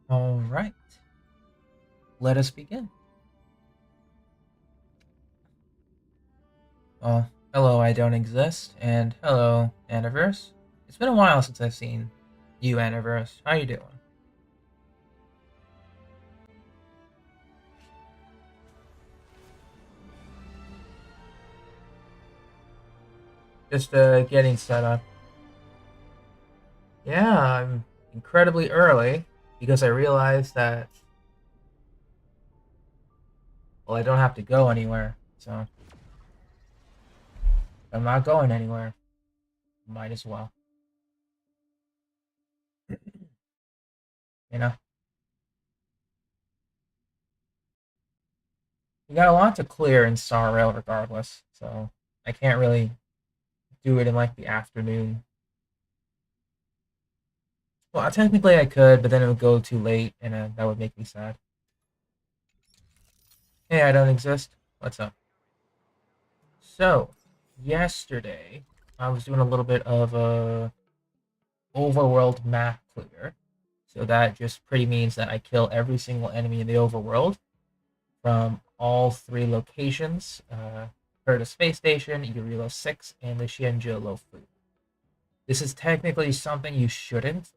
All right, let us begin. Well, hello, I don't exist, and hello, Aniverse. It's been a while since I've seen you, Aniverse. How you doing? Just getting set up. Yeah, I'm incredibly early because I realized that I don't have to go anywhere, so I'm not going anywhere. Might as well, you know. We got a lot to clear in Star Rail, regardless, so I can't really do it in like the afternoon. Well, technically I could, but then it would go too late, and that would make me sad. Hey, I don't exist. What's up? So, yesterday I was doing a little bit of a overworld map clear. So that just pretty means that I kill every single enemy in the overworld from all three locations: Herta Space Station, Urilo 6, and the Xianzhou Fleet. This is technically something you shouldn't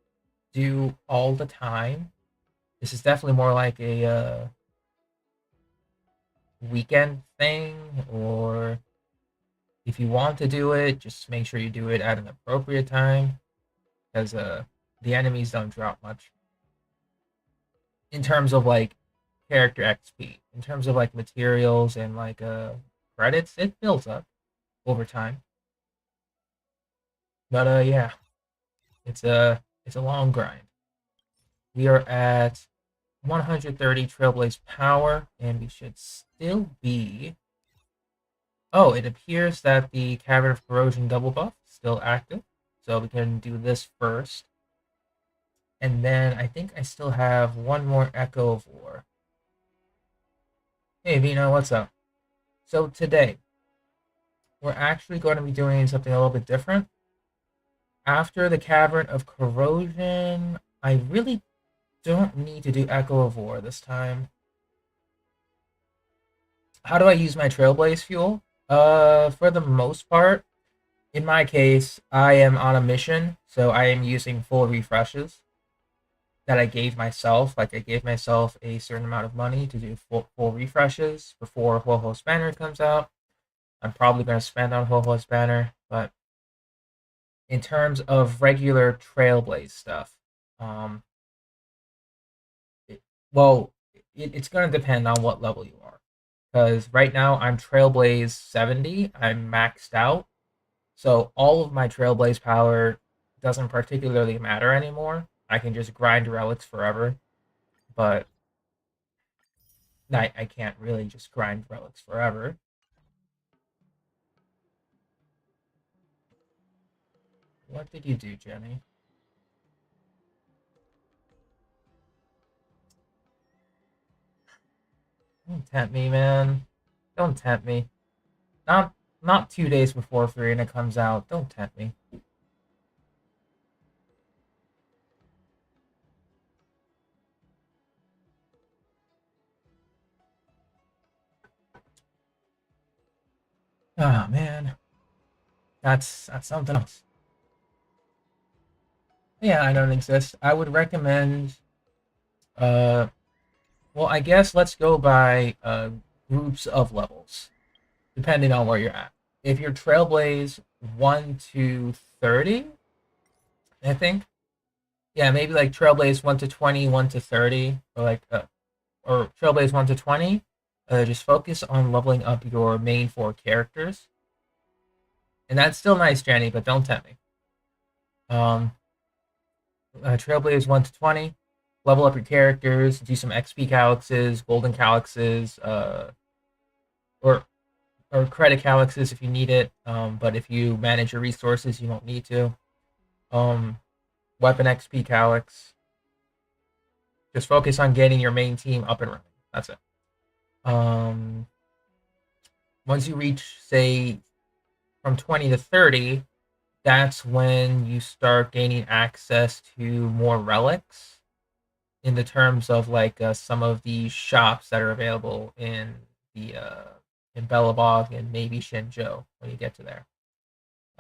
do all the time. This is definitely more like a weekend thing, or if you want to do it, just make sure you do it at an appropriate time, because the enemies don't drop much in terms of like character XP. In terms of like materials and like credits, it builds up over time. But yeah, it's a long grind. We are at 130 Trailblaze power, and we should still be. Oh, it appears that the Cavern of Corrosion double buff is still active, so we can do this first. And then I think I still have one more Echo of War. Hey Vino, what's up? So today, we're actually going to be doing something a little bit different. After the Cavern of Corrosion, I really don't need to do Echo of War this time. How do I use my Trailblaze fuel? For the most part, in my case, I am on a mission, so I am using full refreshes that I gave myself. Like, I gave myself a certain amount of money to do full refreshes before Ho-Ho's Banner comes out. I'm probably going to spend on Ho-Ho's Banner, but in terms of regular Trailblaze stuff, um, it, well, it's going to depend on what level you are. Because right now I'm Trailblaze 70, I'm maxed out. So all of my Trailblaze power doesn't particularly matter anymore. I can just grind relics forever. But I can't really just grind relics forever. What did you do, Jenny? Don't tempt me, man. Don't tempt me. Not not 2 days before Farina comes out. Don't tempt me. Oh man, that's something else. Yeah, I don't exist. I would recommend. Uh, well, I guess let's go by groups of levels, depending on where you're at. If you're Trailblaze 1 to 30, I think. Yeah, maybe like Trailblaze 1 to 20, 1 to 30, or Trailblaze 1 to 20. Just focus on leveling up your main four characters. And that's still nice, Jenny, but don't tempt me. Um, Trailblaze 1 to 20, level up your characters, do some XP calyxes, golden calyxes, or credit calyxes if you need it. But if you manage your resources, you don't need to. Um, Weapon XP calyx. Just focus on getting your main team up and running. That's it. Um, Once you reach, say, from 20 to 30, that's when you start gaining access to more relics. in the terms of like some of the shops that are available the in Bellabog and maybe Shenzhou when you get to there.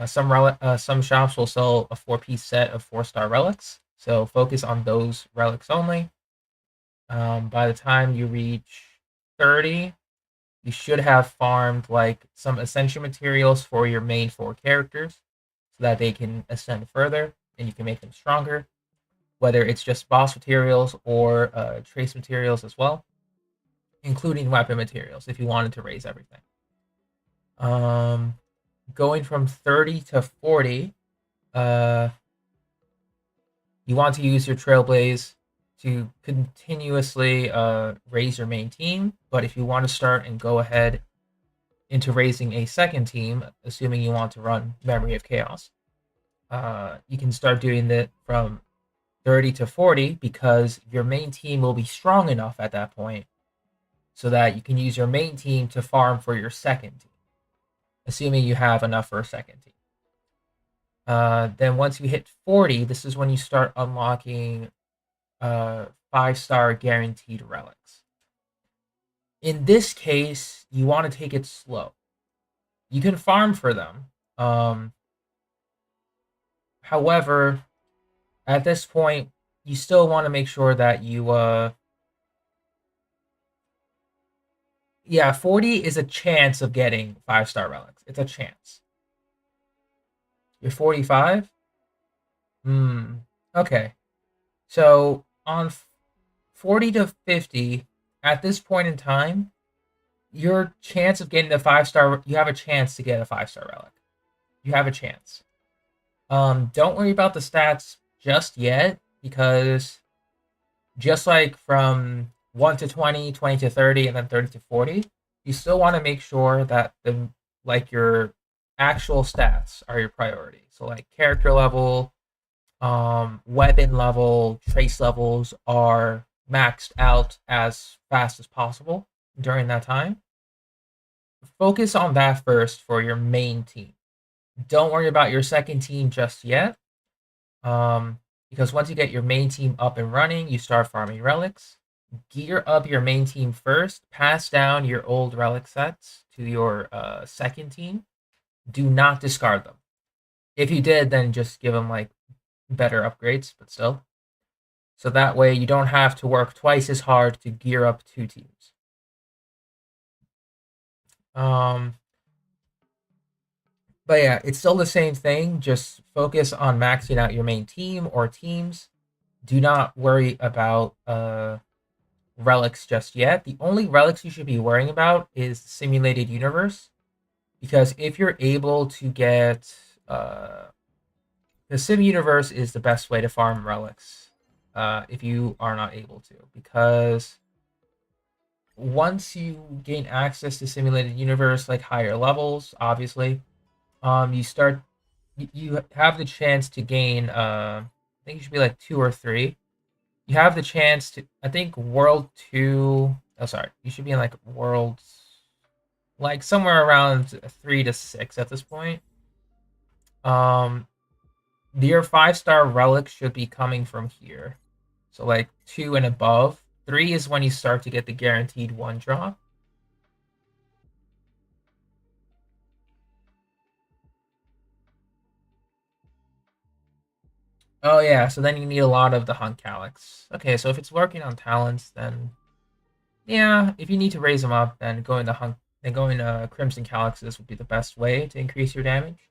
Some shops will sell a 4-piece set of 4-star relics, so focus on those relics only. By the time you reach 30, you should have farmed like some ascension materials for your main 4 characters so that they can ascend further and you can make them stronger, whether it's just boss materials or trace materials as well, including weapon materials if you wanted to raise everything. Going from 30 to 40, you want to use your Trailblaze to continuously raise your main team, but if you want to start and go ahead into raising a second team, assuming you want to run Memory of Chaos, you can start doing that from 30 to 40 because your main team will be strong enough at that point so that you can use your main team to farm for your second team, assuming you have enough for a second team. Then once you hit 40, this is when you start unlocking 5-star guaranteed relics. In this case, you want to take it slow. You can farm for them. However, at this point, you still want to make sure that you 40 is a chance of getting 5-star relics. It's a chance. You're 45? Okay. So on 40 to 50, at this point in time, your chance of getting the 5-star, you have a chance to get a 5-star relic. You have a chance. Don't worry about the stats just yet, because just like from 1 to 20, 20 to 30, and then 30 to 40, you still want to make sure that your actual stats are your priority. So like character level, weapon level, trace levels are maxed out as fast as possible during that time. Focus on that first for your main team. Don't worry about your second team just yet, because once you get your main team up and running, you start farming relics. Gear up your main team first. Pass down your old relic sets to your second team. Do not discard them. If you did, then just give them like better upgrades, but still. So that way you don't have to work twice as hard to gear up 2 teams. But yeah, it's still the same thing. Just focus on maxing out your main team or teams. Do not worry about relics just yet. The only relics you should be worrying about is the simulated universe, because if you're able to get the sim universe is the best way to farm relics if you are not able to, because once you gain access to simulated universe, like higher levels, obviously, you have the chance to gain I think you should be like 2 or 3. You have the chance to, I think, world 2, you should be in like worlds like somewhere around 3 to 6 at this point. Your 5-star relic should be coming from here, so like 2 and above. 3 is when you start to get the guaranteed 1 drop. Oh yeah, so then you need a lot of the Huncalics. Okay, so if it's working on talents, then yeah, if you need to raise them up, then going Crimson Calyxes would be the best way to increase your damage.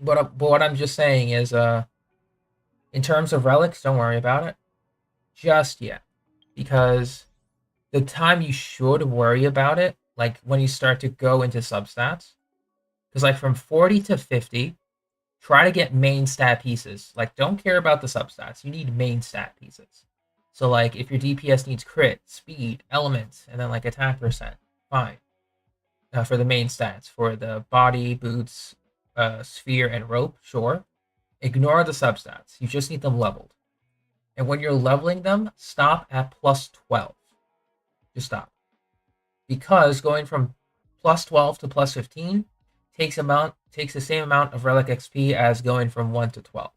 But what I'm just saying is, in terms of relics, don't worry about it just yet, because the time you should worry about it, like when you start to go into substats, because like from 40 to 50, try to get main stat pieces. Like, don't care about the substats. You need main stat pieces. So like if your DPS needs crit, speed, elements, and then like attack percent, fine. For the main stats, for the body, boots, sphere, and rope, sure. Ignore the substats. You just need them leveled. And when you're leveling them, stop at plus 12. Just stop. Because going from plus 12 to plus 15 takes the same amount of relic XP as going from 1 to 12.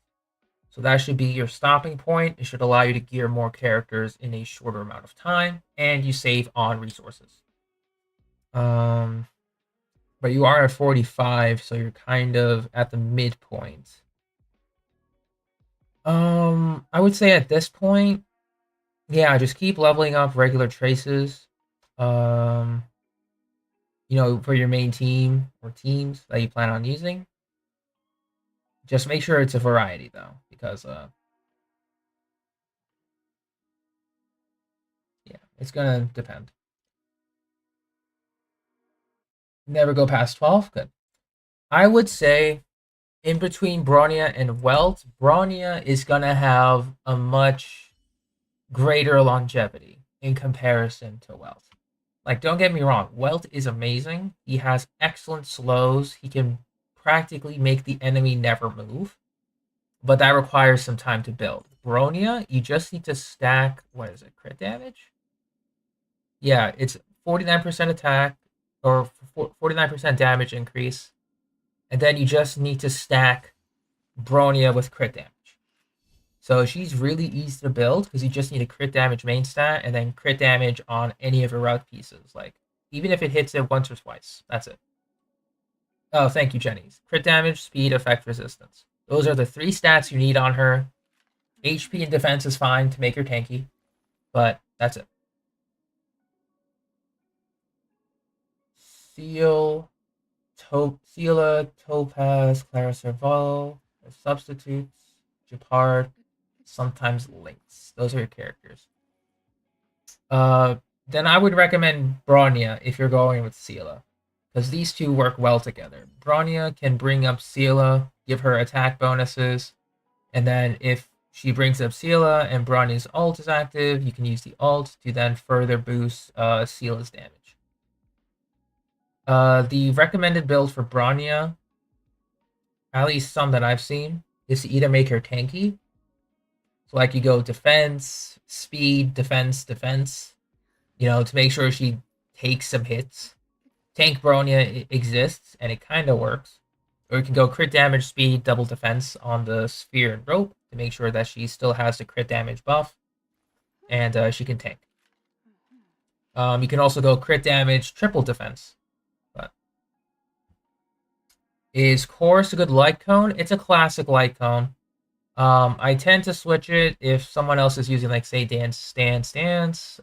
So that should be your stopping point. It should allow you to gear more characters in a shorter amount of time, and you save on resources. But you are at 45, so you're kind of at the midpoint. I would say at this point, yeah, just keep leveling up regular traces. Um, for your main team or teams that you plan on using. Just make sure it's a variety though, because yeah, it's gonna depend. Never go past 12. Good. I would say in between Bronya and Welt, Bronya is gonna have a much greater longevity in comparison to Welt. Like, don't get me wrong, Welt is amazing. He has excellent slows. He can practically make the enemy never move, but that requires some time to build. Bronya, you just need to stack, what is it, crit damage? Yeah, it's 49% attack or 49% damage increase, and then you just need to stack Bronya with crit damage. So she's really easy to build because you just need a crit damage main stat and then crit damage on any of your route pieces. Like, even if it hits it once or twice, that's it. Oh, thank you, Jenny. Crit damage, speed, effect, resistance. Those are the 3 stats you need on her. HP and defense is fine to make her tanky, but that's it. Seal, Seela, Topaz, Clara Serval, substitutes, Japard, sometimes Lynx. Those are your characters. Uh, then I would recommend Bronya if you're going with Seela, because these two work well together. Bronya can bring up Seela, give her attack bonuses, and then if she brings up Seela and Bronya's ult is active, you can use the ult to then further boost Seela's damage. The recommended build for Bronya, at least some that I've seen, is to either make her tanky. So like you go defense, speed, defense, defense, to make sure she takes some hits. Tank Bronya exists and it kind of works. Or you can go crit damage, speed, double defense on the sphere and rope to make sure that she still has the crit damage buff and she can tank. You can also go crit damage, triple defense. But is Chorus a good light cone? It's a classic light cone. I tend to switch it if someone else is using, like, say, Dance, Dance,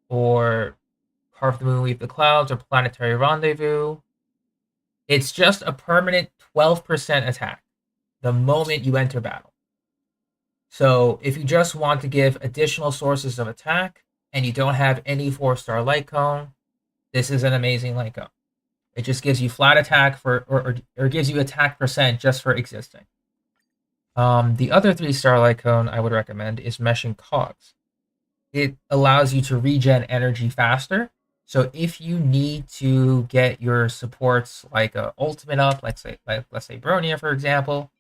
or Carve the Moon, Leave the Clouds, or Planetary Rendezvous. It's just a permanent 12% attack the moment you enter battle. So if you just want to give additional sources of attack and you don't have any 4-star light cone, this is an amazing light cone. It just gives you flat attack or gives you attack percent just for existing. The other 3-star light cone I would recommend is Meshing Cogs. It allows you to regen energy faster. So if you need to get your supports like a ultimate up, let's say Bronya, for example,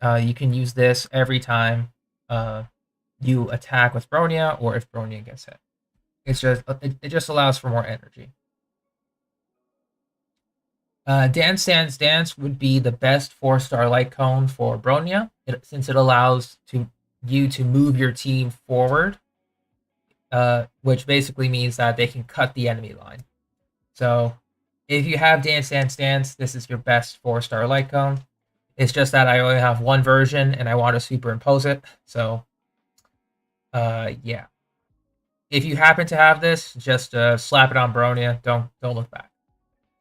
you can use this every time you attack with Bronya or if Bronya gets hit. It just allows for more energy. Dance Dance Dance would be the best 4-star light cone for Bronya, since it allows you to move your team forward, which basically means that they can cut the enemy line. So if you have Dance Dance Dance, this is your best 4-star light cone. It's just that I only have one version and I want to superimpose it. So yeah. If you happen to have this, just slap it on Bronya. Don't look back.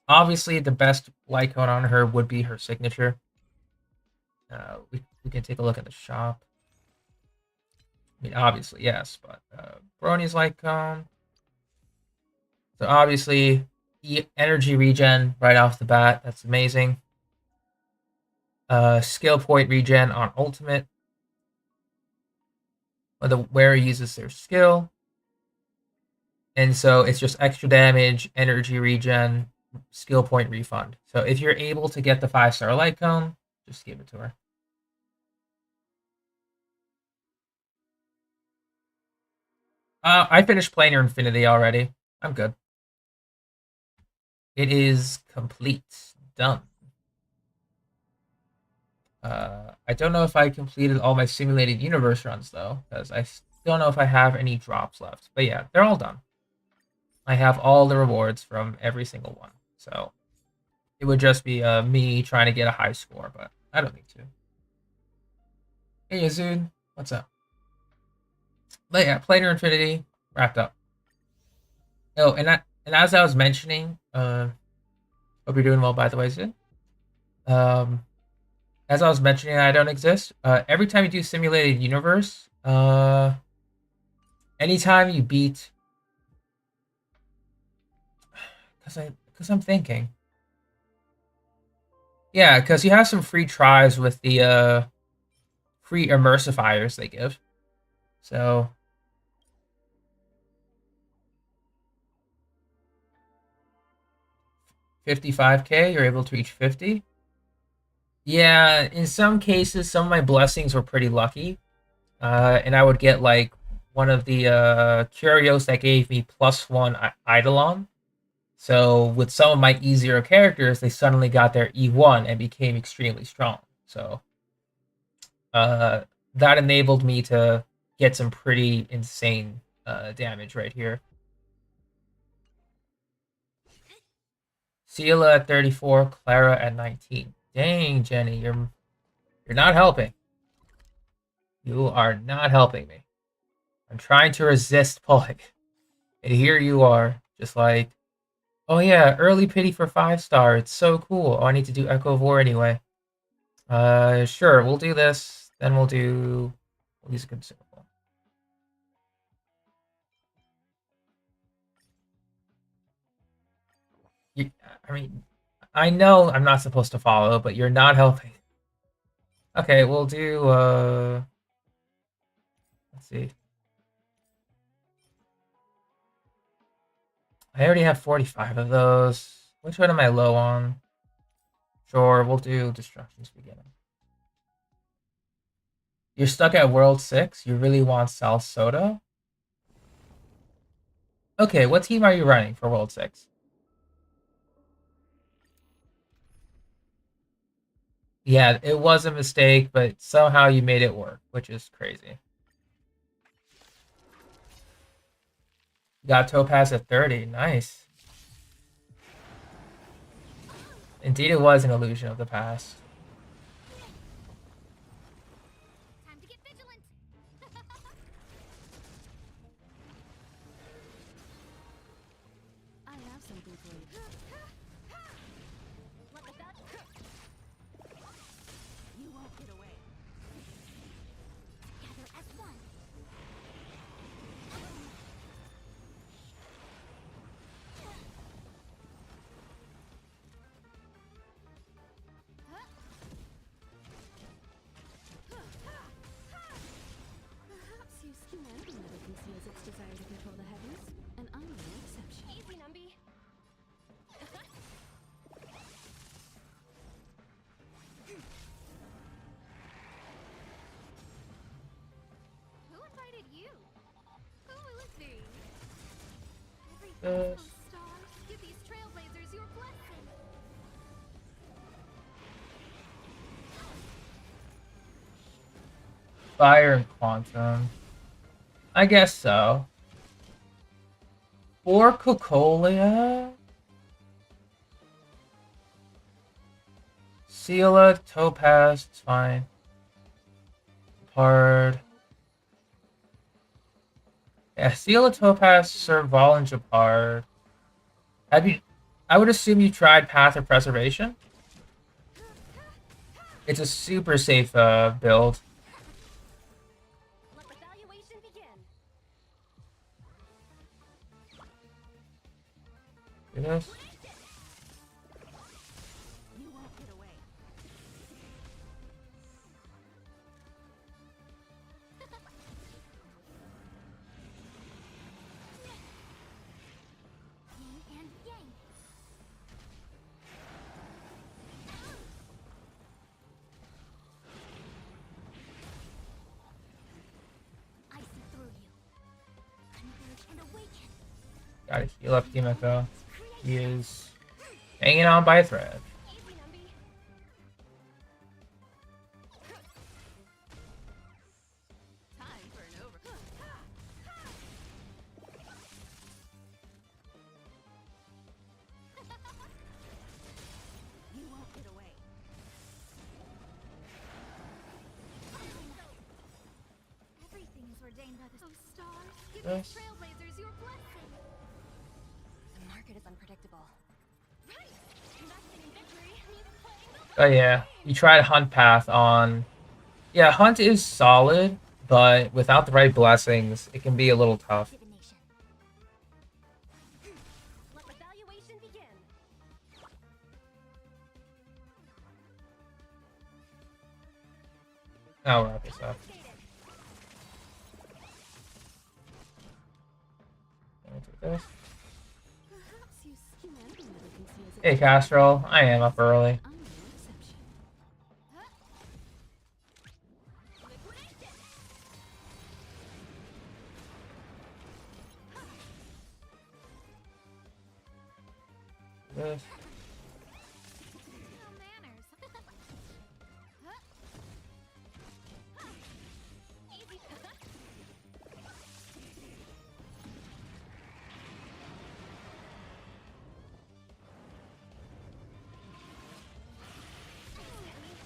Obviously, the best light cone on her would be her signature. We can take a look at the shop. I mean, obviously, yes, but Brony's light cone. So obviously, energy regen right off the bat. That's amazing. Skill point regen on ultimate. When the wearer uses their skill. And so it's just extra damage, energy regen, skill point refund. So if you're able to get the 5-star light cone, just give it to her. I finished playing her Infinity already. I'm good. It is complete. Done. I don't know if I completed all my simulated universe runs though, because I don't know if I have any drops left. But yeah, they're all done. I have all the rewards from every single one. So it would just be me trying to get a high score, but I don't need to. Hey Yazud, what's up? But yeah, Planar Infinity wrapped up. Oh, and as I was mentioning, hope you're doing well by the way, Zud. Um, as I was mentioning, I don't exist. Every time you do simulated universe, anytime you beat, because I'm thinking, yeah, because you have some free tries with the free immersifiers they give. So 55K, you're able to reach 50. Yeah, in some cases, some of my blessings were pretty lucky. And I would get like one of the curios that gave me +1 Eidolon. So with some of my easier characters, they suddenly got their E1 and became extremely strong. So that enabled me to get some pretty insane damage right here. Seela at 34, Clara at 19. Dang, Jenny, you're not helping. You are not helping me. I'm trying to resist pulling. And here you are, just like, oh yeah, early pity for 5-star. It's so cool. Oh, I need to do Echo of War anyway. Sure, we'll do this. Then we'll use a consumable. I mean, I know I'm not supposed to follow, but you're not helping. Okay, we'll do, let's see. I already have 45 of those. Which one am I low on? Sure, we'll do Destruction's Beginning. You're stuck at World 6? You really want South Soda? Okay, what team are you running for World 6? Yeah, it was a mistake, but somehow you made it work, which is crazy. You got Topaz at 30. Nice. Indeed, it was an illusion of the past. Time to get vigilant. I have something for you. What the bell? You won't get away. Together as one. Perhaps your skin never conceals its desire to control the heavens, and I'm no exception. Easy, Numby. Who invited you? Who will it be? Every star, give these trailblazers your blessing. Fire and Quantum. I guess so. Or Cocolia? Seela, Topaz, it's fine. Hard. Yeah, Seela, Topaz, Serval, and Japard. I would assume you tried Path of Preservation. It's a super safe build. Let the valuation begin. Do this. You won't get away. Yin and yang. I see through you. Converge and awaken. Gotta heal up Kimiko. He is hanging on by a thread. Easy, Numby. Yes. Trailblazers, your blessing. The market is unpredictable. Right. Investing in victory means playing the Oh yeah, you tried Hunt Path on. Yeah, Hunt is solid, but without the right blessings, it can be a little tough. divination. Let the valuation begin. Now we're at this up. This. Perhaps you humanity never can see as Hey, Castrol, I am up early. I'm no exception. This. No manners. Easy.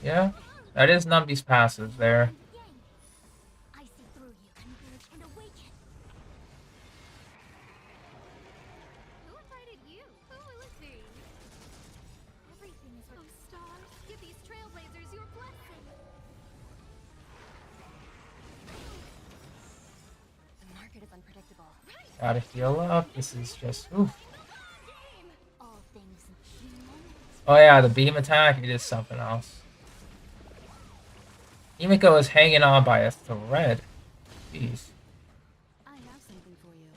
Yeah, that is Numby's passive there. I see through you, converge and awaken. Who invited you? Who will it be? Everything is oh stars. Give these trailblazers your blessing. The market is unpredictable. Gotta heal up. This is just oof. All things human. Oh yeah, the beam attack. It is something else. Himiko is hanging on by a thread. Jeez. I have something for you.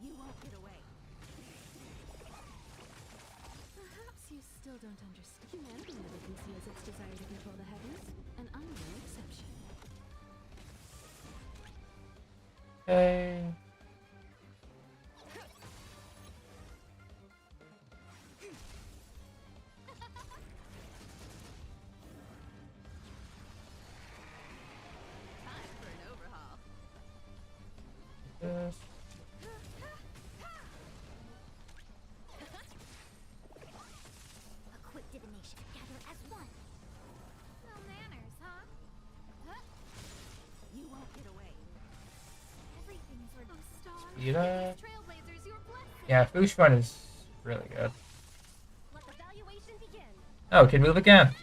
You won't get away. Perhaps you still don't understand. Humanity never conceals its desire to control the heavens, and I'm no exception. Okay. Time for an overhaul. This. A quick divination. Gather as one. No manners, huh? You won't get away. Everything's for those stars. Speed up. Trailblazers, your blessing. Yeah, Fushun is really good. Let the valuation begin. Oh, can move again.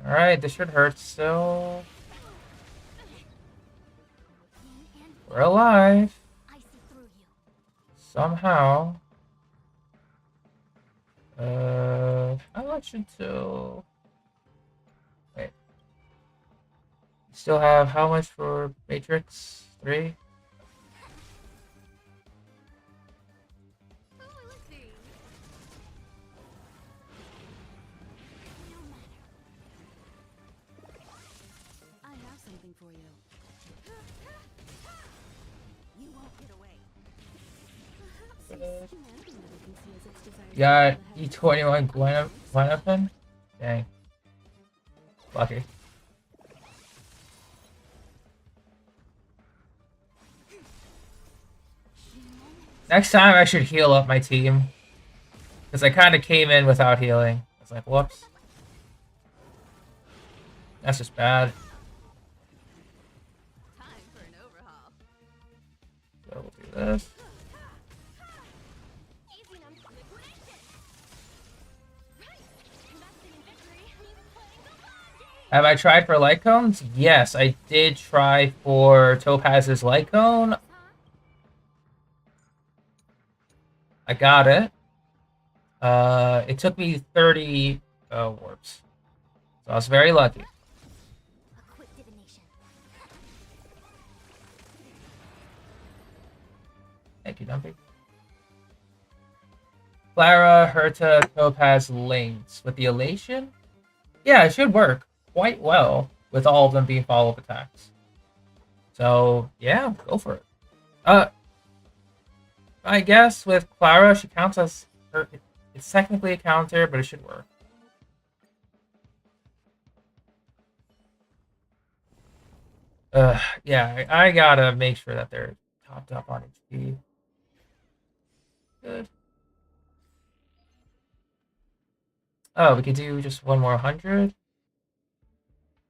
Alright, this should hurt still. We're alive. I see through you. Somehow. How much until... Wait. Still have how much for Matrix 3? Who will it be? No matter. I have something for you. You won't get away. Perhaps humanity never conceals its desire to Got control the heavens. E21 Gwenapin? Dang. Lucky. Next time I should heal up my team. Because I kind of came in without healing. I was like, whoops. That's just bad. Time for an overhaul. So we'll do this. Easy num liquidation. Right. Investing in victory means playing the long game. Have I tried for light cones? Yes, I did try for Topaz's light cone. I got it. It took me 30 warps. So I was very lucky. A quick divination. Thank you, Dumpy. Clara, Herta, Topaz, Lynx. With the Elation? Yeah, it should work quite well with all of them being follow-up attacks. So, yeah, go for it. I guess with Clara, she counts as her. It's technically a counter, but it should work. Yeah, I gotta make sure that they're topped up on HP. Good. Oh, we could do just one more 100.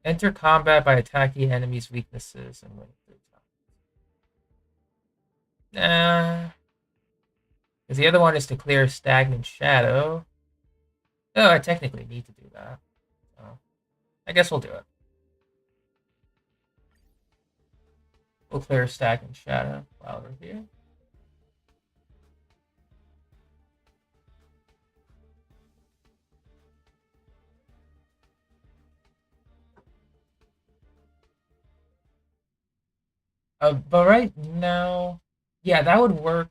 Enter combat by attacking enemies' weaknesses and win 3 times. Nah. Because the other one is to clear stagnant shadow. Oh, I technically need to do that. So I guess we'll do it. We'll clear stagnant shadow while we're here. But right now, yeah, that would work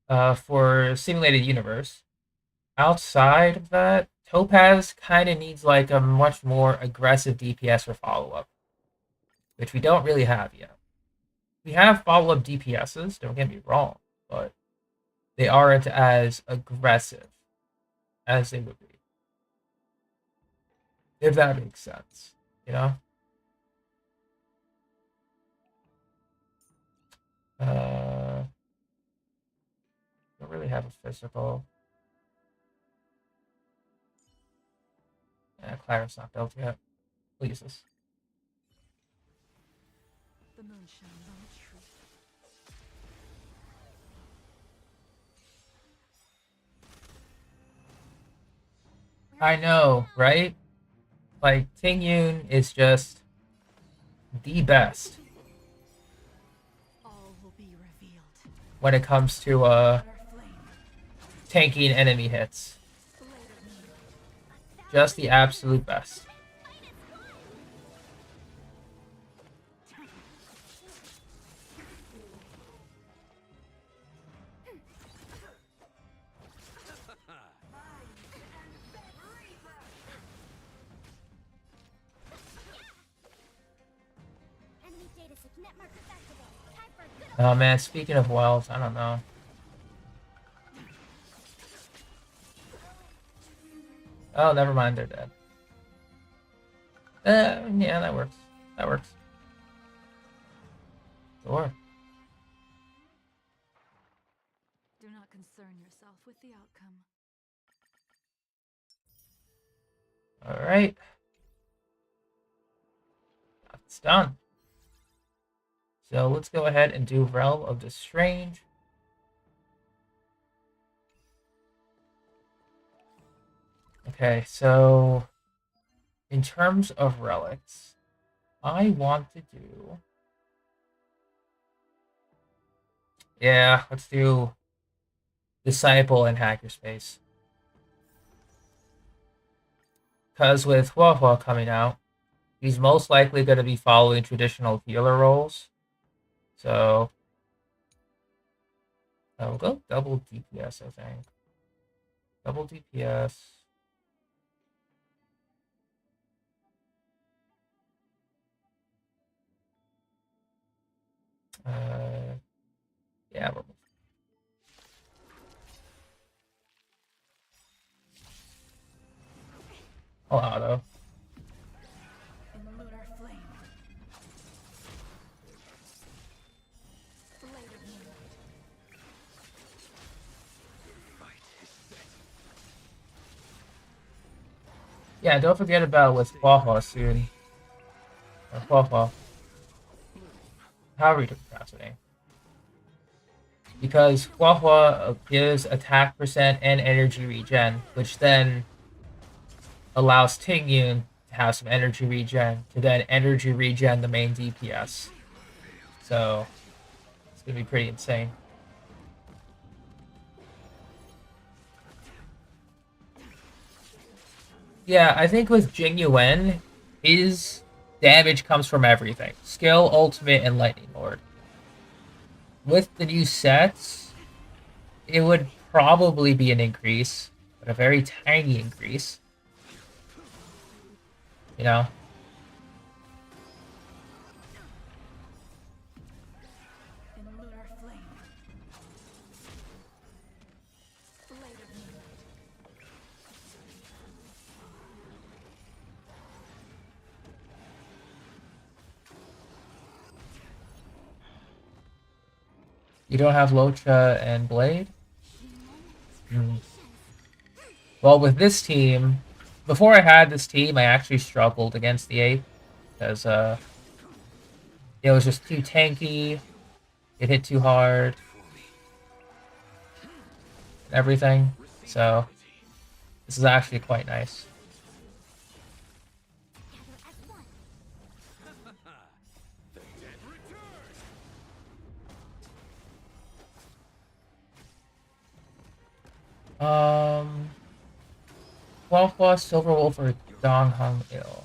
for simulated universe. Outside of that, Topaz kind of needs like a much more aggressive DPS for follow up, which we don't really have yet. We have follow up DPSs, don't get me wrong, but they aren't as aggressive as they would be, if that makes sense, you know? Don't really have a physical. Clara's not built yet. We'll use this. The moon shines on the truth. I know, right? Like, Tingyun is just the best All will be revealed. when it comes to Our flame. tanking enemy hits. Blade of moonlight. Just the absolute best. Enemy data net markers activated. Time for a good Oh man, speaking of wells, I don't know. Oh, never mind, they're dead. Yeah, that works. That works. Sure. Do not concern yourself with the outcome. Alright. That's done. So let's go ahead and do Realm of the Strange. Okay, so in terms of relics, I want to do... Yeah, let's do Disciple and Hackerspace. Because with Huahua coming out, he's most likely going to be following traditional healer roles. So we'll go double DPS, I think. Double DPS. Yeah, I'll auto. In the lunar flame. Blade of moonlight. Yeah, don't forget about with Huahua soon. Or Huahua. However you pronounce the name. Because Huahua gives attack percent and energy regen, which then allows Tingyun to have some energy regen, to then energy regen the main DPS. So, it's going to be pretty insane. Yeah, I think with Jingyuan, his damage comes from everything. Skill, ultimate, and lightning lord. With the new sets, it would probably be an increase, but a very tiny increase. You know? In the lunar flame. Blade of moonlight. You don't have Locha and Blade? Well, with this team, before I had this team, I actually struggled against the 8th because it was just too tanky. It hit too hard. And everything. So this is actually quite nice. Gather as one. Huahua, Silver Wolf, or Dong Hong Il.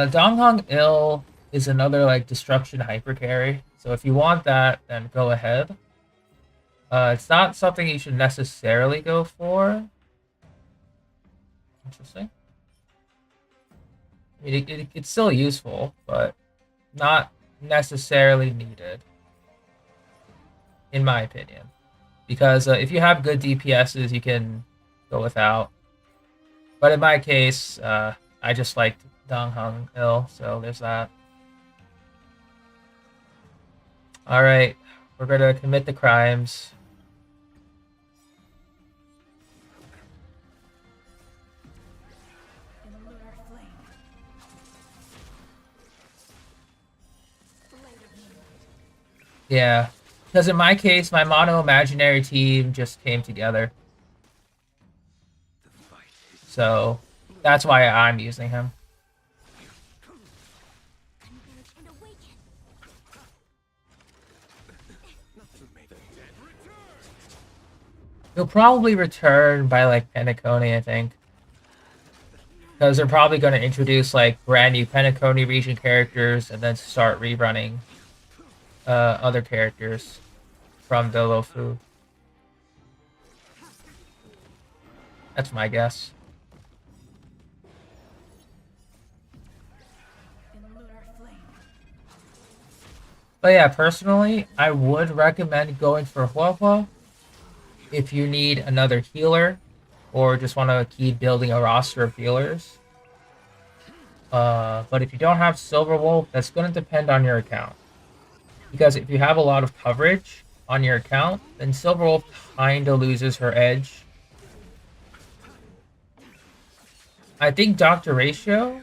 Dong Hong Il is another like destruction hyper carry. So if you want that, then go ahead. It's not something you should necessarily go for. Interesting. I mean, it's still useful, but not necessarily needed, in my opinion. Because if you have good DPSs, you can go without. But in my case, I just liked Dong Hong Il, so there's that. Alright, we're gonna commit the crimes. In a lunar flame. Blade of moonlight. Yeah, because in my case, my mono imaginary team just came together. So that's why I'm using him. Converge and awaken. He'll probably return by like Penacony, I think. Because they're probably going to introduce like brand new Penacony region characters and then start rerunning other characters from the Lofu. That's my guess. In a lunar flame. But yeah, personally, I would recommend going for Huahua if you need another healer or just want to keep building a roster of healers. But if you don't have Silver Wolf, that's going to depend on your account. Because if you have a lot of coverage on your account, then Silver Wolf kind of loses her edge. I think Dr. Ratio,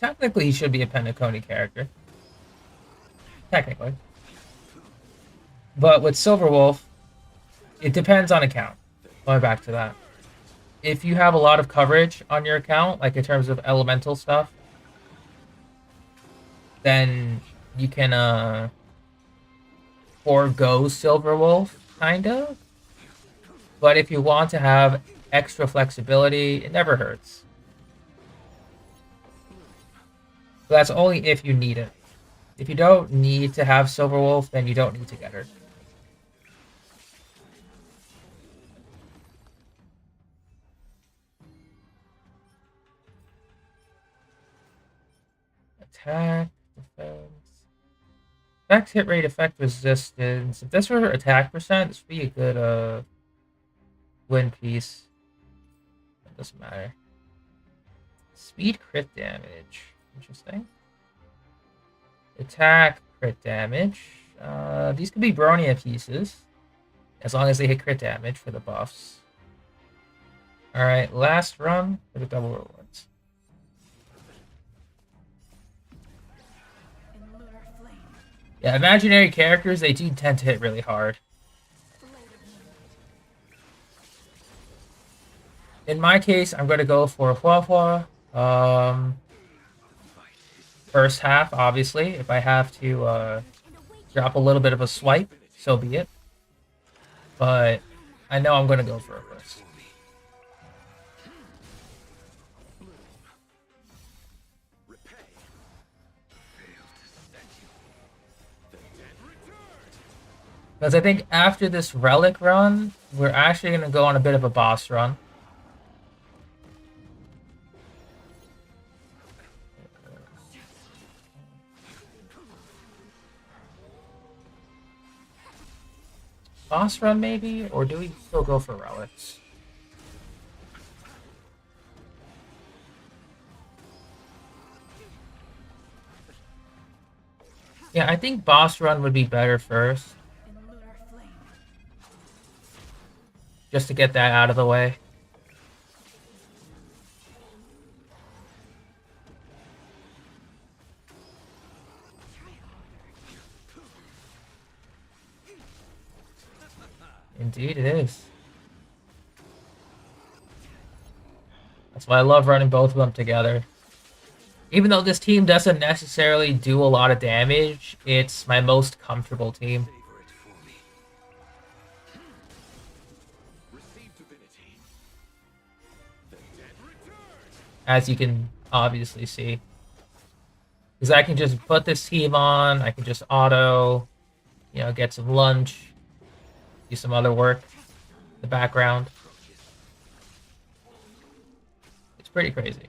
technically he should be a Penacony character. Technically. But with Silver Wolf, it depends on account. Going back to that. If you have a lot of coverage on your account, like in terms of elemental stuff, then you can forego Silver Wolf, kind of. But if you want to have extra flexibility, it never hurts. But that's only if you need it. If you don't need to have Silver Wolf, then you don't need to get her. Attack, defense. Effect hit rate, effect resistance. If this were attack percent, this would be a good win piece. It doesn't matter. Speed crit damage. Interesting. Attack, crit damage. These could be Bronia pieces. As long as they hit crit damage for the buffs. Alright, last run for the double rewards. In a lunar flame. Yeah, imaginary characters, they do tend to hit really hard. Blade of moonlight. In my case, I'm going to go for Huahua. First half, obviously. If I have to drop a little bit of a swipe, so be it. But I know I'm going to go for it first. Because I think after this relic run, we're actually going to go on a bit of a boss run. Boss run maybe? Or do we still go for relics? Yeah, I think boss run would be better first. In a lunar flame. just to get that out of the way. Indeed it is. That's why I love running both of them together. Even though this team doesn't necessarily do a lot of damage, it's my most comfortable team. Savor it for me. Receive divinity. The dead return. As you can obviously see. Because I can just put this team on, I can just auto, you know, get some lunch, do some other work in the background. It's pretty crazy.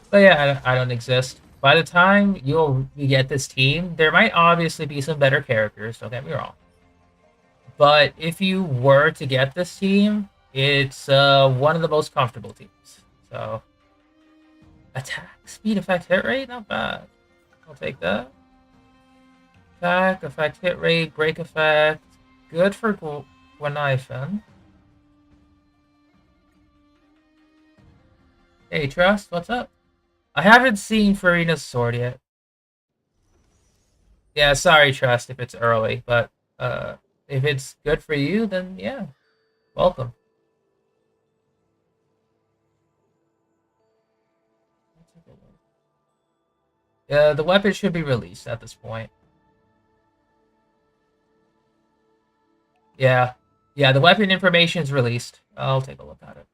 But yeah, I don't exist. By the time you get this team, there might obviously be some better characters, don't get me wrong. But if you were to get this team, it's one of the most comfortable teams. So, attack, speed, effect, hit rate, not bad. I'll take that. Attack, effect, hit rate, break effect. Good for Gwenaifen. Hey, Trust, what's up? I haven't seen Farina's sword yet. Yeah, sorry, Trust, if it's early, but if it's good for you, then yeah, welcome. The weapon should be released at this point. Yeah, the weapon information is released. I'll take a look at it.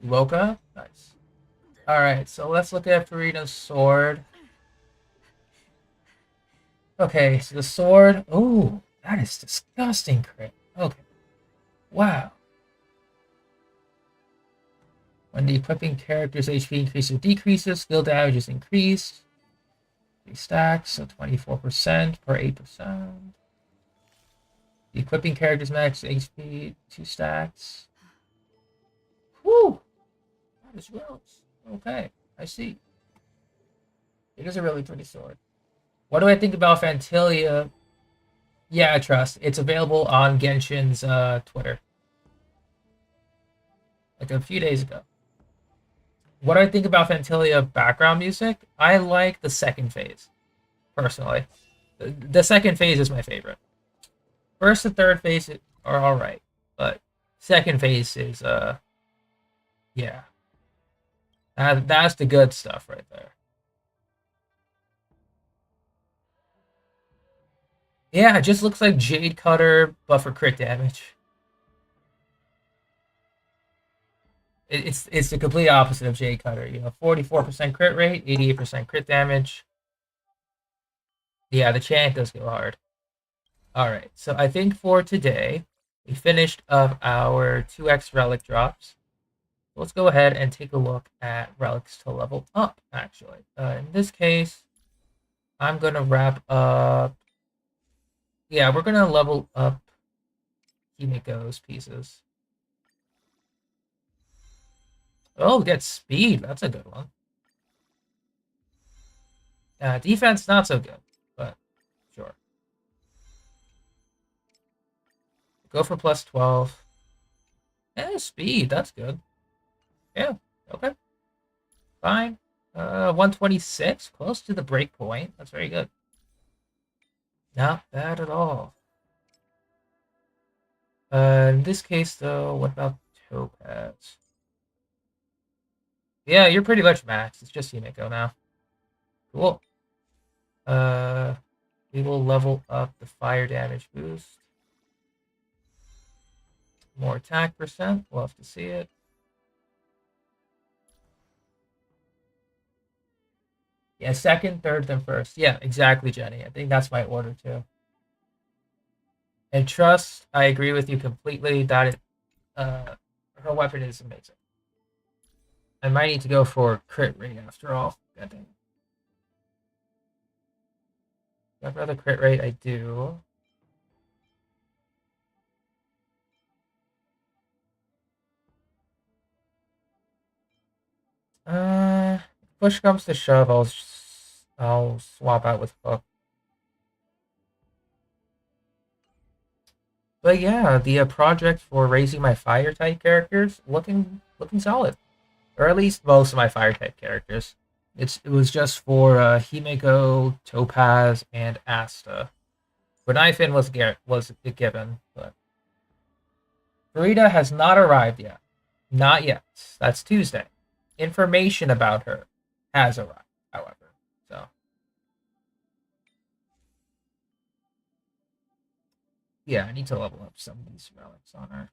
You woke up? Nice. Alright, so let's look at Farina's sword. Okay, so the sword... Ooh, that is disgusting crit. Okay. Wow. When the equipping character's HP increases or decreases, skill damage is increased. 3 stacks, so 24% per 8%. The equipping character's max HP, 2 stacks. Whew! That is gross. Okay, I see. It is a really pretty sword. What do I think about Fantilia? Yeah, I trust. It's available on Genshin's Twitter. Like a few days ago. What do I think about Fantilia background music? I like the second phase, personally. The second phase is my favorite. First and third phase are alright, but second phase is, yeah. That's the good stuff right there. Yeah, it just looks like Jade Cutter, but for crit damage. It's the complete opposite of Jade Cutter. You know, 44% crit rate, 88% crit damage. Yeah, the chant does go hard. Alright, so I think for today, we finished up our 2x relic drops. Let's go ahead and take a look at relics to level up, actually. In this case, I'm going to wrap up... Yeah, we're going to level up Himiko's pieces. Oh, get speed. That's a good one. Defense, not so good, but sure. Go for plus 12. Speed, that's good. Yeah, okay. Fine. 126, close to the break point. That's very good. Not bad at all. In this case, though, what about Topaz? Yeah, you're pretty much max. It's just Himiko now. Cool. We will level up the fire damage boost. More attack percent. We'll have to see it. Yeah, second, third, then first. Yeah, exactly, Jenny. I think that's my order, too. And Trust, I agree with you completely that her weapon is amazing. I might need to go for crit rate after all. God dang. I have another crit rate? I do. Push comes to shove, I'll swap out with Hook. But yeah, the project for raising my fire type characters looking solid, or at least most of my fire type characters. It was just for Himeko, Topaz, and Asta. Renifin was a given, but Farida has not arrived yet. Not yet. That's Tuesday. Information about her has arrived, however. So yeah, I need to level up some of these relics on her.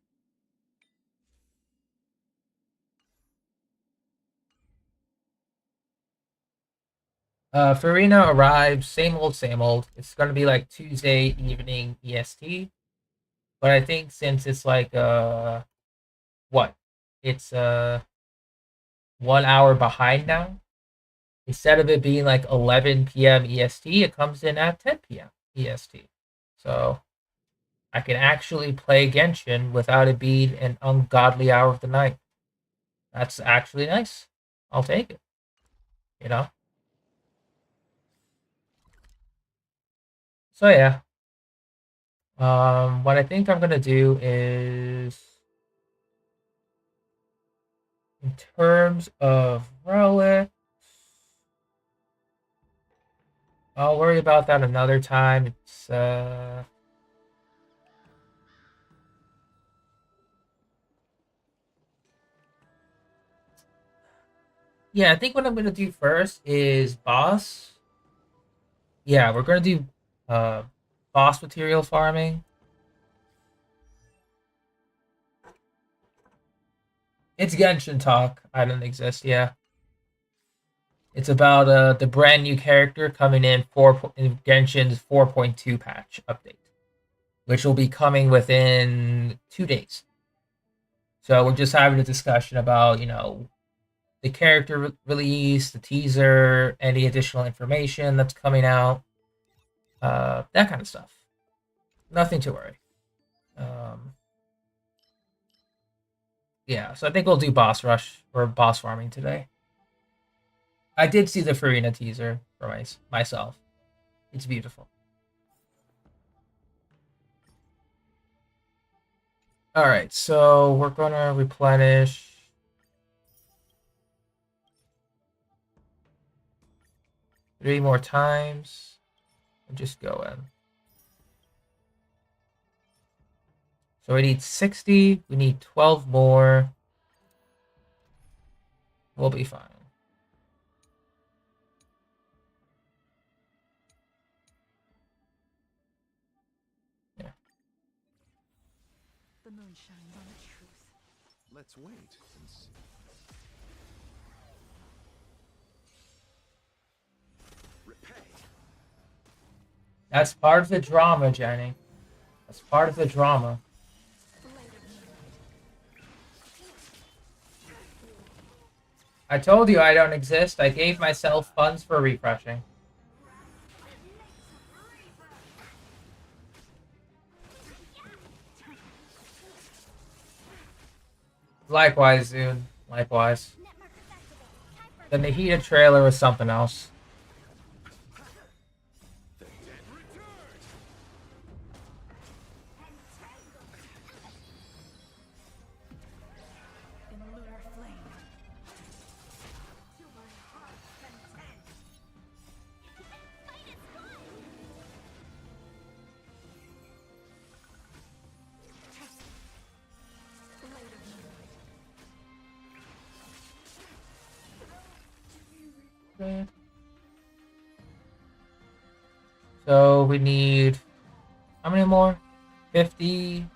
Farina arrives, same old, same old. It's gonna be like Tuesday evening EST. But I think since it's like what? It's 1 hour behind now. Instead of it being like 11 p.m. EST, it comes in at 10 p.m. EST. So I can actually play Genshin without it being an ungodly hour of the night. That's actually nice. I'll take it. You know? So yeah. What I think I'm gonna do is, in terms of relics, I'll worry about that another time. It's yeah, I think what I'm gonna do first is boss. Yeah, we're gonna do uh boss material farming. It's Genshin talk. I don't exist. Yeah, it's about the brand new character coming in Genshin's 4.2 patch update, which will be coming within 2 days. So we're just having a discussion about the character release, the teaser, any additional information that's coming out, that kind of stuff. Nothing to worry. Yeah, so I think we'll do boss rush or boss farming today. I did see the Farina teaser for myself. It's beautiful. All right, so we're gonna replenish 3 more times and just go in. So we need 60. We need 12 more. We'll be fine. Yeah. The moon shines on the truth. Let's wait and see. Repay. That's part of the drama, Jenny. That's part of the drama. I told you I don't exist. I gave myself funds for refreshing. Likewise, dude. Likewise. The Nahida trailer was something else. The dead return. In lunar flame. So we need how many more? 50.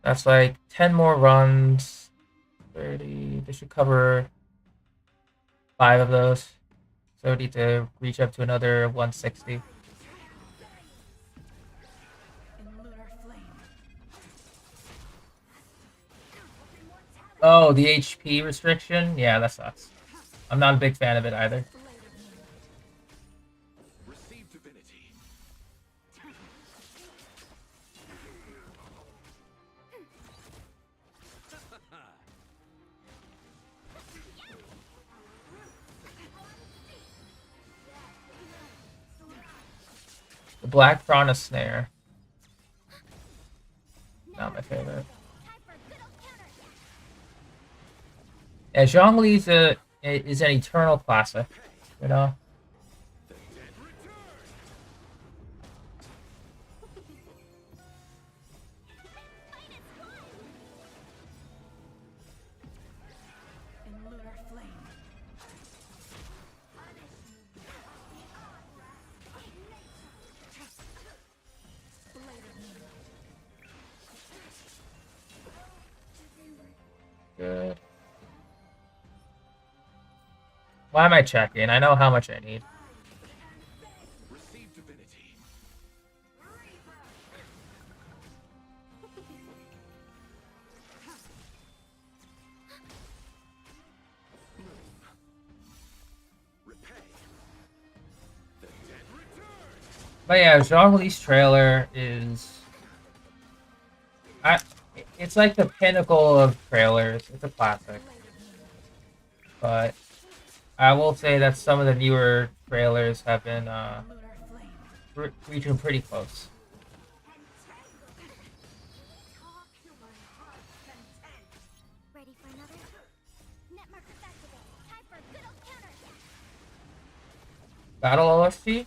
That's like 10 more runs. 30. This should cover 5 of those. So we need to reach up to another 160. In lunar flame. Oh, the HP restriction? Yeah, that sucks. I'm not a big fan of it either. Receive divinity. The Black Piranha Snare. Not my favorite. Time for a good old counterattack. Yeah, Zhongli's is an eternal classic, you know? The dead return. In lunar flame. Good. Why am I checking? I know how much I need. Receive divinity. Repay. The dead return. But yeah, Zhongli's trailer is... it's like the pinnacle of trailers. It's a classic. But I will say that some of the newer trailers have been Lunar flame. reaching pretty close. Ready for another? Net markers activate. Time for a good old counterattack. Battle OST?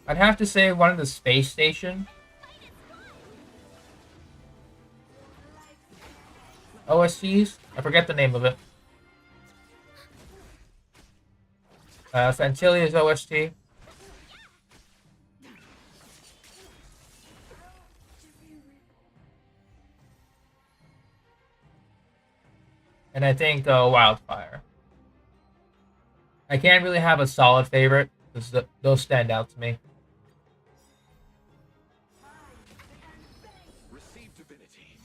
I'd have to say one of the space station OSTs. I forget the name of it. Fantilia's OST. And I think Wildfire. I can't really have a solid favorite because those stand out to me. Receive divinity.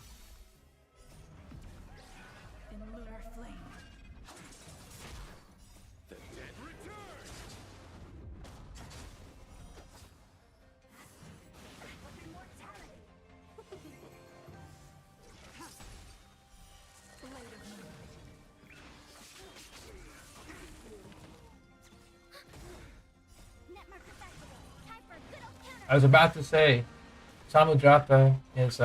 In lunar flame. The dead return. Blade of moon. Net markers activate. Time for a good old counterattack. I was about to say, Samudjata is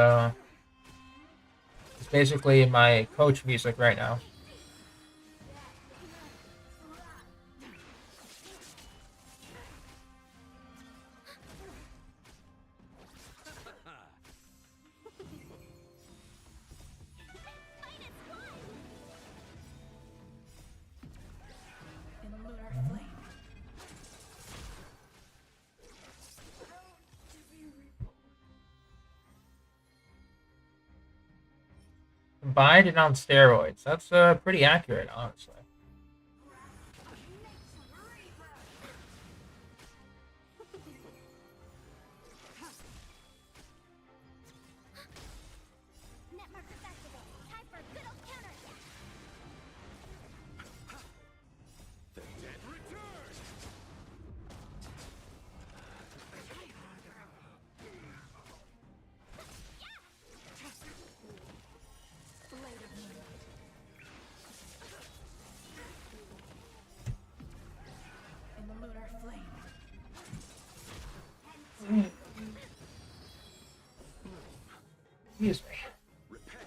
basically my coach music right now. In lunar flame. Combined and on steroids. That's pretty accurate, honestly. Net markers activate. Time for a good old counterattack. The dead return. Blade of moon. In lunar flame. Excuse me. Repay.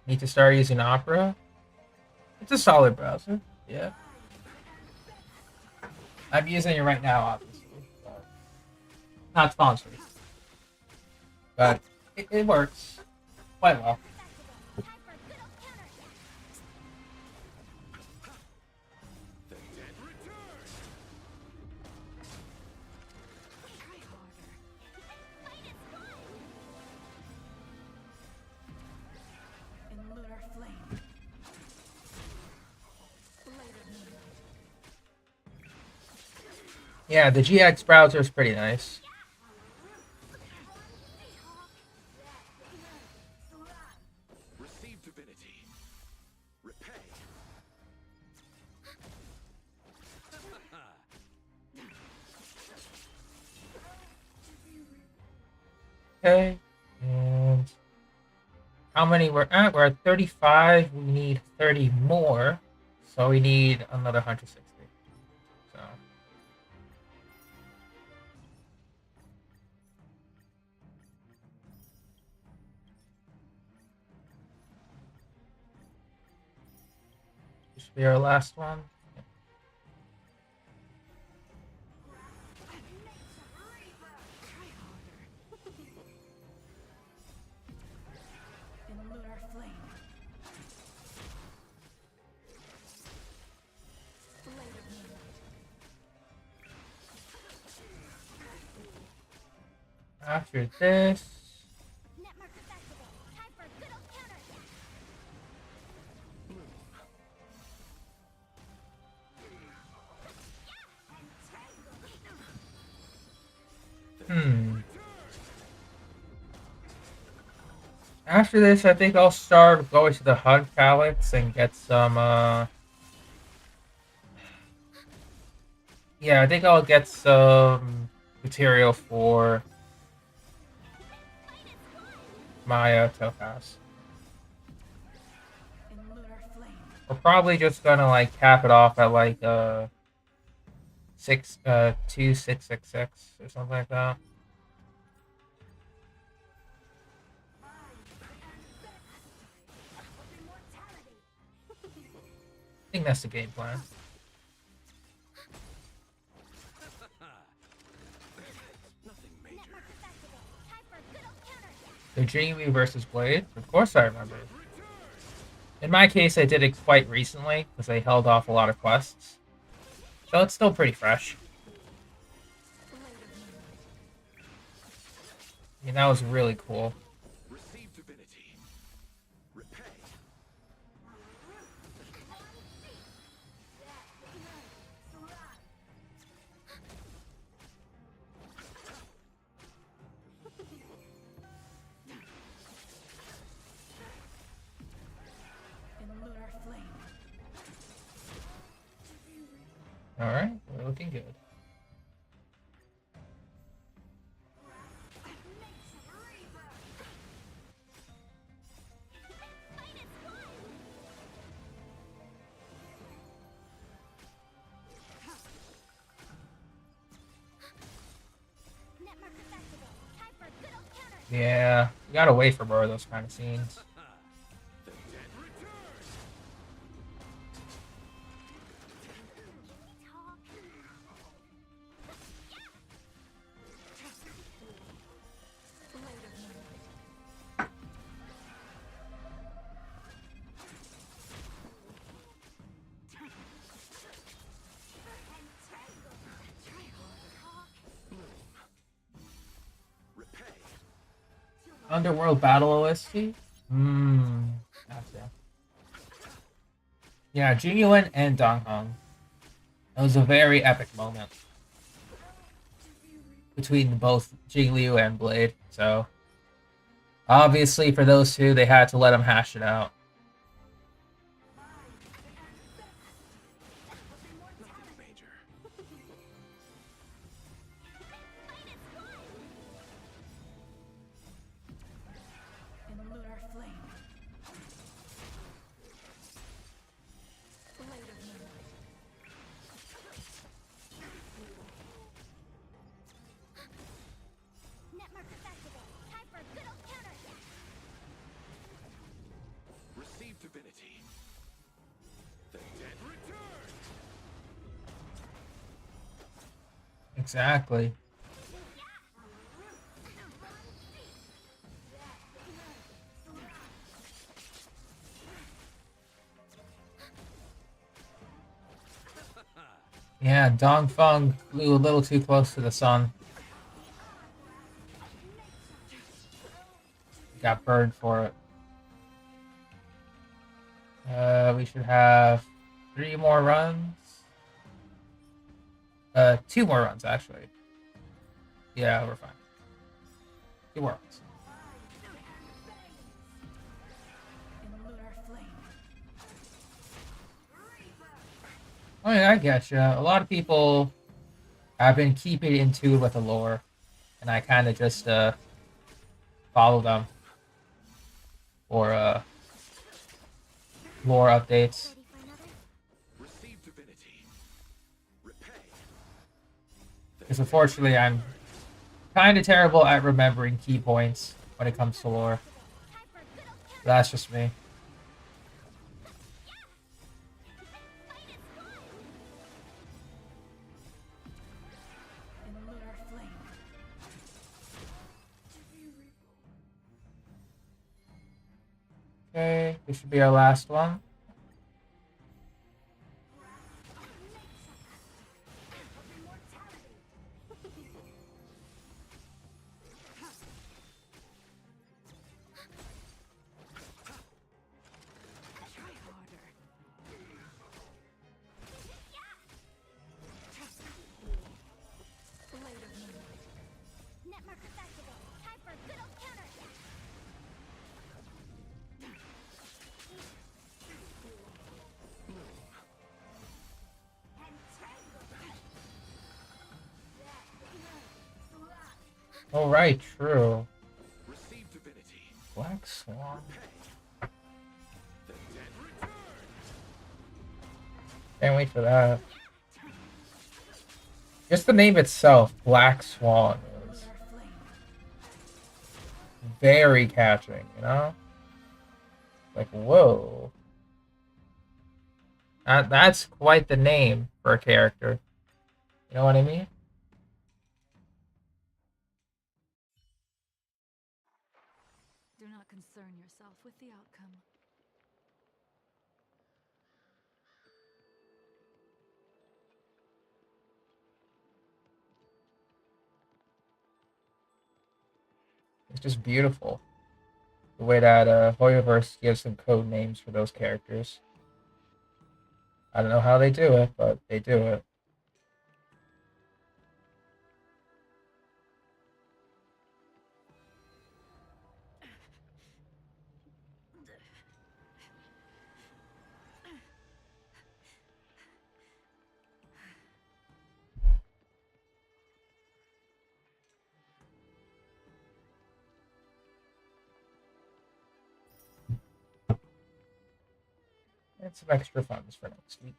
Need to start using Opera. It's a solid browser. Yeah. I'm using it right now, obviously. But not sponsored. But it works quite well. Time for a good old counterattack. The dead return. Try harder. In lunar flame. Blade of moon. Yeah, the GX browser is pretty nice. Receive divinity. Repay. Okay. And how many we're at? We're at 35. We need 30 more. So we need another 160. So this should be our last one. In lunar flame. Blade of moonlight. After this, Net markers activate. Time for a good old counterattack. After this, I think I'll start going to the Honkai and get some, yeah, I think I'll get some material for my topaz. In lunar flame. We're probably just gonna like cap it off at like 2666 or something like that. I think that's the game plan. Nothing Net major. markers activate. Time for a good old counterattack. The Jingliu versus Blade? Of course I remember. In my case, I did it quite recently because I held off a lot of quests. So it's still pretty fresh. I mean, that was really cool. Receive divinity. Repay. In lunar flame. Alright, we're looking good. Net markers activate. Time for a good old counterattack. Yeah, you gotta wait for more of those kind of scenes. The dead return. Blade of moonlight. Repay. Underworld Battle OST? Gotcha. Yeah, Jingyuan and Donghong. It was a very epic moment between both Jingliu and Blade. So, obviously, for those two, they had to let them hash it out. Nothing major. In lunar flame. Blade of moonlight. Net markers activate. Time for a good old counterattack. Receive divinity. The dead return. Exactly. Yeah, Dongfeng flew a little too close to the sun. Got burned for it. We should have 3 more runs. 2 more runs, actually. Yeah, we're fine. 2 more runs. In lunar flame. I mean, I get you. A lot of people have been keeping in tune with the lore, and I kind of just follow them for lore updates. Ready for another? Receive divinity. Repay. Because unfortunately, I'm kind of terrible at remembering key points when it comes to lore. Time for a good old counter. That's just me. Fight is fun. In lunar flame. Okay, this should be our last one. Try harder. Blade of moonlight. Net markers activate. Time for a good old counter. Oh right, true. Receive divinity. Black Swan. Pay. The dead return. Can't wait for that. Just the name itself, Black Swan, is Lunar flame. very catching, you know? Like, whoa. That's quite the name for a character. You know what I mean? Do not concern yourself with the outcome. It's just beautiful. The way that Hoyoverse gives some code names for those characters. I don't know how they do it, but they do it. And some extra funds for next week.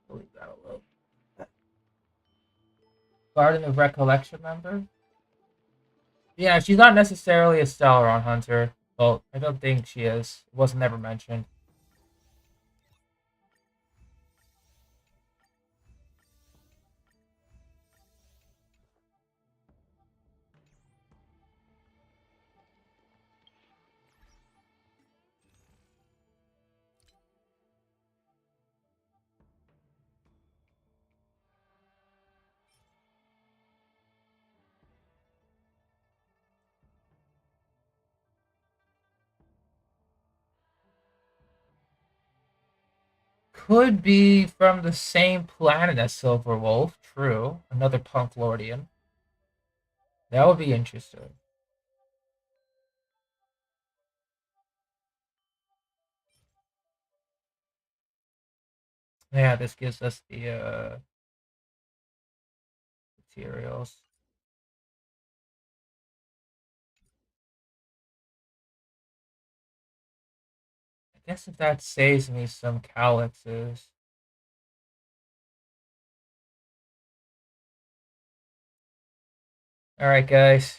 We'll leave that alone. Garden of Recollection member? Yeah, she's not necessarily a Stellaron hunter. Well, I don't think she is. It wasn't ever mentioned. Could be from the same planet as Silver Wolf. True. Another Punk Lordian. That would be interesting. Yeah, this gives us the materials. I guess if that saves me some calyxes. Alright, guys.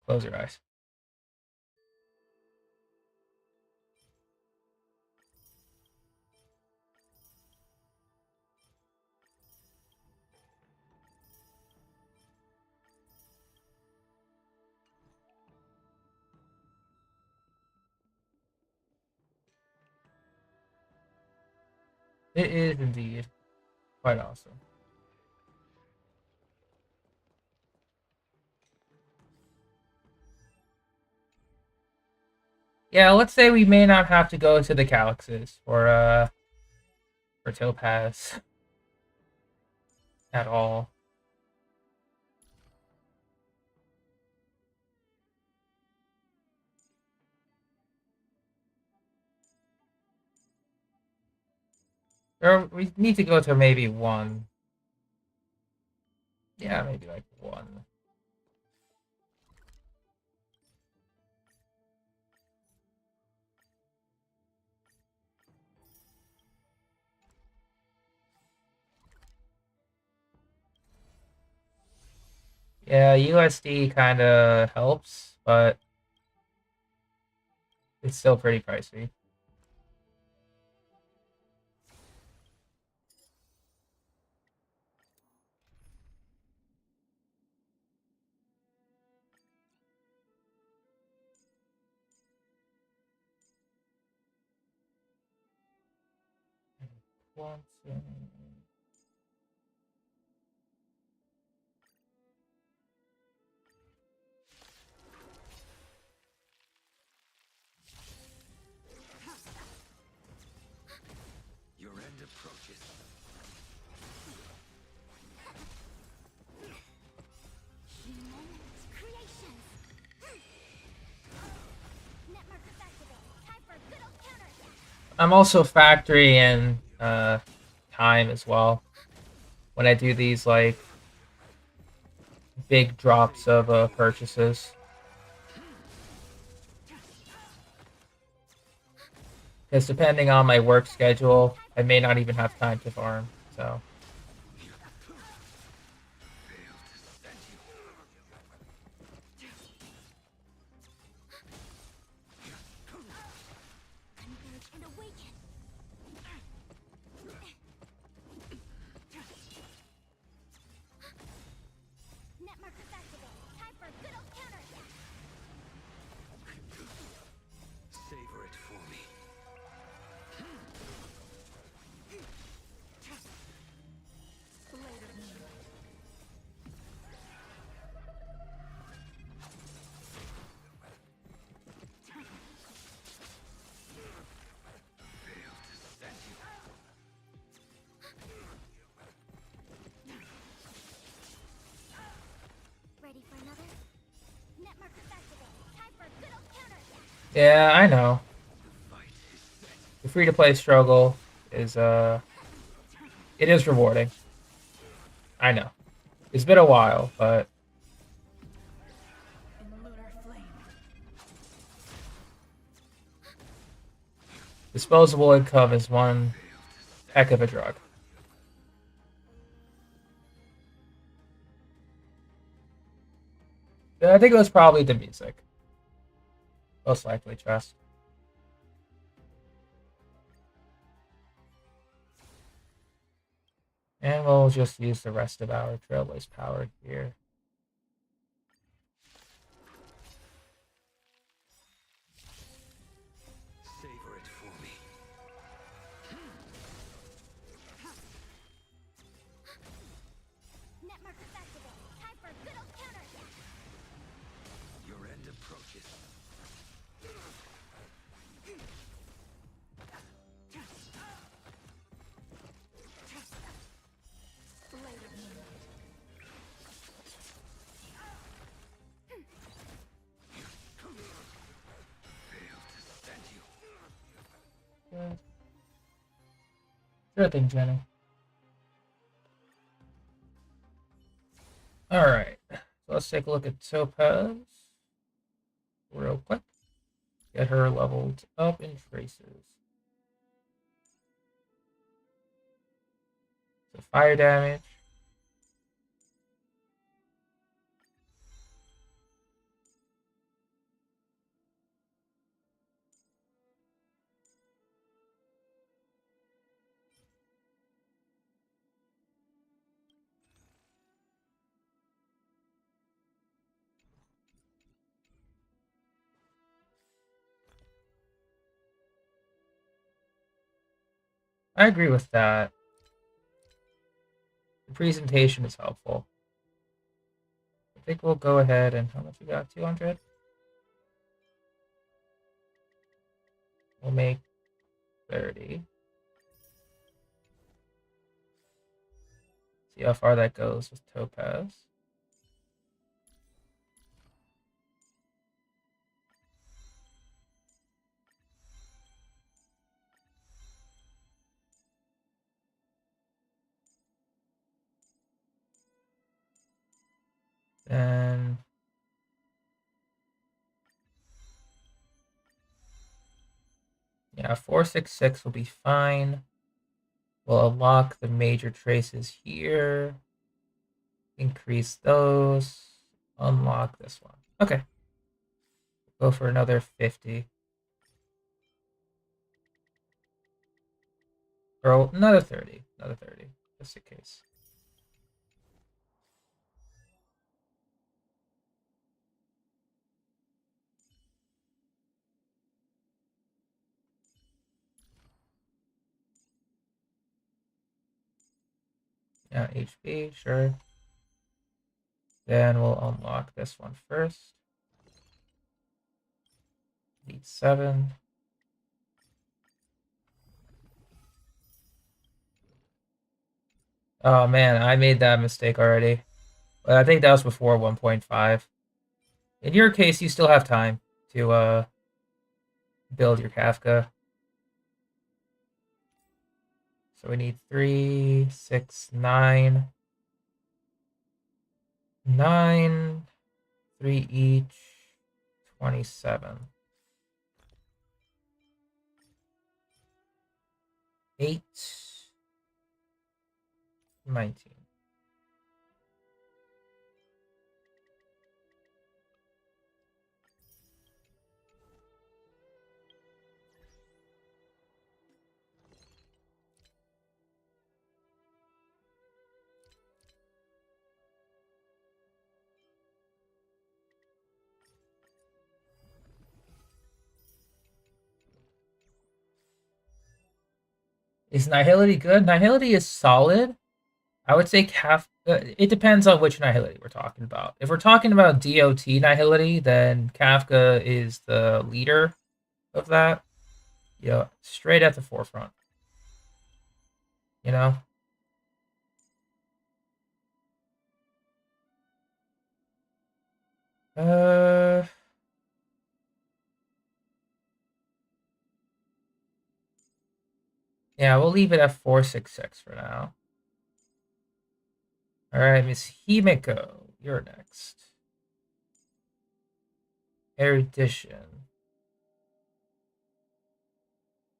Close your eyes. It is indeed quite awesome. Yeah, let's say we may not have to go to the calyxes for Topaz at all. We need to go to maybe one. Yeah, maybe like one. Yeah, USD kind of helps, but it's still pretty pricey. Once in- Your end approaches. Human creations. Netmarkers activate. Time for a good old counterattack. I'm also factoring in time as well when I do these like big drops of purchases. Because depending on my work schedule, I may not even have time to farm. So Converge and awaken. Netmarkers activate. Time for a good old counterattack. Savor it for me. Blade of moonlight. Ready for another? Netmarkers activate. Time for a good old counterattack. yeah, I know. The free to play struggle is it is rewarding. I know. It's been a while, but In lunar flame. disposable income is one heck of a drug. I think it was probably the music. Most likely, trust. And we'll just use the rest of our Trailblaze power here. Savor it for me. Netmarkers activate. Time for a good old counterattack. Your end approaches. Blade of moonlight. Yeah. Sure thing, Jenny. Alright. So let's take a look at Topaz real quick. Get her leveled up in traces. So fire damage. I agree with that. The presentation is helpful. I think we'll go ahead and how much we got? 200? We'll make 30. See how far that goes with Topaz. Yeah, 466 will be fine. We'll unlock the major traces here. Increase those. Unlock this one. Okay. Go for another 50. Or another 30. Another 30. Just in case. Yeah, HP, sure. Then we'll unlock this one first. Need 7. Oh man, I made that mistake already. I think that was before 1.5. In your case, you still have time to build your Kafka. So we need 3, 6, 9. 9, 3 each, 27. 8, 19. Is Nihility good? Nihility is solid. I would say it depends on which Nihility we're talking about. If we're talking about DOT Nihility, then Kafka is the leader of that. Yeah, straight at the forefront. You know? Uh, yeah, we'll leave it at 466 for now. All right, Miss Himiko, you're next. Erudition.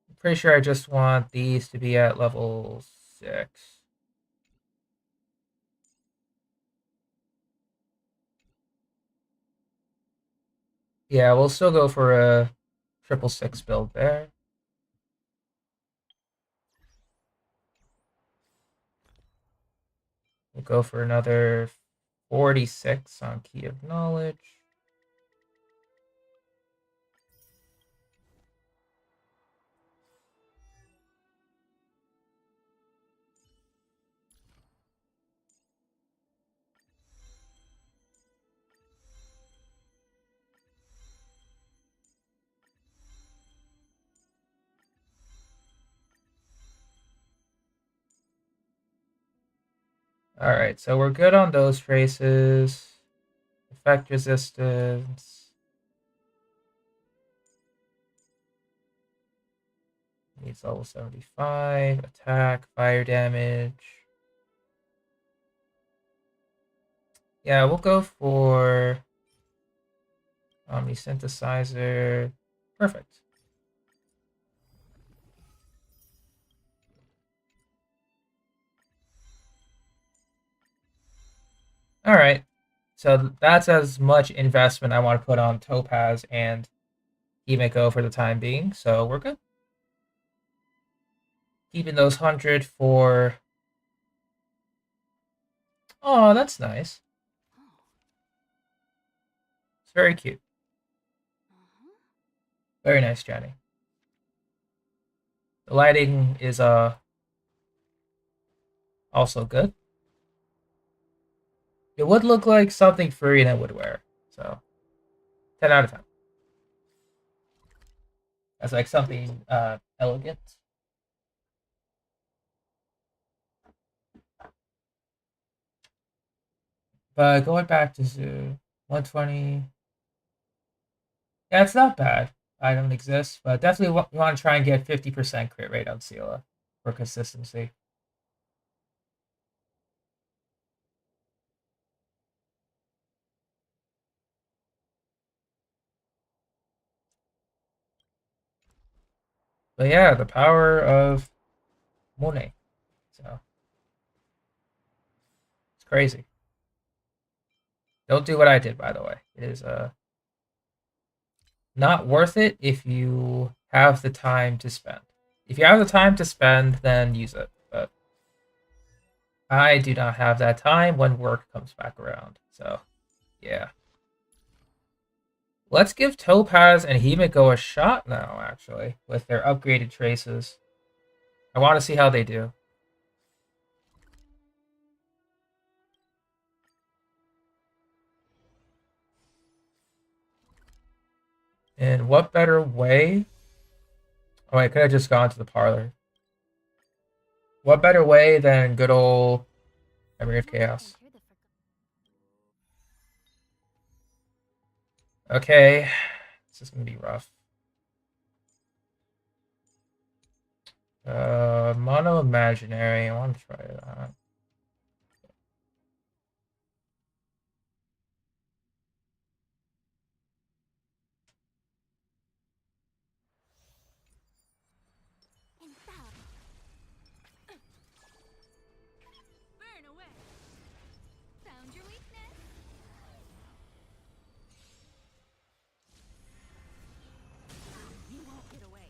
I'm pretty sure I just want these to be at level 6. Yeah, we'll still go for a 666 build there. We'll go for another 46 on Key of Knowledge. All right, so we're good on those traces. Effect resistance. Needs level 75. Attack, fire damage. Yeah, we'll go for Omni Synthesizer. Perfect. All right. So that's as much investment I want to put on Topaz and Himiko for the time being. So we're good. Keeping those 100 for. Oh, that's nice. It's very cute. Very nice, Jenny. The lighting is also good. It would look like something Furina would wear. So 10 out of 10. That's like something elegant. But going back to Zoo, 120. Yeah, it's not bad. I don't exist, but definitely you want to try and get 50% crit rate on Seela for consistency. But yeah, the power of Monet. So it's crazy. Don't do what I did, by the way. It is not worth it if you have the time to spend. If you have the time to spend, then use it. But I do not have that time when work comes back around. So yeah. Let's give Topaz and Himiko a shot now, actually, with their upgraded traces. I want to see how they do. And what better way? Oh, I could have just gone to the parlor. What better way than good old Memory of Chaos? Okay, this is gonna be rough. Mono Imaginary. I want to try that. Burn away. Found your weakness. You won't get away.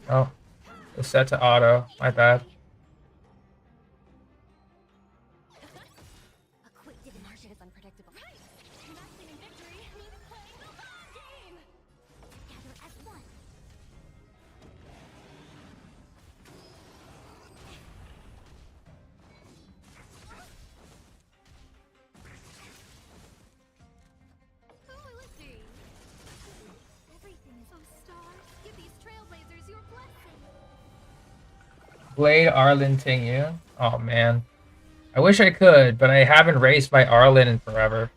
Oh, it's set to auto. My bad. A quick market is unpredictable. Right. Investing in victory means playing the long game. Together as one. Who will it be? Everything is on stars. Give these trailblazers your blessing. Blade Arlen Tingu. Oh man. I wish I could, but I haven't raced by Arlen in forever.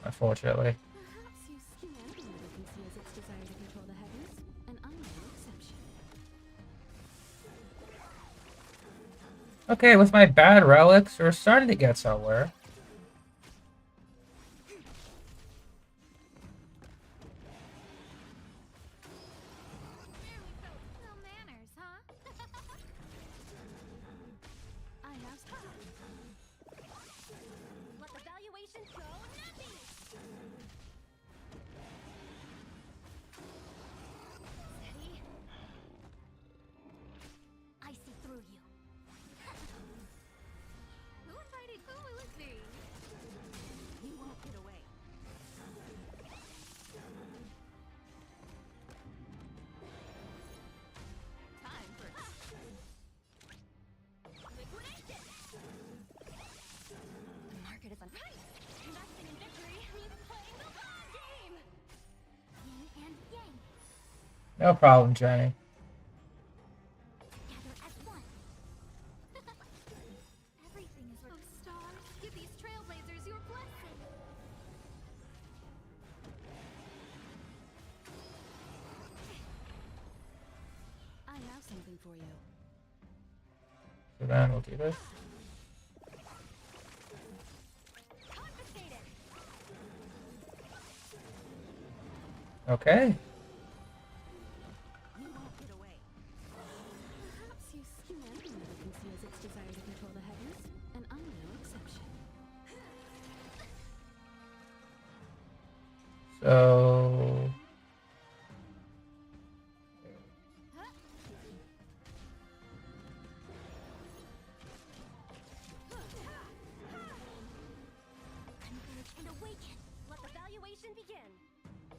Unfortunately. Perhaps you skin everyone who conceals its desire to control the heavens, and I'm no exception. Okay, with my bad relics, we're starting to get somewhere. No manners, huh? I have some. Let the valuation go nothing. Steady. I see through you. Who invited? Who will it be? You won't get away. Time for liquidation. The market is on right. Investing in victory means playing the long game. Yin and yang. No problem, Jenny. Together as one. Everything is of stars. Give these trailblazers your blessing. I have something for you. So then we'll do this. Confiscated. Okay. You won't get away. Perhaps you skin everyone who conceals its desire to control the heavens, and I'm no exception. So Converge and awaken. Let the valuation begin.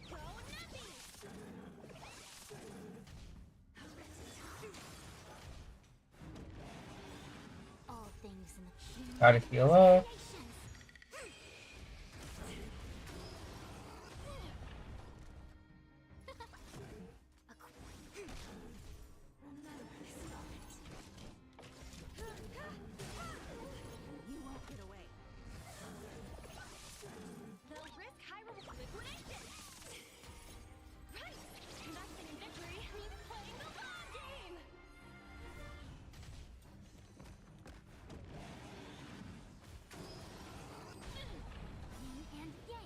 Go nothing. All things in the kingdom. gotta heal up. You won't get away. They'll risk high reward liquidation. Right. Investing in victory means playing the long game.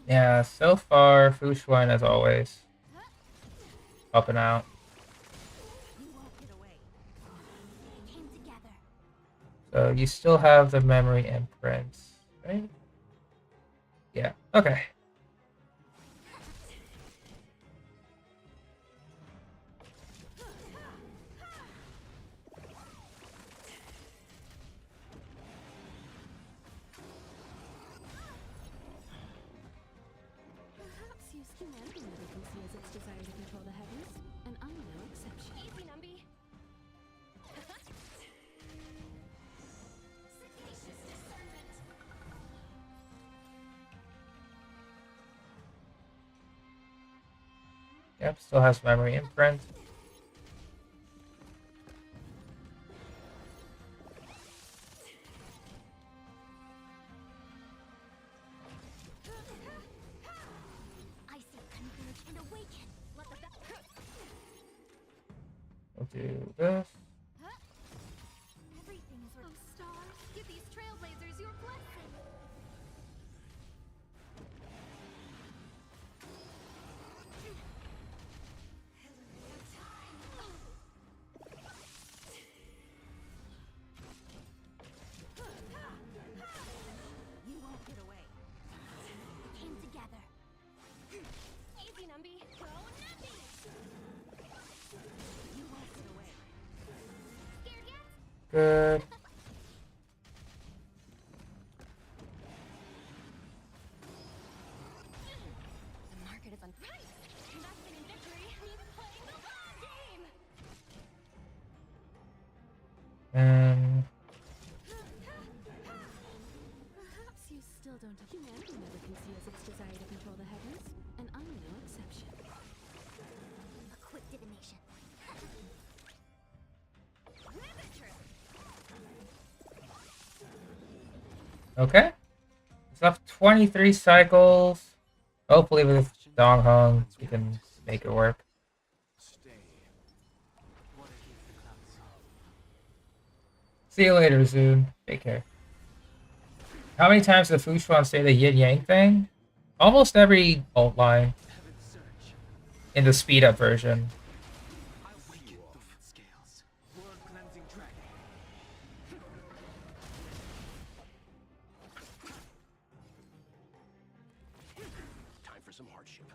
Yeah, so far, Fushuan as always. Up and out. You won't get away. They came together. So you still have the memory imprints, right? Yeah, okay. Perhaps you still humanity never conceals its desire to control the heavens, and I'm no exception. Easy, Numby. Sagacious discernment. Yep, still has memory imprint. I see converge and awaken. Let the We'll do this. Everything is oh, stars. Give these trailblazers your blessing. You won't get away. We came together. Easy, Numby. Go, Numby! You won't get away. Scared yet? Good. The market is on right. Investing in victory means playing the long game. And Perhaps you still don't. Humanity never conceals its desire to control the heavens, and I'm no exception. A quick divination. okay. It's left 23 cycles. Hopefully with Dong Hong, we can make it work. Stay. Water keeps the clouds off. See you later, Zoon. Take care. How many times did Fushuan say the yin yang thing? Almost every alt line Heaven search. in the speed up version. I waken dormant scales. World cleansing dragon. Time for some hardship.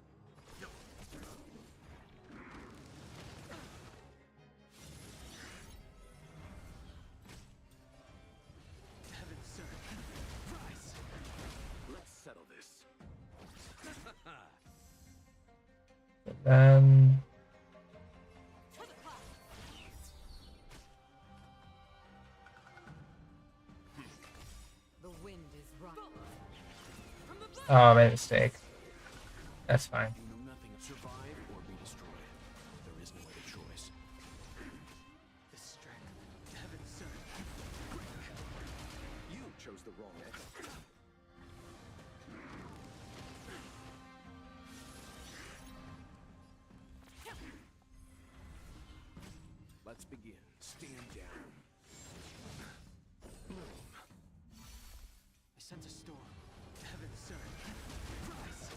Heaven search. Rise. Let's settle this. Then The wind is right. oh, I made a mistake. That's fine. You know nothing. Survive or be destroyed. There is no other choice. The strength. Heaven search. You chose the wrong end. Let's begin. Stand down. Bloom. I sense a storm. Heaven surge. Rise.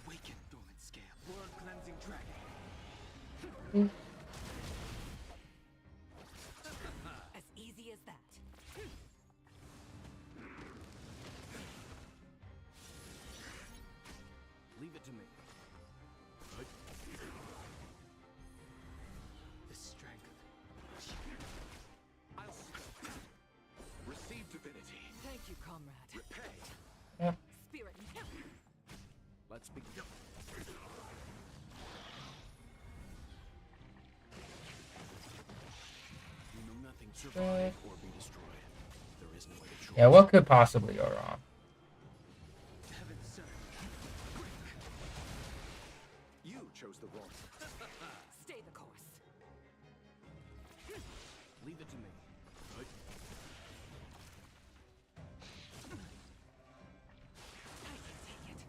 Awaken dormant scale. World cleansing dragon. As easy as that. Leave it to me. The strength. I'll receive divinity. Thank you, comrade. Repay. Yep. Spirit. Let's begin. You know nothing. Survive or be destroyed. There is no other choice. Yeah, what could possibly go wrong? Heaven surge. You chose the wrong. Stay the course. Leave it to me. I can take it.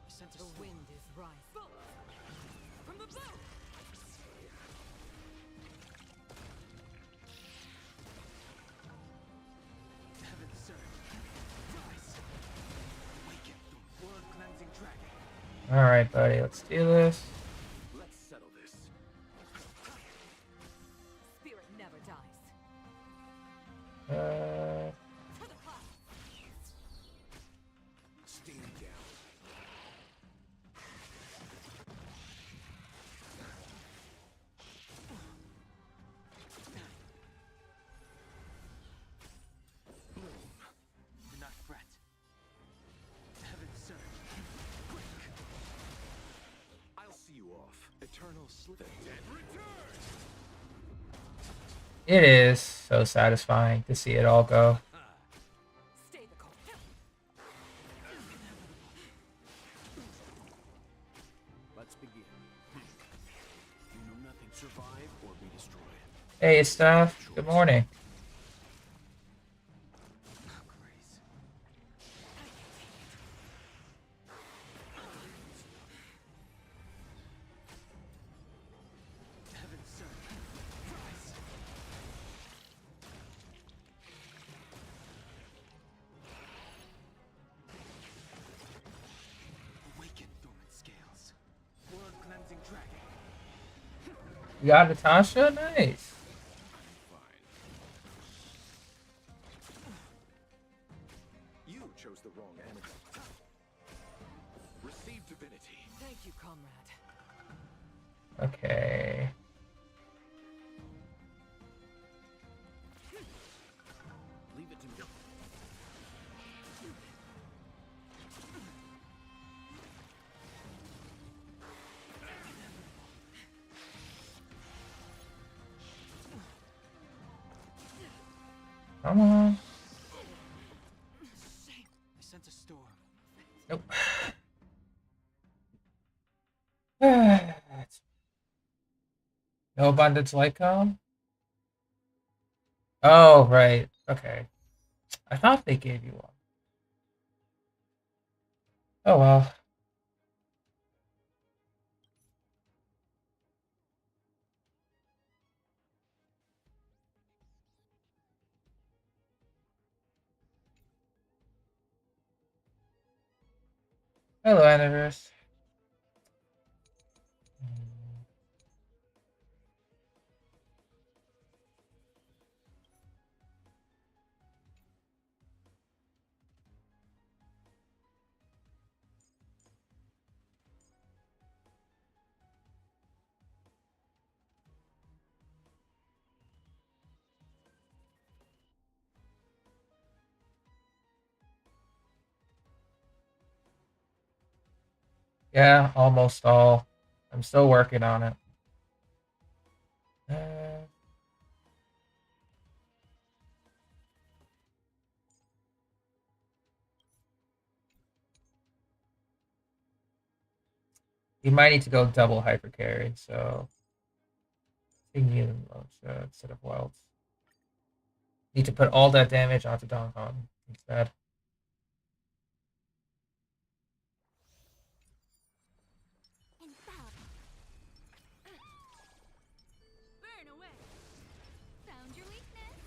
Sense The wind is rising. From the bow. Alright, buddy, let's do this. Let's settle this. Spirit never dies. To the clock. Stand down. Bloom. Do not fret. Heaven surge. Quick. I'll see you off. Eternal slip. The dead return. It is so satisfying to see it all go. Stay the course. Let's begin. You know nothing. Survive or be destroyed. Hey, Steph. Good morning. Grace. Heaven surge. Rise. Awaken dormant scales. Blood cleansing dragon. You got Natasha? Nice. Fine. You chose the wrong antidote. Receive divinity. Thank you, comrade. Okay. Leave it to me. Come on. Shame. I sense a storm. Nope. No abundance Lycom? Oh, right. Okay. I thought they gave you one. Oh well. Hello, Anniverse. Yeah, almost all. I'm still working on it. You might need to go double hyper carry, so instead of wilds. Need to put all that damage onto Don Kong instead. And bow. Burn away. Found your weakness.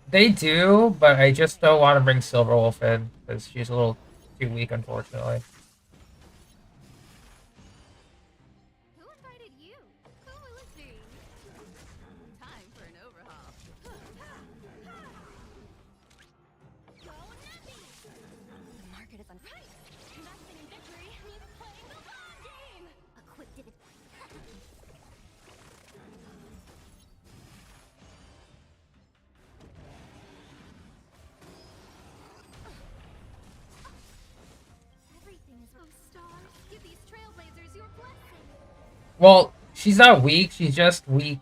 They do, but I just don't want to bring Silverwolf in because she's a little too weak, unfortunately. Who invited you? Coolity. Time for an overhaul. Go Nappy! The market is on right. Not winning victory means playing the long game. A quick divot. Everything is from stars. Give these trailblazers your blessing. Well, she's not weak. She's just weak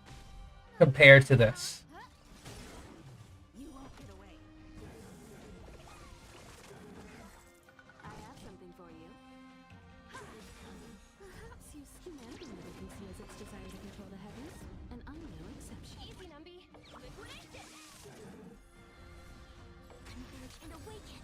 compared to this. You won't get away. I have something for you. Perhaps you humanity never conceals its desire to control the heavens, and I'm no exception. Easy, Numby. Liquidation. Converge and awaken.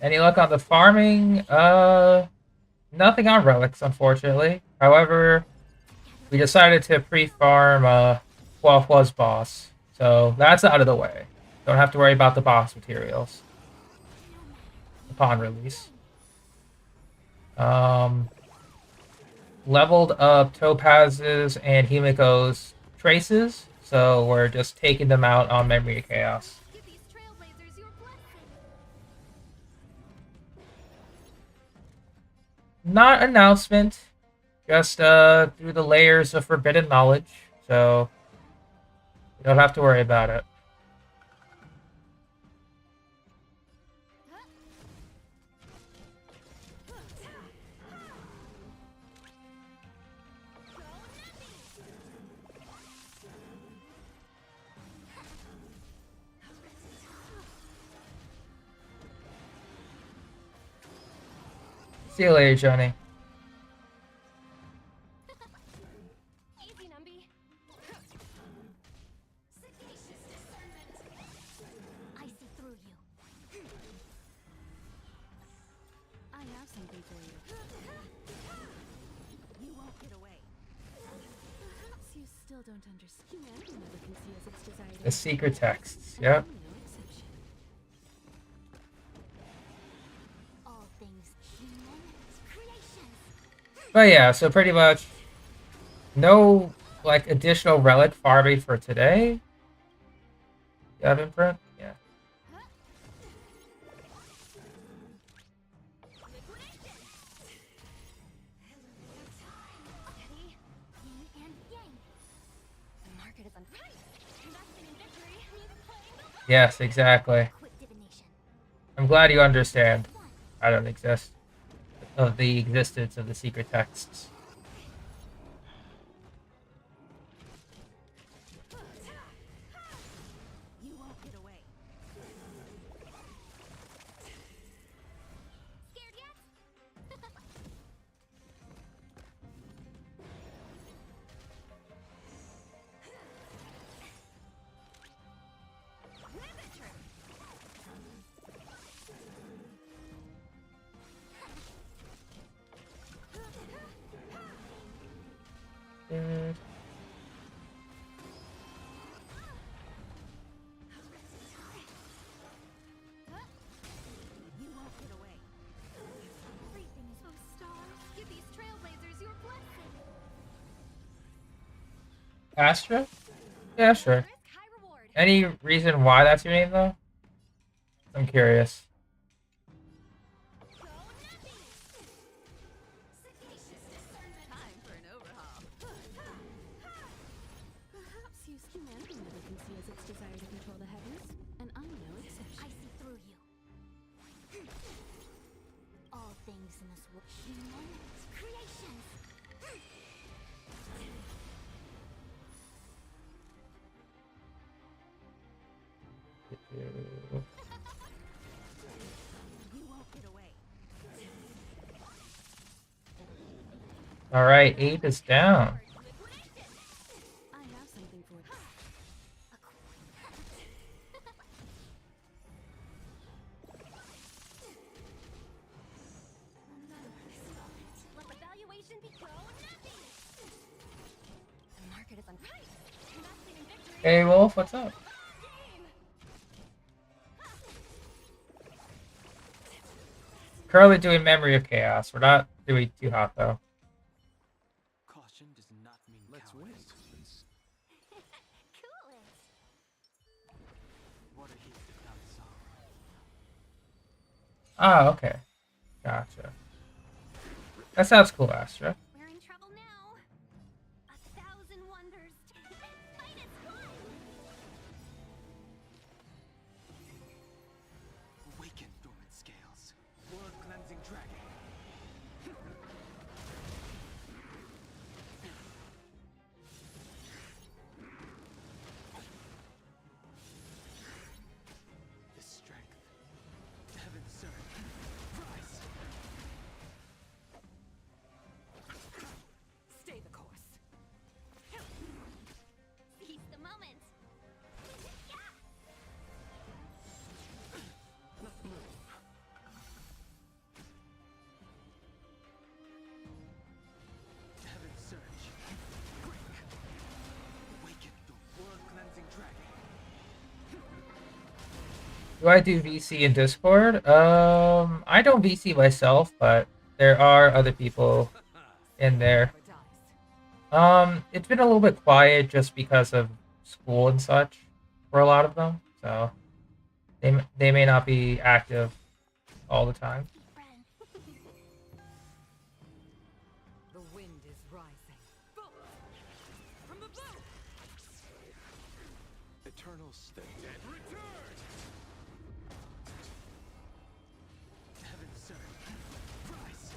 Any luck on the farming? Nothing on relics, unfortunately. However, we decided to pre-farm Huahua's boss, so that's out of the way. Don't have to worry about the boss materials upon release. Leveled up Topaz's and Himiko's traces, so we're just taking them out on Memory of Chaos. Give these trailblazers your blessing. Not announcement, just through the layers of forbidden knowledge, so you don't have to worry about it. See you later, Johnny. Easy, Numby. Sagacious discernment. I see through you. I have something for you. You won't get away. Perhaps you still don't understand. Humanity never conceals its desire to The secret texts, yep. I'm no exception. All things human creations. But yeah, so pretty much no like additional relic farming for today. You have imprint? Yeah. Steady, yin and yang. The market is on fire. Investing in victory means playing the Yes, exactly. quick divination. I'm glad you understand. I don't exist. Of the existence of the secret texts. You won't get away. Scared yet? Mm, You won't get away. Everything is so stars. Give these trailblazers your blessing. Astra? Yeah, sure. Risk, high reward. Any reason why that's your name, though? I'm curious. Go Nuppy. Sagacious discernment. Time for an overhaul. Perhaps humanity never conceals its desire to control the heavens, and I'm no exception. I see through you. All things in this world human creations. You won't get away. Alright, 8 is down. I have something for you. Let the valuation be go Nuppy. The market is on fire. Investing in victory. Hey, Wolf, what's up? Game. Currently doing Memory of Chaos. We're not doing too hot, though. Caution does not mean Let's cowardice. Cool it. What a heat without sorrow. Ah, okay. Gotcha. That sounds cool, Astra. We're in trouble now. 1,000 wonders. Fight is fun. Awaken dormant scales. Blood cleansing dragon. The strength. Heaven served. Rise. Do I do VC in Discord? I don't VC myself, but there are other people in there. It's been a little bit quiet just because of school and such for a lot of them, so they may not be active all the time. Friend. The wind is rising. Bolt! From above! Eternal state. And return! Heaven served. Rise!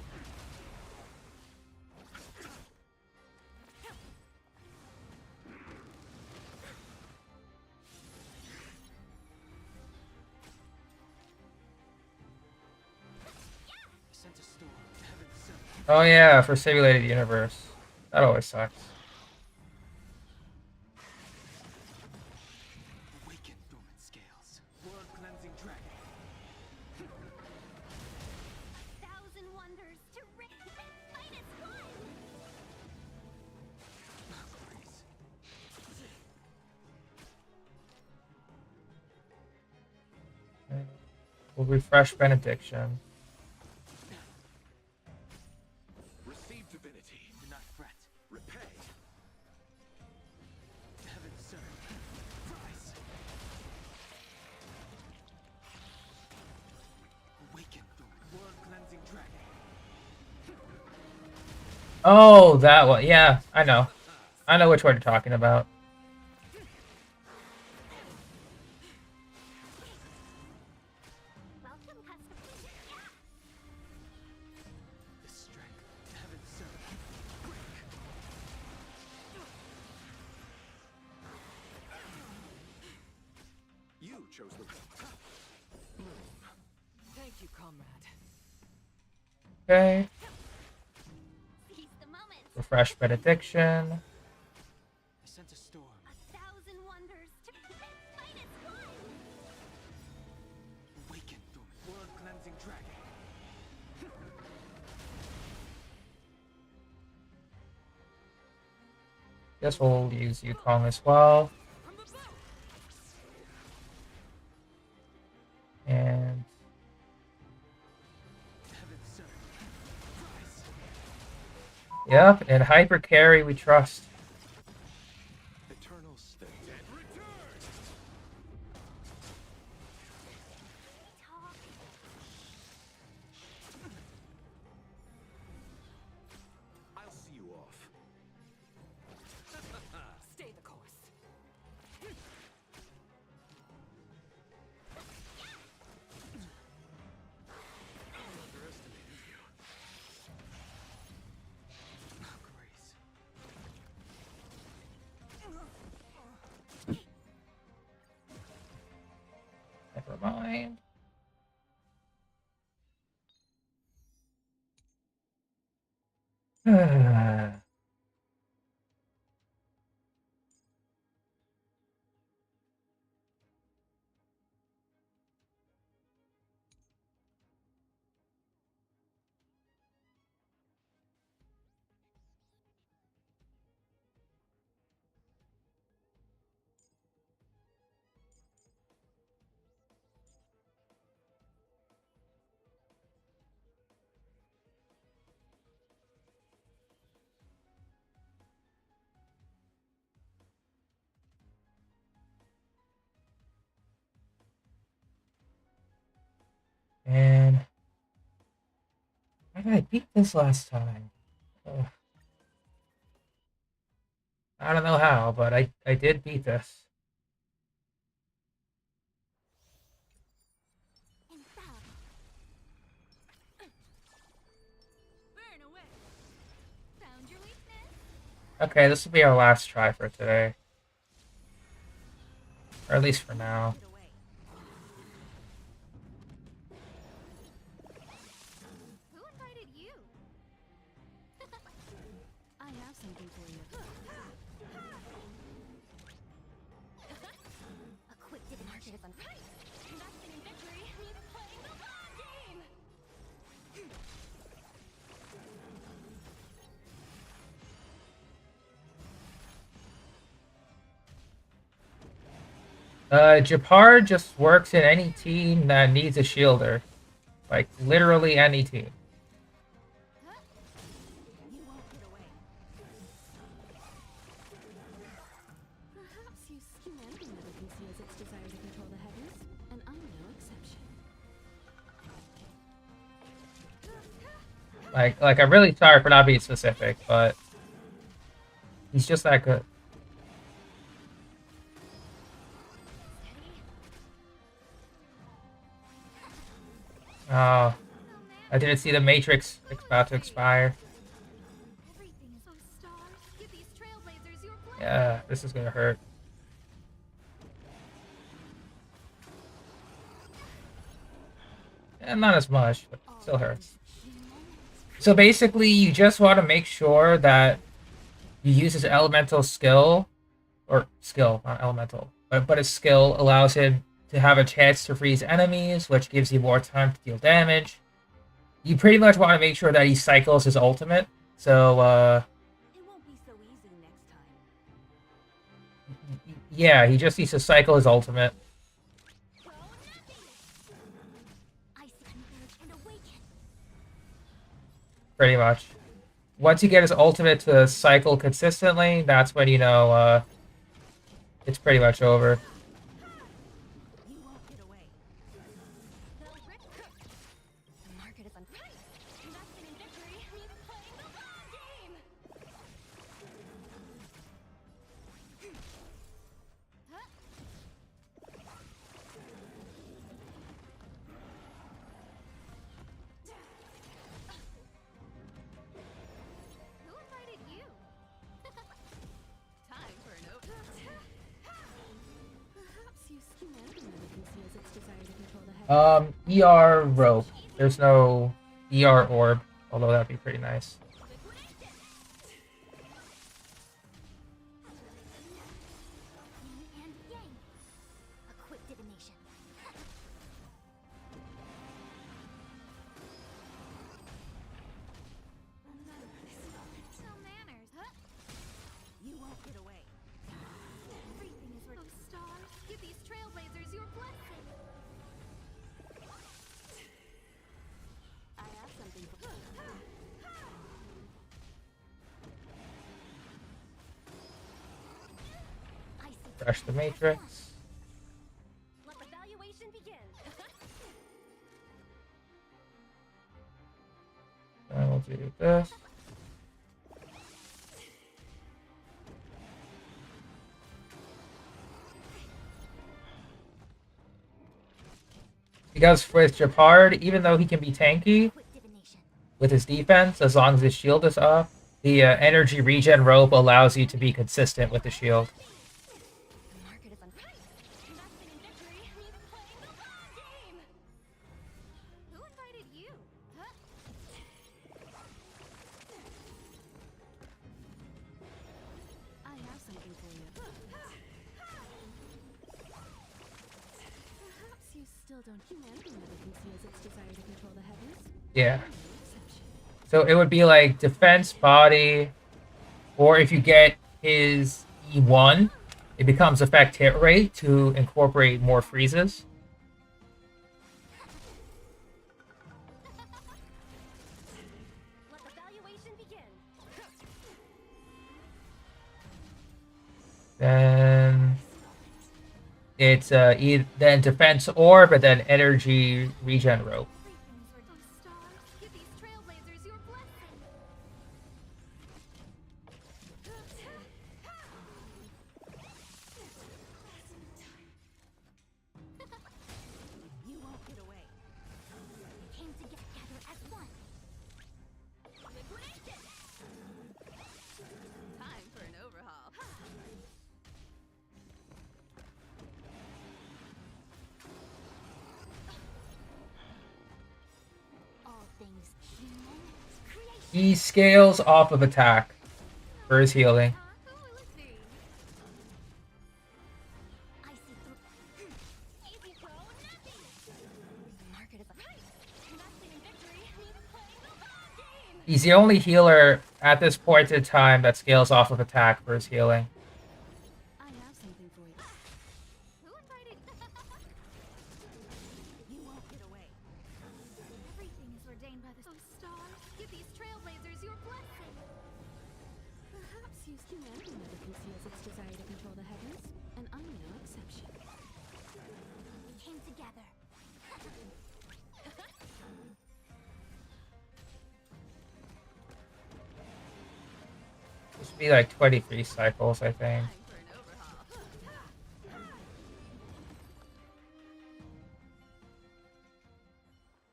Sent a storm. Heaven served. Oh yeah, for simulated universe. That always sucks. Awaken dormant scales. World cleansing dragon. Thousand wonders to rid fight as one. We'll refresh benediction. Receive divinity. Do not fret. Repay. Heaven served. Rise. Awaken the world cleansing dragon. Oh, that one. Yeah, I know. I know which one you're talking about. Welcome, customer. The strength. Heaven served. Break. You chose the bloom. Thank you, comrade. Okay. Seize the moment. Refresh benediction. I sent a storm. A thousand wonders to fight as one. Awaken dormant world cleansing dragon. Guess we'll use Yukong as well. From above! And Heaven served. Rise. yep, and hyper carry we trust. Eternal state. And return. Talk. I'll see you off. Stay the course. Underestimated you. Grace. Never mind. And how did I beat this last time? Ugh. I don't know how, but I did beat this. And bow. Burn away. Found your weakness. Okay, this will be our last try for today. Or at least for now. Get away. Who invited you? I have something for you. A quick market is on fire. Investing in victory means playing the long game. Japar just works in any team that needs a shielder. Like, literally any team. You won't get away. Perhaps humanity never conceals its desire to control the heavens, and I'm no exception. Like I'm really sorry for not being specific, but he's just that good. Oh, I didn't see the Matrix about to expire. Everything is on stars. Give these trailblazers your blessing. Yeah, this is gonna hurt. And not as much, but still hurts. So basically, you just want to make sure that you use his elemental skill, or skill, not elemental, but his skill allows him to have a chance to freeze enemies, which gives you more time to deal damage. You pretty much want to make sure that he cycles his ultimate. So, It won't be so easy next time. yeah, he just needs to cycle his ultimate. Go nothing. I converge and awaken. Pretty much. Once you get his ultimate to cycle consistently, that's when you know it's pretty much over. You won't get away. They'll rip. The market is on fire. Investing in victory means playing the long game. Who invited you? Time for an open. Perhaps humanity never conceals its desire to control the heavens. ER rope. There's no ER orb, although that'd be pretty nice. Yin and yang. A quick divination. No manners. You won't get away. Everything is on stars. Give these trailblazers your blessing. I have something for I see. Crash the Matrix. Let the valuation begin. And we'll do this. Because with Japard, even though he can be tanky Quick divination. with his defense, as long as his shield is up, the energy regen rope allows you to be consistent with the shield. The market is on fire. Investing in victory means playing the long game. Who invited you? I have something for you. Perhaps you still don't. Humanity never conceals its desire to control the heavens. Yeah. No exception. So it would be like defense, body, or if you get his E1, it becomes effect hit rate to incorporate more freezes. Let the valuation begin. Then it's then defense orb, but then energy regen rope. Everything's on stars. Give these trailblazers your blessing. You won't get away. We came together as one. Liquidation. Time for an overhaul. All things human creation. He scales off of attack for his healing. I see through. Easy go, nothing. The market is right. Investing in victory means playing the long game. He's the only healer at this point in time that scales off of attack for his healing. I have something for you. Who invited humanity never conceals its desire to control the heavens, and I'm no exception. We came together. This would be like 23 cycles, I think. Time for an overhaul.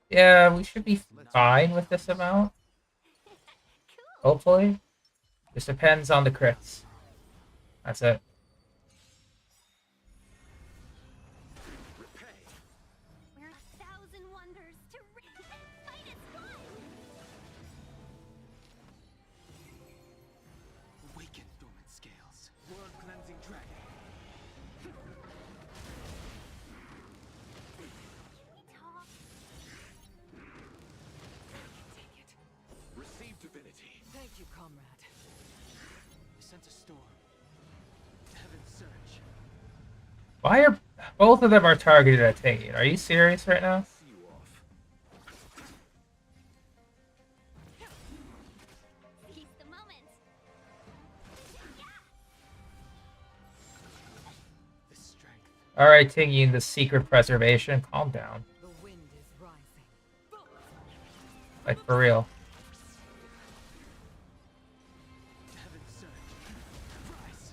Yeah, we should be fine with this amount. Cool. Hopefully. Just depends on the crits. That's it. Repay. We're 1,000 wonders to fight as one. Awaken dormant scales. World cleansing dragon. Can we talk? Take it. Receive divinity. Thank you, comrade. They sent a storm. Heaven's surge. Why are both of them are targeted at Tiggy? Are you serious right now? See you off. Seize the moment. The strength. Alright, Tiggy in the secret preservation. Calm down. The wind is rising. Like, for real. Heaven's surge. Rise.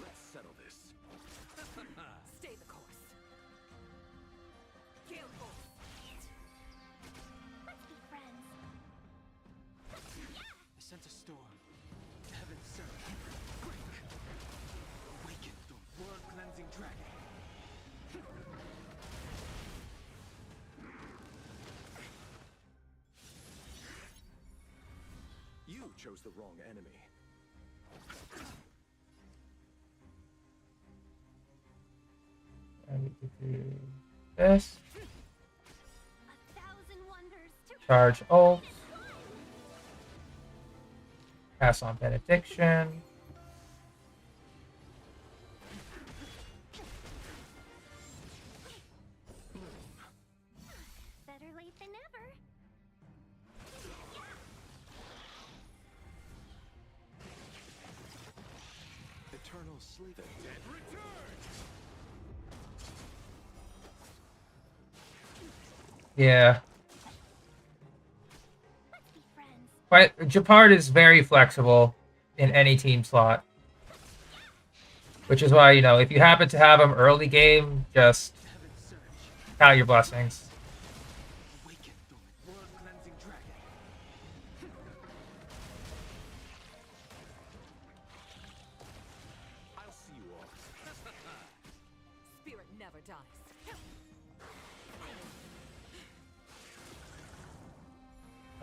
Let's settle this. Stay the course. Gale force. Let's be friends. They sent a storm. Heaven's surge. Break. Awaken the world cleansing dragon. You chose the wrong enemy. I need to do this. 1,000 wonders to Charge ult. fight as one. Pass on benediction. Better late than never. Eternal sleep. The dead return. Yeah. Let's be friends. But Japard is very flexible in any team slot. Which is why, you know, if you happen to have him early game, just Heaven's surge. count your blessings. Awaken dormant world cleansing dragon. I'll see you off. Spirit never dies.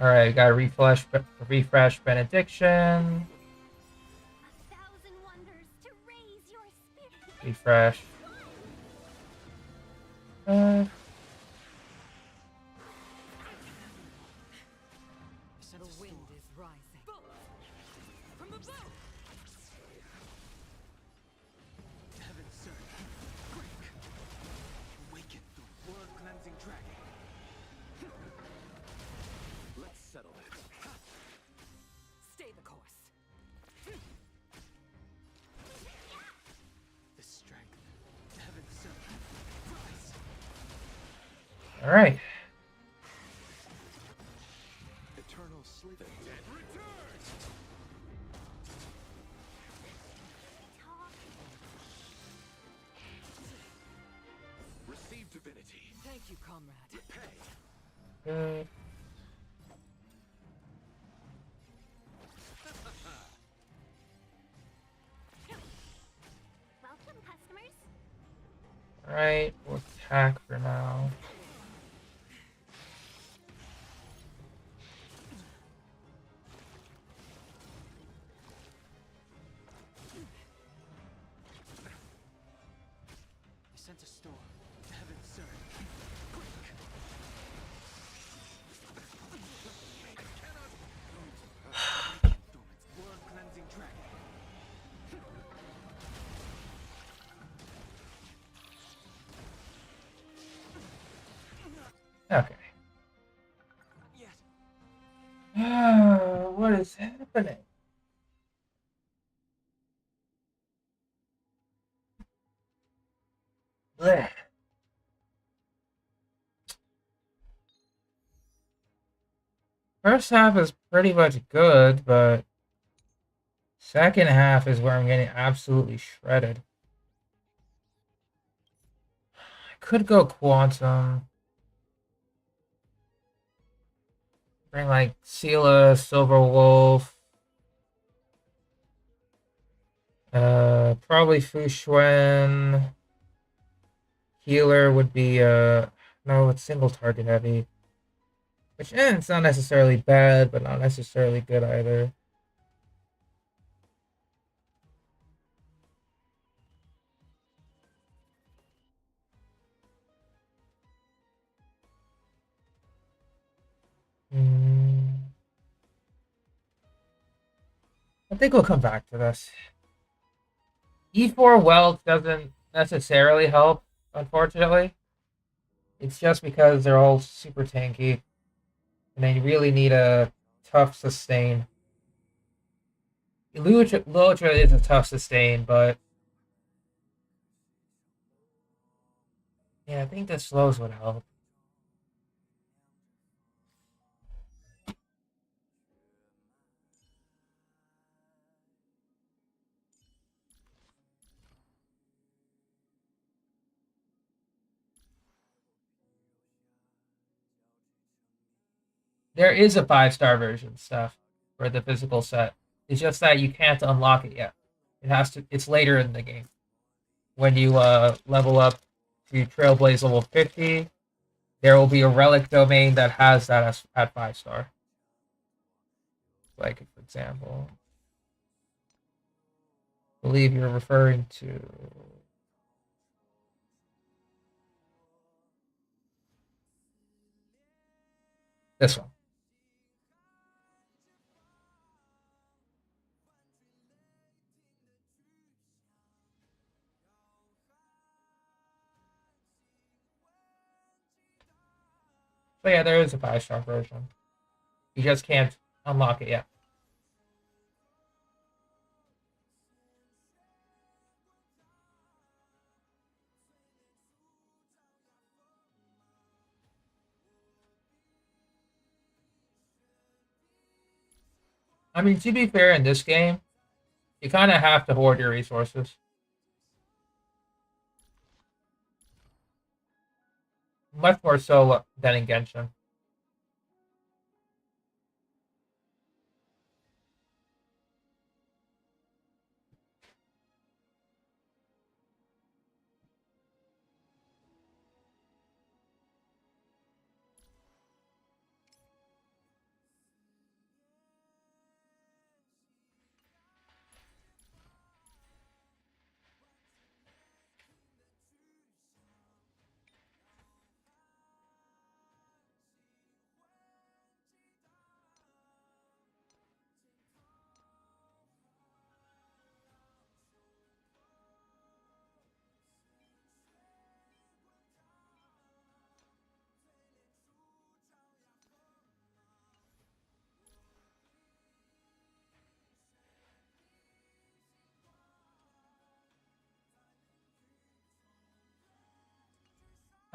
Alright, gotta refresh benediction. 1,000 wonders to raise your spirit. Refresh. They sent The a wind storm. is rising. From above. Heaven's surge. Break. Awaken the world cleansing dragon. Let's settle it. Stay the course. The strength. Heaven's surge. Rise. Alright. Eternal sleep. The dead return. Talk. Receive divinity. Thank you, comrade. Repay. Good. Welcome, customers. Alright, we'll attack for now. They sent a storm. Heaven's surge. Break. Dormant world cleansing dragon. Okay. Yet. What is happening? Blech. First half is pretty much good, but second half is where I'm getting absolutely shredded. I could go Quantum. Bring like Sela, Silver Wolf. Probably Fu Xuan. Healer would be no, it's single target heavy. Which it's not necessarily bad, but not necessarily good either. I think we'll come back to this. E4 wealth doesn't necessarily help, unfortunately. It's just because they're all super tanky. And they really need a tough sustain. Lucha is a tough sustain, but yeah, I think the slows would help. There is a 5-star version stuff for the physical set. It's just that you can't unlock it yet. It has to. It's later in the game when you level up to Trailblaze level 50. There will be a relic domain that has that as at 5-star. Like for example, I believe you're referring to this one. So yeah, there is a 5-star version. You just can't unlock it yet. I mean, to be fair, in this game, you kind of have to hoard your resources. Much more so than in Genshin.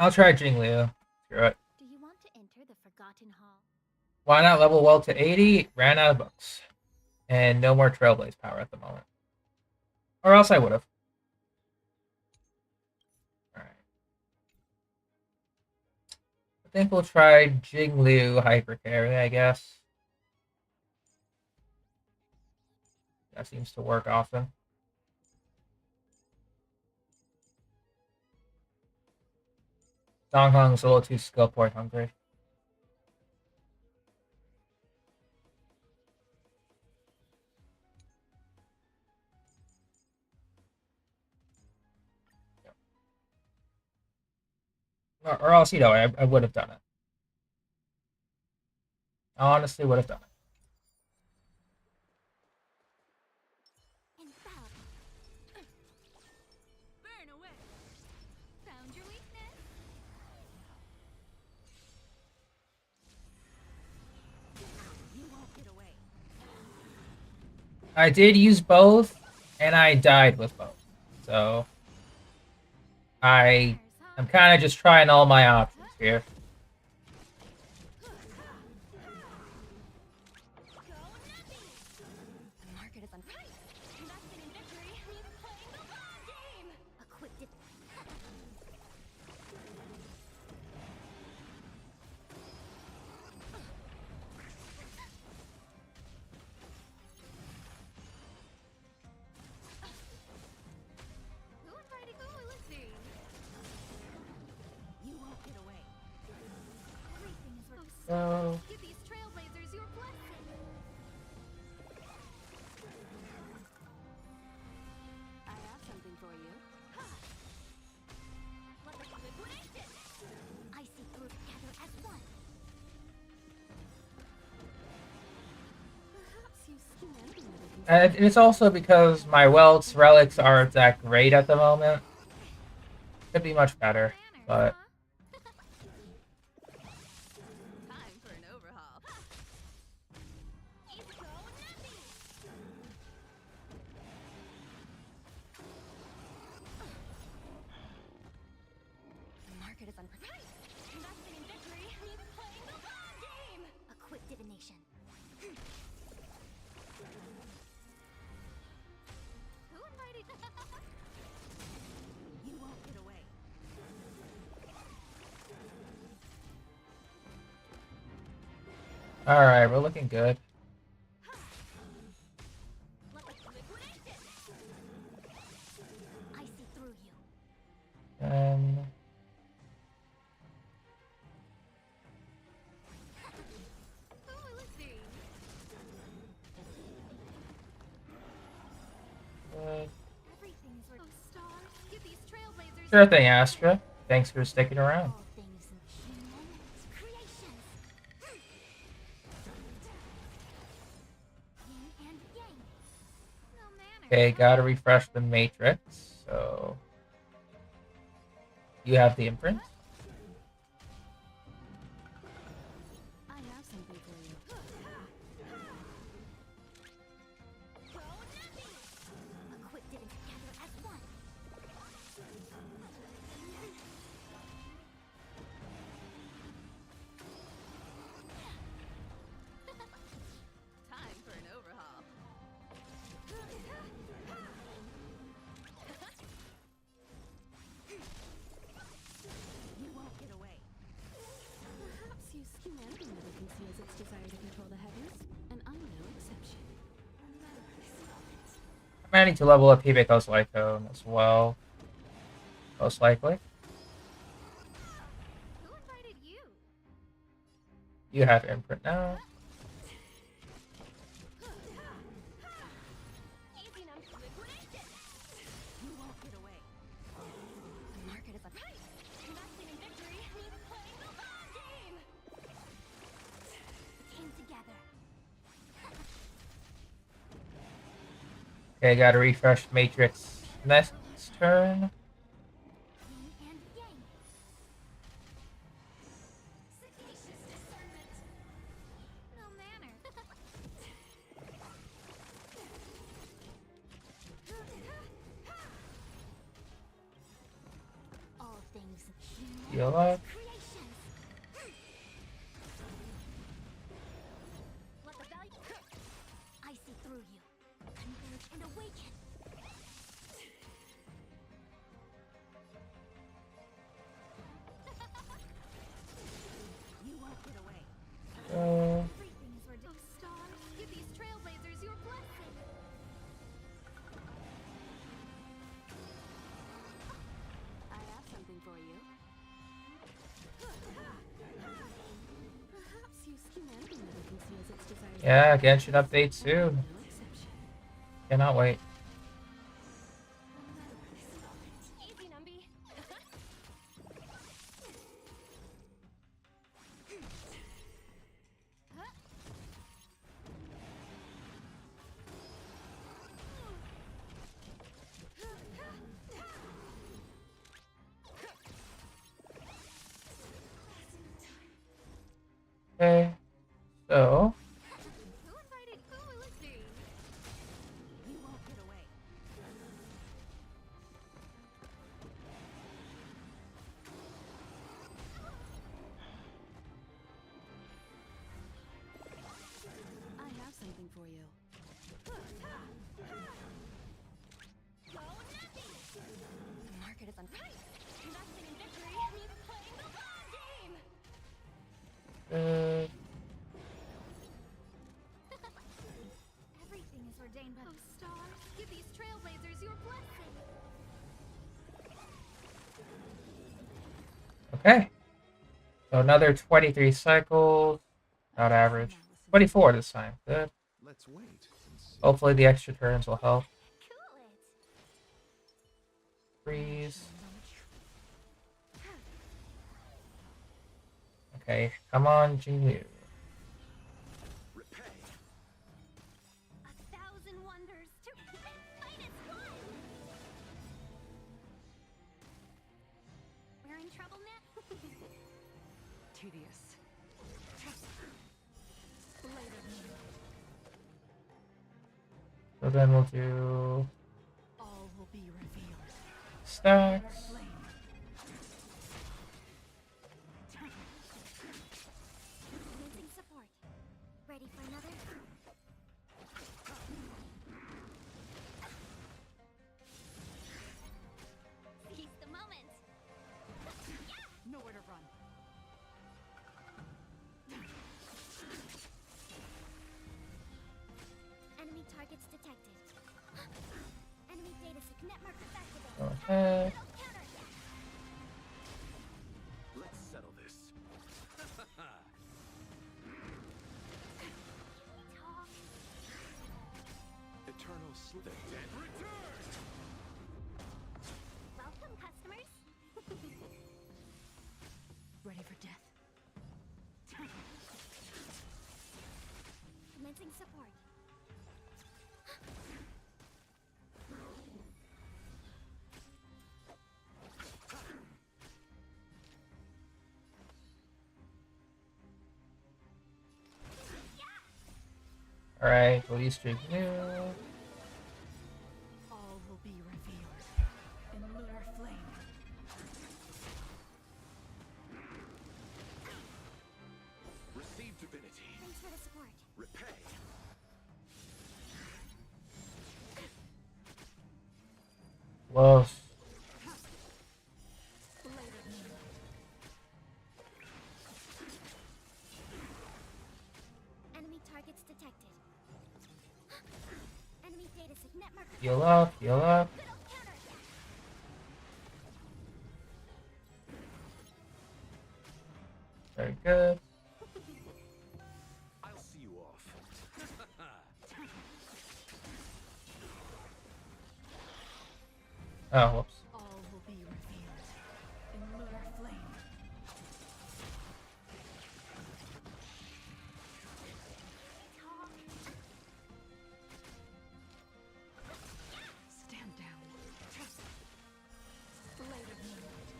I'll try Jinglia. Screw it. Do you want to enter the Forgotten Hall? Why not level well to 80? Ran out of books. And no more Trailblaze power at the moment. Or else I would have. Alright. I think we'll try Jingliu Hypercarry, I guess. That seems to work often. Donghong's a little too skill point hungry. Or else, you know, I would have done it. I honestly would have done it. Infallible. Burn away. Found your weakness. You won't get away. I did use both, and I died with both. So I'm kind of just trying all my options here. The market is unpriced. Investing in victory means playing the long game. Equipped it. Who invited who will listening? You won't get away. Everything is worth So Give these trailblazers your blessing. I have something for you. Let us liquidate it. I see through together as one. Perhaps you humanity never considered. and it's also because my Welt's relics aren't that great at the moment. Could be much better, but Time for an overhaul. Easy go, nothing. The market is unpriced. Investing in victory means playing the long game. A quick divination. Who invited? You won't get away. all right, we're looking good. Let us liquidate it. I see through you. And Who will listening? Everything is worth stars. Give these trailblazers. sure thing, Astra. Thanks for sticking around. All things human creations. Yin and yang. No manners. Okay, gotta refresh the matrix. So you have the imprint. I have something for you. Go nothing. Equipped it together as one. Time for an overhaul. You won't get away. Perhaps humanity never conceals its desire to control the heavens, and I'm no exception. I'm planning to level up Hibiko's Lycone as well. Most likely. Who invited you? You have imprint now. Easy enough to liquidate it. You won't get away. The market is unpriced. Investing in victory means playing the long game. Came together. Okay, gotta refresh matrix next turn. Yin and yang. Sagacious discernment. No manner. All things human Heal up. creations. Let the value. I see through you. Converge and awaken. You won't get away. Everything is worth. Oh, stars, give these trailblazers your blessing. I have something for you. Perhaps humanity never conceals its desire to Yeah, control Genshin the update heavens, and I'm soon. no exception. Cannot wait. Easy, Numby. Okay, so Who invited who will listening? You won't get Give these trailblazers your blessing. Okay. So another 23 cycles. Not average. 24 this time. Good. Let's wait and see. Hopefully the extra turns will help. Cool it. Freeze. Okay, come on, Jinyu. Repay. 1,000 wonders to fight as one. We're in trouble now. Tedious. So then we'll do All will be revealed. stacks. Flame. Commencing support. Ready for another? Seize the moment. Nowhere to run. Enemy targets detected. Enemy data network activated. Go ahead. Counterattack. Let's settle this. Talk. Eternal sleep. The dead return. Welcome, customers. Ready for death. Commencing support. Alright, release stream new. All will be revealed. In lunar flame. Receive divinity. Thanks for the support. Repay. Close. Enemy targets detected. Enemy data network. Heal up, heal up. Good old counterattack. Very good. I'll see you off. Oh, whoops. All will be revealed. In lunar flame. Talk. Stand down. Blade of moonlight.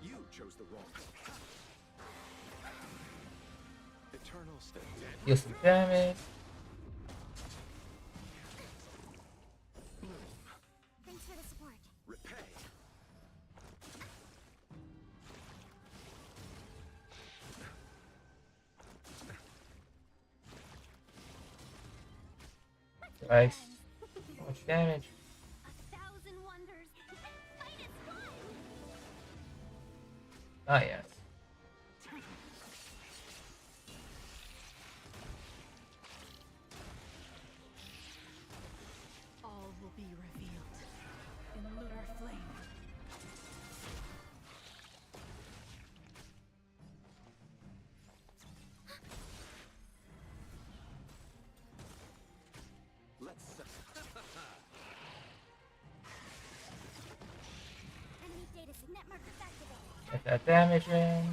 You chose the wrong. Eternal stay. Dead. Deal some damage. Thanks for the support. Repay. Nice. So much damage. 1,000 wonders. Fight as one. Not yet. All will be revealed. In lunar flame. Let's set. Enemy data network activated. Get that damage in.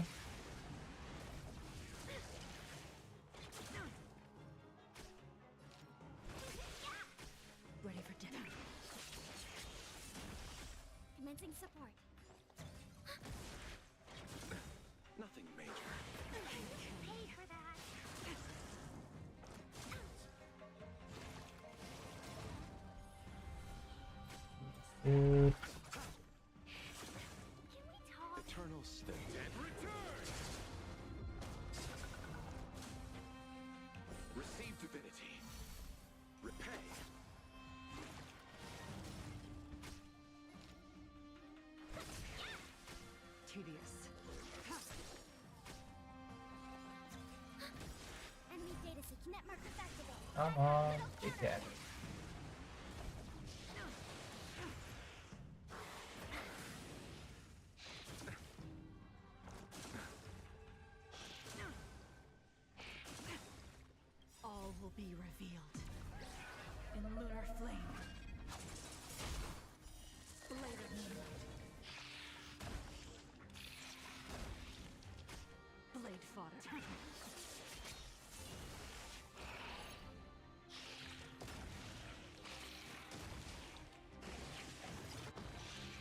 Ready for death. Commencing support. Nothing major. Pay for that. Dude. Can we talk? Eternal stay. Dead return. Receive divinity. Repay. Tedious. Net markers activated. Come on, big cat. All will be revealed in lunar flame. Blade of moonlight. Blade fodder.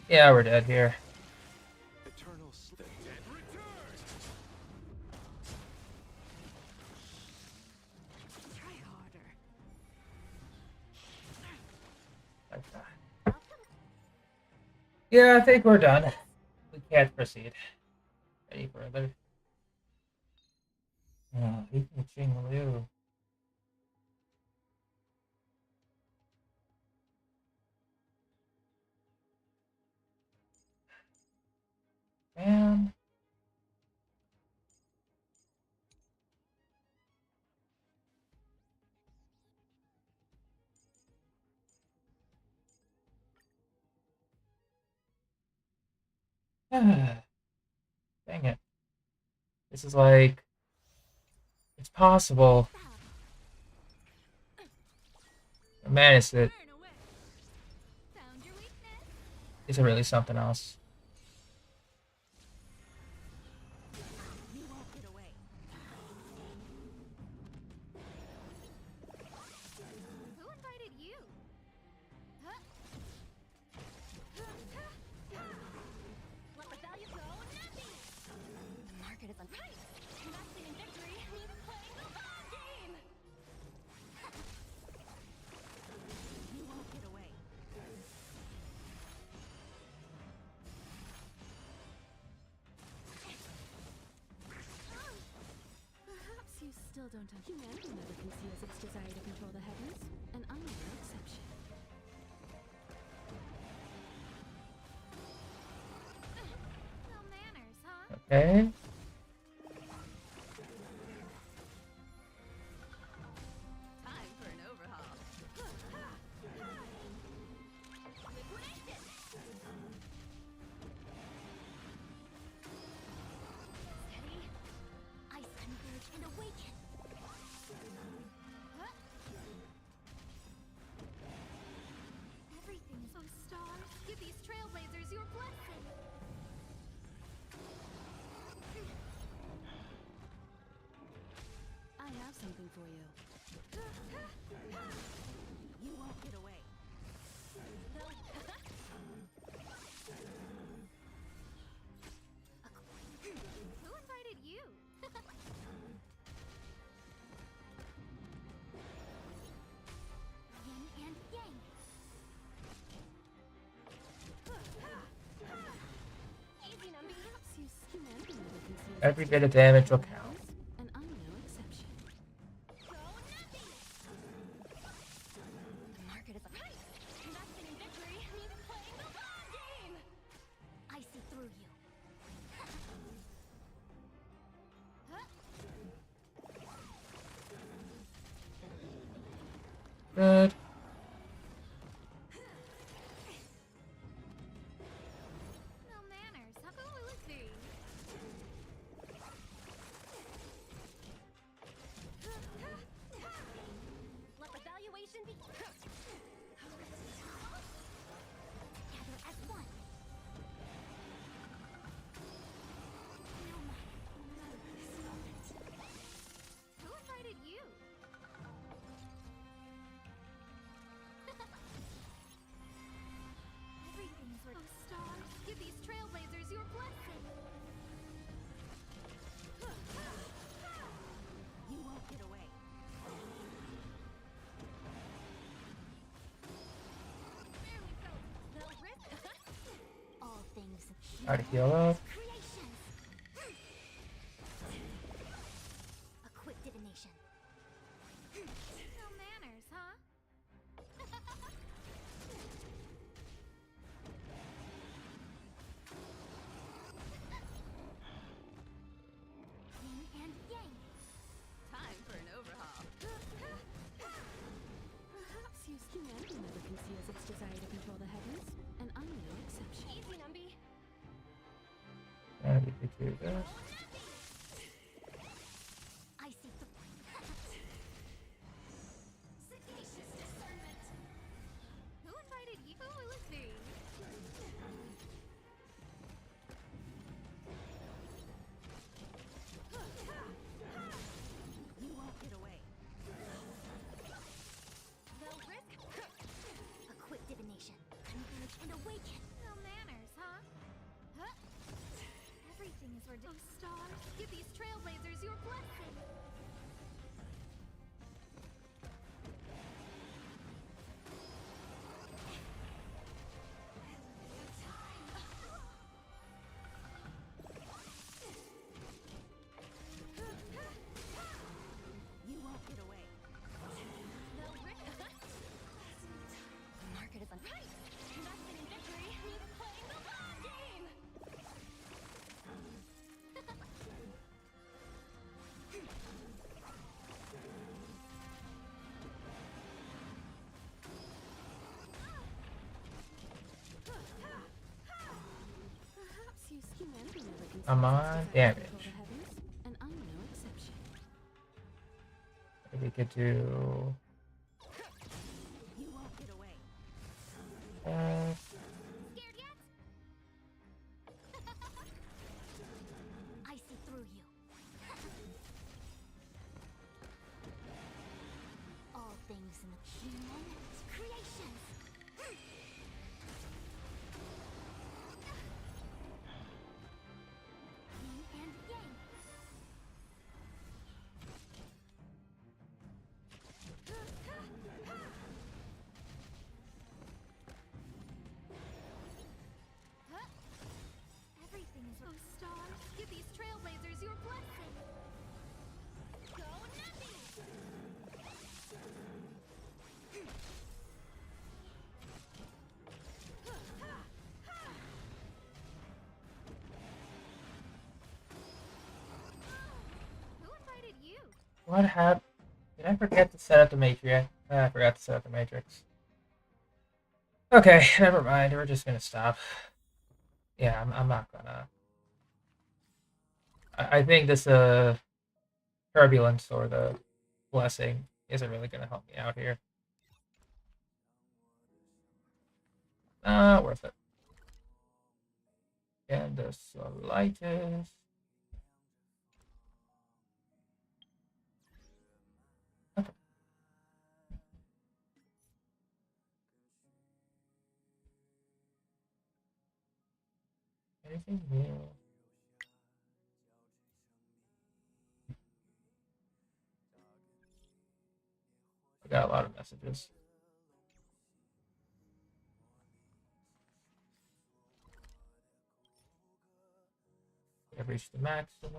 Yeah, we're dead here. Eternal the dead return. Try harder. Like that. Yeah, I think we're done. We can't proceed any further. Even Ching Liu. Man. Dang it. This is like, it's possible. Man, is it? Burn away. Found your weakness. Is it really something else? You won't get away. Who invited you? Huh? Let the value go, nothing. The market is on right. Investing in victory means playing the long game. You won't get away. Perhaps you still don't have humanity never conceals its desire to control the heavens, and I'm no exception. No manners, huh? Okay. Time for an overhaul. Liquidation! Steady. Ice converge and awaken. Huh? Everything is on stars. Give these trailblazers your blessing. I have something for you. You won't get away. No. Who invited you? Yin and yang. Easy, Numby. Perhaps humanity never conceals Every its bit of desire to damage will control the count. heavens, and I'm no exception. Go Numby. The market is right. Investing in victory means playing the long game. I see through you. Huh? Good. No manners. How cool is these? Let the valuation be. Gather as one. No matter this moment. Who invited you? Everything's worth stars. Give these trailblazers your blessing. You won't get away. Barely felt the risk. All things Try to heal up. creations. A quick divination. No manners, huh? Yin and yang. Time for an overhaul. We do this. I see the sagacious discernment. Who invited you? Who will it be? You won't get away. They'll risk a quick divination. Converge and awaken. No manners, huh? Huh? Everything is ridiculous. Oh, stars, give these trailblazers your blessing. You won't get away. They'll risk the market is right. Investing in victory means playing the long game. Perhaps you humanity never concedes I'm its on desire to damage. control the heavens, and I'm no exception. We could do. You won't get away. Scared yet? I see through you. All things in the human creations. Yin and yang. Huh? Everything is oh stars. Give these trailblazers your blessing. Go nutty! Who invited you? What happened? Did I forget to set up the matrix? I forgot to set up the matrix. Okay, never mind. We're just gonna stop. Yeah, I'm not gonna. I think this turbulence or the blessing isn't really gonna help me out here. Not worth it. And the slightest. Okay. Anything new? I got a lot of messages. I've reached the maximum.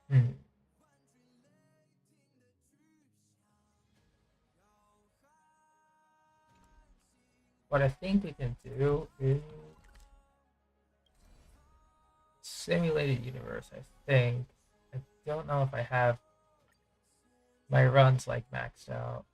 Hmm. What I think we can do is simulated universe, I think. I don't know if I have my runs like maxed out.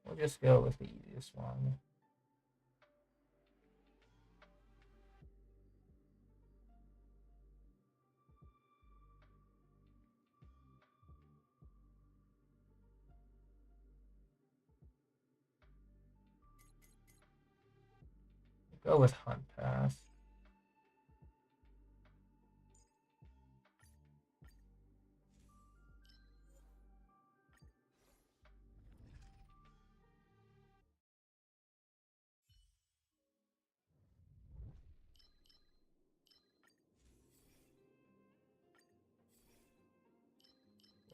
We'll just go with the easiest one. Go with Hunt Pass.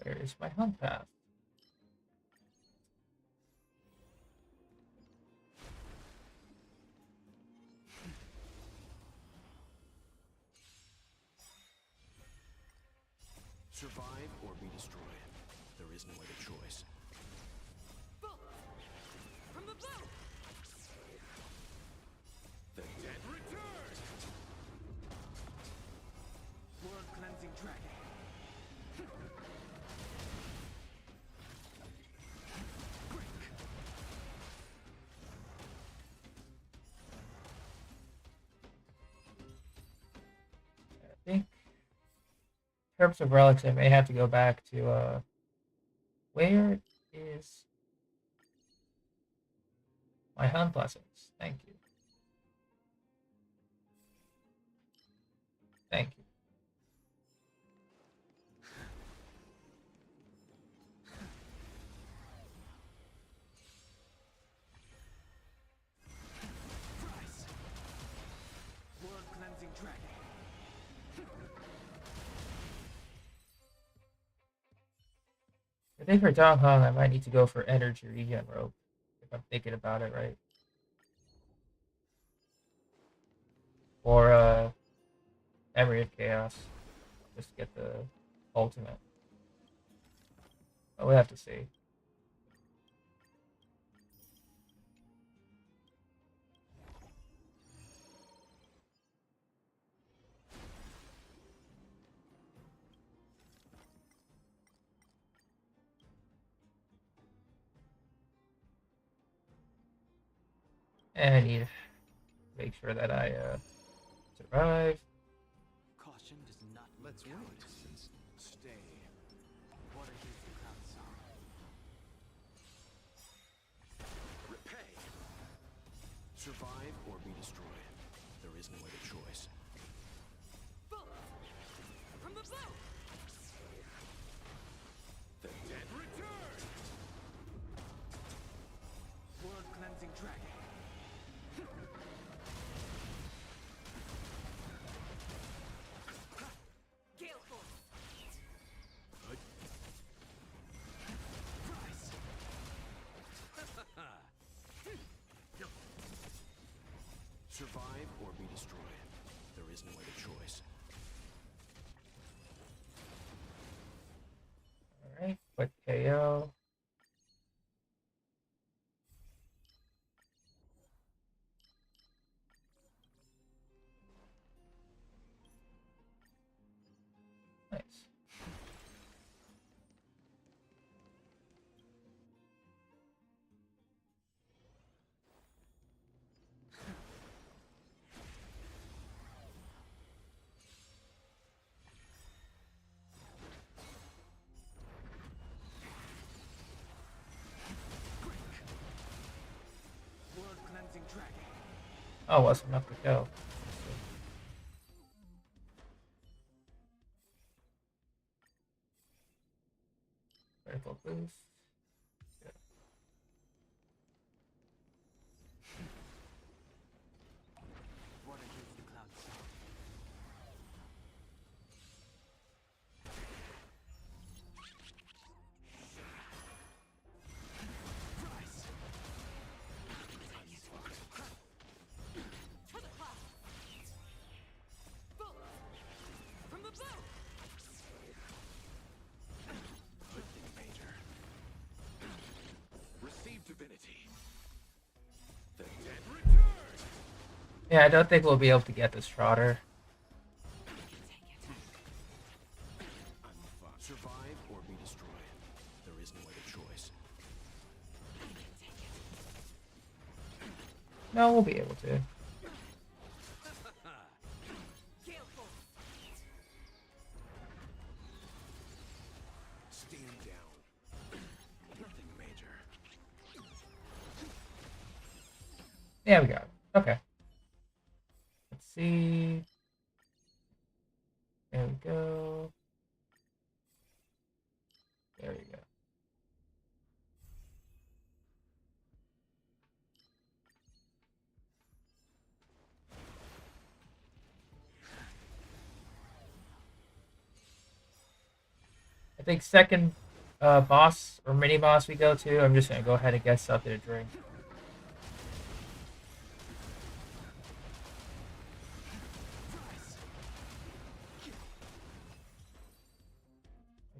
Where is my Hunt Pass? terms of relics, I may have to go back to where is my hunt blessings? Thank you. Thank you. Price. World cleansing dragon. I think for Dong Hong, I might need to go for energy regen rope, if I'm thinking about it right. Or Emery of Chaos, just get the ultimate. But we'll have to see. And I need to make sure that I survive. Caution does not. Let's wait. Stay. What are you, the cloud song? Repay. Survive or be destroyed. There is no other choice. From the bow! The dead return. World cleansing dragon. Gale force! Good. Price. Survive or be destroyed. There is no other choice. Alright, quick KO. Nice. World cleansing dragon. Oh, wasn't enough to kill. Critical boost. Yeah. What are you, the cloud song? Price. To the cloud! Bolt! From the bow! Good thing, Major. Receive divinity. The dead return. Yeah, I don't think we'll be able to get this Trotter. Survive or be destroyed. There is no other choice. No, we'll be able to. Gale force! Stand down. Nothing major. Yeah, we got it. Okay. Let's see. There we go. There we go. I think second boss or mini boss we go to, I'm just gonna go ahead and get something to drink.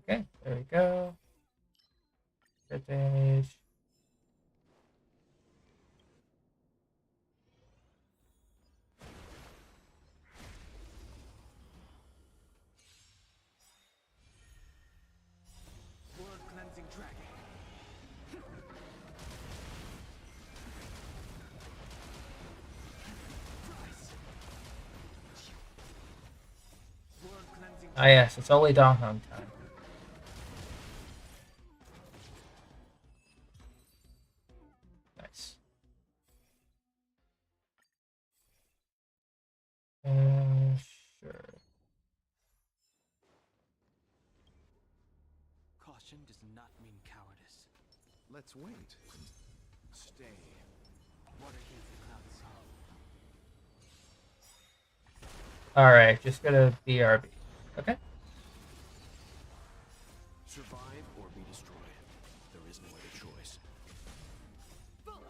Okay, there we go. Crit damage. World cleansing dragon. Price. World cleansing Ah, yes, it's only Dong Hong time. Nice. Sure. Caution does not mean cowardice. Let's wait. Stay. Water against the clouds hollow. Alright, just gonna BRB. Okay. Survive or be destroyed. There is no other choice. Bolt!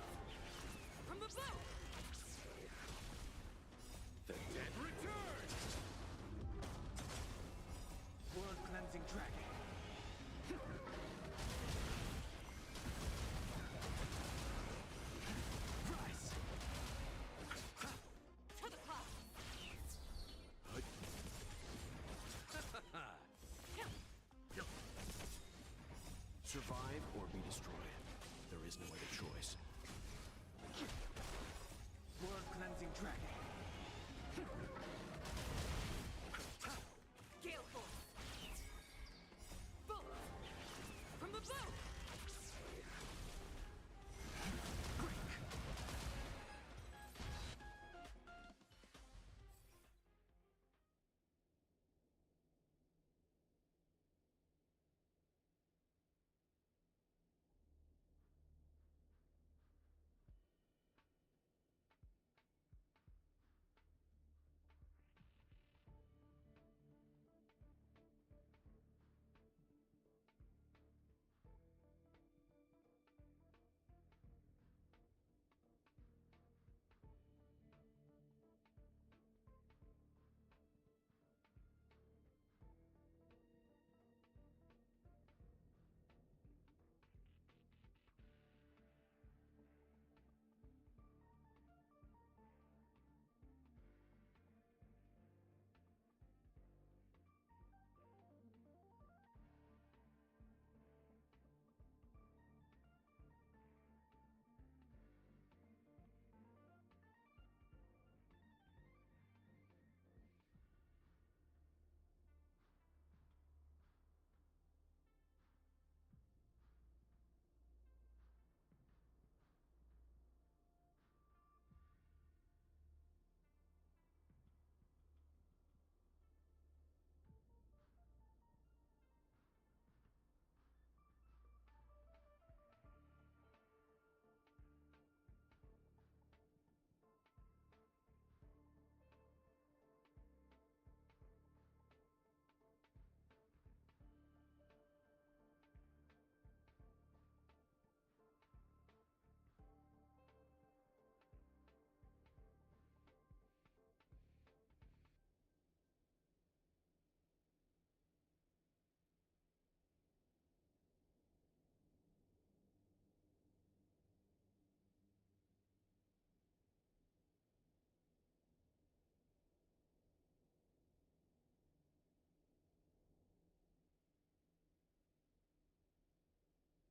From the bow! The dead return! World cleansing dragon. Rise! To the clouds! Survive or be destroyed. There is no other choice. World cleansing dragon. Gale force! Bolt! From the bow!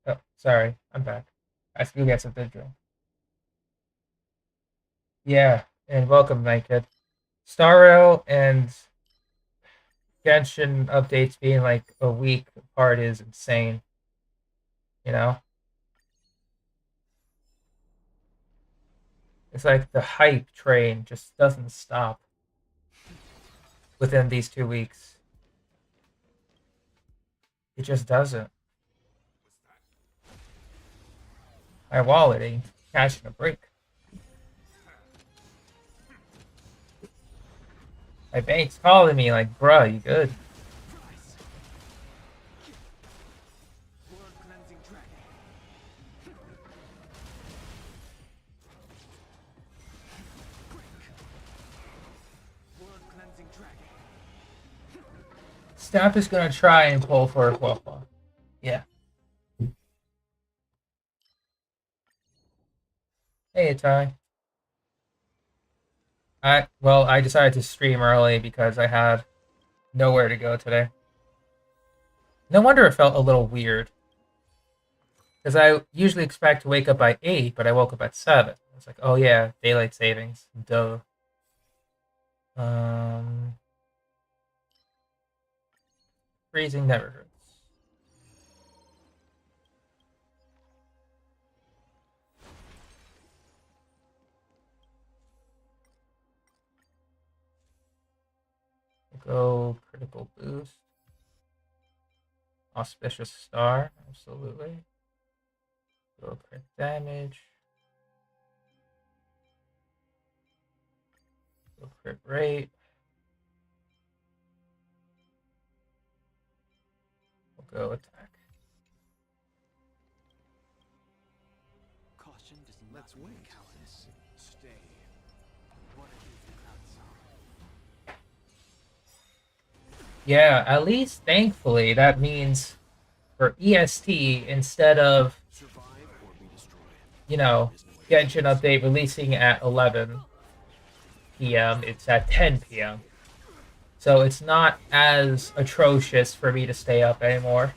Oh, sorry. I'm back. I still get some good drink. Yeah, and welcome, Night Kid. Starro and Genshin updates being like a week apart is insane. You know? It's like the hype train just doesn't stop within these 2 weeks. It just doesn't. My wallet ain't catching a break. My bank's calling me like, bruh, you good? Rise! World cleansing dragon. World cleansing dragon. Snap is gonna try and pull for a Waffle. Yeah. Hey, Ty. I decided to stream early because I had nowhere to go today. No wonder it felt a little weird. Because I usually expect to wake up by 8, but I woke up at 7. It's like, oh yeah, daylight savings. Duh. Freezing never hurts. Go critical boost. Auspicious star, absolutely. Go crit damage. Go crit rate. We'll go attack. Caution does not Let's mean wait. cowardice. Stay. What are you outside? Yeah, at least thankfully that means for EST instead of, Survive or be destroyed. you know, There is no Genshin update releasing at 11 p.m. It's at 10 p.m. So it's not as atrocious for me to stay up anymore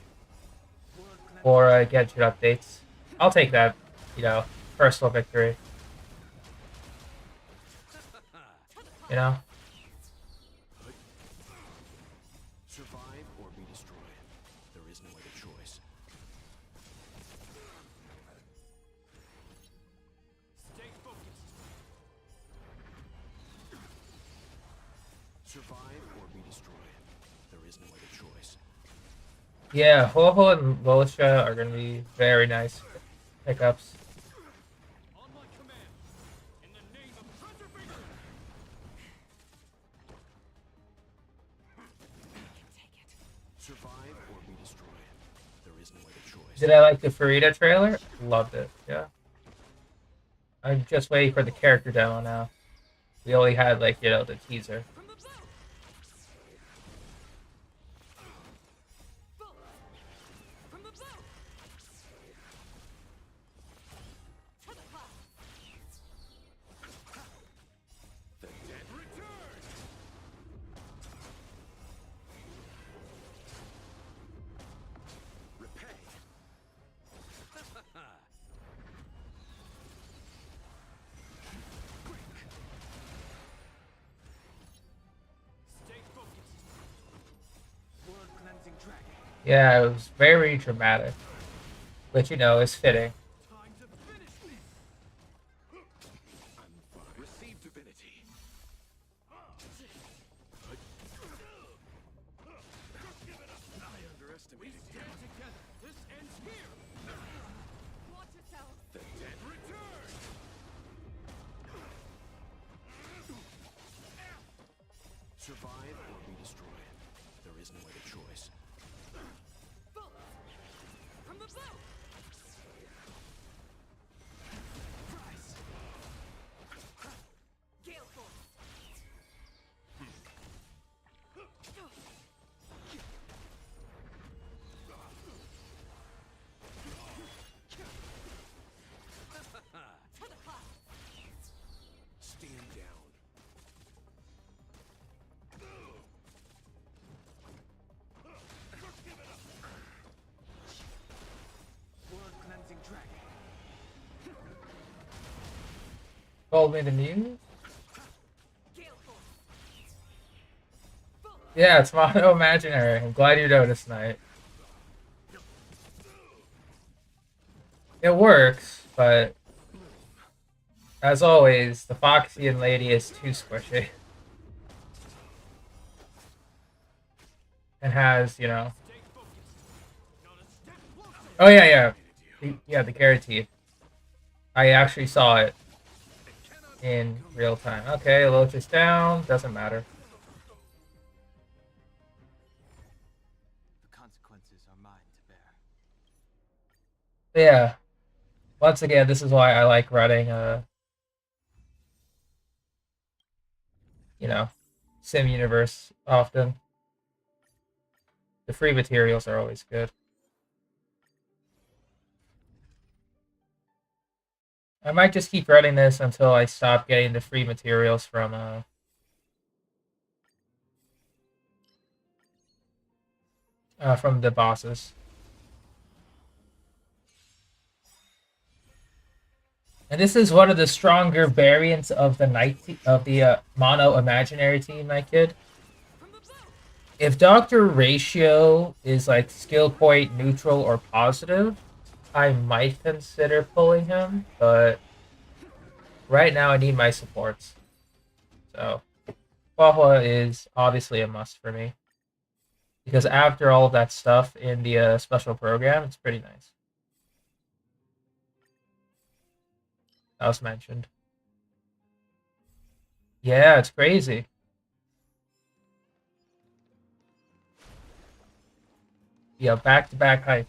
for Genshin updates. I'll take that, you know, personal victory. You know? Survive or be destroyed. There is no other choice. Stay focused. Survive or be destroyed. There is no other choice. Yeah, Ho-Ho and Lolisha are going to be very nice pickups. On my command, in the name of preservation. Survive or be destroyed. There is no other choice. Did I like the Farida trailer? Loved it, yeah. I'm just waiting for the character demo now. We only had, like, you know, the teaser. From the bow. From the bow. To the cloud. The dead return. Repay. Stay focused. Blood cleansing dragon. Yeah, it was very dramatic. Which, you know, is fitting. Time to finish this. I'm fine. Receive divinity. I underestimated you. Stand together. This ends here. Watch yourself. The dead Return. Survive or be destroyed. There is no other choice. From the bow. Rise. Gale force. To the cloud. stand down. Blood cleansing dragon. Told me the news? Gale force. Yeah, it's Mono Imaginary. I'm glad you noticed, Knight. It works, but as always, the Foxian lady is too squishy. And has, you know... Stay focused. Not a step closer. Oh, yeah. Yeah, the guaranteed. I actually saw it in real time. Okay, Lotus down. Doesn't matter. The consequences are mine to bear. Yeah. Once again, this is why I like running, you know, Sim Universe often. The free materials are always good. I might just keep running this until I stop getting the free materials from the bosses. And this is one of the stronger variants of the mono imaginary team, my kid. From the bow. If Doctor Ratio is like skill point neutral or positive, I might consider pulling him, but right now I need my supports. So Huahua is obviously a must for me. Because after all of that stuff in the special program, it's pretty nice. That was mentioned. Yeah, it's crazy. Yeah, back-to-back hype.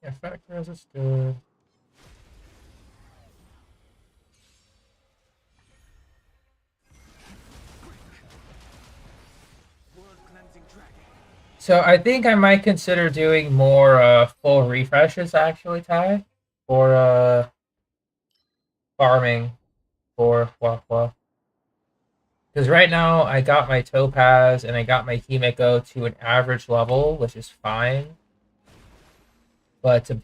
Yeah, Factors is good. So I think I might consider doing more full refreshes actually, Ty, for farming for Huahua. Because right now I got my Topaz and I got my Himeko to an average level, which is fine. But to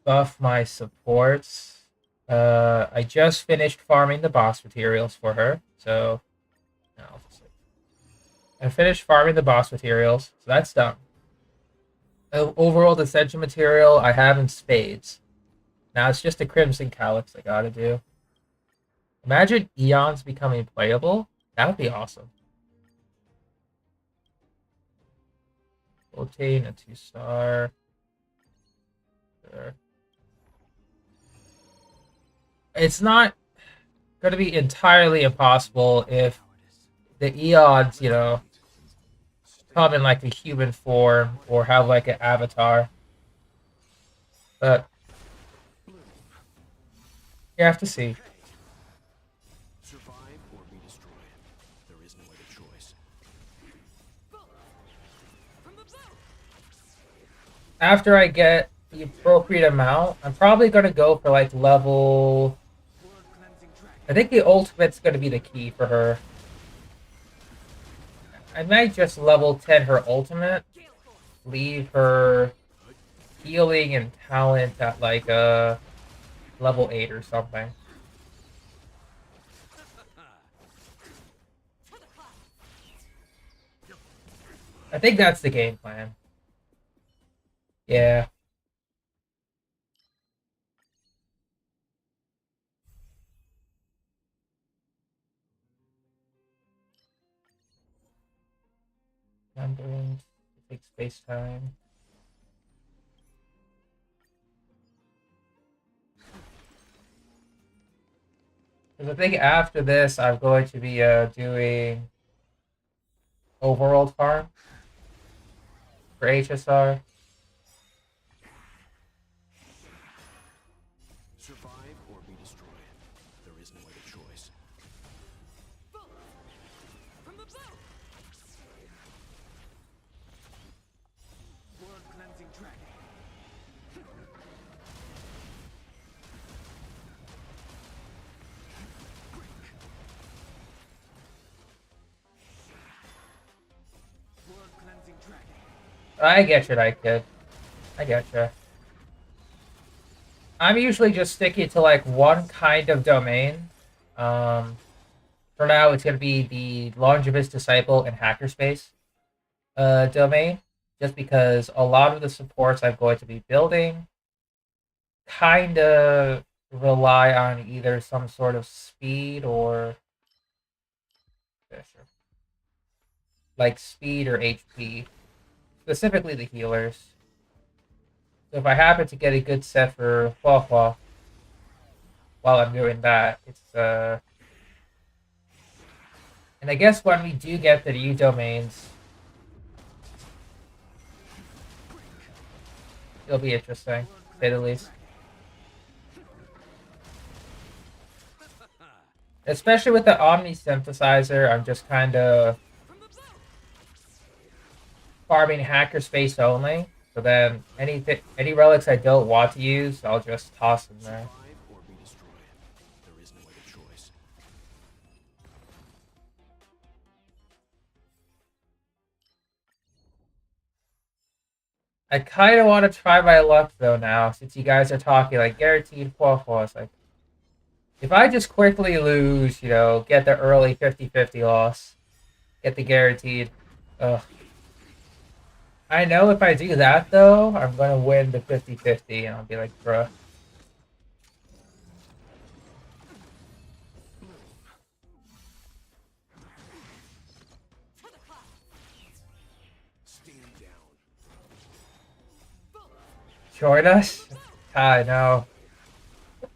buff my supports, I just finished farming the boss materials for her. So no, I finished farming the boss materials, so that's done. Overall Ascension material I have in spades. Now it's just a Crimson Calyx I gotta do. Imagine Eons becoming playable. That would be awesome. Rotate a 2-star. Sure. It's not going to be entirely impossible if the Eons, you know, come in like a human form or have like an avatar. But you have to see. Survive or be destroyed. There is no other choice. After I get the appropriate amount, I'm probably going to go for like level... I think the ultimate's going to be the key for her. I might just level 10 her ultimate, leave her healing and talent at like level 8 or something. I think that's the game plan. Yeah. Numbering, take space time. Because I think after this, I'm going to be doing overworld farm for HSR. Survive or be destroyed. There is no other choice. Blood cleansing dragon. Blood cleansing dragon. I get you, that kid. I get you. I'm usually just sticking to like one kind of domain. For now, it's going to be the Longibus Disciple and Hackerspace domain, just because a lot of the supports I'm going to be building kind of rely on either some sort of speed or like speed or HP, specifically the healers. So if I happen to get a good set for Huahua while I'm doing that, it's and I guess when we do get the new domains, it'll be interesting, to say the least. Especially with the Omni Synthesizer, I'm just kind of farming hackerspace only. So then any relics I don't want to use, I'll just toss them there. Survive or be destroyed. There is no other choice. I kind of want to try my luck though now, since you guys are talking like guaranteed qualifiers. Like, if I just quickly lose, you know, get the early 50-50 loss, get the guaranteed. Ugh. I know if I do that though, I'm gonna win the 50-50, and I'll be like, bruh. Stand down. Join us? I know. The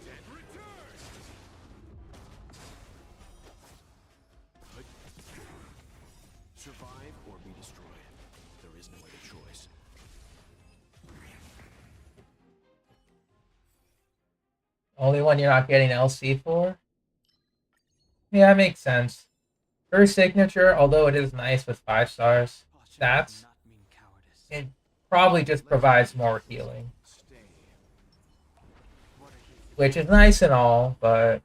dead return. Survive or be destroyed. There is no other choice. Only one you're not getting LC for? Yeah, that makes sense. Her signature, although it is nice with 5 stars, stats, it probably just provides more healing. Stay. Which is nice and all, but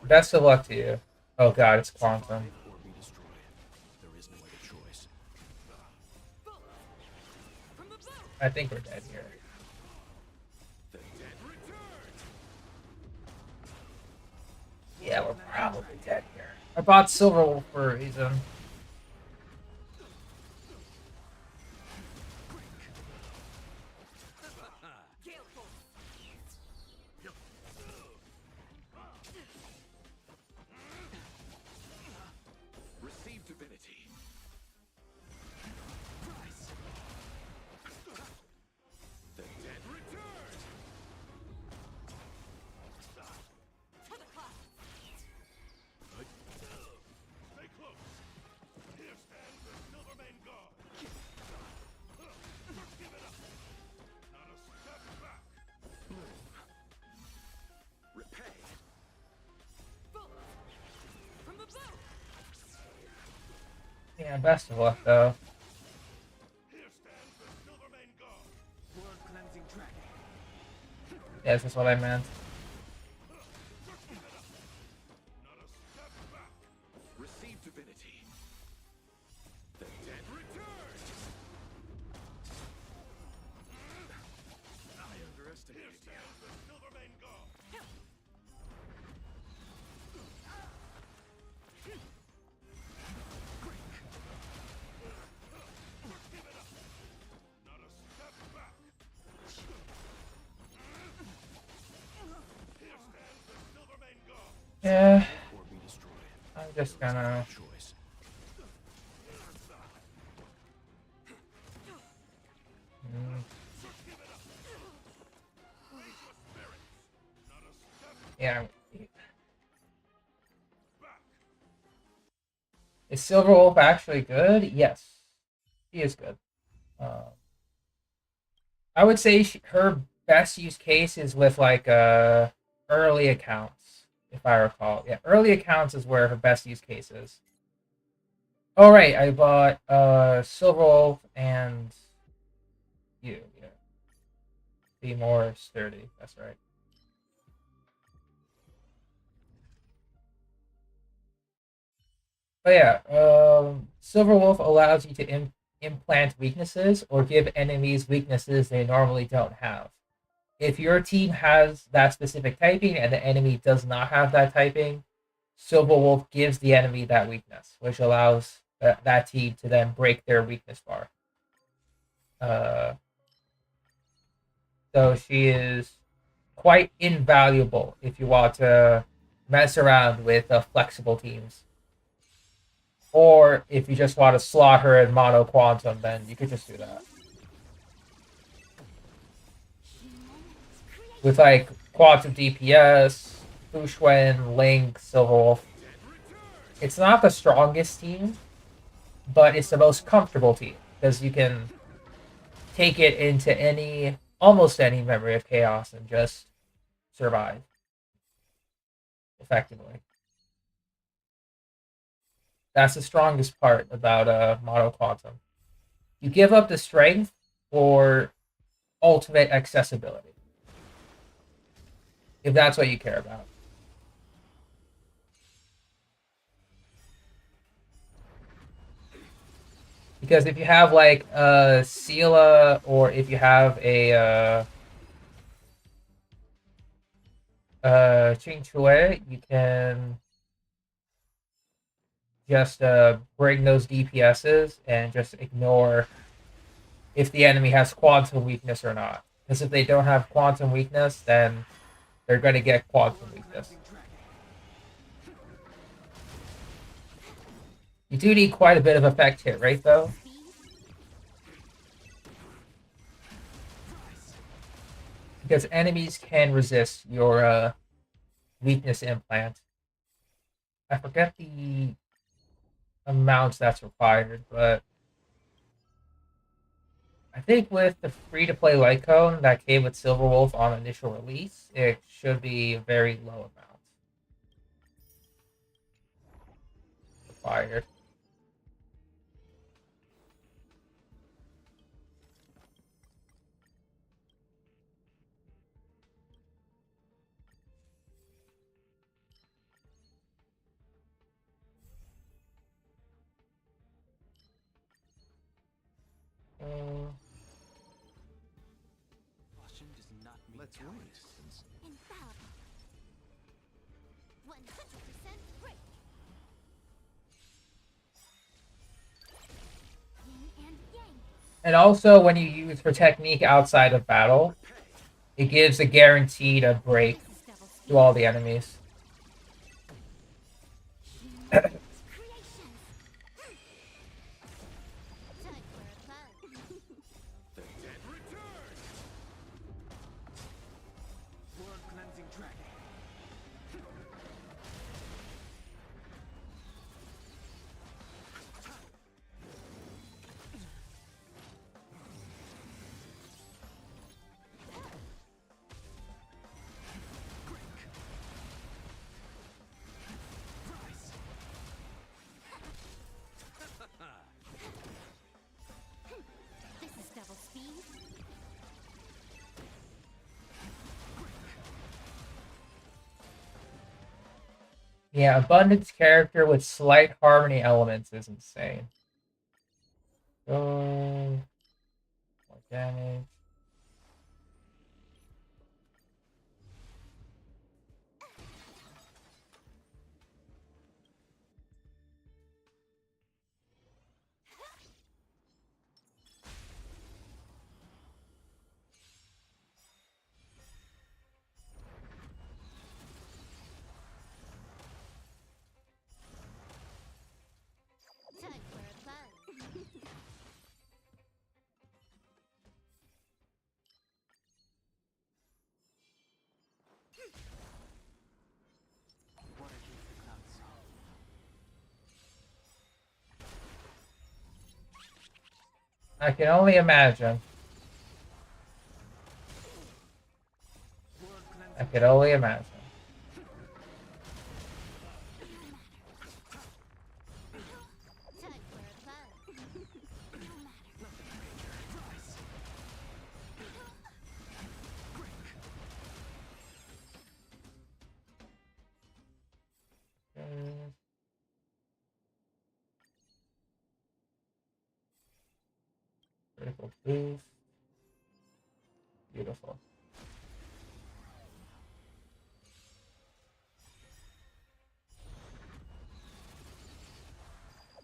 best of luck to you. Oh god, it's Quantum. Or be destroyed. There is no other choice. I think we're dead here. The dead return. Yeah, we're probably dead here. I bought Silver Wolf for a reason. Receive divinity. The dead return. Stay close. Here stands the Silvermane God. Give it up. Not a step back. Repay. Yeah, best of luck though. Here stands the Silvermane God. Blood cleansing dragon. Yeah, this is what I meant. Not a step back. Receive divinity. The dead return. I underestimated you. Here stands the Silvermane God. Give it up. Not a step back. Here stands the Silvermane God. Yeah, Or be destroyed. I'm just gonna... Choice. Mm, Give it up. Raise your spirits. Not a step yeah. back. Is Silver Wolf actually good? Yes. She is good. I would say her best use case is with like early accounts, if I recall. Yeah, early accounts is where her best use case is. Oh right, I bought Silver Wolf and you. Yeah, be more sturdy. That's right. But yeah, Silver Wolf allows you to implant weaknesses or give enemies weaknesses they normally don't have. If your team has that specific typing and the enemy does not have that typing, Silver Wolf gives the enemy that weakness, which allows that team to then break their weakness bar. So she is quite invaluable if you want to mess around with flexible teams. Or if you just want to slot her in mono quantum, then you could just do that. With like quantum DPS, Fushuen, Link, Silver Wolf. It's not the strongest team, but it's the most comfortable team because you can take it into almost any memory of chaos and just survive effectively. That's the strongest part about mono quantum. You give up the strength for ultimate accessibility, if that's what you care about. Because if you have like a Sela or if you have a Ching Chue, you can just bring those DPSs and just ignore if the enemy has quantum weakness or not. Because if they don't have quantum weakness, then they're going to get quantum weakness. You do need quite a bit of effect hit rate, though. Because enemies can resist your weakness implant. I forget the amounts that's required, but I think with the free-to-play light cone that came with Silverwolf on initial release, it should be a very low amount required. Caution does not mean Let's cowardice. Infallible. 100% break. Yin and yang. And also, when you use her technique outside of battle, it gives a guarantee to break This is double speed. to all the enemies. Creations. Time for a plan. The dead return! World cleansing dragon. This is double speed. Yeah, Abundance character with slight harmony elements is insane. Go. More damage. Time for a plan. What are you the clouds saw? I can only imagine. World cleansing I can only imagine. Time for a plan. No matter. Critical boost. Beautiful.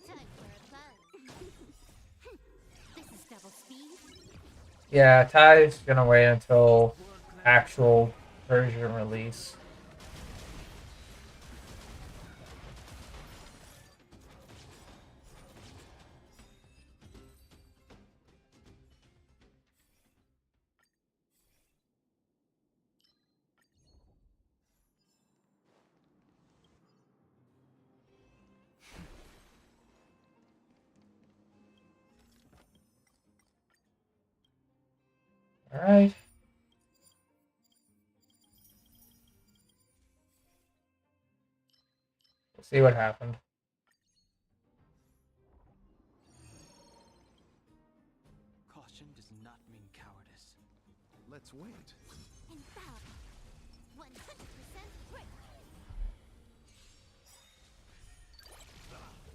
Time for a plan. This is double speed. Yeah, Ty's gonna wait until actual version release. Alright. We'll see what happened. Caution does not mean cowardice. Let's wait. Infallible. 100% break.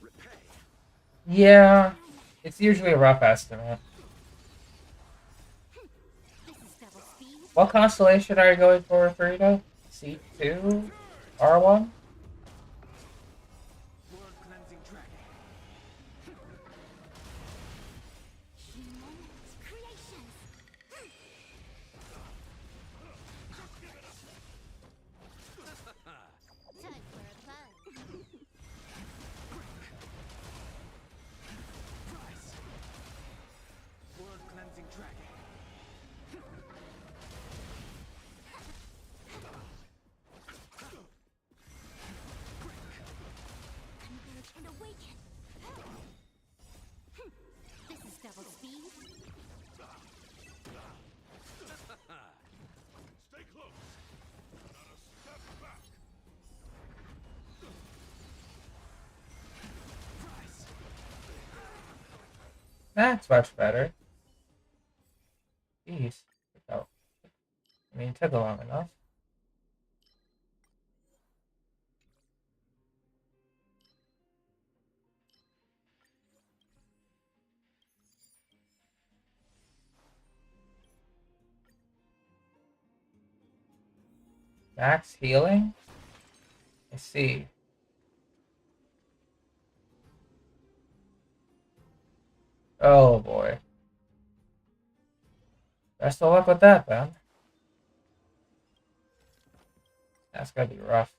Repay. Yeah, It's usually a rough estimate. This is double speed. What constellation are you going for, Frida? C2? R1? World cleansing dragon. Moments, creations. Time for a fun. Rise. World cleansing dragon. Converge and awaken. This is double speed. Stay close. Not a step back. Rise. That's much better. Jeez. Oh. I mean, it took long enough. Max healing? I see. Oh boy. Best of luck with that, then. That's gonna be rough.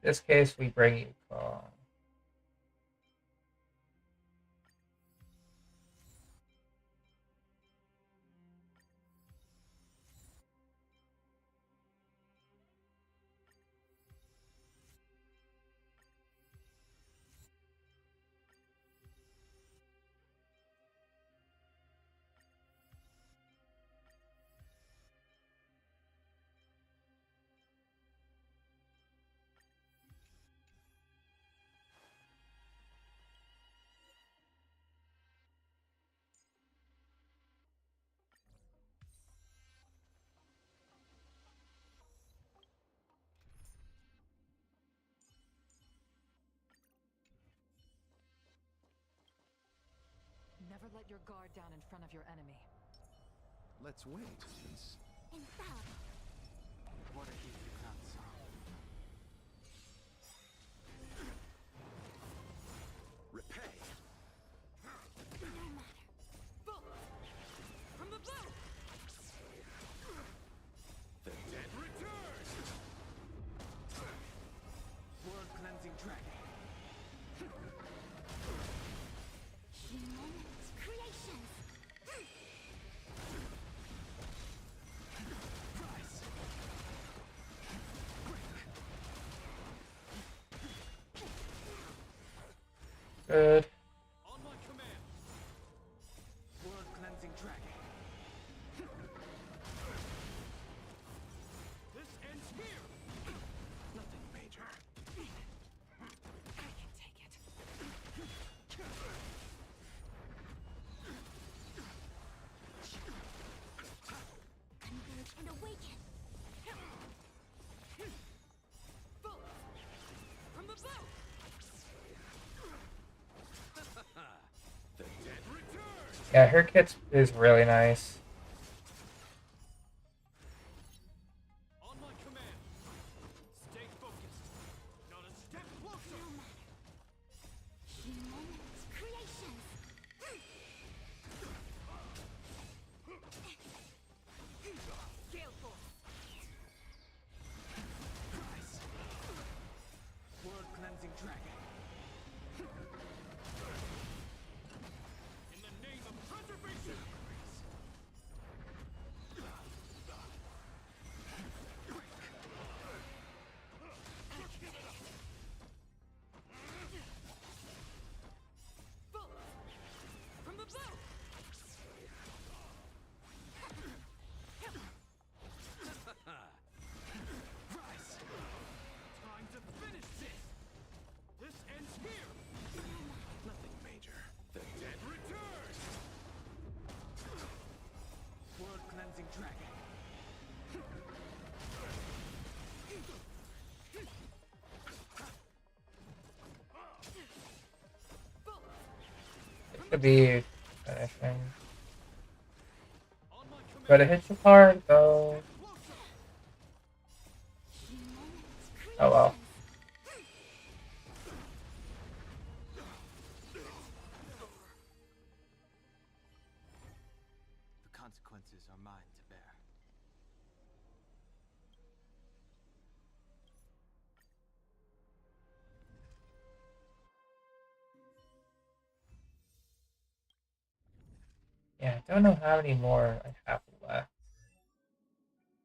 In this case, we bring you Kong. Never let your guard down in front of your enemy. Let's wait. It's Infallible. what a heat you can't solve. Repay. No matter. From the bow! The dead return. World cleansing dragon. Moments, creations. Rise. Good. On my command. World cleansing dragon. This ends here. Nothing major. I can take it. Converge and awaken. From the bow! The dead return. Yeah, her kit is really nice. On my command. Stay focused. Not a step closer. No matter. Moments, creations. Gale Force! Rise. World cleansing dragon. In the name of preservation. Could be finishing. On my command. But it hits you hard though. Closer. Oh well. The consequences are mine to bear. Yeah, I don't know how many more I have left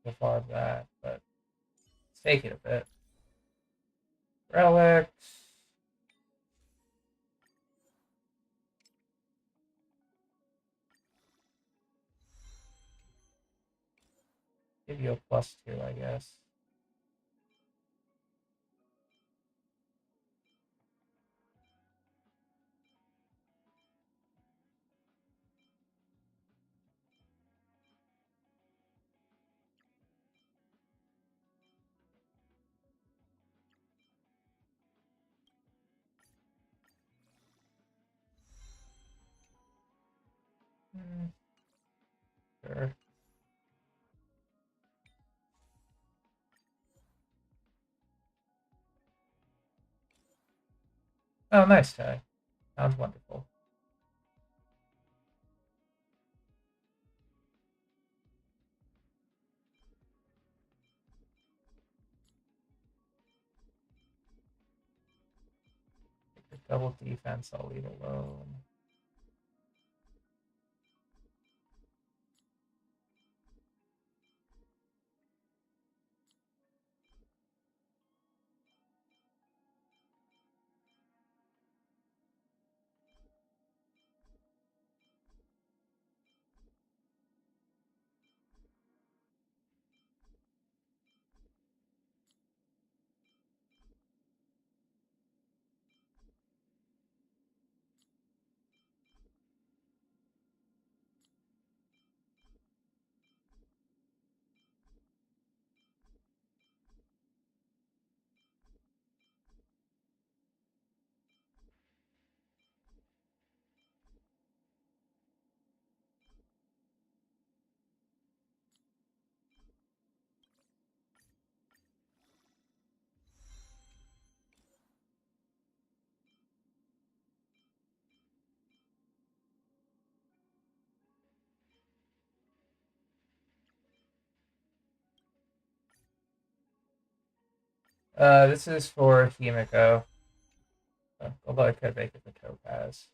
before that, but let's take it a bit. Relics. Give you a +2, I guess. Sure. Oh, nice tag. Sounds wonderful. The double defense I'll leave alone. This is for Himiko. Although I could make it for Topaz.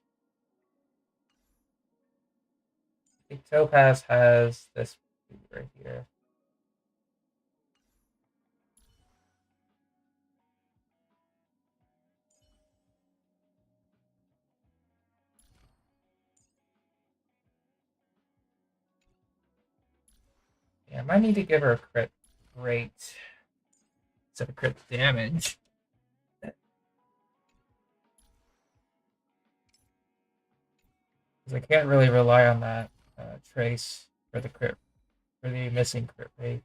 I think Topaz has this right here. Yeah, I might need to give her a crit rate instead of crit damage. Because I can't really rely on that trace for the crit, for the missing crit rate.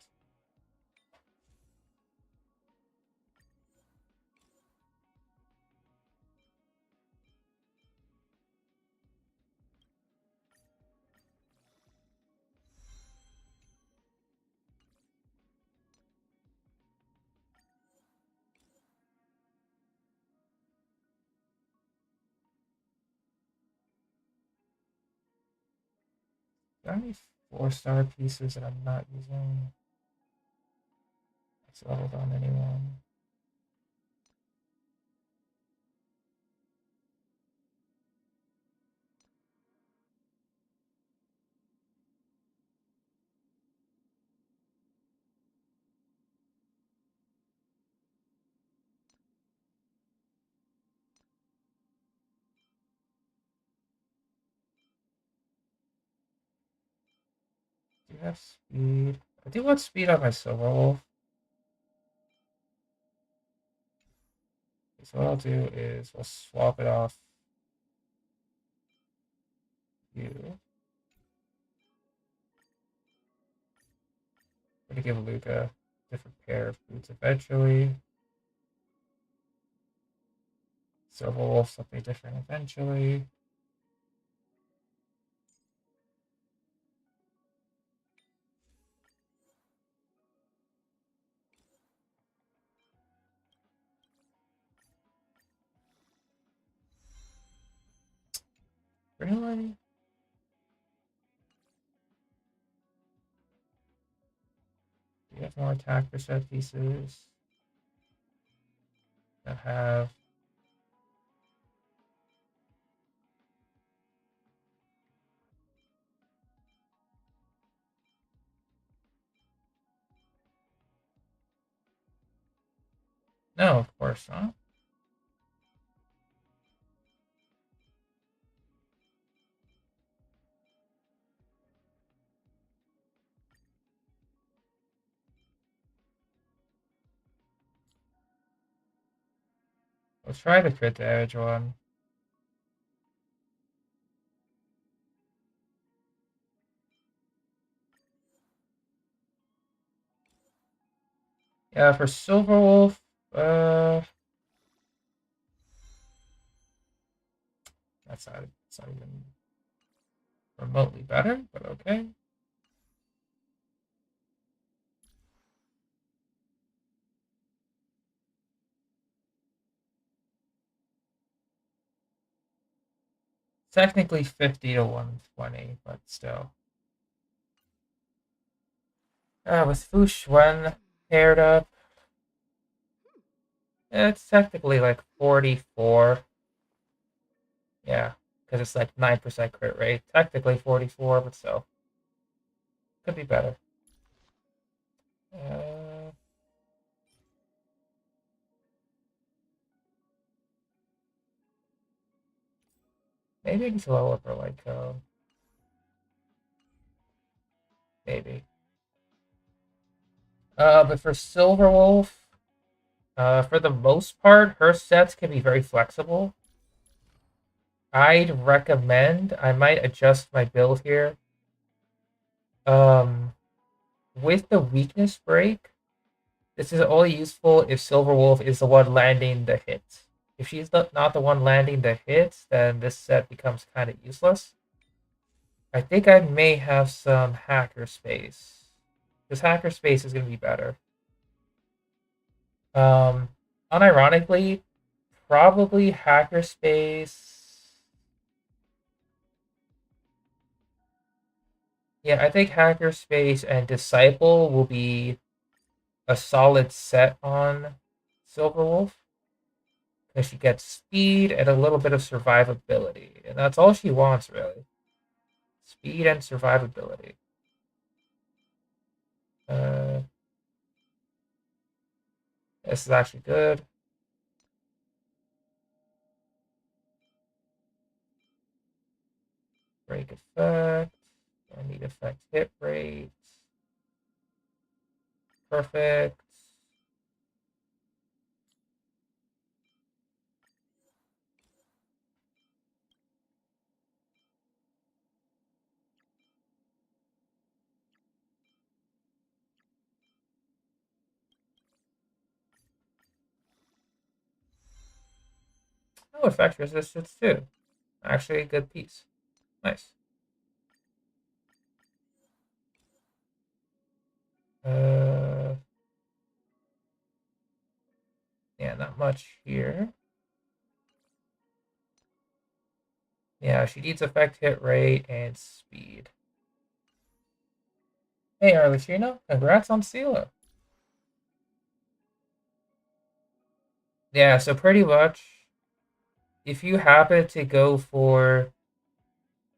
Are there any 4-star pieces that I'm not using? Let's leveled on anyone. Do you have speed? I do want speed on my Silver Wolf. So what I'll do is we'll swap it off you. I'm gonna give Luca a different pair of boots eventually. Silver Wolf something different eventually. Really? You have more attack per set pieces that have. No, of course not. Let's try the crit damage one. Yeah, for Silverwolf, that's not even remotely better, but okay. Technically 50 to 120, but still. With Fu Xuan paired up, it's technically like 44. Yeah, because it's like 9% crit rate. Technically 44, but still. Could be better. Uh, maybe I can lower for like maybe. But for Silverwolf, for the most part, her sets can be very flexible. I'd recommend, I might adjust my build here. With the weakness break, this is only useful if Silverwolf is the one landing the hits. If she's not the one landing the hits, then this set becomes kind of useless. I think I may have some hacker space. This hacker space is going to be better. Unironically, probably hacker space. Yeah, I think hacker space and disciple will be a solid set on Silverwolf. Because she gets speed and a little bit of survivability. And that's all she wants, really. Speed and survivability. This is actually good. Break effect. I need effect hit rate. Perfect. Oh, effect resistance too. Actually, a good piece. Nice. Yeah, not much here. Yeah, she needs effect hit rate and speed. Hey, Arlecchino, congrats on Sela. Yeah, so pretty much, if you happen to go for,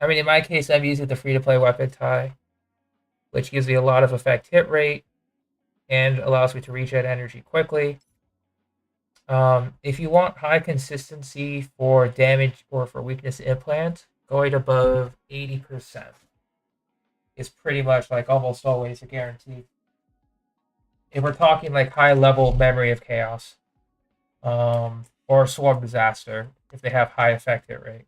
I mean, in my case, I'm using the free-to-play weapon tie, which gives me a lot of effect hit rate and allows me to regen energy quickly. If you want high consistency for damage or for weakness implant, going above 80% is pretty much like almost always a guarantee. If we're talking like high level memory of chaos, or swarm disaster, if they have high effect hit rate.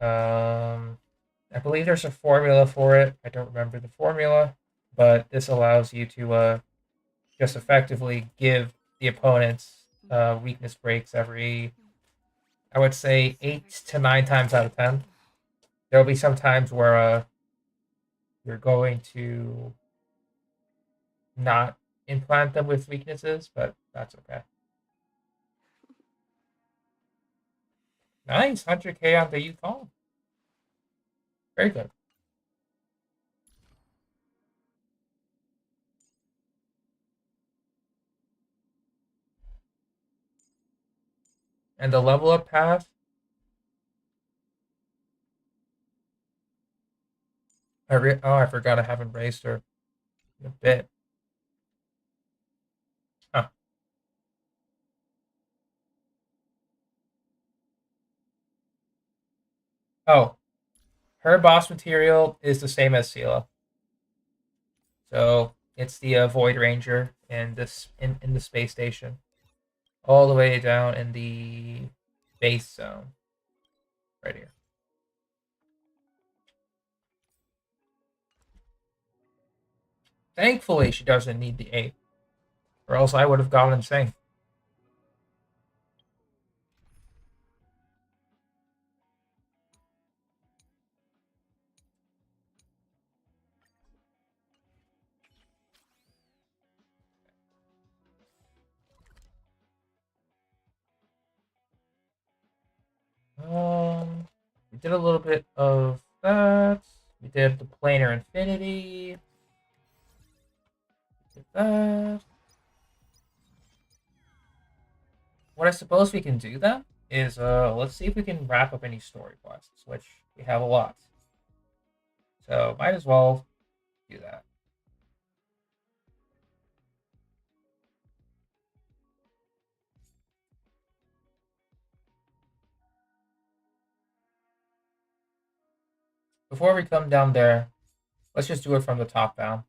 I believe there's a formula for it. I don't remember the formula, but this allows you to just effectively give the opponents weakness breaks every, I would say, 8 to 9 times out of 10. There'll be some times where you're going to not implant them with weaknesses, but that's okay. Nice, 100k on the Yukon. Very good. And the level up path. I forgot I haven't raised her in a bit. Huh. Oh, her boss material is the same as Sela. So it's the Void Ranger in the space station, all the way down in the base zone, right here. Thankfully, she doesn't need the 8, or else I would have gone insane. We did a little bit of that. We did the planar infinity. We did that. What I suppose we can do then is let's see if we can wrap up any story quests, which we have a lot. So might as well do that. Before we come down there, let's just do it from the top down.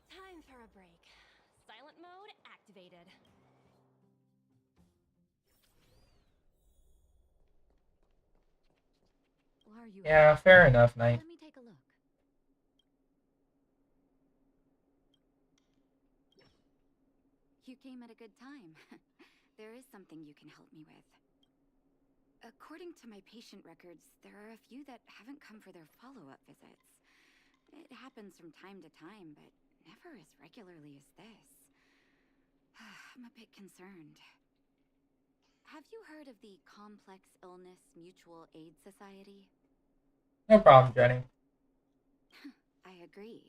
Time for a break. Silent mode activated. Are you? Yeah, fair enough, Knight. Let me take a look. You came at a good time. There is something you can help me with. According to my patient records, there are a few that haven't come for their follow-up visits. It happens from time to time, but never as regularly as this. I'm a bit concerned. Have you heard of the Complex Illness Mutual Aid Society? No problem, Jenny. I agree.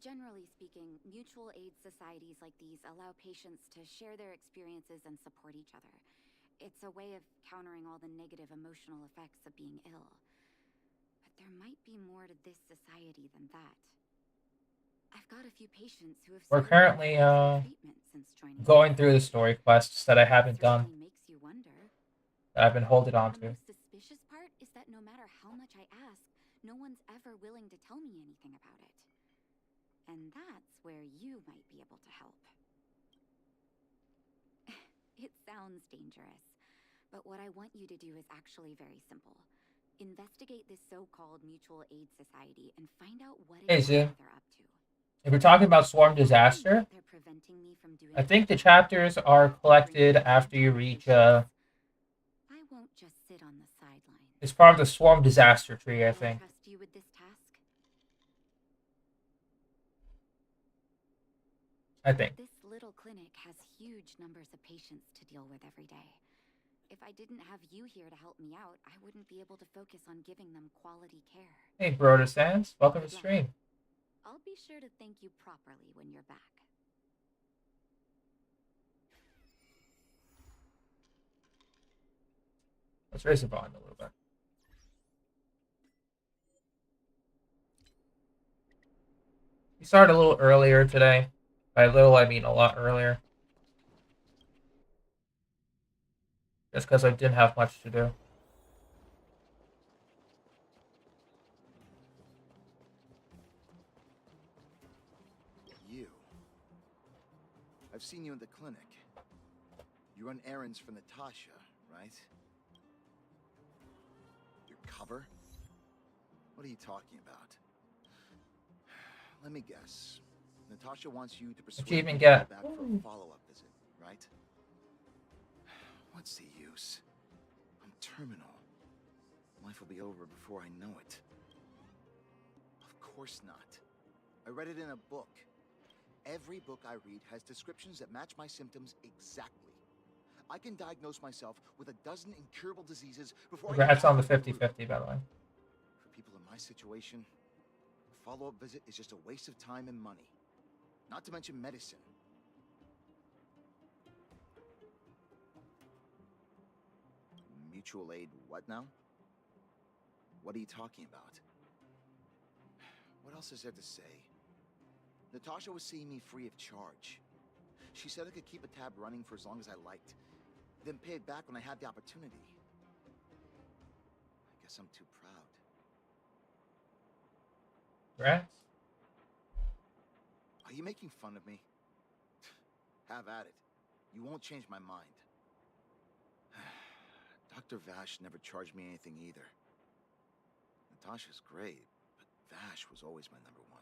Generally speaking, mutual aid societies like these allow patients to share their experiences and support each other. It's a way of countering all the negative emotional effects of being ill. But there might be more to this society than that. I've got a few patients who have We're currently treatment since joining going through the story quests that I haven't done, makes you wonder. that I've been holding on The to. most suspicious part is that no matter how much I ask, no one's ever willing to tell me anything about it. And that's where you might be able to help. It sounds dangerous, but what I want you to do is actually very simple. Investigate this so-called mutual aid society and find out what Hey, it is Zim. they're up to. If we're talking about Swarm Disaster, They're preventing me from doing I think the chapters are collected after you reach I won't just sit on the sidelines. it's part of the Swarm Disaster tree, I Can think. trust you with this task? This little clinic has huge numbers of patients to deal with every day. If I didn't have you here to help me out, I wouldn't be able to focus on giving them quality care. Hey, Broda Sands, welcome to the stream. I'll be sure to thank you properly when you're back. Let's raise the volume a little bit. We started a little earlier today. By little, I mean a lot earlier. Just because I didn't have much to do. You. I've seen you in the clinic. You run errands for Natasha, right? Your cover? What are you talking about? Let me guess. Natasha wants you to persuade Achievement me to get. go back for a follow-up visit, right? What's the use? I'm terminal. Life will be over before I know it. Of course not. I read it in a book. Every book I read has descriptions that match my symptoms exactly. I can diagnose myself with a dozen incurable diseases before Congrats I on the get 50-50, by the way. For people in my situation, a follow-up visit is just a waste of time and money. Not to mention medicine. Mutual aid what now? What are you talking about? What else is there to say? Natasha was seeing me free of charge. She said I could keep a tab running for as long as I liked, then pay it back when I had the opportunity. I guess I'm too proud. Congrats. Are you making fun of me? Have at it. You won't change my mind. Dr. Vash never charged me anything either. Natasha's great, but Vash was always my number one.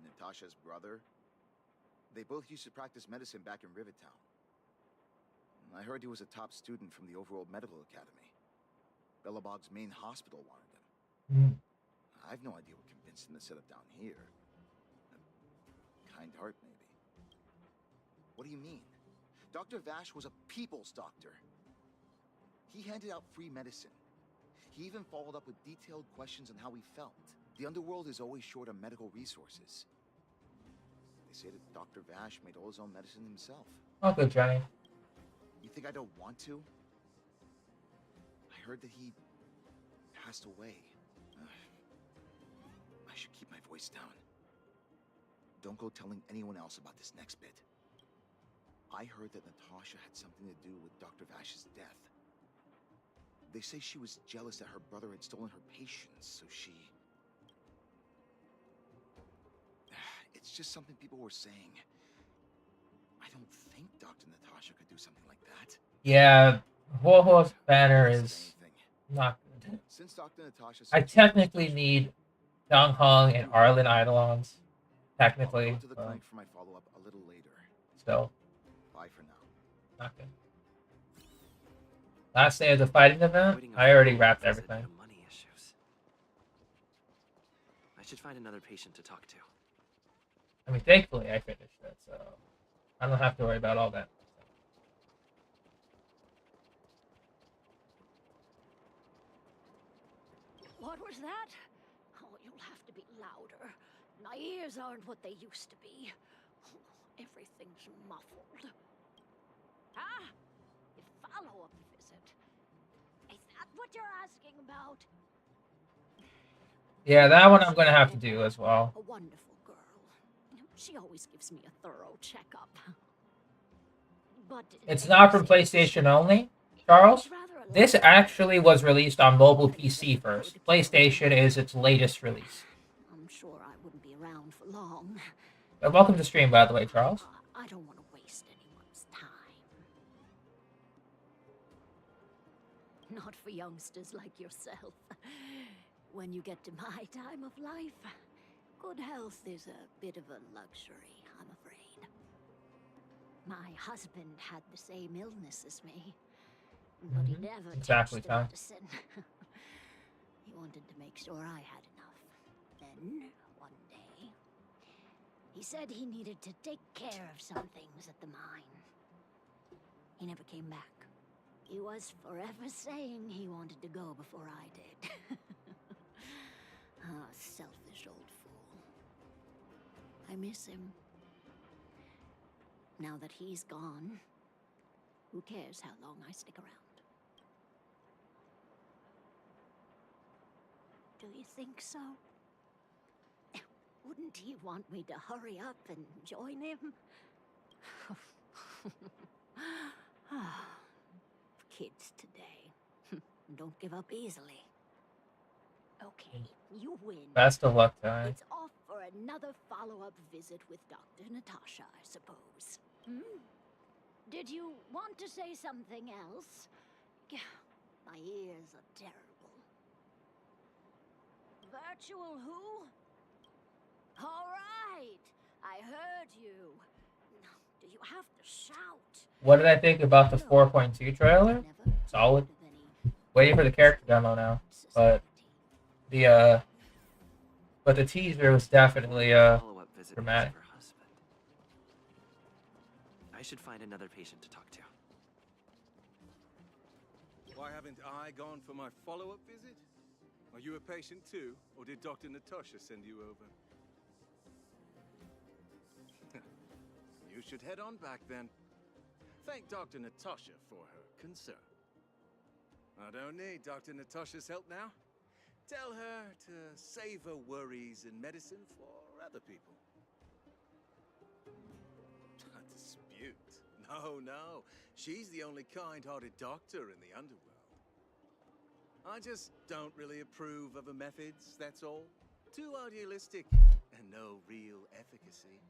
Natasha's brother, they both used to practice medicine back in Rivertown. I heard he was a top student from the Overworld Medical Academy. Bellabog's main hospital wanted him. I have no idea what convinced him to set up down here. A kind heart, maybe. What do you mean? Dr. Vash was a people's doctor. He handed out free medicine. He even followed up with detailed questions on how he felt. The underworld is always short on medical resources. They say that Dr. Vash made all his own medicine himself. Oh, good, Johnny. You think I don't want to? I heard that he passed away. I should keep my voice down. Don't go telling anyone else about this next bit. I heard that Natasha had something to do with Dr. Vash's death. They say she was jealous that her brother had stolen her patients, so she... It's just something people were saying. I don't think Dr. Natasha could do something like that. Yeah, Warhorse Banner is not good. Since Dr. Natasha I technically need Dong Hong and Arlen Eidolons. Technically, I'll go to the clinic for my follow-up a little later. still Bye for now. not good. Last day of the fighting event, I already wrapped everything. Money issues. I should find another patient to talk to. I mean, thankfully I finished it, so I don't have to worry about all that. What was that? Oh, you'll have to be louder. My ears aren't what they used to be. Everything's muffled. Ah! A follow-up visit. Is that what you're asking about? Yeah, that one I'm going to have to do as well. A wonderful girl. She always gives me a thorough checkup. But It's not from PlayStation only, Charles. This actually was released on mobile PC first. PlayStation is its latest release. I'm sure I wouldn't be around for long. Welcome to stream, by the way, Charles. I don't want to waste anyone's time. Not for youngsters like yourself. When you get to my time of life, good health is a bit of a luxury, I'm afraid. My husband had the same illness as me, but he never Exactly, touched the Tom. medicine. He wanted to make sure I had enough. Then, one day, he said he needed to take care of some things at the mine. He never came back. He was forever saying he wanted to go before I did. Ah, selfish old fool. I miss him. Now that he's gone, who cares how long I stick around? Do you think so? Wouldn't he want me to hurry up and join him? Kids today don't give up easily. Okay, you win. Best of luck, Ty. It's off for another follow-up visit with Dr. Natasha, I suppose. Did you want to say something else? My ears are terrible. Virtual who? All right, I heard you. Do you have to shout? What did I think about the 4.2 trailer? Solid. Waiting for the character demo now, but the but the teaser was definitely Follow-up visit dramatic. of her husband. I should find another patient to talk to. Why haven't I gone for my follow-up visit? Are you a patient too, or did Dr. Natasha send you over? You should head on back then. Thank Dr. Natasha for her concern. I don't need Dr. Natasha's help now. Tell her to save her worries and medicine for other people. A dispute? No. She's the only kind-hearted doctor in the underworld. I just don't really approve of her methods, that's all. Too idealistic and no real efficacy.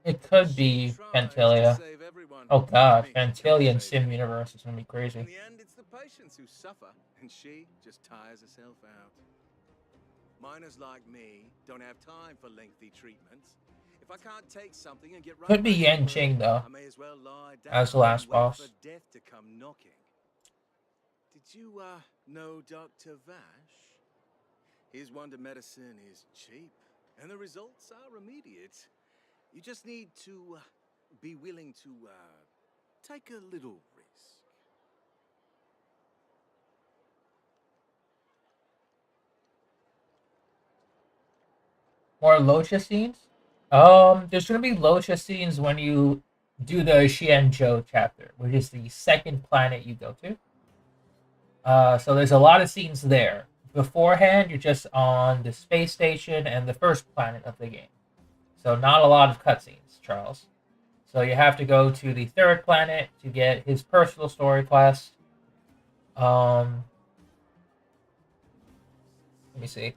It could be Tries to Fantalia. save everyone. Oh god, Me, she can't Fantalia in save Sim anyone. Universe is gonna be In crazy. the end, it's the patients who suffer, and she just tires herself out. Miners like me don't have time for lengthy treatments. If I can't take something and get right Could be back to Yan work, Qing though, I may as well lie down as the last and wait boss. for death to come knocking. Did you know Dr. Vash? His wonder medicine is cheap, and the results are immediate. You just need to be willing to take a little risk. More Locha scenes? There's gonna be Locha scenes when you do the Xianzhou chapter, which is the second planet you go to. So there's a lot of scenes there. Beforehand, you're just on the space station and the first planet of the game. So not a lot of cutscenes, Charles. So you have to go to the third planet to get his personal story quest. Let me see.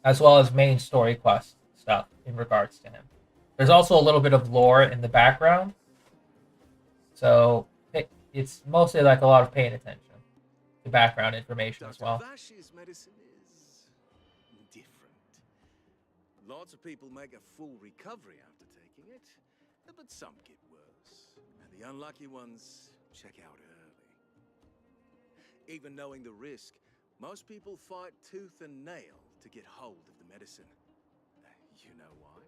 As well as main story quest stuff in regards to him. There's also a little bit of lore in the background. So it's mostly like a lot of paying attention to background information as well. Dr. Vash's medicine is different. Lots of people make a full recovery after taking it, but some get worse. And the unlucky ones check out early. Even knowing the risk, most people fight tooth and nail to get hold of the medicine. You know why?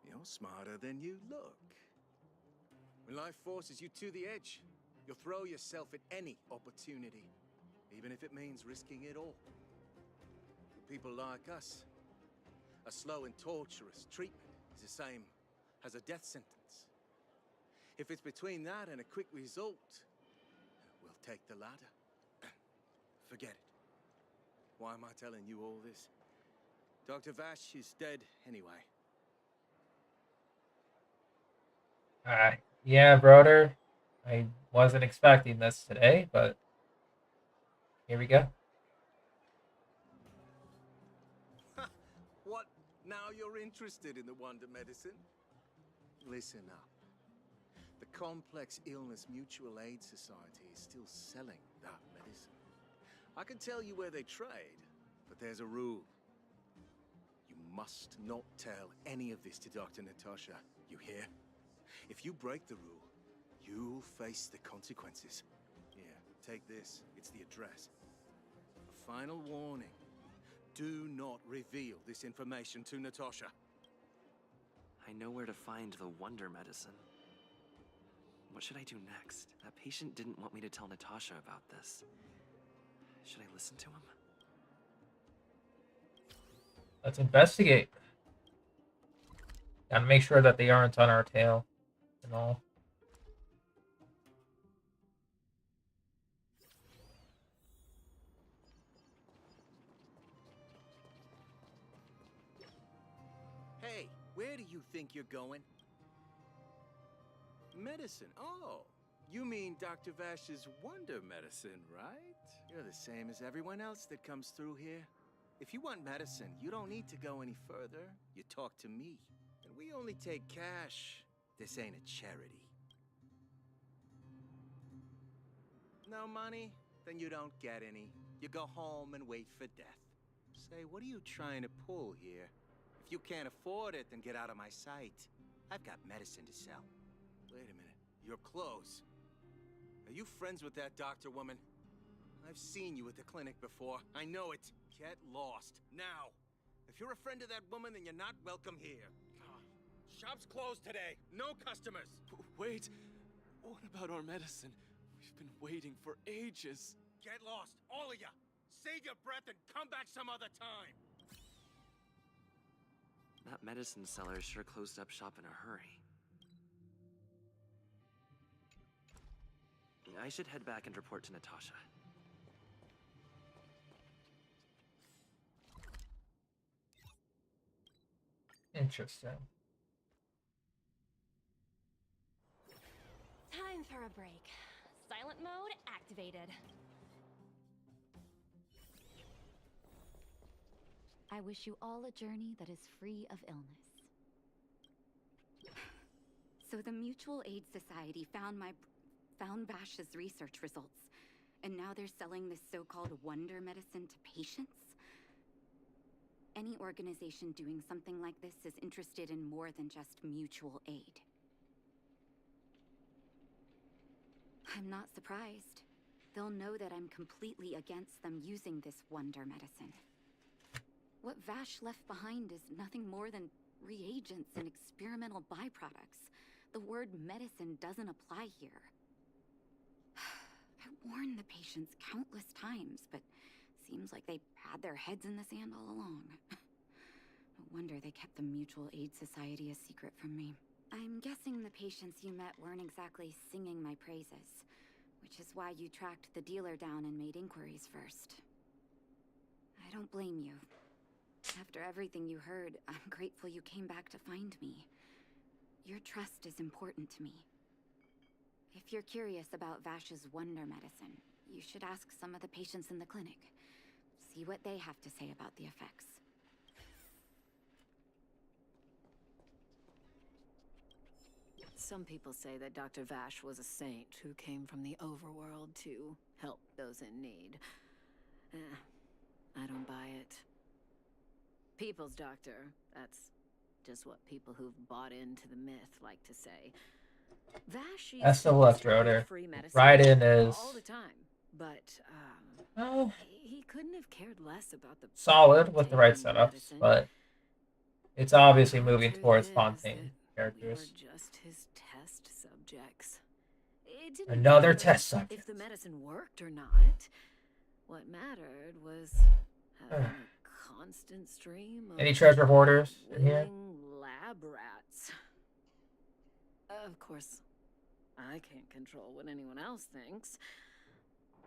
You're smarter than you look. When life forces you to the edge, you'll throw yourself at any opportunity, even if it means risking it all. For people like us, a slow and torturous treatment is the same as a death sentence. If it's between that and a quick result, we'll take the latter. Forget it. Why am I telling you all this? Dr. Vash is dead anyway. Yeah, brother. I wasn't expecting this today, but here we go. What? Now you're interested in the wonder medicine? Listen up. The Complex Illness Mutual Aid Society is still selling that medicine. I can tell you where they trade, but there's a rule. You must not tell any of this to Dr. Natasha, you hear? If you break the rule, you'll face the consequences. Here, take this. It's the address. A final warning. Do not reveal this information to Natasha. I know where to find the wonder medicine. What should I do next? That patient didn't want me to tell Natasha about this. Should I listen to him? Let's investigate. Gotta make sure that they aren't on our tail and all. Hey, where do you think you're going? Medicine. Oh, you mean Dr. Vash's wonder medicine, right? You're the same as everyone else that comes through here. If you want medicine, you don't need to go any further. You talk to me. And we only take cash. This ain't a charity. No money? Then you don't get any. You go home and wait for death. Say, what are you trying to pull here? If you can't afford it, then get out of my sight. I've got medicine to sell. Wait a minute. You're close. Are you friends with that doctor woman? I've seen you at the clinic before. I know it. Get lost. Now. If you're a friend of that woman, then you're not welcome here. Shop's closed today. No customers. Wait. What about our medicine? We've been waiting for ages. Get lost, all of you. Save your breath and come back some other time. That medicine seller sure closed up shop in a hurry. I should head back and report to Natasha. Interesting. Time for a break. Silent mode activated. I wish you all a journey that is free of illness. So the Mutual Aid Society found Vash's research results, and now they're selling this so-called wonder medicine to patients? Any organization doing something like this is interested in more than just mutual aid. I'm not surprised. They'll know that I'm completely against them using this wonder medicine. What Vash left behind is nothing more than reagents and experimental byproducts. The word medicine doesn't apply here. I warned the patients countless times, but seems like they had their heads in the sand all along. No wonder they kept the Mutual Aid Society a secret from me. I'm guessing the patients you met weren't exactly singing my praises, which is why you tracked the dealer down and made inquiries first. I don't blame you. After everything you heard, I'm grateful you came back to find me. Your trust is important to me. If you're curious about Vash's wonder medicine, you should ask some of the patients in the clinic. See what they have to say about the effects. Some people say that Dr. Vash was a saint who came from the overworld to help those in need. I don't buy it. People's doctor, that's just what people who've bought into the myth like to say. Vash That's the left rotor. free medicine Right in is all the time, but oh, he couldn't have cared less about the solid with the right taking setups, medicine. but it's obviously The moving truth towards is Fontaine that characters. We were just his test subjects. It didn't Another matter test subject. if the medicine worked or not. What mattered was having a constant stream of Any treasure hoarders in here? willing lab rats. Of course, I can't control what anyone else thinks.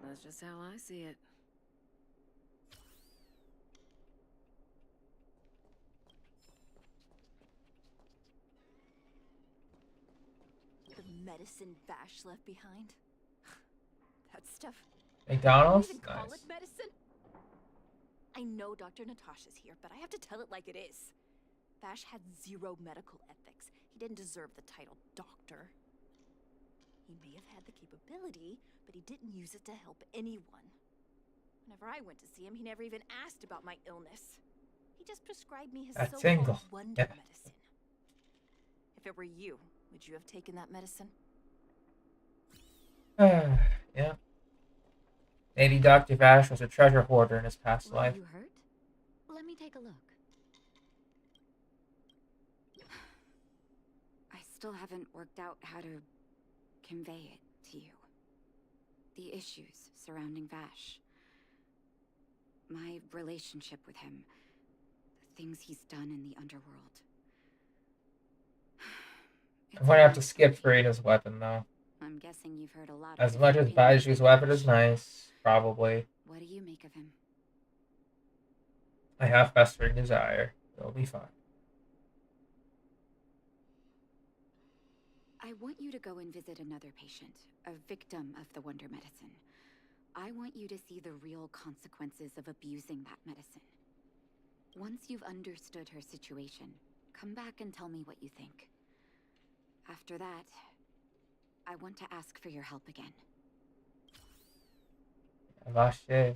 That's just how I see it. The medicine Vash left behind. That stuff. McDonald's? Can you even call Nice. it medicine? I know Dr. Natasha's here, but I have to tell it like it is. Vash had zero medical ethics. He didn't deserve the title doctor. He may have had the capability, but he didn't use it to help anyone. Whenever I went to see him, he never even asked about my illness. He just prescribed me his That so-called tingle. wonder Yeah. medicine. If it were you, would you have taken that medicine? Yeah. Maybe Dr. Vash was a treasure hoarder in his past Were life. you hurt? Let me take a look. I still haven't worked out how to convey it to you. The issues surrounding Vash. My relationship with him. The things he's done in the underworld. I'm gonna have to skip Farida's weapon though. I'm guessing you've heard a lot. As much as Baiju's weapon is nice, probably. What do you make of him? I have festering desire. It'll be fine. I want you to go and visit another patient, a victim of the wonder medicine. I want you to see the real consequences of abusing that medicine. Once you've understood her situation, come back and tell me what you think. After that, I want to ask for your help again. Vache.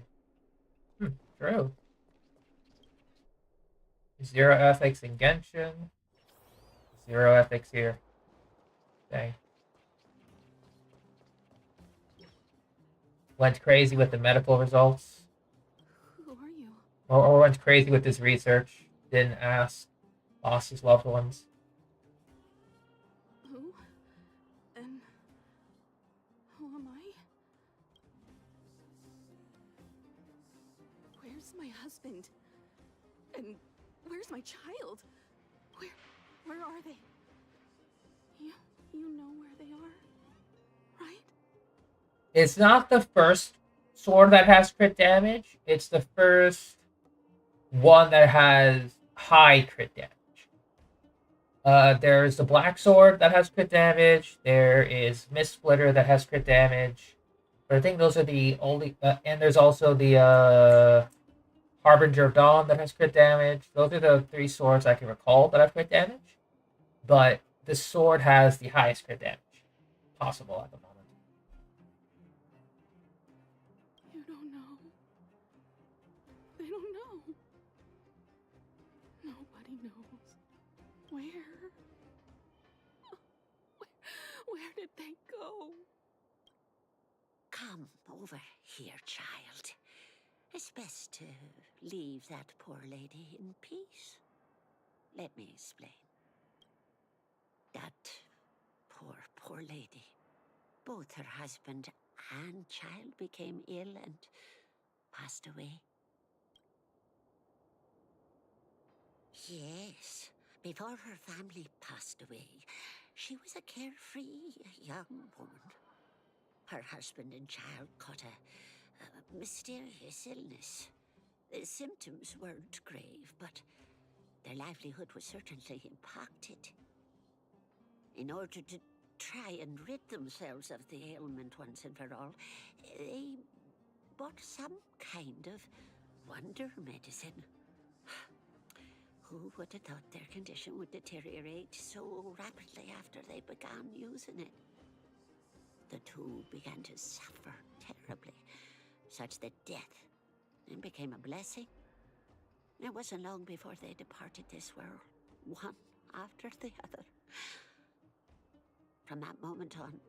True. Zero ethics in Genshin. Zero ethics here. Dang. went crazy with the medical results, Who are you? or went crazy with his research, didn't ask, lost his loved ones. Who? And who am I? Where's my husband? And where's my child? Where are they? You know where they are, right? It's not the first sword that has crit damage. It's the first one that has high crit damage. There's the black sword that has crit damage. There is Mist Splitter that has crit damage. But I think those are the only. And there's also the Harbinger of Dawn that has crit damage. Those are the 3 swords I can recall that have crit damage. But this sword has the highest crit damage possible at the moment. You don't know. They don't know. Nobody knows. Where did they go? Come over here, child. It's best to leave that poor lady in peace. Let me explain. That poor lady. Both her husband and child became ill and passed away. Yes, before her family passed away, she was a carefree young woman. Her husband and child caught a mysterious illness. The symptoms weren't grave, but their livelihood was certainly impacted. In order to try and rid themselves of the ailment once and for all, they bought some kind of wonder medicine. Who would have thought their condition would deteriorate so rapidly after they began using it? The two began to suffer terribly, such that death then became a blessing. It wasn't long before they departed this world, one after the other. From that moment on,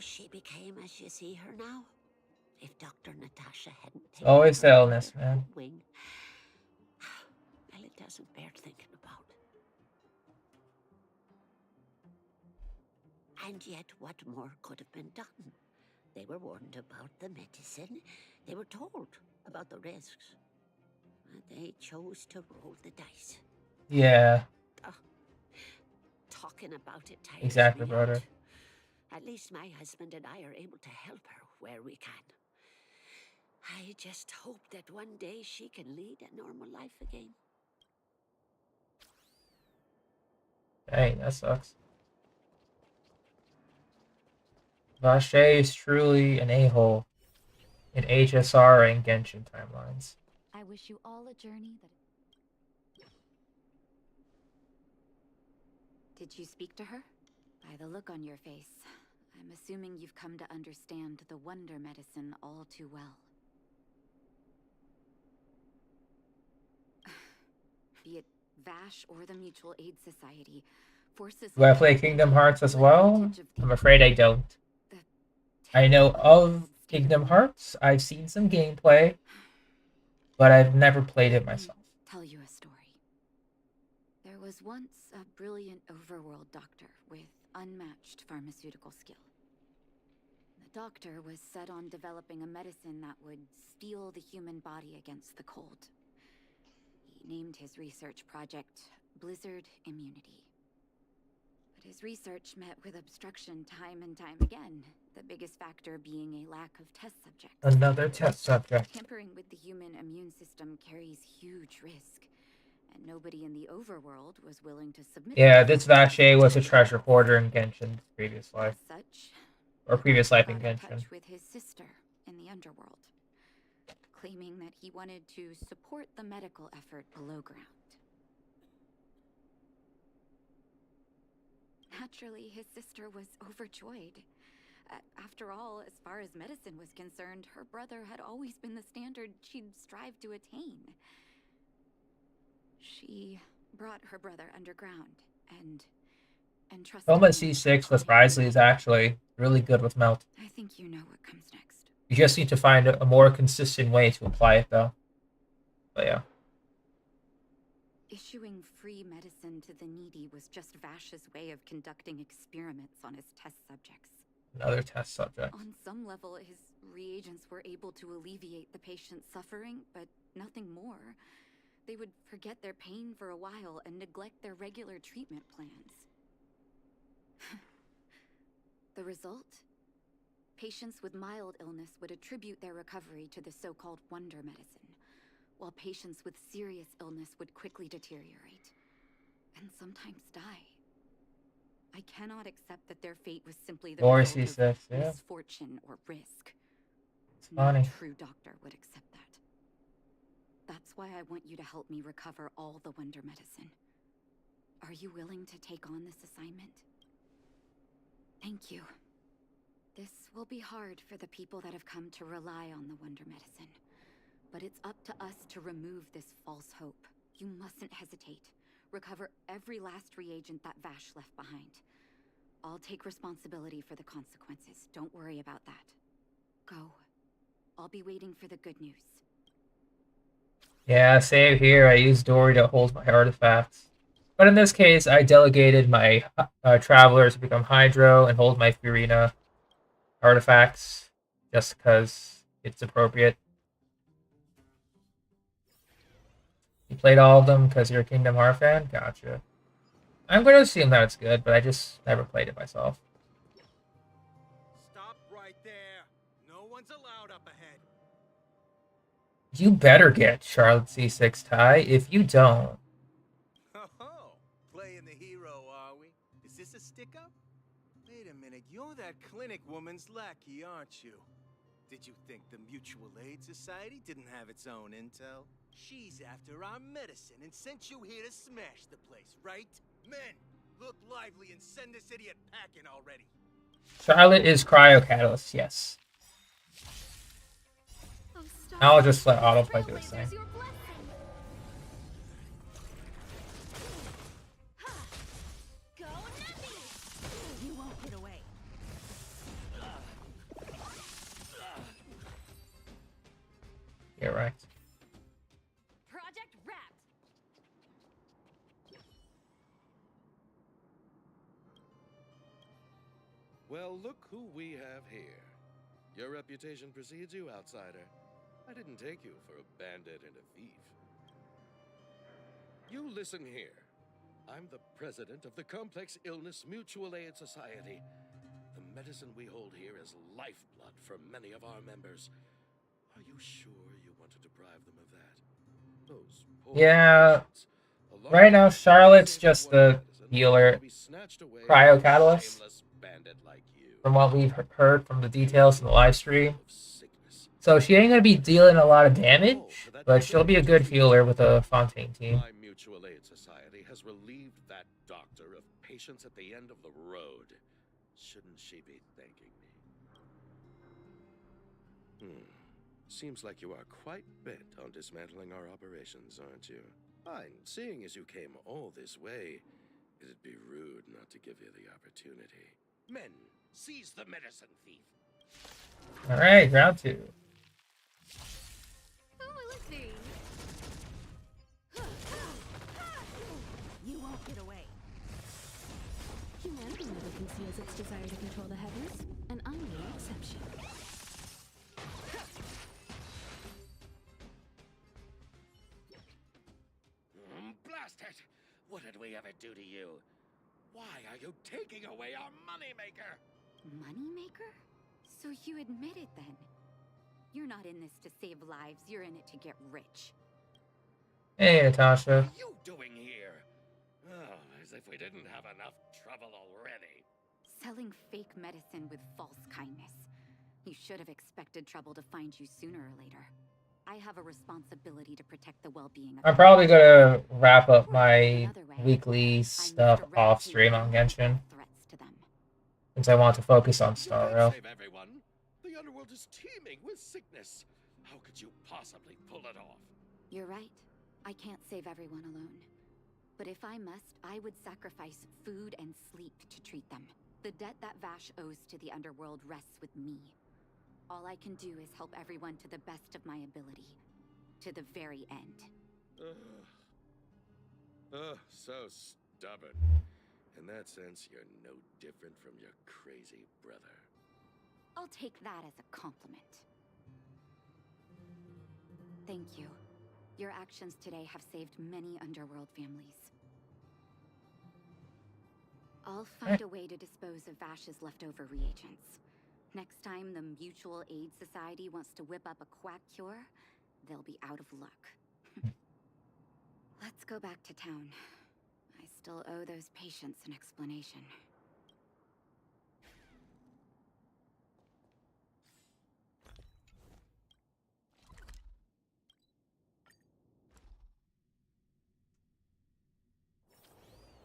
she became as you see her now. If Dr. Natasha hadn't taken Always the her illness, under man. her wing, well, it doesn't bear thinking about. And yet, what more could have been done? They were warned about the medicine. They were told about the risks. And they chose to roll the dice. Yeah, Talking about it tires exactly, me brother. out. At least my husband and I are able to help her where we can. I just hope that one day she can lead a normal life again. Dang, that sucks. Vache is truly an a-hole in HSR and Genshin timelines. I wish you all a journey that... Did you speak to her? By the look on your face, I'm assuming you've come to understand the wonder medicine all too well. Be it Vash or the Mutual Aid Society, forces... Do I play Kingdom Hearts as well? I'm afraid I don't. I know of Kingdom Hearts. I've seen some gameplay, but I've never played it myself. Tell you a story. There was once a brilliant overworld doctor with unmatched pharmaceutical skill. The doctor was set on developing a medicine that would steel the human body against the cold. He named his research project Blizzard Immunity. But his research met with obstruction time and time again, the biggest factor being a lack of test subjects. Another test subject. Tampering with the human immune system carries huge risk, and nobody in the overworld was willing to submit. Yeah, this Vache was a treasure hoarder in Genshin's previous life. As such, Or previous life in got in Genshin. touch with his sister in the underworld, claiming that he wanted to support the medical effort below ground. Naturally, his sister was overjoyed. After all, as far as medicine was concerned, her brother had always been the standard she'd strive to attain. She brought her brother underground and trusted Coma him C6 with fully. Risley is actually really good with Melt. I think you know what comes next. You just need to find a more consistent way to apply it, though. But yeah. Issuing free medicine to the needy was just Vash's way of conducting experiments on his test subjects. Another test subject. On some level, his reagents were able to alleviate the patient's suffering, but nothing more. They would forget their pain for a while and neglect their regular treatment plans. The result? Patients with mild illness would attribute their recovery to the so-called wonder medicine, while patients with serious illness would quickly deteriorate, and sometimes die. I cannot accept that their fate was simply the result of misfortune or risk. It's funny. No true doctor would accept that. That's why I want you to help me recover all the wonder medicine. Are you willing to take on this assignment? Thank you. This will be hard for the people that have come to rely on the wonder medicine. But it's up to us to remove this false hope. You mustn't hesitate. Recover every last reagent that Vash left behind. I'll take responsibility for the consequences. Don't worry about that. Go. I'll be waiting for the good news. Yeah, same here. I used Dory to hold my artifacts. But in this case, I delegated my Traveler to become Hydro and hold my Furina artifacts just because it's appropriate. You played all of them because you're a Kingdom Hearts fan? Gotcha. I'm going to assume that it's good, but I just never played it myself. Stop right there. No one's allowed up ahead. You better get Charlotte C6 tie. If you don't... Oh, playing the hero, are we? Is this a stick-up? Wait a minute, you're that clinic woman's lackey, aren't you? Did you think the Mutual Aid Society didn't have its own intel? She's after our medicine and sent you here to smash the place, right? Men, look lively and send this idiot packing already. Charlotte is Cryo-Catalyst, yes. I'll just let autoplay do its thing. You won't get away. Yeah, right. Project Wrapped! Well, look who we have here. Your reputation precedes you, outsider. I didn't take you for a bandit and a thief. You listen here. I'm the president of the Complex Illness Mutual Aid Society. The medicine we hold here is lifeblood for many of our members. Are you sure you want to deprive them of that? Those poor patients, right now Charlotte's just the healer, Cryo-Catalyst. From what we've heard from the details in the live stream. So she ain't going to be dealing a lot of damage, but she'll be a good healer with a Fontaine team. My Mutual Aid Society has relieved that doctor of patients at the end of the road. Shouldn't she be thanking me? Seems like you are quite bent on dismantling our operations, aren't you? Fine, seeing as you came all this way, it'd be rude not to give you the opportunity. Men, seize the medicine thief. Alright, round 2. You won't get away. Humanity never conceals its desire to control the heavens, and I'm no exception. Blast it! What did we ever do to you? Why are you taking away our moneymaker? Moneymaker? So you admit it then? You're not in this to save lives, you're in it to get rich. Hey, Natasha. What are you doing here? Oh, as if we didn't have enough trouble already. Selling fake medicine with false kindness. You should have expected trouble to find you sooner or later. I have a responsibility to protect the well-being of... I'm probably going to wrap up my weekly stuff off stream on Genshin, since I want to focus on Starro. Save everyone. The underworld is teeming with sickness. How could you possibly pull it off? You're right. I can't save everyone alone. But if I must, I would sacrifice food and sleep to treat them. The debt that Vash owes to the underworld rests with me. All I can do is help everyone to the best of my ability. To the very end. So stubborn. In that sense, you're no different from your crazy brother. I'll take that as a compliment. Thank you. Your actions today have saved many underworld families. I'll find a way to dispose of Vash's leftover reagents. Next time the Mutual Aid Society wants to whip up a quack cure, they'll be out of luck. Let's go back to town. I still owe those patients an explanation.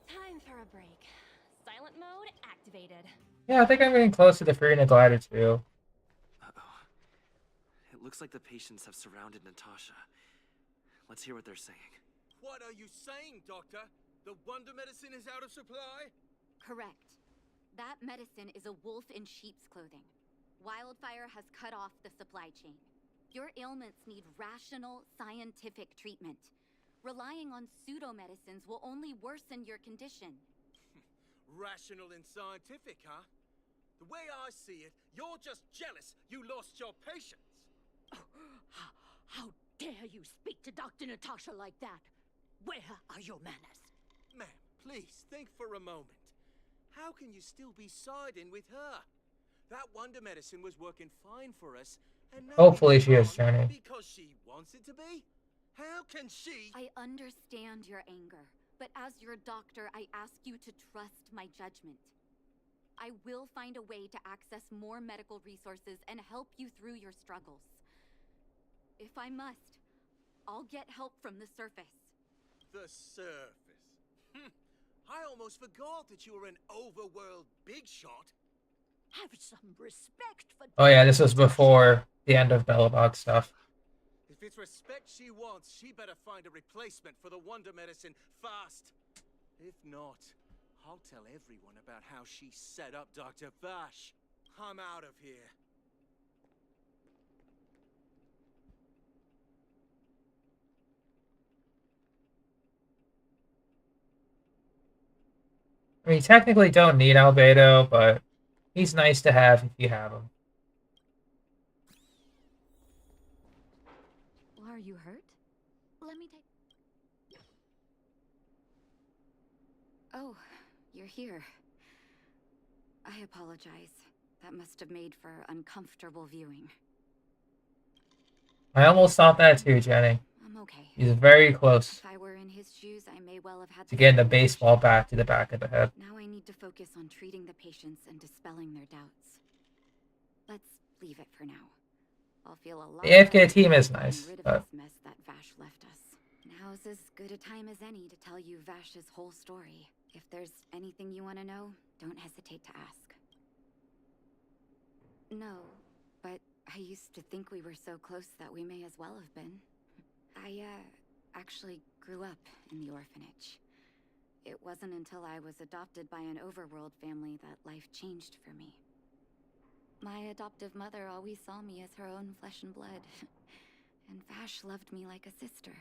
Time for a break. Silent mode activated. Yeah, I think I'm getting close to the Free Glider too. Uh-oh. It looks like the patients have surrounded Natasha. Let's hear what they're saying. What are you saying, Doctor? The wonder medicine is out of supply? Correct. That medicine is a wolf in sheep's clothing. Wildfire has cut off the supply chain. Your ailments need rational, scientific treatment. Relying on pseudo-medicines will only worsen your condition. Rational and scientific, huh? The way I see it, you're just jealous you lost your patients. How dare you speak to Dr. Natasha like that? Where are your manners? Ma'am, please think for a moment. How can you still be siding with her? That wonder medicine was working fine for us, and now Hopefully it's she is, gone Jenny. because she wants it to be? How can she? I understand your anger, but as your doctor, I ask you to trust my judgment. I will find a way to access more medical resources and help you through your struggles. If I must, I'll get help from the surface. The surface. I almost forgot that you were an overworld big shot. Have some respect for... Oh yeah, this was before the end of Belobog stuff. If it's respect she wants, she better find a replacement for the wonder medicine fast. If not, I'll tell everyone about how she set up Dr. Vash. I'm out of here. I mean, you technically don't need Albedo, but he's nice to have if you have him. Are you hurt? Let me take... Oh, you're here. I apologize. That must have made for uncomfortable viewing. I almost thought that too, Jenny. I'm okay. He's very close If I were in his shoes, I may well have had to getting the baseball bat to the back of the head. Now I need to focus on treating the patients and dispelling their doubts. Let's leave it for now. I'll feel a lot The AFK better team is getting nice, rid of but this mess that Vash left us. Now's as good a time as any to tell you Vash's whole story. If there's anything you want to know, don't hesitate to ask. No, but I used to think we were so close that we may as well have been. I, actually grew up in the orphanage. It wasn't until I was adopted by an overworld family that life changed for me. My adoptive mother always saw me as her own flesh and blood, and Vash loved me like a sister.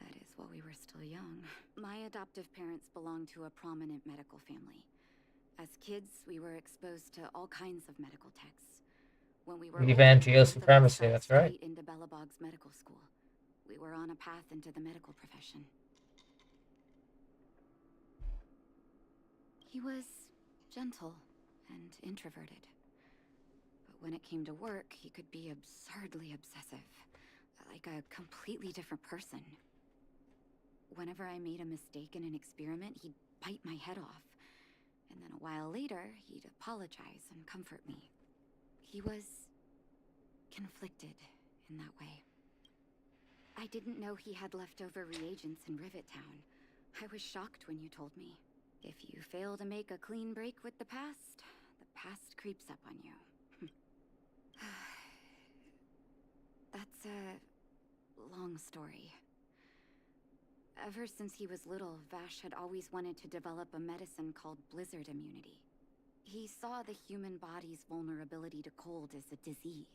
That is, while we were still young. My adoptive parents belonged to a prominent medical family. As kids, we were exposed to all kinds of medical texts. When we were Evangel older, supremacy, that's right. straight into Belobog's medical school. We were on a path into the medical profession. He was gentle and introverted. But when it came to work, he could be absurdly obsessive, like a completely different person. Whenever I made a mistake in an experiment, he'd bite my head off. And then a while later, he'd apologize and comfort me. He was conflicted in that way. I didn't know he had leftover reagents in Rivet Town. I was shocked when you told me. If you fail to make a clean break with the past creeps up on you. That's a long story. Ever since he was little, Vash had always wanted to develop a medicine called blizzard immunity. He saw the human body's vulnerability to cold as a disease,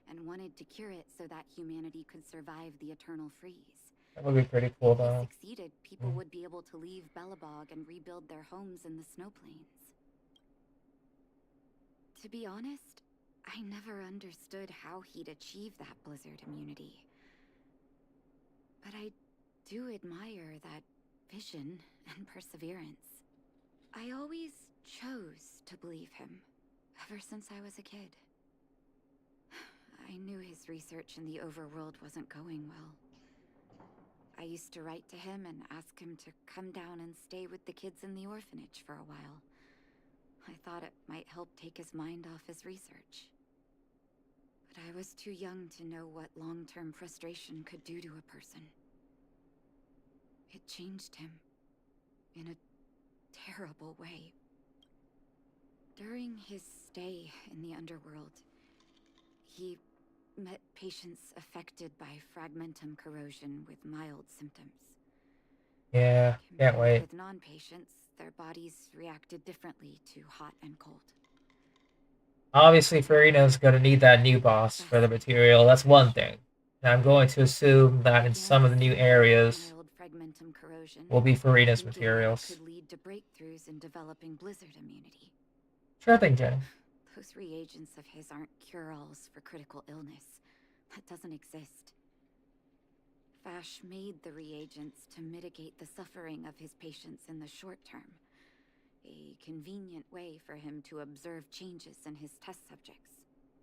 and wanted to cure it so that humanity could survive the eternal freeze. That would be pretty cool, If he though. succeeded, people would be able to leave Belobog and rebuild their homes in the snow plains. To be honest, I never understood how he'd achieve that blizzard immunity. But I do admire that vision and perseverance. I always chose to believe him, ever since I was a kid. I knew his research in the overworld wasn't going well. I used to write to him and ask him to come down and stay with the kids in the orphanage for a while. I thought it might help take his mind off his research. But I was too young to know what long-term frustration could do to a person. It changed him in a terrible way. During his stay in the underworld, he met patients affected by fragmentum corrosion with mild symptoms. Yeah, can't wait. With non-patients, their bodies reacted differently to hot and cold. Obviously, Farina's going to need that new boss for the material. That's one thing. And I'm going to assume that in some of the new areas will be Farina's materials. Could lead to breakthroughs in developing blizzard immunity. Sure thing, Jenny. Those reagents of his aren't cure-alls for critical illness. That doesn't exist. Vash made the reagents to mitigate the suffering of his patients in the short term. A convenient way for him to observe changes in his test subjects.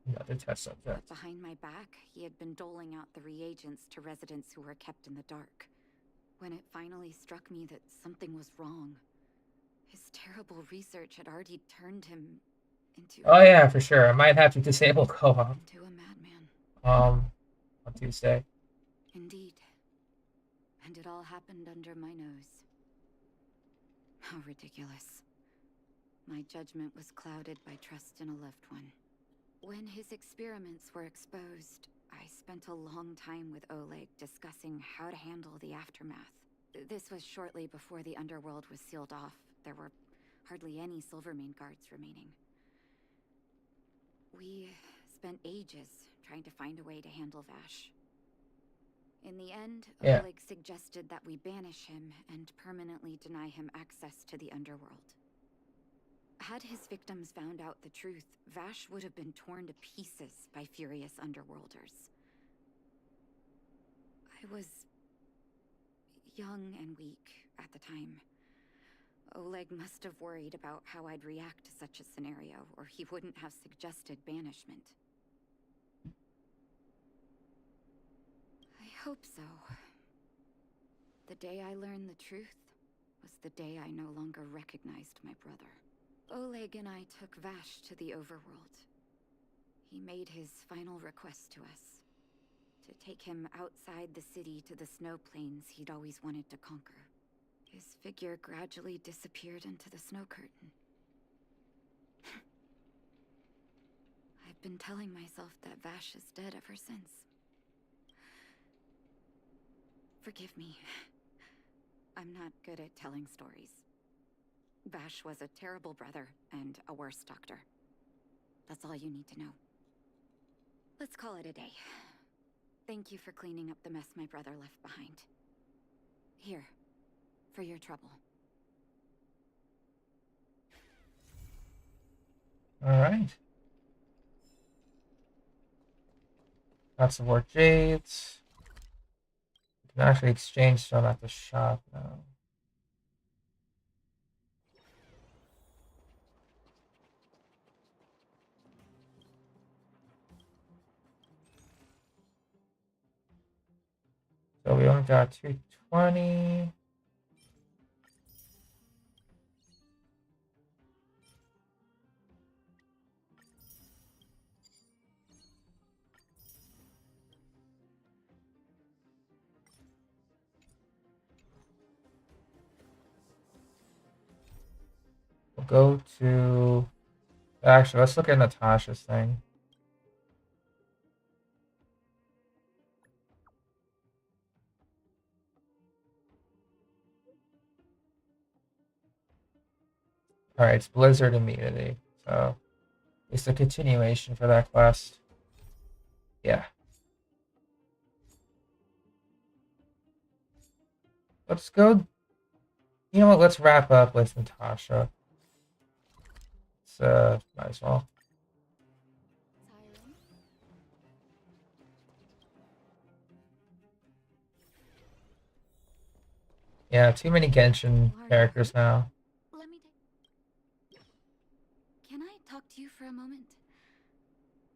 Another test subject. But behind my back, he had been doling out the reagents to residents who were kept in the dark. When it finally struck me that something was wrong, his terrible research had already turned him into... Oh yeah, for sure. I might have to disable co-op. Into a madman. On Tuesday. Indeed. And it all happened under my nose. How ridiculous. My judgment was clouded by trust in a loved one. When his experiments were exposed, I spent a long time with Oleg discussing how to handle the aftermath. This was shortly before the underworld was sealed off. There were hardly any Silvermane guards remaining. We spent ages trying to find a way to handle Vash. In the end, Oleg suggested that we banish him and permanently deny him access to the underworld. Had his victims found out the truth, Vash would have been torn to pieces by furious underworlders. I was young and weak at the time. Oleg must have worried about how I'd react to such a scenario, or he wouldn't have suggested banishment. I hope so. The day I learned the truth was the day I no longer recognized my brother. Oleg and I took Vash to the overworld. He made his final request to us. To take him outside the city to the snow plains he'd always wanted to conquer. His figure gradually disappeared into the snow curtain. I've been telling myself that Vash is dead ever since. Forgive me. I'm not good at telling stories. Vash was a terrible brother and a worse doctor. That's all you need to know. Let's call it a day. Thank you for cleaning up the mess my brother left behind. Here, for your trouble. Alright. Got some more jades. We can actually exchange some at the shop now. So we only got 220. We'll go to... Actually, let's look at Natasha's thing. Alright, it's Blizzard immunity. So it's a continuation for that quest. Yeah. Let's go. You know what? Let's wrap up with Natasha. Might as well. Siren? Yeah, too many Genshin characters now. Let me Can I talk to you for a moment?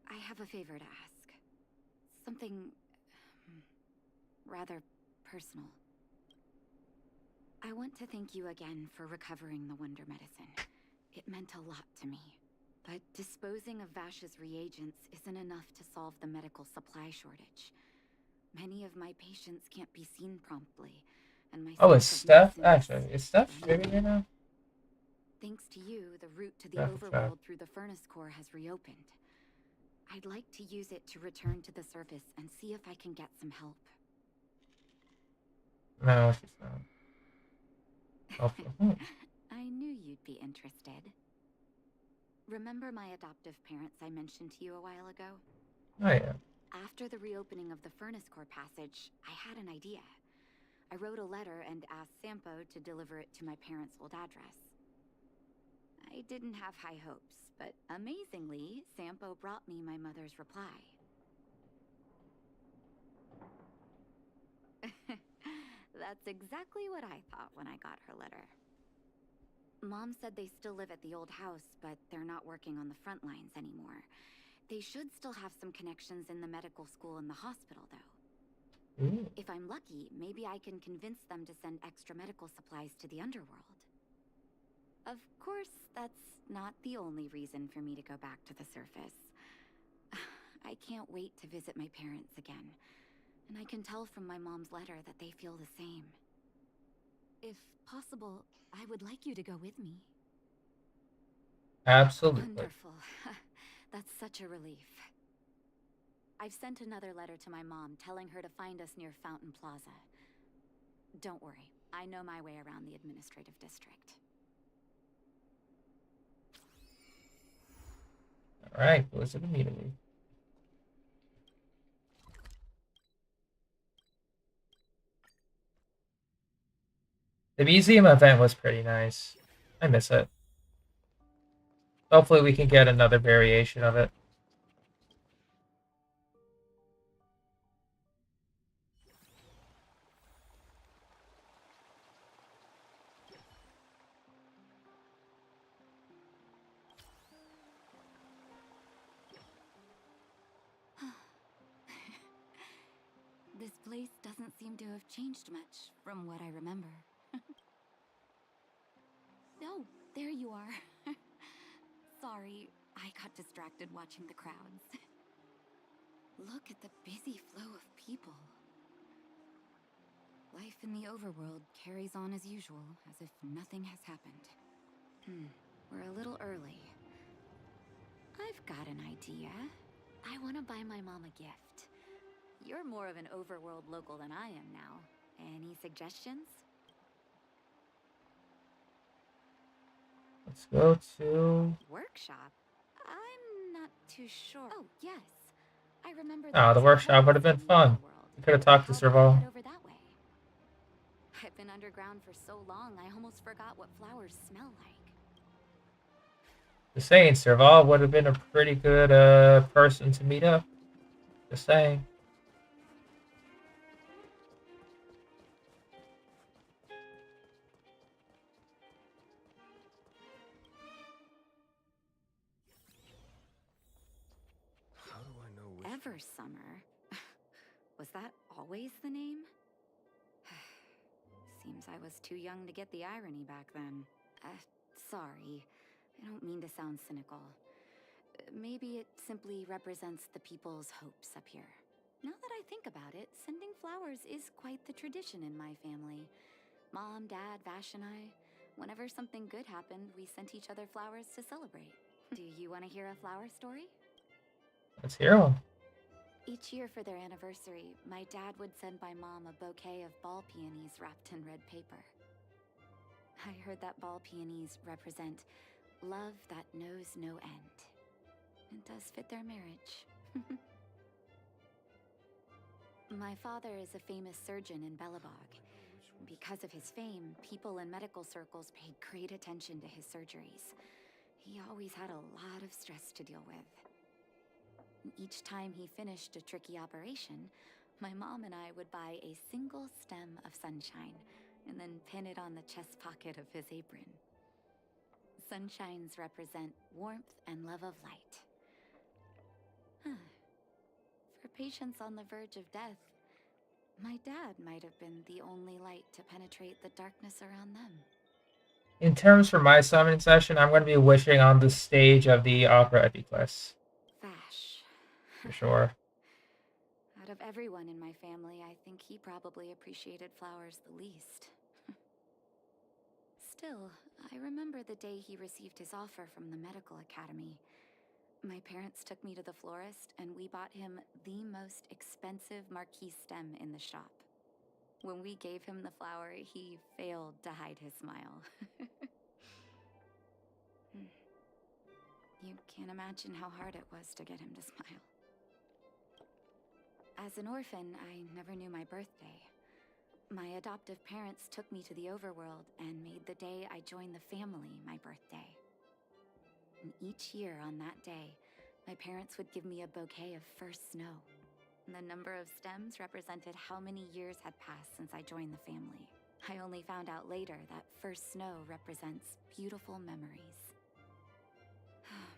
I have a favor to ask. Something rather personal. I want to thank you again for recovering the Wonder Medicine. It meant a lot to me. But disposing of Vash's reagents isn't enough to solve the medical supply shortage. Many of my patients can't be seen promptly, and my Oh, it's stock of Steph? medicines Actually, is Steph streaming right now? Thanks to you, the route to the Traffic, overworld through the furnace core has reopened. I'd like to use it to return to the surface and see if I can get some help. No, she's not. Oh, I knew you'd be interested. Remember my adoptive parents I mentioned to you a while ago? oh yeah. After the reopening of the furnace core passage, I had an idea. I wrote a letter and asked Sampo to deliver it to my parents' old address. I didn't have high hopes, but amazingly, Sampo brought me my mother's reply. That's exactly what I thought when I got her letter. Mom said they still live at the old house, but they're not working on the front lines anymore. They should still have some connections in the medical school and the hospital, though. Ooh. If I'm lucky, maybe I can convince them to send extra medical supplies to the underworld. Of course, that's not the only reason for me to go back to the surface. I can't wait to visit my parents again, and I can tell from my mom's letter that they feel the same. If possible, I would like you to go with me. Absolutely. Wonderful. That's such a relief. I've sent another letter to my mom telling her to find us near Fountain Plaza. Don't worry, I know my way around the administrative district. Alright, Blizzard immunity. The museum event was pretty nice. I miss it. Hopefully we can get another variation of it. This place doesn't seem to have changed much from what I remember. Oh, there you are. Sorry, I got distracted watching the crowds. Look at the busy flow of people. Life in the overworld carries on as usual, as if nothing has happened. We're a little early. I've got an idea. I want to buy my mom a gift. You're more of an overworld local than I am now. Any suggestions? Let's go to... Workshop? I'm not too sure. Oh, yes. I remember Oh, the workshop would have been fun. We could have talked to Serval. Over that way. I've been underground for so long, I almost forgot what flowers smell like. Just saying, Serval would have been a pretty good person to meet up. Just saying. How do I know which... Eversummer? Was that always the name? Seems I was too young to get the irony back then. Sorry. I don't mean to sound cynical. Maybe it simply represents the people's hopes up here. Now that I think about it, sending flowers is quite the tradition in my family. Mom, Dad, Vash, and I, whenever something good happened, we sent each other flowers to celebrate. Do you want to hear a flower story? Let's hear one. Each year for their anniversary, my dad would send my mom a bouquet of ball peonies wrapped in red paper. I heard that ball peonies represent love that knows no end. It does fit their marriage. My father is a famous surgeon in Belobog. Because of his fame, people in medical circles paid great attention to his surgeries. He always had a lot of stress to deal with. Each time he finished a tricky operation, my mom and I would buy a single stem of sunshine and then pin it on the chest pocket of his apron. Sunshines represent warmth and love of light. For patients on the verge of death, my dad might have been the only light to penetrate the darkness around them. In terms for my summon session, I'm going to be wishing on the stage of the Opera Epiclese. Vash. For sure. Out of everyone in my family, I think he probably appreciated flowers the least. Still, I remember the day he received his offer from the medical academy. My parents took me to the florist, and we bought him the most expensive marquise stem in the shop. When we gave him the flower, he failed to hide his smile. You can't imagine how hard it was to get him to smile. As an orphan, I never knew my birthday. My adoptive parents took me to the overworld and made the day I joined the family my birthday. And each year on that day, my parents would give me a bouquet of first snow. And the number of stems represented how many years had passed since I joined the family. I only found out later that first snow represents beautiful memories.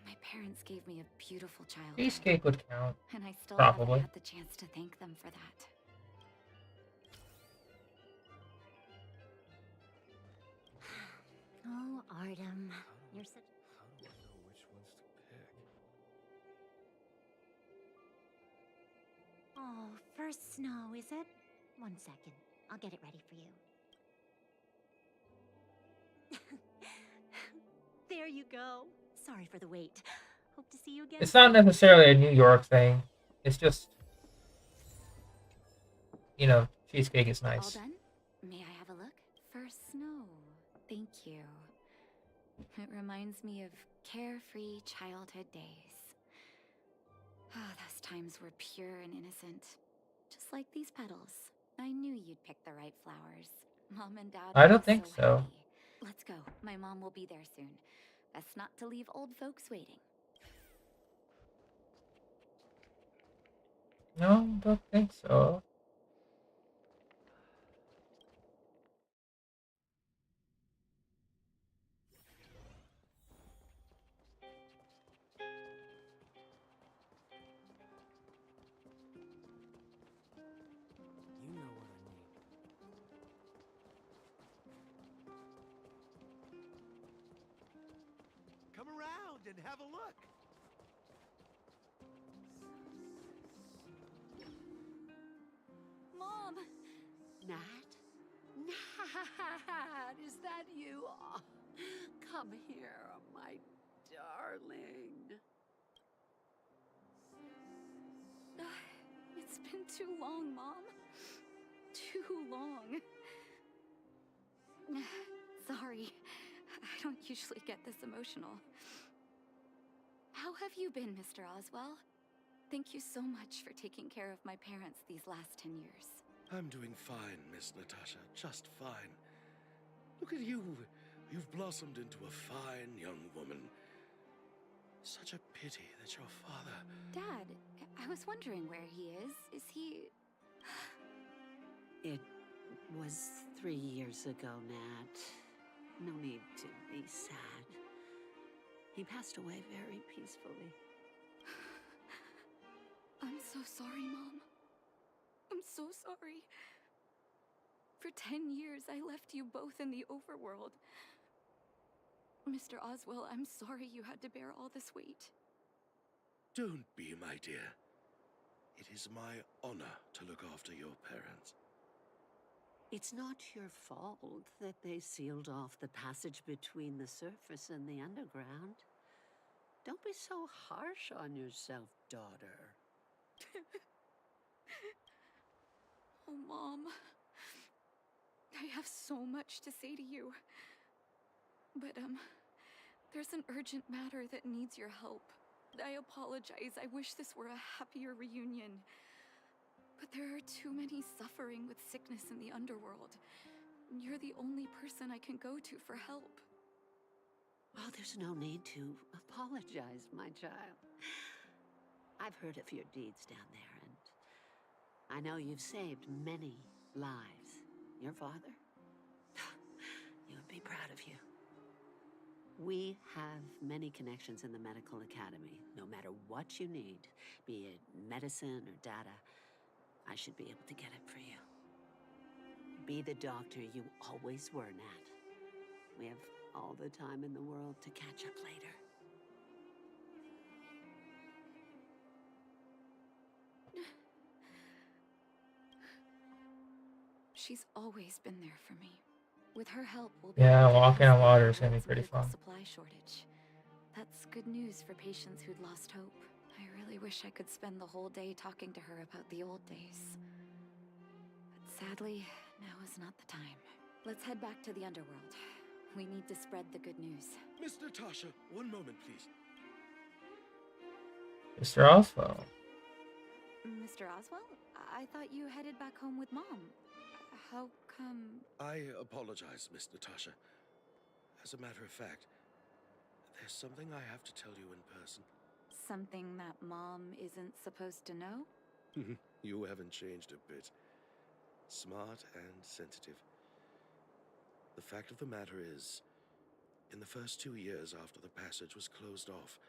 My parents gave me a beautiful childhood. Cheesecake would count. And I still Probably. haven't had the chance to thank them for that. Oh, Artem, you're such... How do I know which ones to pick? Oh, first snow, is it? 1 second. I'll get it ready for you. There you go. Sorry for the wait. Hope to see you again. It's not necessarily a New York thing. It's just, you know, cheesecake is All nice. done? May I have a look? First snow. Thank you. It reminds me of carefree childhood days. Ah, those times were pure and innocent. Just like these petals. I knew you'd pick the right flowers. Mom and Dad I would don't be think so. happy. Let's go. My mom will be there soon. Best not to leave old folks waiting. No, don't think so. You know what I mean. Come around and have a look. Mom! Nat? Nat, is that you? Oh, come here, my darling. It's been too long, Mom. Too long. Sorry. I don't usually get this emotional. How have you been, Mr. Oswell? Thank you so much for taking care of my parents these last 10 years. I'm doing fine, Miss Natasha. Just fine. Look at you. You've blossomed into a fine young woman. Such a pity that your father... Dad, I was wondering where he is. Is he... It was 3 years ago, Nat. No need to be sad. He passed away very peacefully. I'm so sorry, Mom. I'm so sorry. For 10 years, I left you both in the overworld. Mr. Oswell, I'm sorry you had to bear all this weight. Don't be, my dear. It is my honor to look after your parents. It's not your fault that they sealed off the passage between the surface and the underground. Don't be so harsh on yourself, daughter. Oh, Mom. I have so much to say to you. But, there's an urgent matter that needs your help. I apologize. I wish this were a happier reunion. But there are too many suffering with sickness in the underworld. You're the only person I can go to for help. Oh, there's no need to apologize, my child. I've heard of your deeds down there, and I know you've saved many lives. Your father? He would be proud of you. We have many connections in the medical academy. No matter what you need, be it medicine or data, I should be able to get it for you. Be the doctor you always were, Nat. We have all the time in the world to catch up later. She's always been there for me. With her help, we'll be Yeah, able to walking on ease the water is gonna be world's pretty medical fun. supply shortage. That's good news for patients who'd lost hope. I really wish I could spend the whole day talking to her about the old days. But sadly, now is not the time. Let's head back to the underworld. We need to spread the good news. Miss Natasha, one moment, please. Mr. Oswald. Mr. Oswell? I thought you headed back home with Mom. How come... I apologize, Miss Natasha. As a matter of fact, there's something I have to tell you in person. Something that Mom isn't supposed to know? You haven't changed a bit. Smart and sensitive. The fact of the matter is, in the first 2 years after the passage was closed off,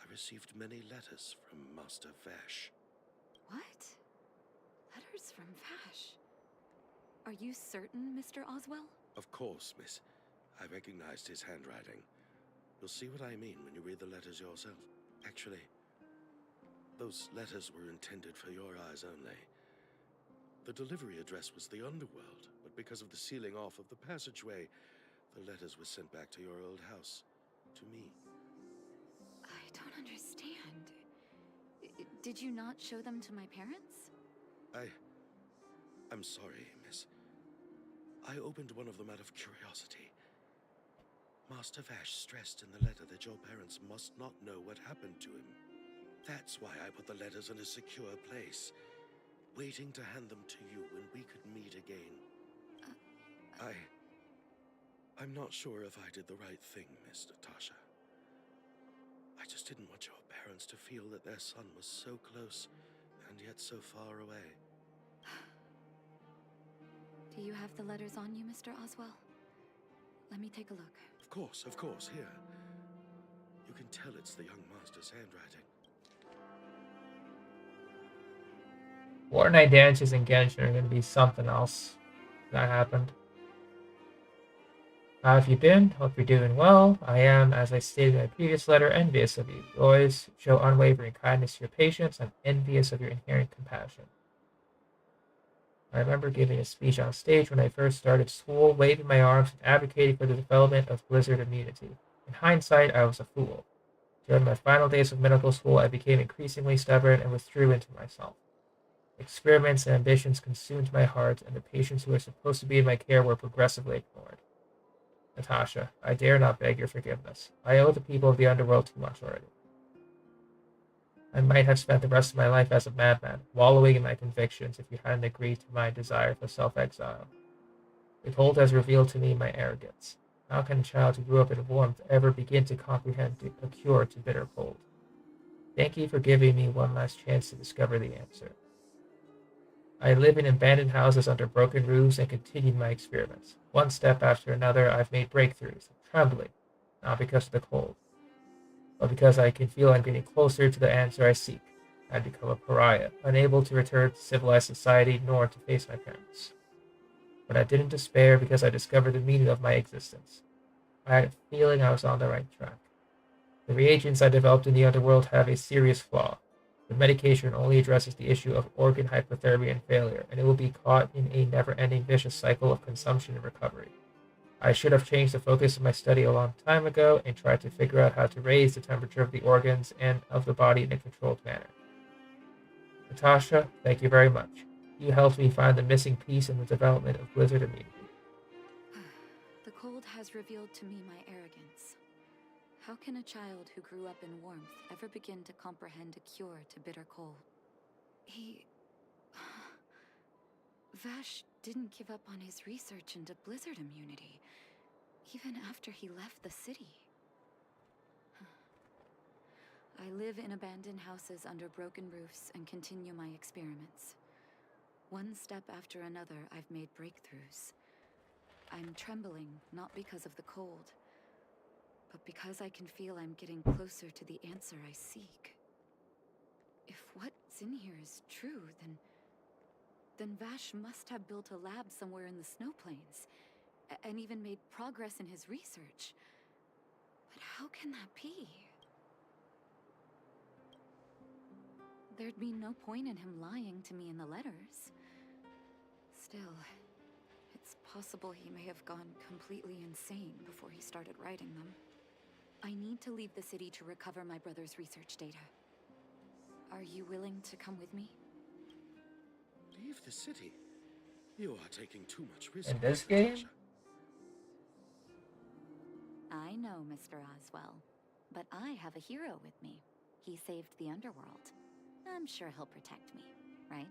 I received many letters from Master Vash. What? Letters from Vash? Are you certain, Mr. Oswell? Of course, miss. I recognized his handwriting. You'll see what I mean when you read the letters yourself. Actually, those letters were intended for your eyes only. The delivery address was the underworld, but because of the sealing off of the passageway, the letters were sent back to your old house. To me. I don't understand. Did you not show them to my parents? I'm sorry, miss. I opened one of them out of curiosity. Master Vash stressed in the letter that your parents must not know what happened to him. That's why I put the letters in a secure place, waiting to hand them to you when we could meet again. I'm not sure if I did the right thing, Miss Natasha. I just didn't want your parents to feel that their son was so close and yet so far away. Do you have the letters on you, Mr. Oswell? Let me take a look. Of course, here. You can tell it's the young master's handwriting. Fortnite dances in Genshin are going to be something else. That happened. How have you been? Hope you're doing well. I am, as I stated in my previous letter, envious of you. You always show unwavering kindness to your patients. I'm envious of your inherent compassion. I remember giving a speech on stage when I first started school, waving my arms and advocating for the development of blizzard immunity. In hindsight, I was a fool. During my final days of medical school, I became increasingly stubborn and withdrew into myself. Experiments and ambitions consumed my heart, and the patients who were supposed to be in my care were progressively ignored. Natasha, I dare not beg your forgiveness. I owe the people of the underworld too much already. I might have spent the rest of my life as a madman, wallowing in my convictions if you hadn't agreed to my desire for self-exile. The cold has revealed to me my arrogance. How can a child who grew up in warmth ever begin to comprehend a cure to bitter cold? Thank you for giving me one last chance to discover the answer. I live in abandoned houses under broken roofs and continue my experiments. One step after another, I've made breakthroughs, trembling, not because of the cold, but because I can feel I'm getting closer to the answer I seek. I'd become a pariah, unable to return to civilized society nor to face my parents. But I didn't despair because I discovered the meaning of my existence. I had a feeling I was on the right track. The reagents I developed in the underworld have a serious flaw. The medication only addresses the issue of organ hypothermia and failure, and it will be caught in a never-ending vicious cycle of consumption and recovery. I should have changed the focus of my study a long time ago and tried to figure out how to raise the temperature of the organs and of the body in a controlled manner. Natasha, thank you very much. You helped me find the missing piece in the development of blizzard immunity. The cold has revealed to me my arrogance. How can a child who grew up in warmth ever begin to comprehend a cure to bitter cold? Vash didn't give up on his research into blizzard immunity, even after he left the city. I live in abandoned houses under broken roofs and continue my experiments. One step after another, I've made breakthroughs. I'm trembling, not because of the cold, but because I can feel I'm getting closer to the answer I seek. If what's in here is true, then Vash must have built a lab somewhere in the snow plains, and even made progress in his research. But how can that be? There'd be no point in him lying to me in the letters. Still, it's possible he may have gone completely insane before he started writing them. I need to leave the city to recover my brother's research data. Are you willing to come with me? Leave the city? You are taking too much risk. In this game? Natasha. I know, Mr. Oswell, but I have a hero with me. He saved the underworld. I'm sure he'll protect me, right?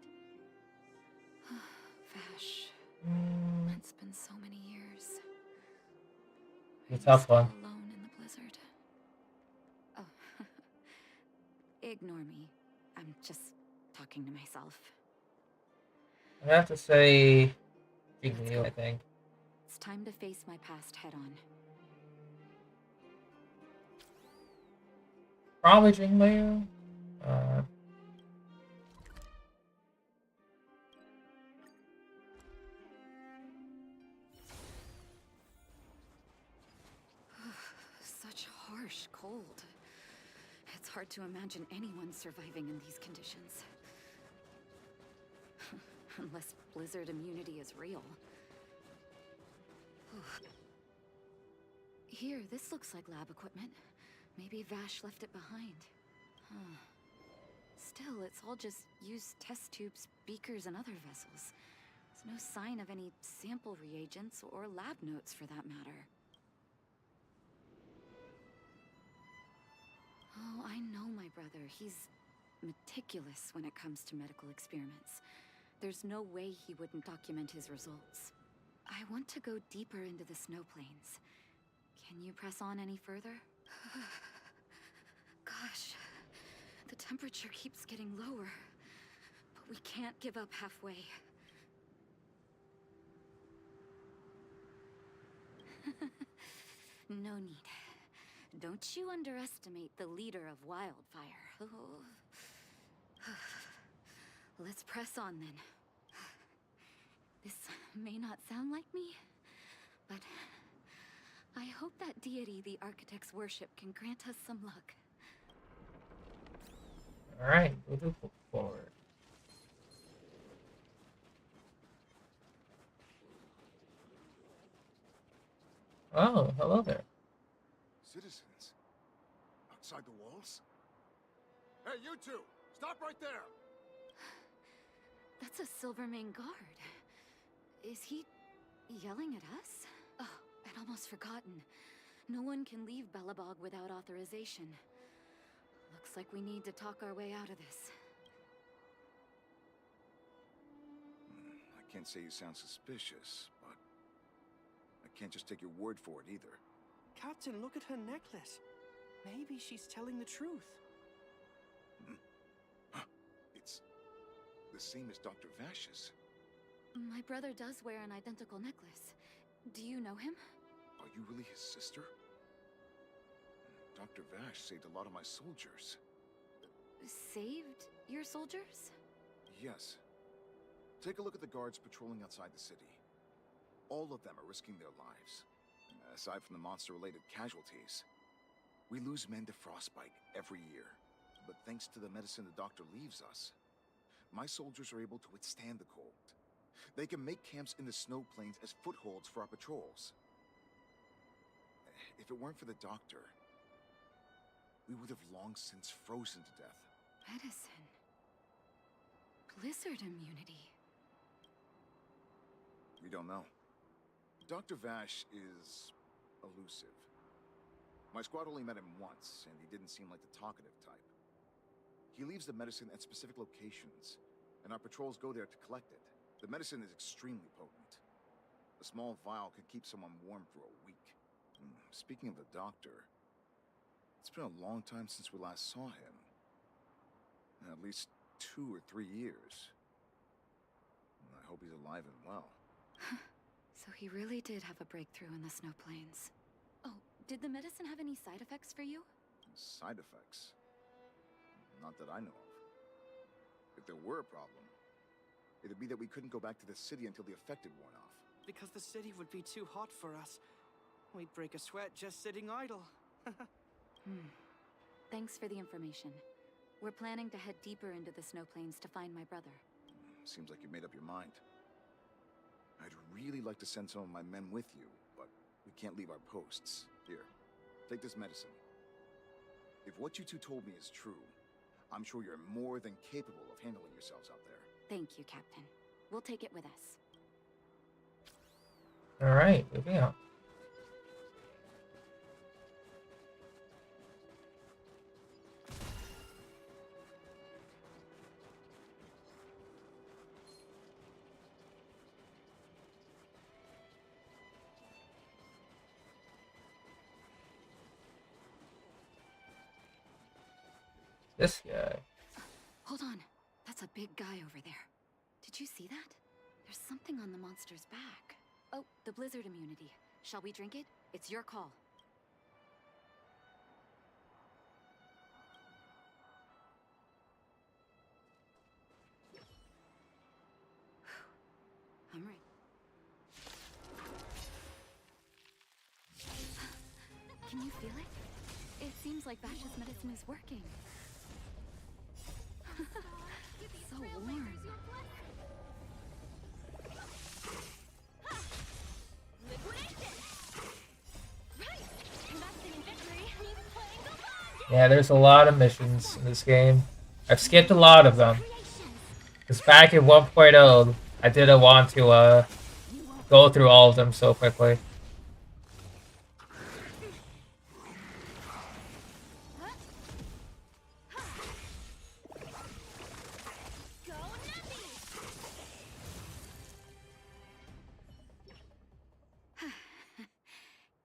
Vash, it's been so many years. It's a tough one. Alone in the blizzard. Oh, ignore me. I'm just talking to myself. I have to say, Jingyu, I think. It's time to face my past head on. Probably Jingyu. Such harsh cold. It's hard to imagine anyone surviving in these conditions. Unless blizzard immunity is real. Here, this looks like lab equipment. Maybe Vash left it behind. Still, it's all just used test tubes, beakers, and other vessels. There's no sign of any sample reagents or lab notes for that matter. Oh, I know my brother. He's meticulous when it comes to medical experiments. There's no way he wouldn't document his results. I want to go deeper into the snow plains. Can you press on any further? Gosh, the temperature keeps getting lower, but we can't give up halfway. No need. Don't you underestimate the leader of Wildfire. Let's press on then. This may not sound like me, but I hope that deity the architects worship can grant us some luck. Alright, moving forward. Oh, hello there. Citizens? Outside the walls? Hey, you two! Stop right there! That's a Silvermane guard. Is he yelling at us? Oh, I'd almost forgotten. No one can leave Belobog without authorization. Looks like we need to talk our way out of this. I can't say you sound suspicious, but I can't just take your word for it either. Captain, look at her necklace. Maybe she's telling the truth. It's the same as Dr. Vash's. My brother does wear an identical necklace. Do you know him? Are you really his sister? Dr. Vash saved a lot of my soldiers. Saved your soldiers? Yes. Take a look at the guards patrolling outside the city. All of them are risking their lives. Aside from the monster-related casualties, we lose men to frostbite every year. But thanks to the medicine the doctor leaves us, my soldiers are able to withstand the cold. They can make camps in the snow plains as footholds for our patrols. If it weren't for the doctor, we would have long since frozen to death. Medicine. Blizzard immunity. We don't know. Dr. Vash is elusive. My squad only met him once, and he didn't seem like the talkative type. He leaves the medicine at specific locations, and our patrols go there to collect it. The medicine is extremely potent. A small vial could keep someone warm for a week. Speaking of the doctor, it's been a long time since we last saw him. At least 2 or 3 years. I hope he's alive and well. So he really did have a breakthrough in the snow plains. Oh, did the medicine have any side effects for you? Side effects? Not that I know of. If there were a problem, it'd be that we couldn't go back to the city until the effect had worn off. Because the city would be too hot for us. We'd break a sweat just sitting idle. Thanks for the information. We're planning to head deeper into the snow plains to find my brother. Seems like you made up your mind. I'd really like to send some of my men with you, but we can't leave our posts. Here, take this medicine. If what you two told me is true, I'm sure you're more than capable of handling yourselves out there. Thank you, Captain. We'll take it with us. All right, moving on. This guy. Hold on. That's a big guy over there. Did you see that? There's something on the monster's back. Oh, the blizzard immunity. Shall we drink it? It's your call. I'm ready. Can you feel it? It seems like Vash's medicine is working. So warm. Yeah, there's a lot of missions in this game. I've skipped a lot of them. Because back in 1.0, I didn't want to go through all of them so quickly.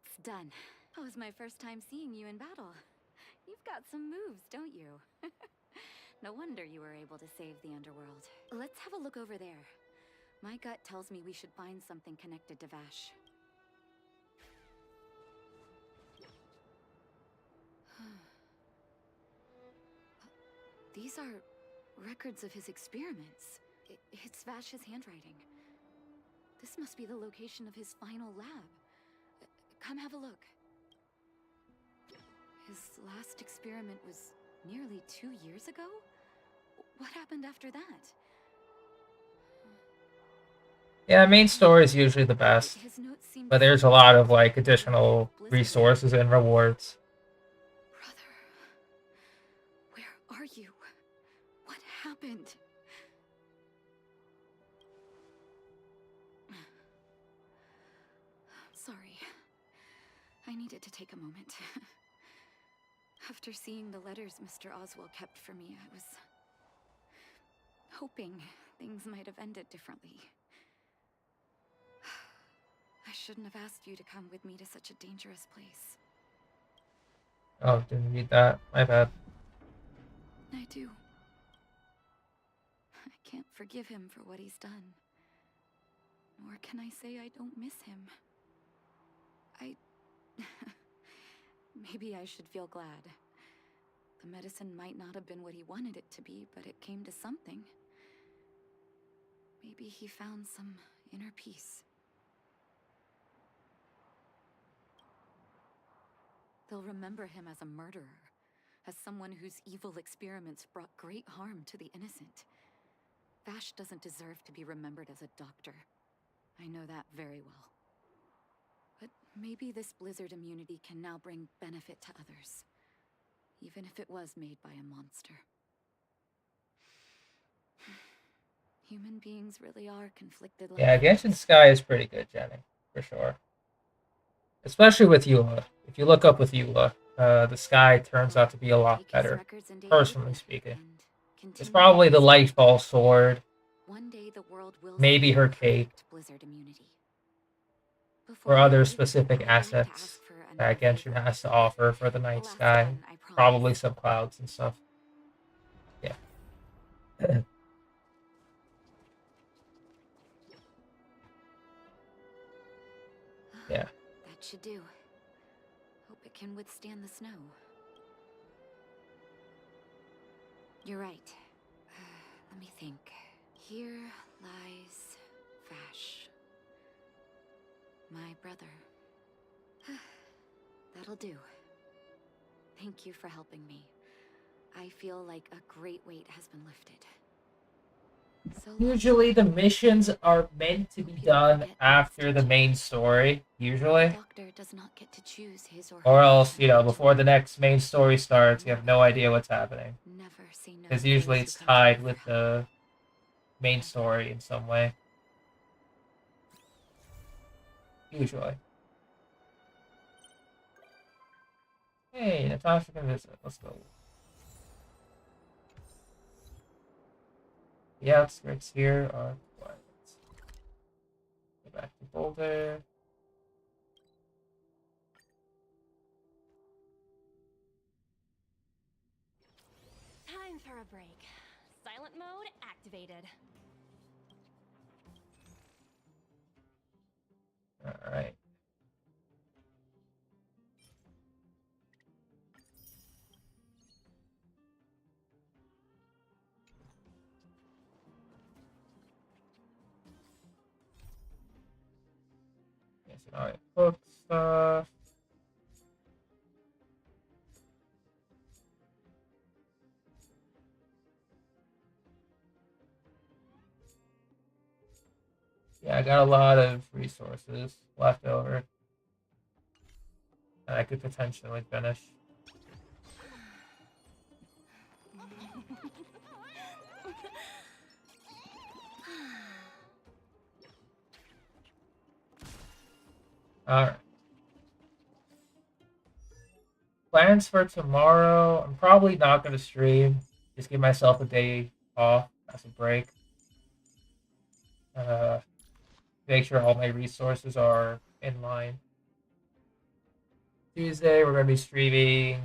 It's done. That was my first time seeing you in battle. You've got some moves, don't you? No wonder you were able to save the underworld. Let's have a look over there. My gut tells me we should find something connected to Vash. These are records of his experiments. It's Vash's handwriting. This must be the location of his final lab. Come have a look. His last experiment was nearly 2 years ago? What happened after that? Yeah, main story is usually the best. But there's a lot of like additional resources and rewards. Brother, where are you? What happened? Sorry. I needed to take a moment. After seeing the letters Mr. Oswald kept for me, I was hoping things might have ended differently. I shouldn't have asked you to come with me to such a dangerous place. Oh, didn't read that. My bad. I do. I can't forgive him for what he's done. Nor can I say I don't miss him. Maybe I should feel glad. The medicine might not have been what he wanted it to be, but it came to something. Maybe he found some inner peace. They'll remember him as a murderer, as someone whose evil experiments brought great harm to the innocent. Vash doesn't deserve to be remembered as a doctor. I know that very well. But maybe this blizzard immunity can now bring benefit to others, even if it was made by a monster. Human beings really are conflicted like Yeah, Genshin Sky is pretty good, Jenny, for sure. Especially with Eula. If you look up with Eula, the sky turns out to be a lot better, personally speaking. It's probably the Lightfall sword, One day the world will maybe her cape, Blizzard immunity. or other specific assets that Genshin has to offer for the night sky. Probably some clouds and stuff. Yeah. Yeah. That should do. Hope it can withstand the snow. You're right. Let me think. Here lies Vash. My brother. That'll do. Thank you for helping me. I feel like a great weight has been lifted. So Usually the missions are meant to be done after the main story, usually. Doctor does not get to choose his or else, before the next main story starts, you have no idea what's happening. Because usually it's tied with the main story in some way. Usually. Hey, Natasha can visit. Let's go. The outskirts here are quiet. Go back to Boulder. Time for a break. Silent mode activated. Alright. Yes, alright. Book stuff. Yeah, I got a lot of resources left over that I could potentially finish. Alright. Plans for tomorrow, I'm probably not going to stream. Just give myself a day off as a break. Make sure all my resources are in line. Tuesday, we're going to be streaming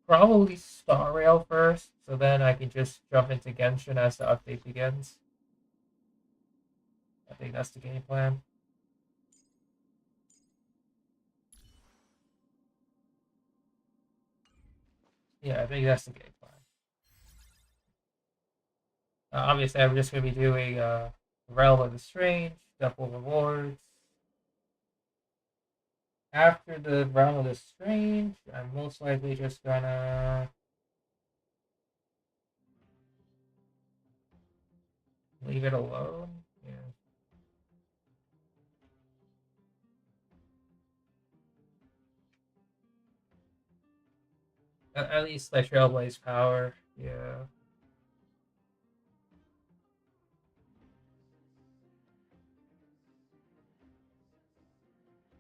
probably Star Rail first, so then I can just jump into Genshin as the update begins. I think that's the game plan. Yeah, I think that's the game plan. Obviously, I'm just going to be doing Realm of the Strange, Double Rewards. After the Realm of the Strange, I'm most likely just gonna leave it alone. Yeah. At least like Trailblaze Power. Yeah.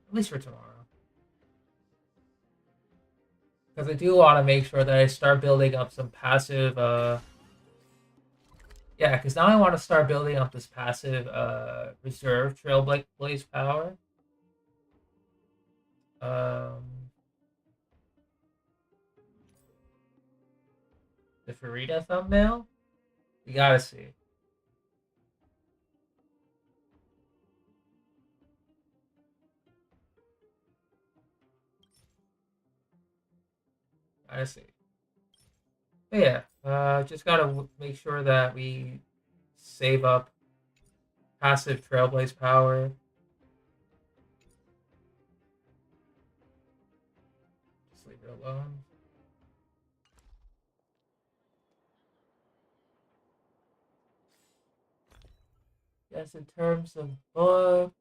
At least for tomorrow. Because I do want to make sure that I start building up some passive yeah, because now I want to start building up this passive reserve Trailblaze Power. The Farida thumbnail? You gotta see. I see. But yeah, just gotta make sure that we save up passive Trailblaze Power. Just leave it alone. Yes, in terms of books.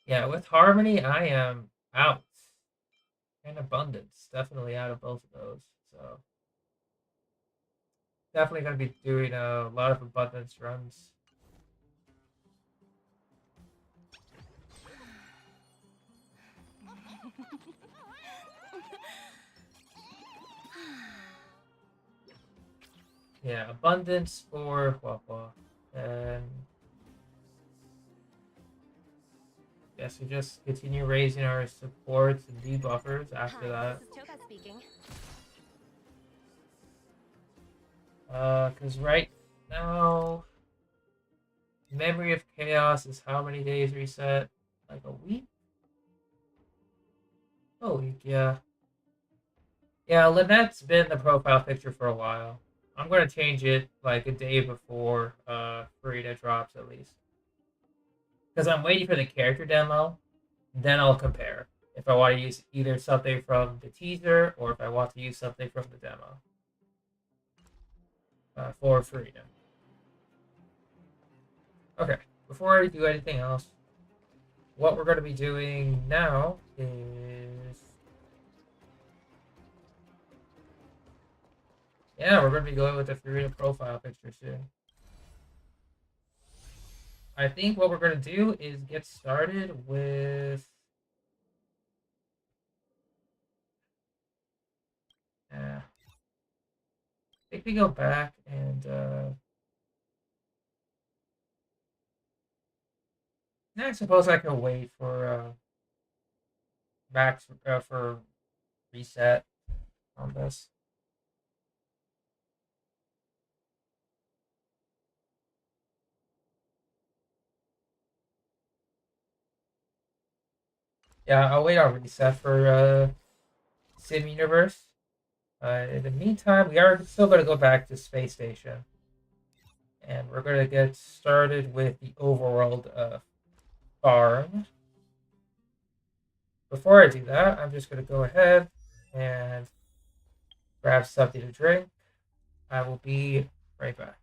Yeah, with Harmony, I am out. and abundance. Definitely out of both of those. So definitely going to be doing a lot of abundance runs. Yeah, abundance for Huahua. And yes, we just continue raising our supports and debuffers after that. This is Toka speaking. Because right now, Memory of Chaos is how many days reset? Like a week? A week, yeah. Yeah, Lynette's been the profile picture for a while. I'm gonna change it like a day before Farida drops at least. Because I'm waiting for the character demo, then I'll compare. If I want to use either something from the teaser or if I want to use something from the demo. For Farida. Okay, before I do anything else, what we're going to be doing now is... Yeah, we're going to be going with the Farida profile picture soon. I think what we're going to do is get started with... I think we go back and... I suppose I can wait for back for reset on this. Yeah, I'll wait on reset for Sim Universe. In the meantime, we are still going to go back to Space Station. And we're going to get started with the overworld farm. Before I do that, I'm just going to go ahead and grab something to drink. I will be right back.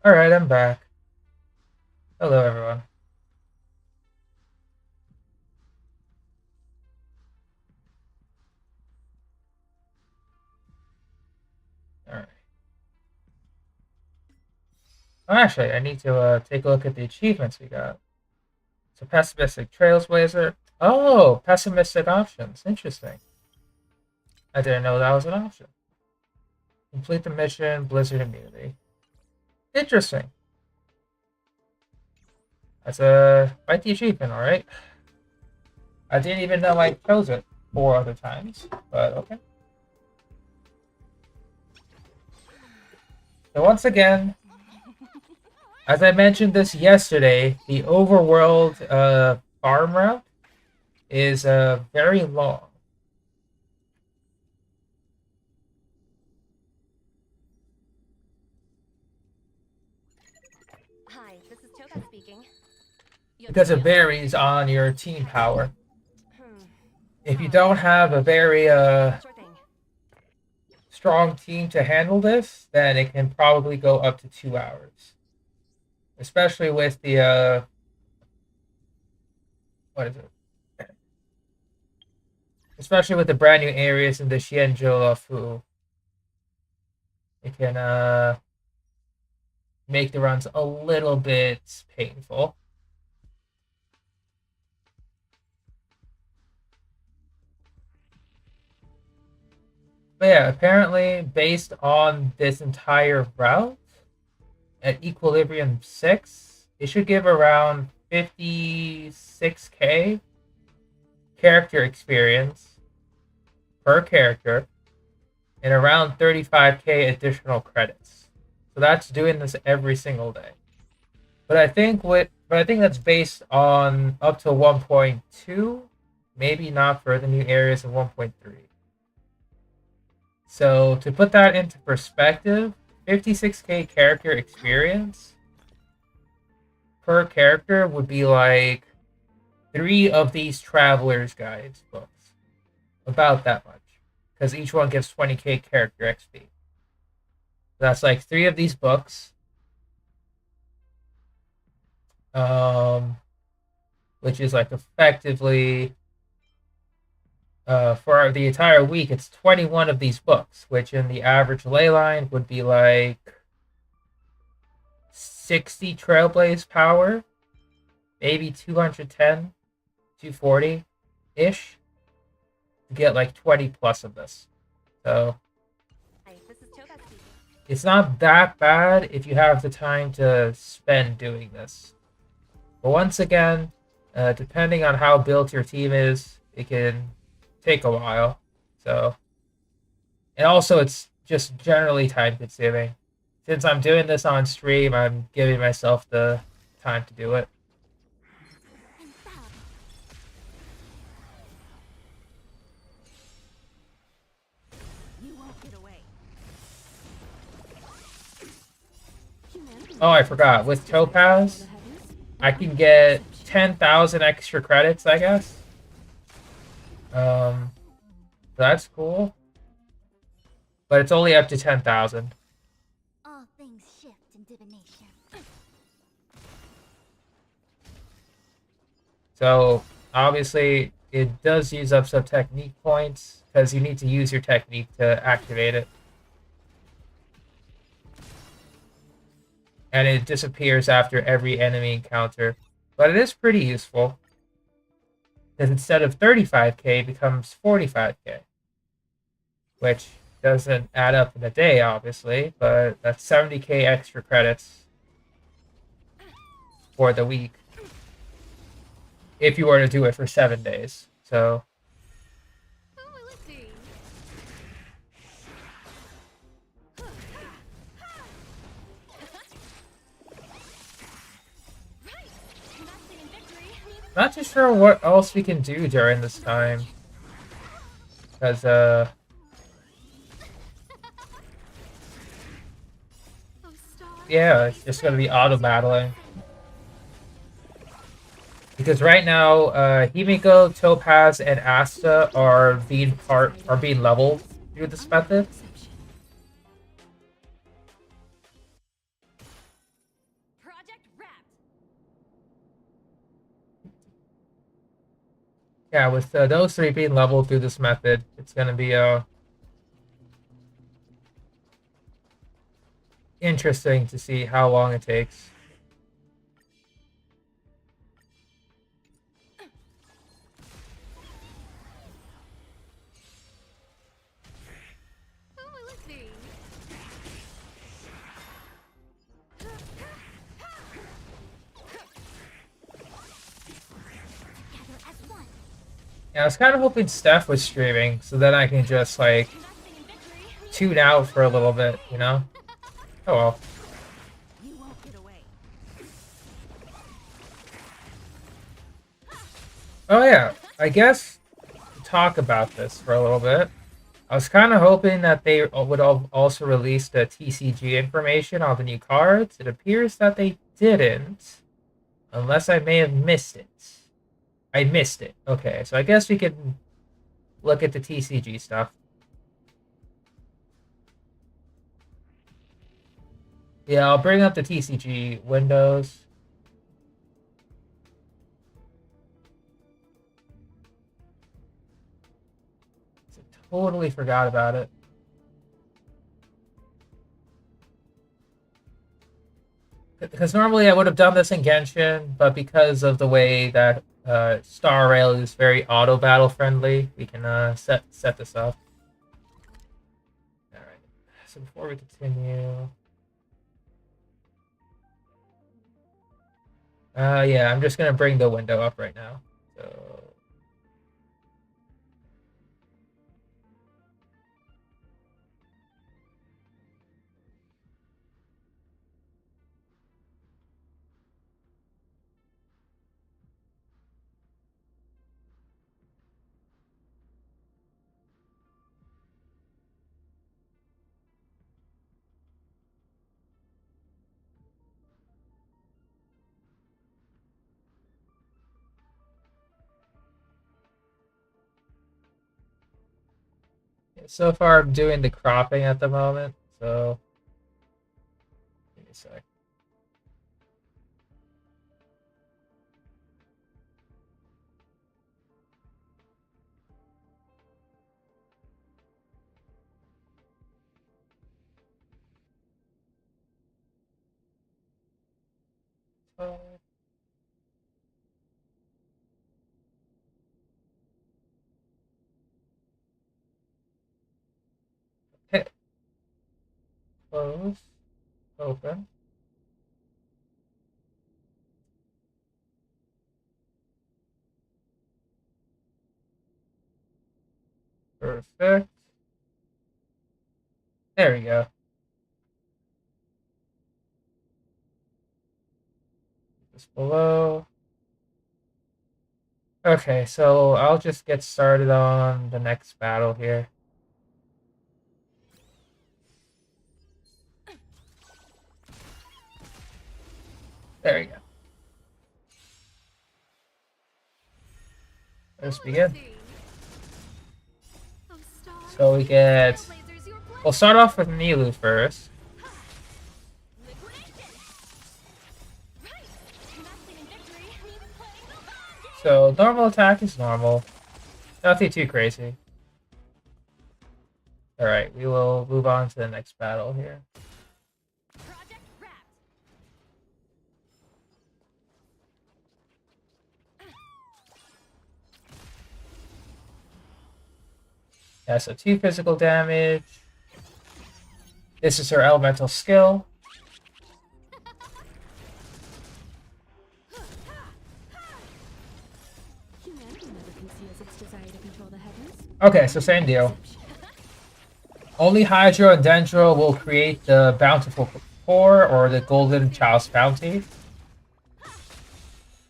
Alright, I'm back. Hello, everyone. Alright. Oh, actually, I need to take a look at the achievements we got. So, pessimistic trailblazer. Oh, pessimistic options. Interesting. I didn't know that was an option. Complete the mission, Blizzard immunity. Interesting. That's quite the achievement, alright. I didn't even know I chose it 4 other times, but okay. So once again, as I mentioned this yesterday, the overworld farm route is very long. Hi, this is Toka speaking. Because it varies on your team power. If you don't have a very strong team to handle this, then it can probably go up to 2 hours. Especially with the what is it? Especially with the brand new areas in the Xianzhou Fu. It can make the runs a little bit painful. But yeah, apparently based on this entire route, at Equilibrium 6, it should give around 56k character experience per character and around 35k additional credits. So that's doing this every single day. But I think that's based on up to 1.2, maybe not for the new areas in 1.3. So to put that into perspective, 56k character experience per character would be like 3 of these Traveler's Guides books. About that much. Because each one gives 20k character XP. That's like 3 of these books. Which is like effectively for the entire week, it's 21 of these books, which in the average ley line would be like 60 Trailblaze power, maybe 210, 240-ish, to get like 20 plus of this. So it's not that bad if you have the time to spend doing this. But once again, depending on how built your team is, it can take a while. So, and also it's just generally time consuming. Since I'm doing this on stream, I'm giving myself the time to do it. Oh, I forgot. With Topaz, I can get 10,000 extra credits, I guess. That's cool. But it's only up to 10,000. All things shift in divination. So, obviously, it does use up some technique points, because you need to use your technique to activate it. And it disappears after every enemy encounter. But it is pretty useful. Because instead of 35k, it becomes 45k. Which doesn't add up in a day, obviously, but that's 70k extra credits for the week. If you were to do it for 7 days. So... Not too sure what else we can do during this time. Because, yeah, it's just going to be auto-battling. Because right now, Himiko, Topaz, and Asta are being leveled through this method. Yeah, with those three being leveled through this method, it's going to be interesting to see how long it takes. Who will it be? Together as one. Yeah, I was kind of hoping Steph was streaming, so then I can just, like, tune out for a little bit, you know? Oh well. You won't get away. Oh yeah, I guess to talk about this for a little bit. I was kind of hoping that they would also release the TCG information on the new cards. It appears that they didn't, unless I may have missed it. I missed it. Okay, so I guess we can look at the TCG stuff. Yeah, I'll bring up the TCG windows. Totally forgot about it. Because normally I would have done this in Genshin, but because of the way that Star Rail is very auto battle friendly, we can set this up. All right. So before we continue, yeah, I'm just gonna bring the window up right now. So. So far, I'm doing the cropping at the moment, so give me a sec. Okay. Close. Open. Perfect. There we go. Just below. Okay, so I'll just get started on the next battle here. There we go. Let's begin. So we get... We'll start off with Nilu first. So normal attack is normal. Nothing too crazy. Alright, we will move on to the next battle here. Yeah, so 2 physical damage. This is her elemental skill. Okay, so same deal. Only Hydro and Dendro will create the Bountiful Core or the Golden Chalice Bounty.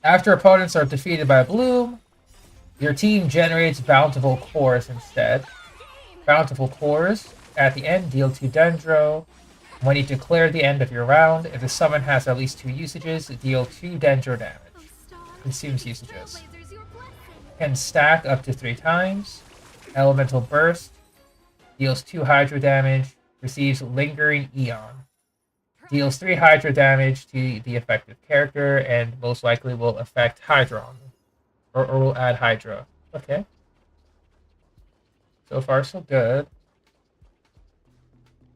After opponents are defeated by Bloom, your team generates Bountiful Cores instead. Bountiful Cores at the end deal 2 Dendro. When you declare the end of your round, if the summon has at least 2 usages, deal 2 Dendro damage. Consumes usages. Can stack up to 3 times. Elemental Burst. Deals 2 Hydro damage. Receives Lingering Eon. Deals 3 Hydro damage to the affected character and most likely will affect Hydra on them. Or will add Hydra. Okay. So far, so good.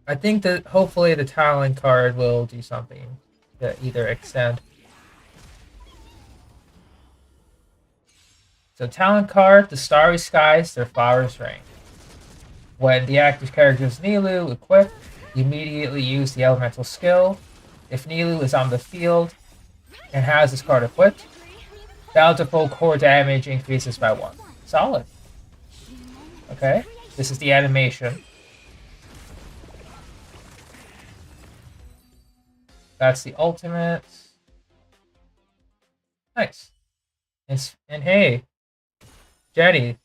I think that hopefully the talent card will do something to either extend. So talent card, the starry skies, their flowers rain. When the active character is Nilu equipped, immediately use the elemental skill. If Nilu is on the field and has this card equipped, bountiful core damage increases by 1. Solid. Okay, this is the animation. That's the ultimate. Nice. And hey, Jenny,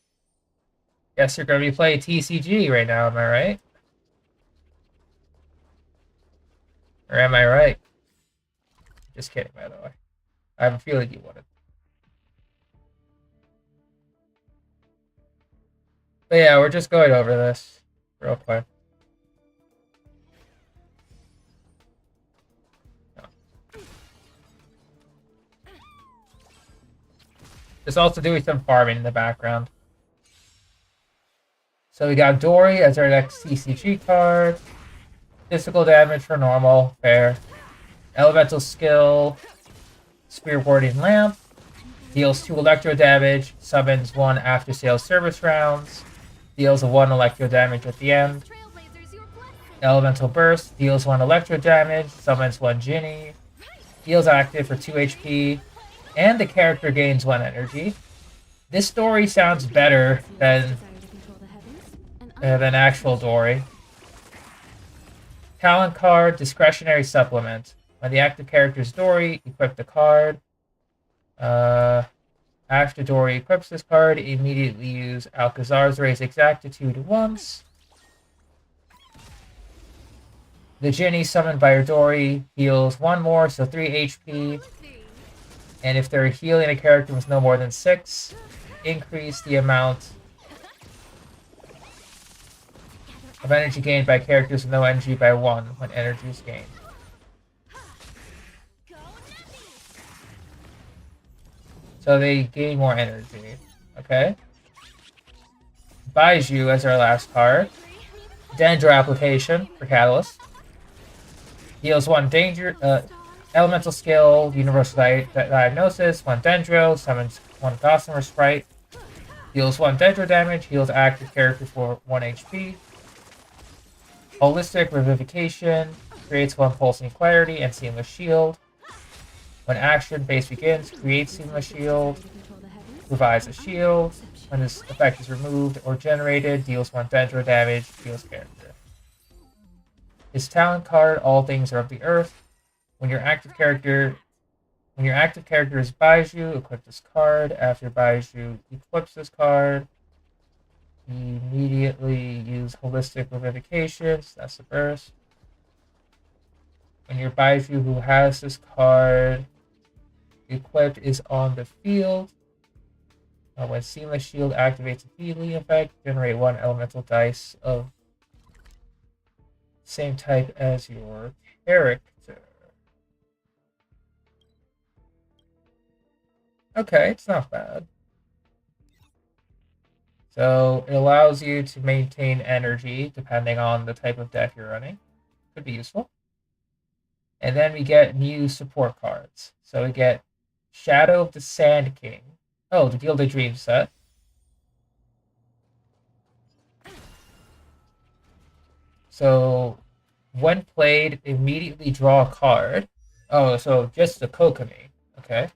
guess you're going to be playing TCG right now, am I right? Or am I right? Just kidding, by the way. I have a feeling you wouldn't. But yeah, we're just going over this real quick. Just also doing some farming in the background. So we got Dory as our next CCG card. Physical damage for normal, fair. Elemental skill, Spear Warding Lamp. Deals 2 electro damage, summons 1 after sales service rounds. Deals 1 electro damage at the end. Elemental Burst, deals 1 electro damage, summons 1 Ginny. Heals active for 2 HP. And the character gains 1 energy. This story sounds better than actual Dory. Talent card, discretionary supplement. When the active character is Dory, equip the card. After Dory equips this card, immediately use Alcazar's Raise Exactitude once. The Ginny summoned by your Dory heals 1 more, so 3 HP. And if they're healing a character with no more than 6, increase the amount of energy gained by characters with no energy by 1 when energy is gained. So they gain more energy. Okay. Baiju as our last card. Dendro application for Catalyst. Heals 1 danger. Elemental skill, Universal Diagnosis, 1 Dendro, summons 1 Gossamer Sprite. Deals 1 Dendro damage, heals active character for 1 HP. Holistic Revivification, creates 1 Pulsing Clarity and Seamless Shield. When action phase begins, creates Seamless Shield, revives a shield. When this effect is removed or generated, deals 1 Dendro damage, heals character. His talent card, All Things Are of the Earth. When your active character is Baiju, equip this card. After Baiju equips this card, immediately use Holistic Revivification. That's the burst. When your Baiju who has this card equipped is on the field, when Seamless Shield activates a healing effect, generate 1 elemental dice of same type as your character. Okay, it's not bad. So it allows you to maintain energy depending on the type of deck you're running. Could be useful. And then we get new support cards. So we get Shadow of the Sand King. Oh, the Gilded Dream set. So when played, immediately draw a card. Oh, so just the Kokomi. Okay.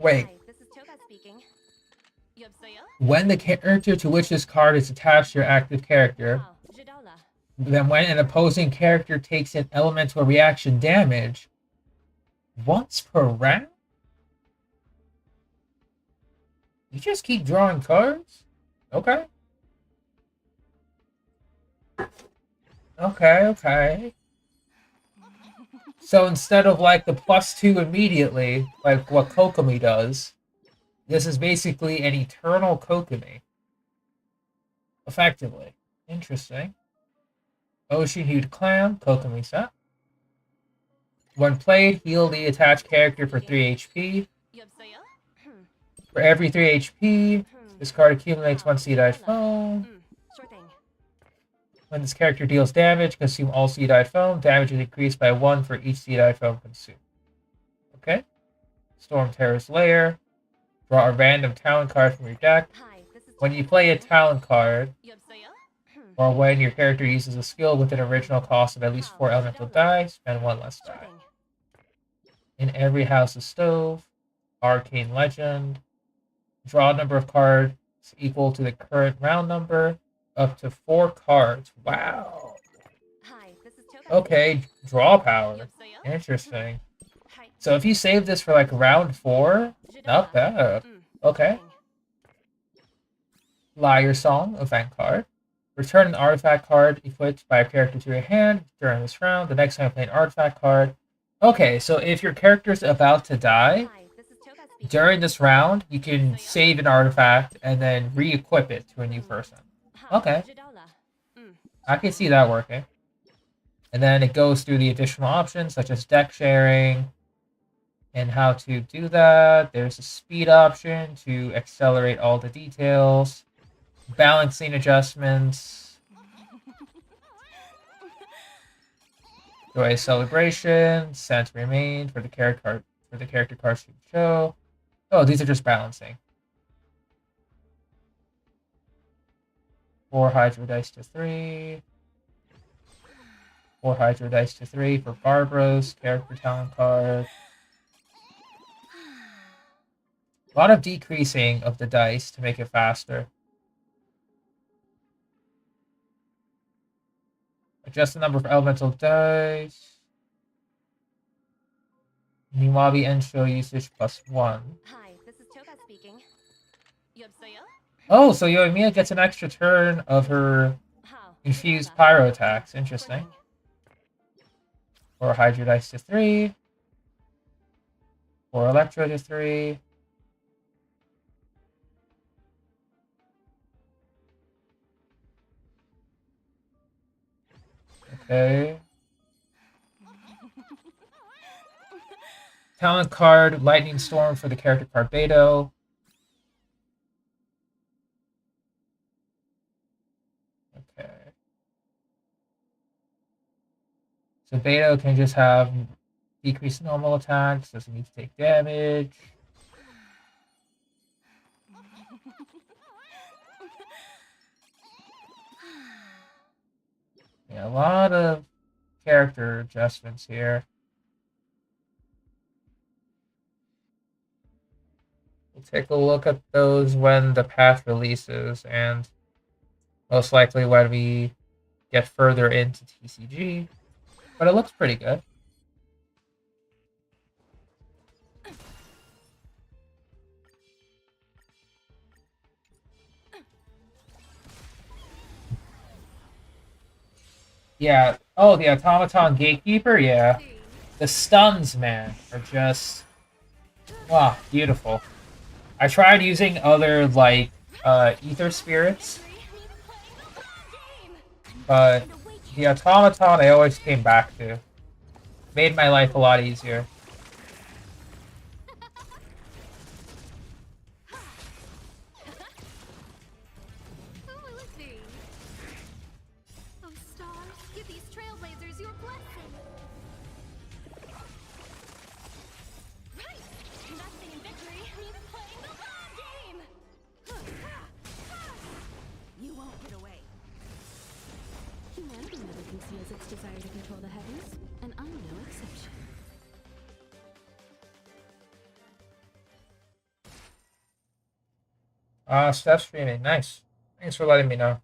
Wait. Hi, this is Choga speaking. When the character to which this card is attached to your active character, then when an opposing character takes an elemental reaction damage, once per round? You just keep drawing cards? Okay. Okay. So instead of like the +2 immediately, like what Kokomi does, this is basically an eternal Kokomi. Effectively. Interesting. Ocean Hued Clam, Kokomi set. When played, heal the attached character for 3 HP. For every 3 HP, this card accumulates 1 Sea-Dyed Foam. When this character deals damage, consume all Sea-Dyed Foam. Damage is increased by 1 for each Sea-Dyed Foam consumed. Okay. Storm Terror's Lair. Draw a random talent card from your deck. When you play a talent card, or when your character uses a skill with an original cost of at least 4 elemental die, spend 1 less die. In every house of stove, Arcane Legend. Draw a number of cards equal to the current round number, up to 4 cards. Wow. Okay, draw power. Interesting. So if you save this for like round 4, not bad. Okay. Liar Song, event card. Return an artifact card equipped by a character to your hand during this round. The next time you play an artifact card. Okay, so if your character's about to die, during this round, you can save an artifact and then re-equip it to a new person. Okay. I can see that working. And then it goes through the additional options, such as deck sharing, and how to do that. There's a speed option to accelerate all the details. Balancing adjustments. Joy Celebration. Sense Remain for the character cards you show. Oh, these are just balancing. 4 Hydro Dice to 3. 4 Hydro Dice to 3 for Barbara's character talent card. A lot of decreasing of the dice to make it faster. Adjust the number of elemental dice. Niwabi Ensho usage +1. Hi, this is Toga speaking. Oh, so Yoimiya gets an extra turn of her infused pyro attacks. Interesting. 4 Hydro Dice to 3. 4 Electro to 3. Okay. Talent card, Lightning Storm for the character card Beto. Okay. So Beto can just have decreased normal attacks, doesn't need to take damage. Yeah, a lot of character adjustments here. We'll take a look at those when the path releases, and most likely when we get further into TCG. But it looks pretty good. Yeah. Oh, the Automaton Gatekeeper? Yeah. The stuns, man, are just... wow, beautiful. I tried using other, like, Ether Spirits. But the Automaton I always came back to. Made my life a lot easier. Oh, stars, give these trailblazers your blessing. Right! Investing in victory means playing the long game! You won't get away. Humanity never conceals its desire to control the heavens, and I'm no exception. Steph's streaming. Nice. Thanks for letting me know.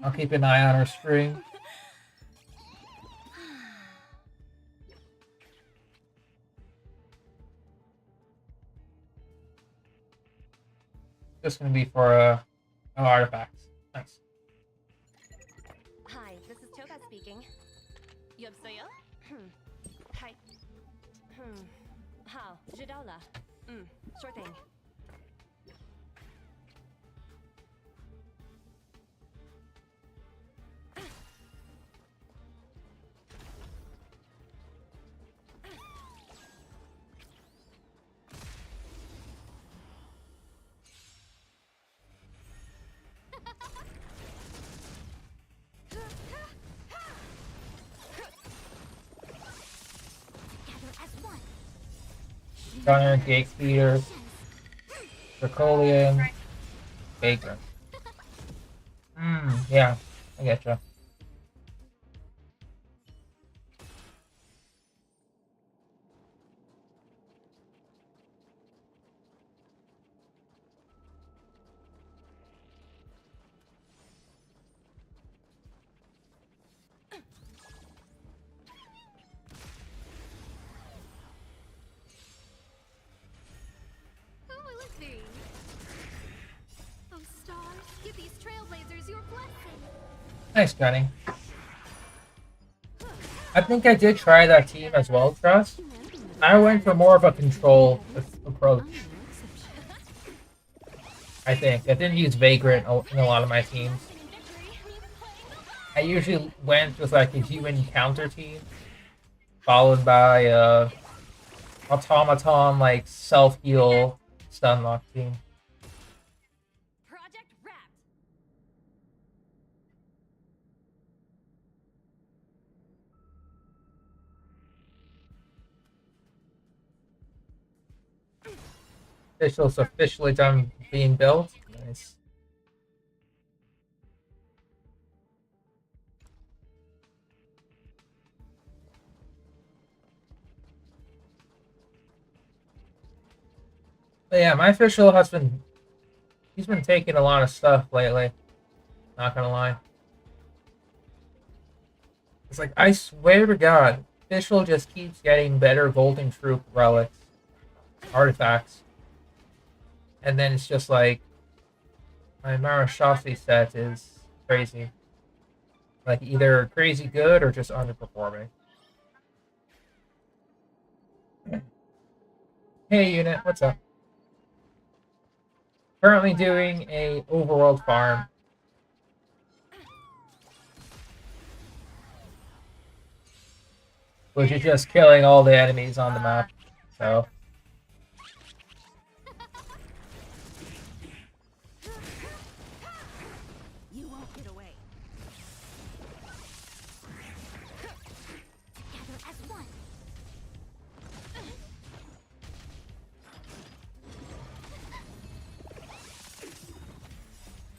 I'll keep an eye on her stream. Just gonna be for no artifacts. Nice. Hi, this is Toga speaking. 여보세요? Hi. How? Jidaula. Sure thing. Gunner, Gatekeeper, Dracolian, Vagrant. Yeah, I getcha. Who will it be? Oh, stars, give these trailblazers your blessing. Nice gunning. I think I did try that team as well, Trust. I went for more of a control approach. I think. I didn't use Vagrant in a lot of my teams. I usually went with like a human counter team, followed by automaton like self-heal stun lock team. Project Wrapped. Official's officially done being built. Nice. But yeah, my official has been, he's been taking a lot of stuff lately. Not gonna lie. It's like, I swear to God, official just keeps getting better golden troop relics, artifacts. And then it's just like, my Marashasi set is crazy. Like either crazy good or just underperforming. Hey unit, what's up? Currently doing a overworld farm. Which is just killing all the enemies on the map. So You won't get away. Together as one.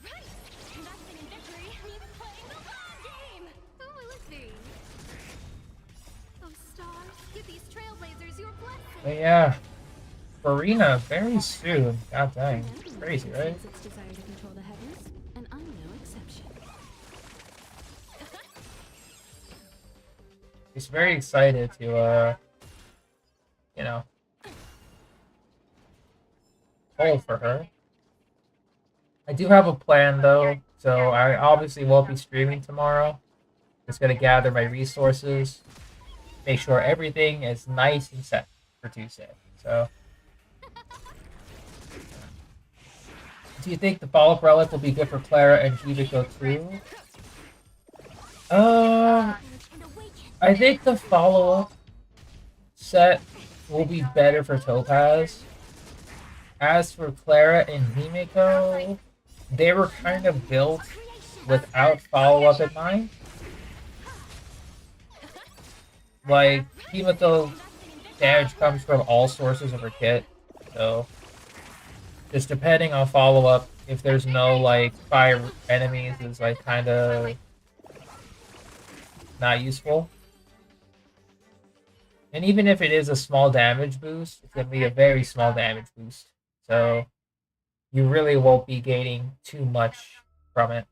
Right. Investing in victory means playing the long game. Who will it be? Oh, stars, give these trailblazers your blessing. but yeah. Arena very soon. God dang. Crazy, right? Its desire to control the heavens, and I'm no exception. He's very excited to you know, pull for her. I do have a plan though, so I obviously won't be streaming tomorrow. Just gonna gather my resources, make sure everything is nice and set for Tuesday. So do you think the follow-up relic will be good for Clara and Hibiko too? I think the follow-up set will be better for Topaz. As for Clara and Himiko, they were kind of built without follow-up in mind. Like, Himiko damage comes from all sources of her kit, so just depending on follow-up, if there's no like fire enemies, is like kind of not useful. And even if it is a small damage boost, it's gonna be a very small damage boost. So you really won't be gaining too much from it.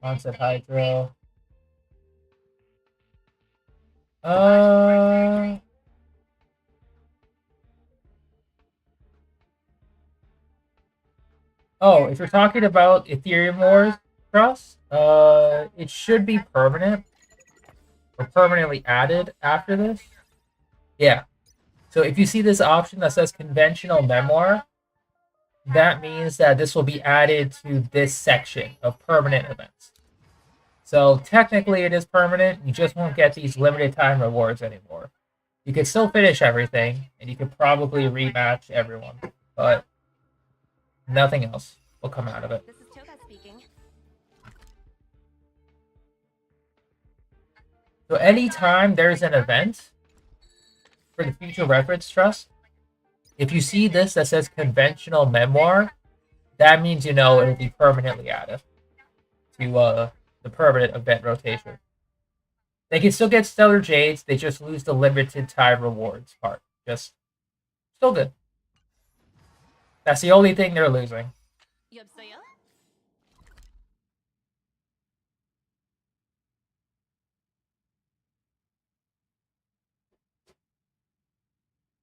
Onset Hydro. Oh, if you're talking about Ethereum Wars Cross, it should be permanent or permanently added after this. Yeah. So if you see this option that says conventional memoir, that means that this will be added to this section of permanent events. So technically it is permanent. You just won't get these limited time rewards anymore. You could still finish everything, and you could probably rematch everyone, but nothing else will come out of it. This is Toga speaking. So anytime there's an event for the Future Reference Trust, if you see this that says conventional memoir, that means you know it'll be permanently added to the permanent event rotation. They can still get Stellar Jades, they just lose the limited time rewards part. Just still good. That's the only thing they're losing. Yubsaya?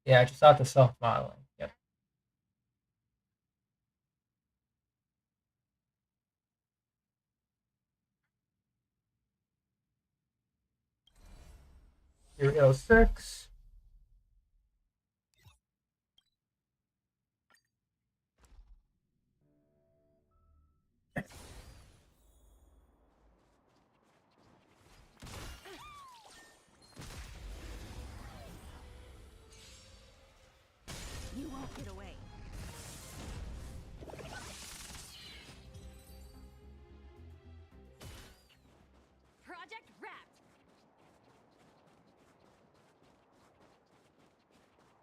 Yeah, I just thought the self-modeling. Yep. Here we go, 6. You won't get away. Project wrapped.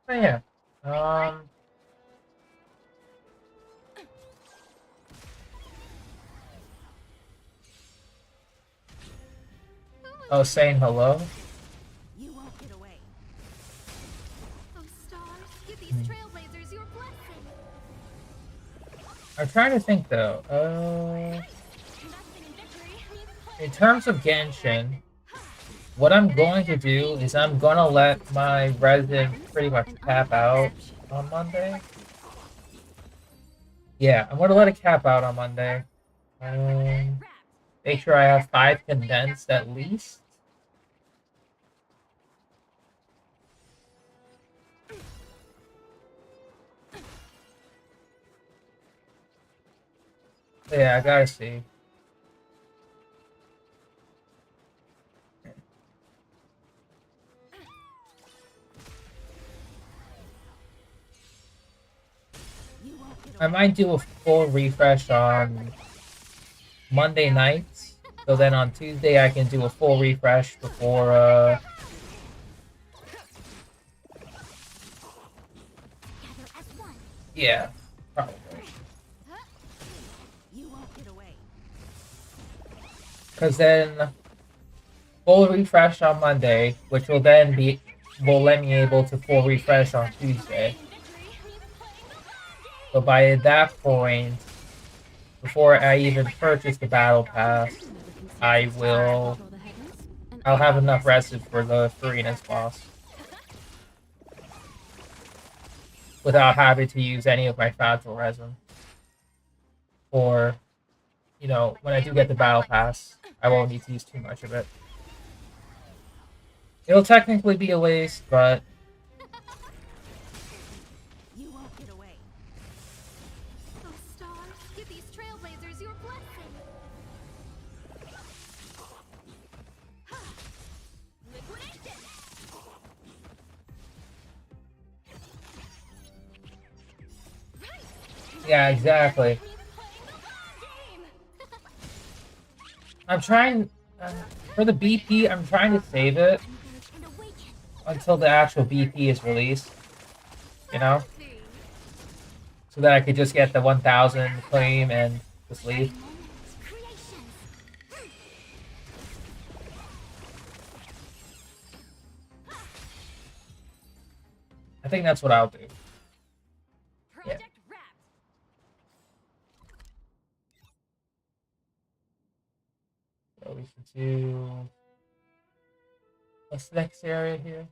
Oh, yeah. Oh, saying hello? You won't get away. Oh, stars, give these trailblazers your blessing. I'm trying to think though. In terms of Genshin, what I'm going to do is I'm gonna let my resident pretty much cap out on Monday. Yeah, I'm gonna let it cap out on Monday. Make sure I have 5 condensed at least. Yeah, I gotta see. I might do a full refresh on Monday nights, so then on Tuesday I can do a full refresh before yeah, probably. You won't get away. Because then full refresh on Monday, which will then will let me able to full refresh on Tuesday. So by that point, before I even purchase the battle pass, I'll have enough rested for the Farina's boss without having to use any of my fragile resin. Or, you know, when I do get the battle pass, I won't need to use too much of it. It'll technically be a waste, but You won't get away. Oh, stars, give these trailblazers your blessing. Liquidation! yeah, exactly. I'm trying for the BP. I'm trying to save it until the actual BP is released. You know, so that I could just get the 1,000 claim and just leave. I think that's what I'll do. Yeah. So we should do. What's the next area here?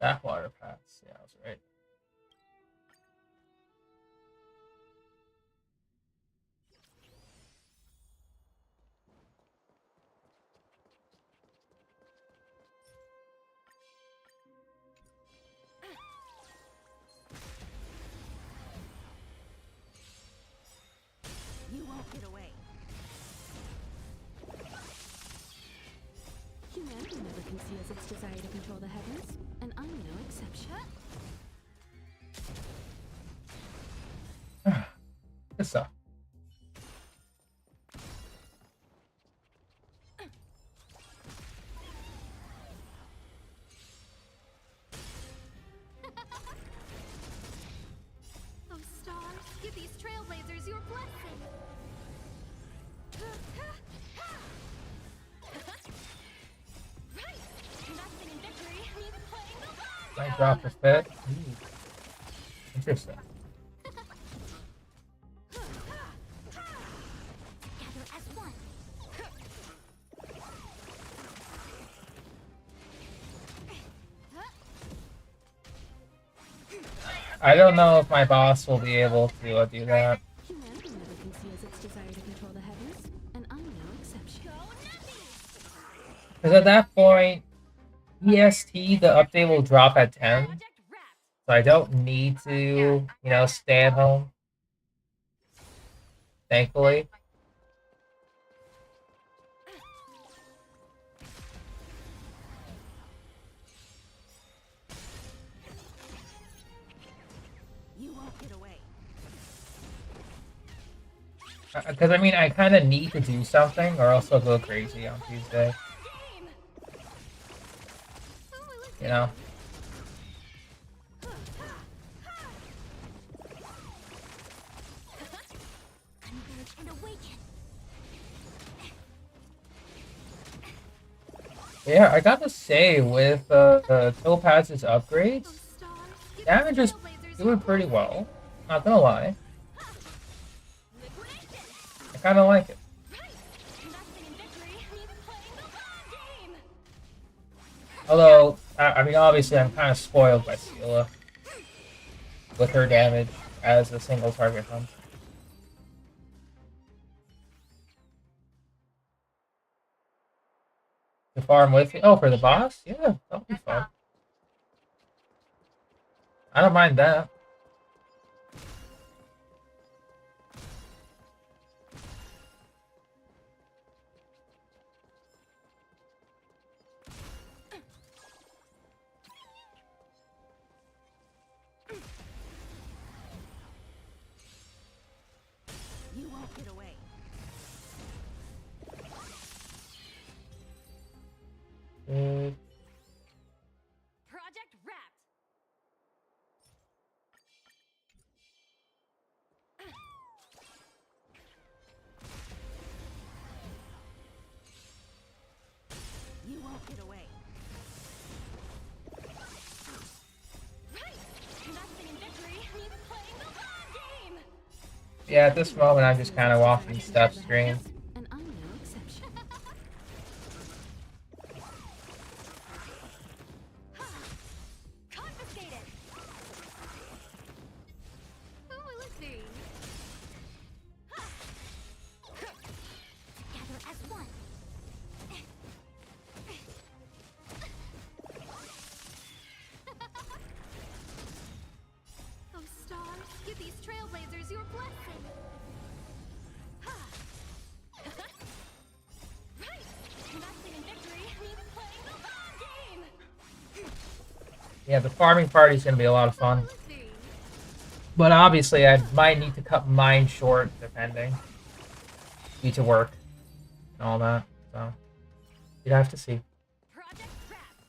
Backwater pass. Yeah, I was right. You won't get away. conceals its desire to control the heavens, and I'm no exception. Good stuff. Oh, stars, give these trailblazers your blessing. Right! Investing in victory means playing the long Might game! drop a fit. Interesting. Gather as one. I don't know if my boss will be able to do that. Humanity never conceals its desire to control the heavens, and I'm no exception. Because at that point, EST, the update will drop at 10. So I don't need to, you know, stay at home. Thankfully. You won't get away. Because, I mean, I kind of need to do something or else I'll go crazy on Tuesday. You know? Converge and awaken. Yeah, I gotta say, with Topaz's upgrades, damage is doing pretty well. Not gonna lie. I kinda like it. Investing in victory means playing the long game! Although, I mean, obviously, I'm kind of spoiled by Scylla with her damage as a single target hunt. To farm with you? Oh, for the boss? Yeah, that'll be fun. I don't mind that. You won't get away. Project wrapped! You won't get away. Right! Investing in victory means playing the long game! Yeah, at this moment, I'm just kind of walking step stream. And I'm no exception. Confiscated! Who will it be? Gather as one. Oh, stars, give these trailblazers your blessing. Right! Investing in victory means playing the long game! Yeah, the farming party is going to be a lot of fun. But obviously, I might need to cut mine short, depending. Due to work and all that. So, you'd have to see. Project wrapped!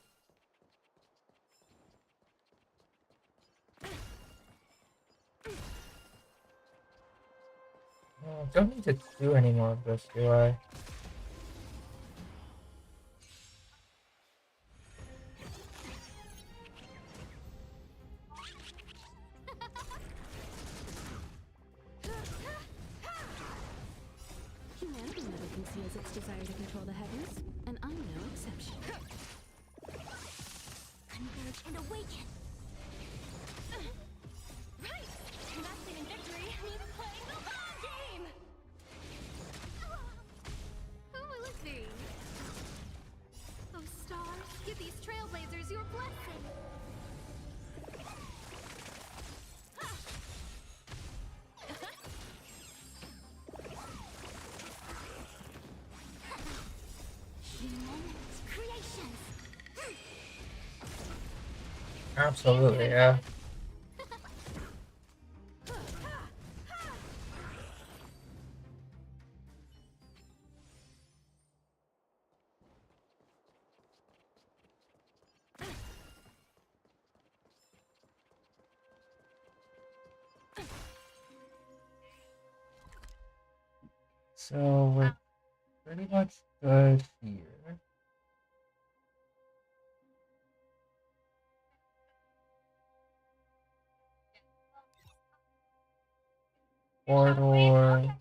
Oh, don't need to do any more of this, do I? Humanity never conceals its desire to control the heavens, and I'm no exception. Converge and awaken. Right! Investing in victory means playing the long game! Who will it be? Oh, stars, give these trailblazers your blessing. Human creations. Absolutely, yeah. So we're pretty much good here. Corridor.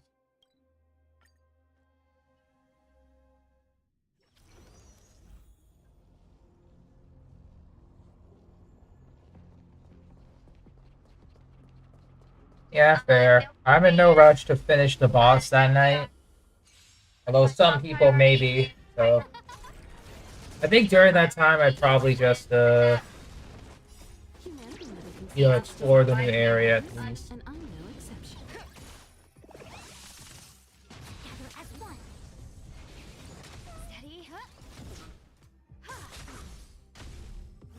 Yeah, fair. I'm in no rush to finish the boss that night. Although some people may be, so. I think during that time I'd probably just, explore the new area at least. And I'm no exception. Gather as one. Steady,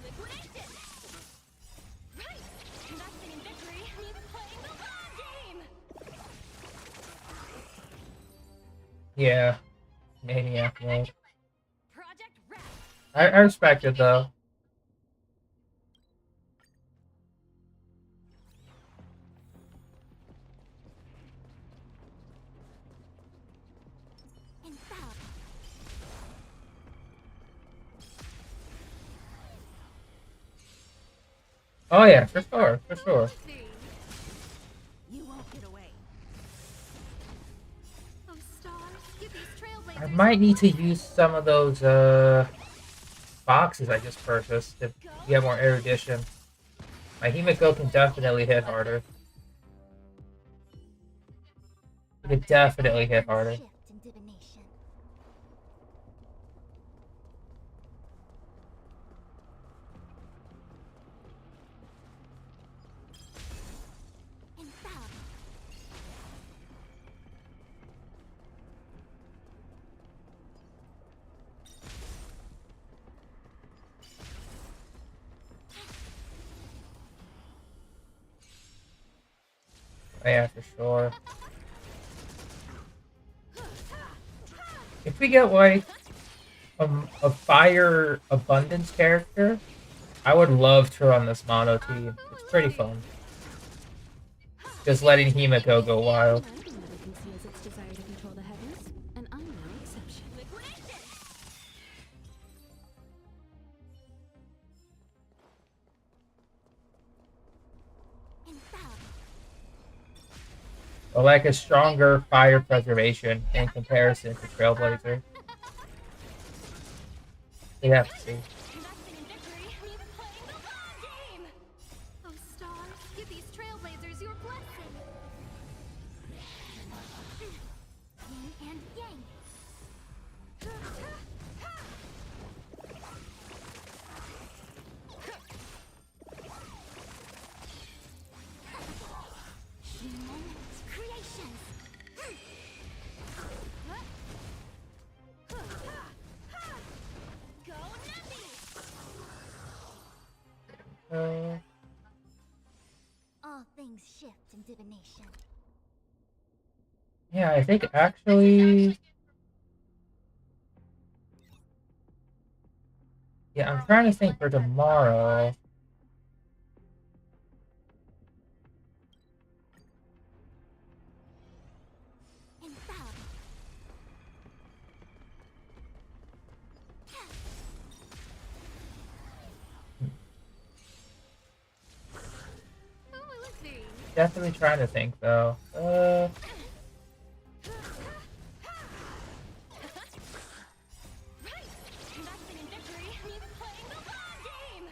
Liquidation! Right! Investing in victory means playing the long game! Yeah. Maniac mode. Project Wrap! I respect it though. infallible. Oh yeah, for sure, for sure. You won't get away. Oh, stars, give these trailblazers I might need to use some of those boxes I just purchased to get more erudition. My Himiko can definitely hit harder. It could definitely hit harder. shift in divination. Infallible. Oh, yeah, for sure. If we get like a fire abundance character, I would love to run this mono team. It's pretty fun. Just letting Himiko go wild. Commanding never conceals its desire to control the heavens, and I'm no exception. Liquidation! Infallible. But like a stronger fire preservation in comparison to Trailblazer. We have to see. Investing in victory means playing the long game! Oh, stars, give these trailblazers your blessing. Yin and yang. Human creations. Go nutty! All things shift in divination. Yeah, I think actually... Yeah, I'm trying to think for tomorrow. Infallible. Who will it be? Definitely trying to think though. Right! Investing in victory means playing the long game!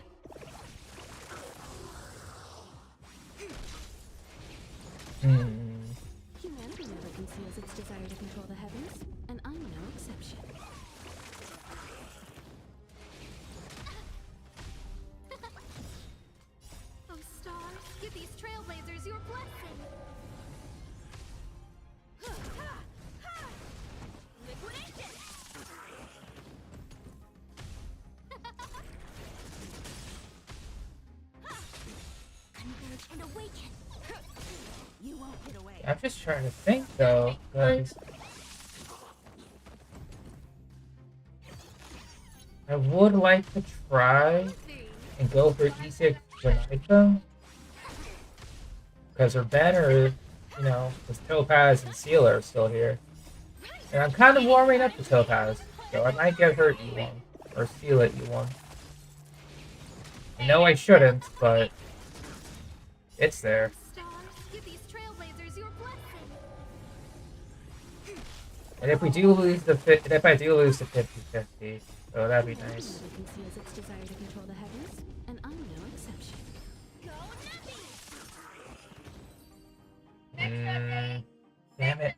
Humanity never conceals its desire to control the heavens, and I'm no exception. Oh, stars, give these trailblazers your blessing. I'm just trying to think though, because I would like to try and go for E6 Granita. Because her banner, you know, was Topaz and Sealer are still here. And I'm kind of warming up to Topaz, so I might get her E1, or steal it E1. I know I shouldn't, but it's there. And if we do lose the if I do lose the 50-50, so that'd be nice. Conceals its desire to control the heavens, and I'm no exception. Damn it.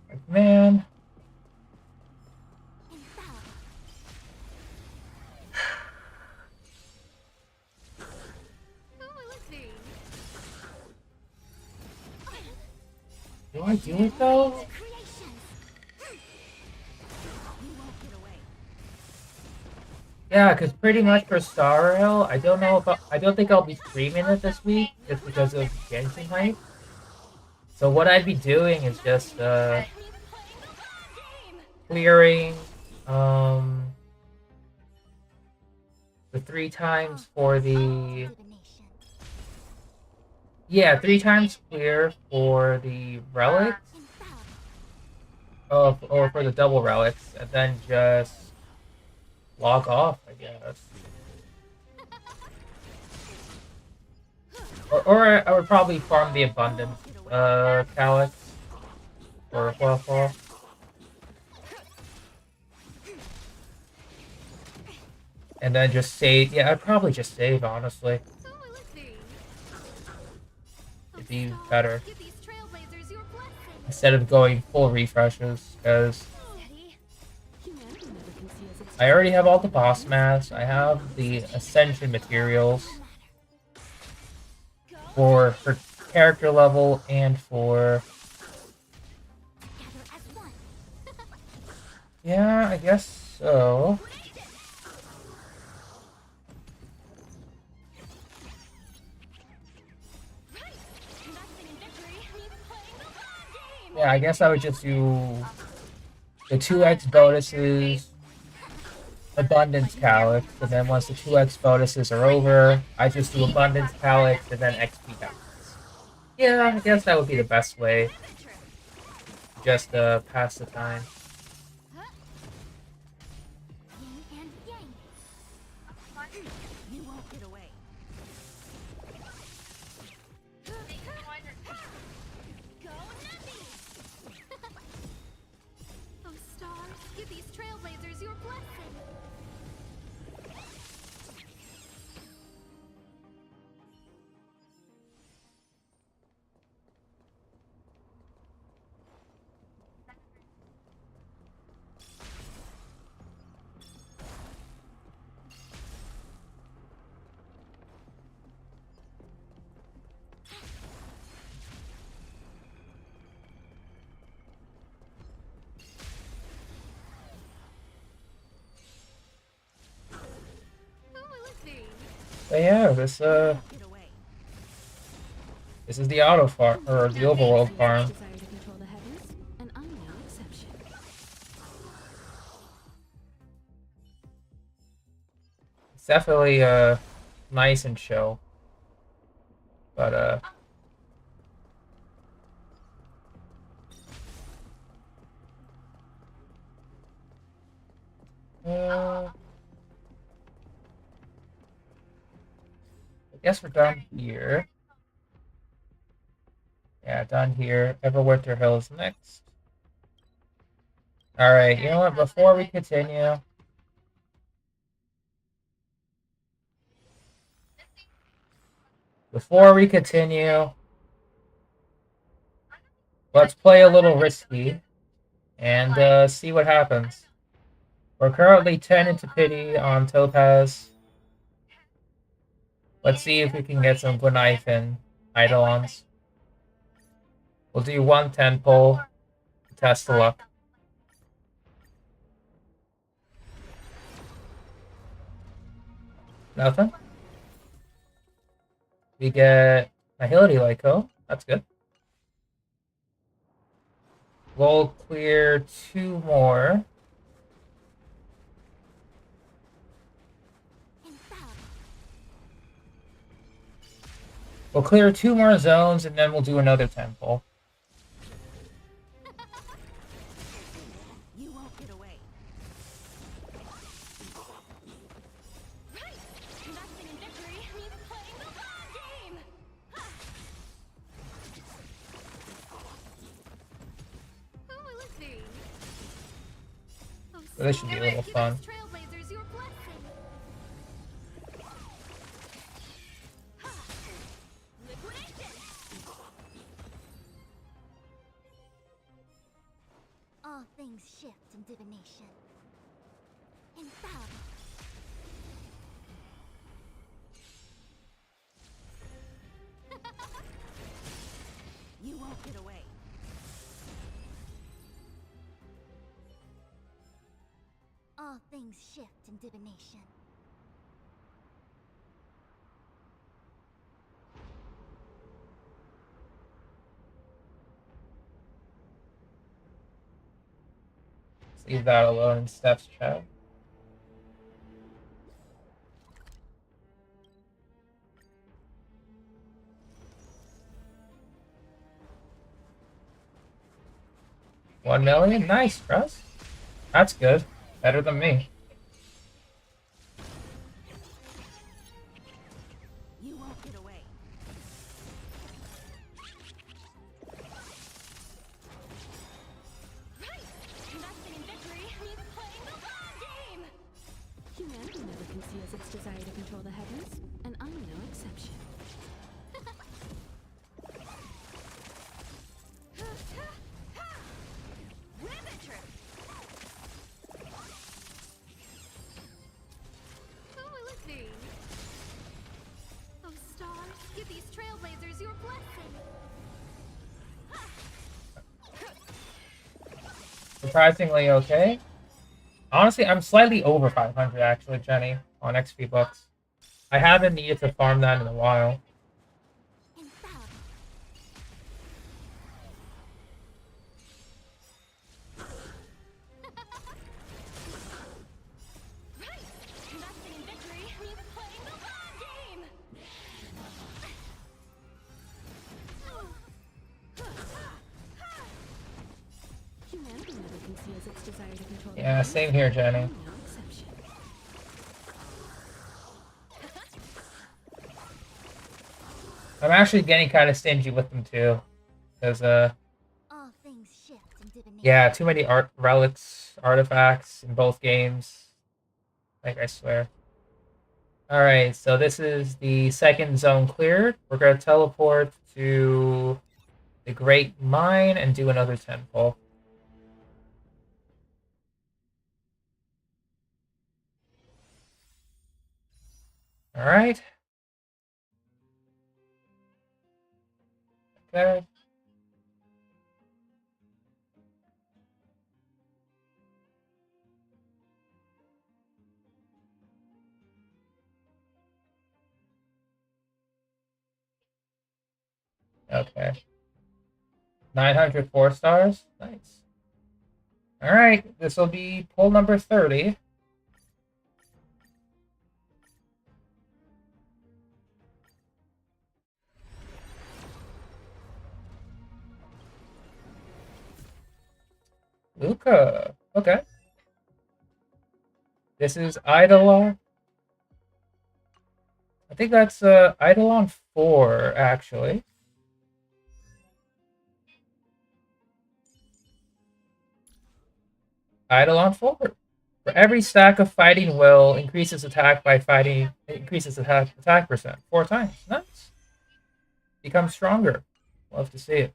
Like, man. Do I do it though? Yeah, because pretty much for Star Rail, I don't think I'll be streaming it this week just because of Genshin hype. So what I'd be doing is just clearing the 3 times for the 3 times clear for the relics. Or for the double relics, and then just log off, I guess. Or I would probably farm the abundance calyx or Huafo. And then just save. Yeah, I'd probably just save, honestly. It'd be better. Instead of going full refreshes, because I already have all the boss masks. I have the Ascension materials for her character level and for... Yeah, I guess so. Yeah, I guess I would just do the 2x bonuses, Abundance Calyx, and then once the 2x bonuses are over, I just do Abundance Calyx and then XP Calyx. Yeah, I guess that would be the best way. Just pass the time. But yeah, this is the auto farm, or the overworld farm. It's definitely nice and chill, but I guess we're done here. Yeah, done here. Everwinter Hills next. Alright, you know what? Before we continue... let's play a little risky and see what happens. We're currently 10 into pity on Topaz. Let's see if we can get some Gwynaeth and Eidolons. We'll do 1 10 pull to test the luck. Nothing. We get Agility Lyco. That's good. We'll clear 2 more. We'll clear 2 more zones and then we'll do another temple. You won't get away. Right! Investing in victory means playing the long game! Who will it be? So this should be a little fun. Trailblazers, your blessing. Liquidation! All things shift in divination. Infallible. You won't get away. All things shift in divination. Let's leave that alone in Steph's chat. $1 million? Nice, Russ. That's good. Better than me. You won't get away. Right! Investing in victory means playing the long game! Humanity never conceals its desire to control the heavens, and I'm no exception. Who will it be? Oh, stars, give these trailblazers your blessing. Surprisingly okay. Honestly, I'm slightly over 500 actually, Jenny, on XP bucks. I haven't needed to farm that in a while. Infallible. Right! Investing in victory means playing the long game! Humanity never conceals its desire to control the Yeah, heavens, same here, Jenny. I'm no exception. I'm actually getting kind of stingy with them too. Because, All things shift in divination. yeah, too many relics, artifacts in both games. Like, I swear. Alright, so this is the second zone cleared. We're going to teleport to the Great Mine and do another temple. Alright. Okay. Okay. 904 stars. Nice. Alright, this will be pull number 30. Luca. Okay. This is Eidolon. I think that's Eidolon 4, actually. Eidolon 4. For every stack of fighting will increases attack by fighting increases attack percent 4 times. Nice. Becomes stronger. Love to see it.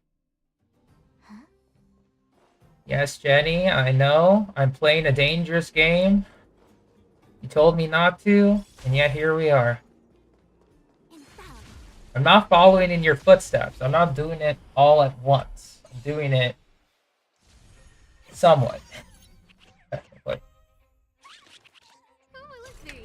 Yes, Jenny, I know. I'm playing a dangerous game. You told me not to, and yet here we are. I'm not following in your footsteps. I'm not doing it all at once. I'm doing it somewhat. Technically. Who will it be?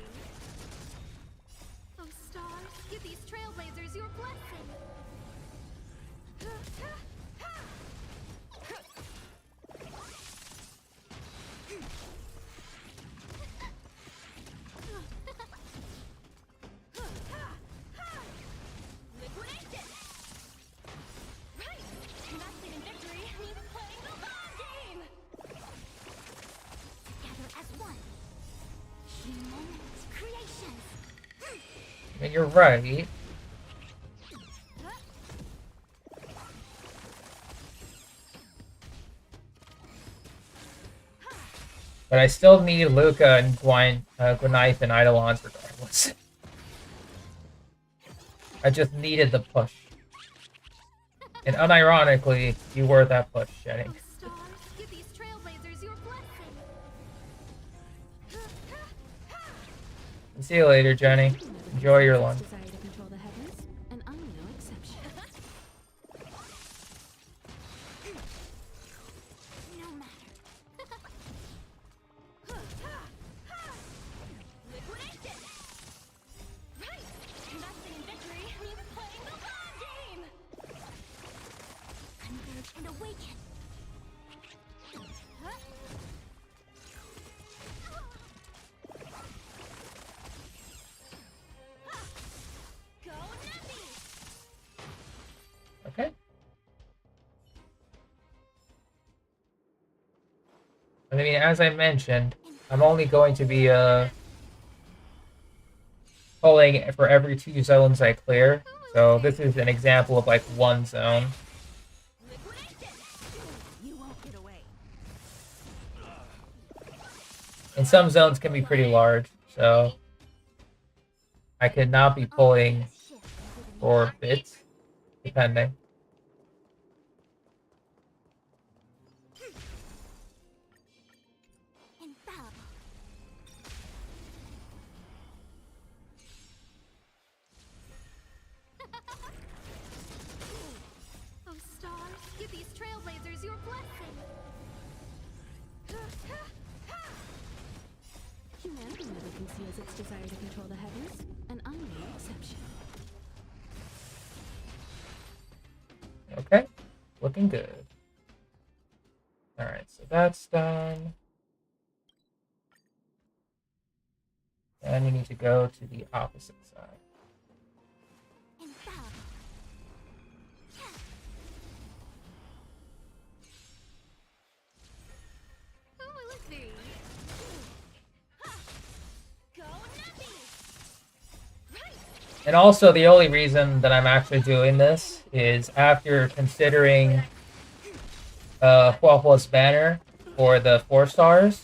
mean, you're right. But I still need Luca and Gwyneth and Eidolons regardless. I just needed the push. And unironically, you were that push, Jenny. Stars, give these trailblazers your blessing. See you later, Jenny. Enjoy your lunch. Desire to control the heavens, and I'm no exception. No matter. Liquidation! Right! Investing in victory means playing the long game! Converge and awaken. Go Nappy! Okay. I mean, as I mentioned, I'm only going to be pulling for every 2 zones I clear. So this is an example of like 1 zone. You won't get away. And some zones can be pretty large, so I could not be pulling for bits, depending. Infallible. Oh, stars, give these trailblazers your blessing. Humanity never conceals its desire to control the heavens, and I'm no exception. Okay, looking good. Alright, so that's done. And we need to go to the opposite side. Infallible. Who will it be? Go Nappy! Right! And also, the only reason that I'm actually doing this is after considering Huahua's banner for the 4 stars.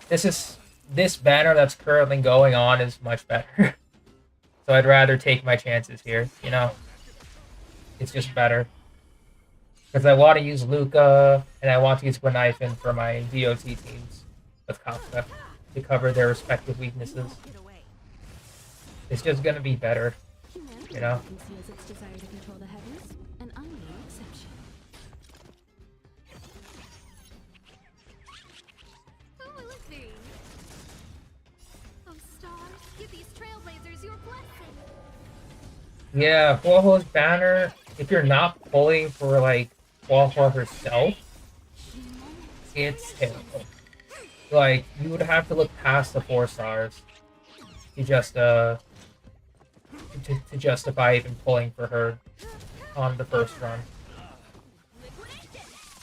This banner that's currently going on is much better. So I'd rather take my chances here, you know? It's just better. Because I want to use Luca, and I want to use Gwyneth for my DOT teams with Kafka to cover their respective weaknesses. It's just gonna be better, Humanity you know? never conceals its desire to control the heavens, and I'm no exception. Who will it be? Oh, stars, give these trailblazers your blessing. Yeah, Huahua's banner, if you're not pulling for, like, Huahua herself, it's terrible. Like, you would have to look past the 4 stars to just, to justify even pulling for her on the first run.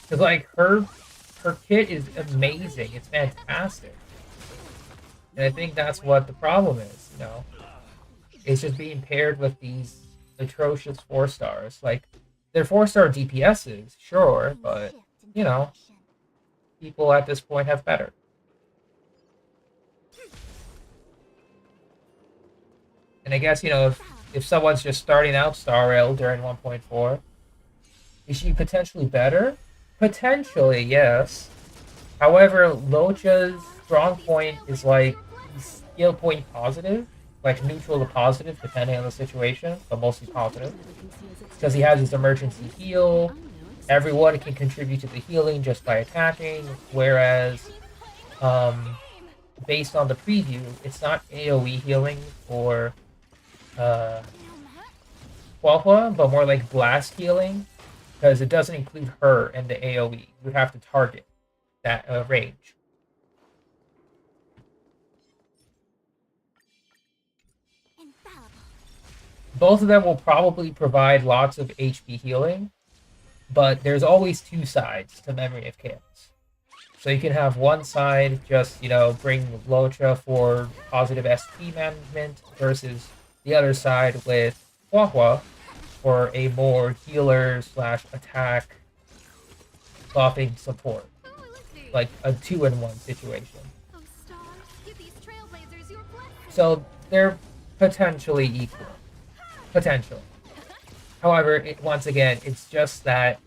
Because, like, her kit is amazing. It's fantastic. And I think that's what the problem is, you know? It's just being paired with these atrocious 4 stars. Like, they're 4-star DPSs, sure, but, you know, people at this point have better. And I guess, you know, if someone's just starting out Star Rail during 1.4, is she potentially better? Potentially, yes. However, Locha's strong point is like skill point positive, like neutral to positive, depending on the situation, but mostly positive. Because he has his emergency heal, everyone can contribute to the healing just by attacking, whereas, based on the preview, it's not AoE healing for Huahua, but more like blast healing, because it doesn't include her in the AoE. You would have to target that range. Both of them will probably provide lots of HP healing, but there's always 2 sides to Memory of Chaos. So you can have one side just, you know, bring Locha for positive SP management versus the other side with Hua for a more healer slash attack buffing support, like a 2-in-1 situation. Oh, stars, give these trailblazers your blessing. So they're potentially equal, potentially. However, once again, it's just that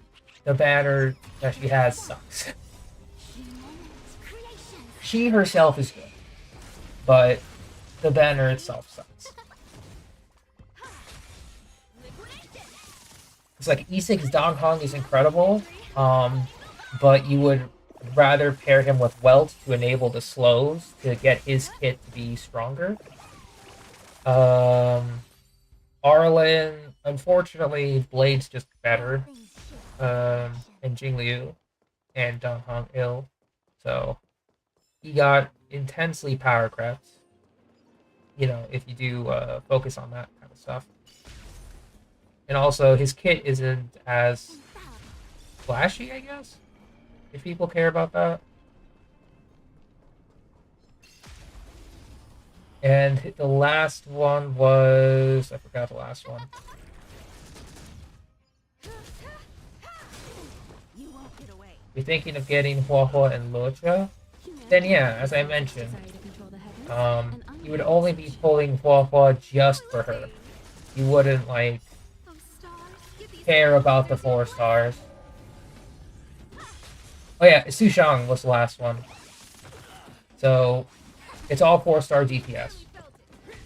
the banner that she has sucks. She herself is good, but the banner itself sucks. It's like E6 Donghong is incredible, but you would rather pair him with Welt to enable the slows to get his kit to be stronger. Arlen, unfortunately, Blade's just better, and Jingliu and Donghong ill, so he got intensely power crept. You know, if you do focus on that kind of stuff. And also, his kit isn't as flashy, I guess, if people care about that. And the last one was... I forgot the last one. You're thinking of getting Hua and Luocha? Then yeah, as I mentioned, you would only be pulling Hua just for her. You wouldn't, like, care about the 4 stars. Oh yeah, Su Shang was the last one. So, it's all 4-star DPS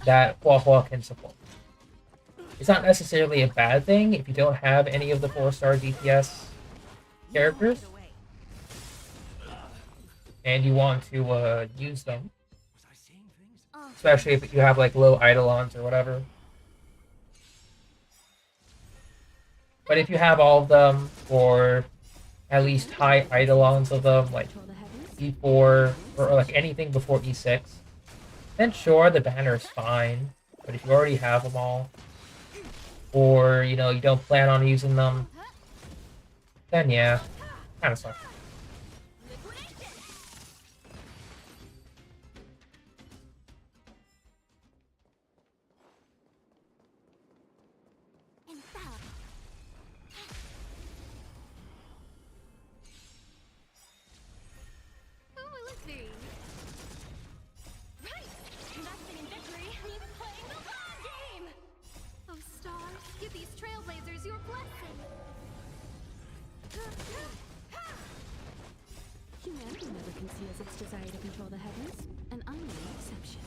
that Hua can support. It's not necessarily a bad thing if you don't have any of the 4-star DPS characters, and you want to use them. Especially if you have like low Eidolons or whatever. But if you have all of them, or at least high Eidolons of them, like E4, or like anything before E6, then sure, the banner's fine. But if you already have them all, or, you know, you don't plan on using them, then yeah, kind of sucks. Humanity never conceals its desire to control the heavens, and I'm no exception.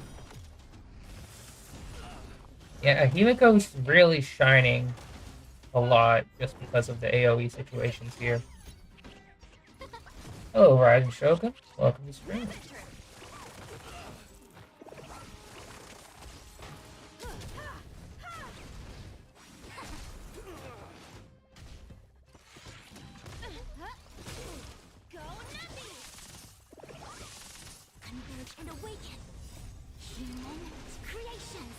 Yeah, Himiko's really shining a lot just because of the AoE situations here. Hello, Raiden Shogun. Welcome to stream. And awaken. Human creations.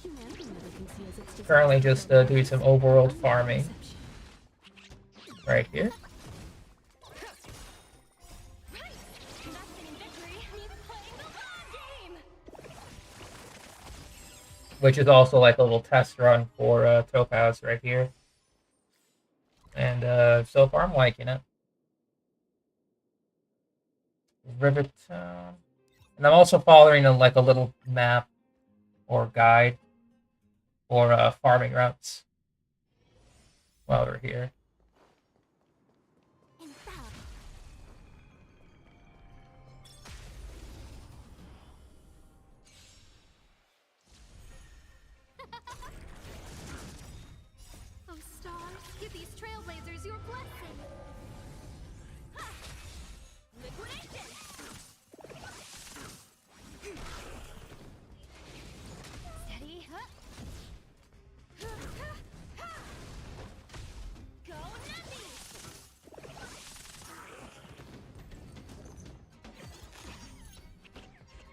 Humanity never conceals its desire. Currently just doing some overworld farming. Right here. Which is also like a little test run for Topaz right here. And so far I'm liking it. Rivet Town. And I'm also following like a little map or guide for farming routes while we're here. Oh, stars, give these trailblazers your blessing. Liquidation. Steady. Go nutty.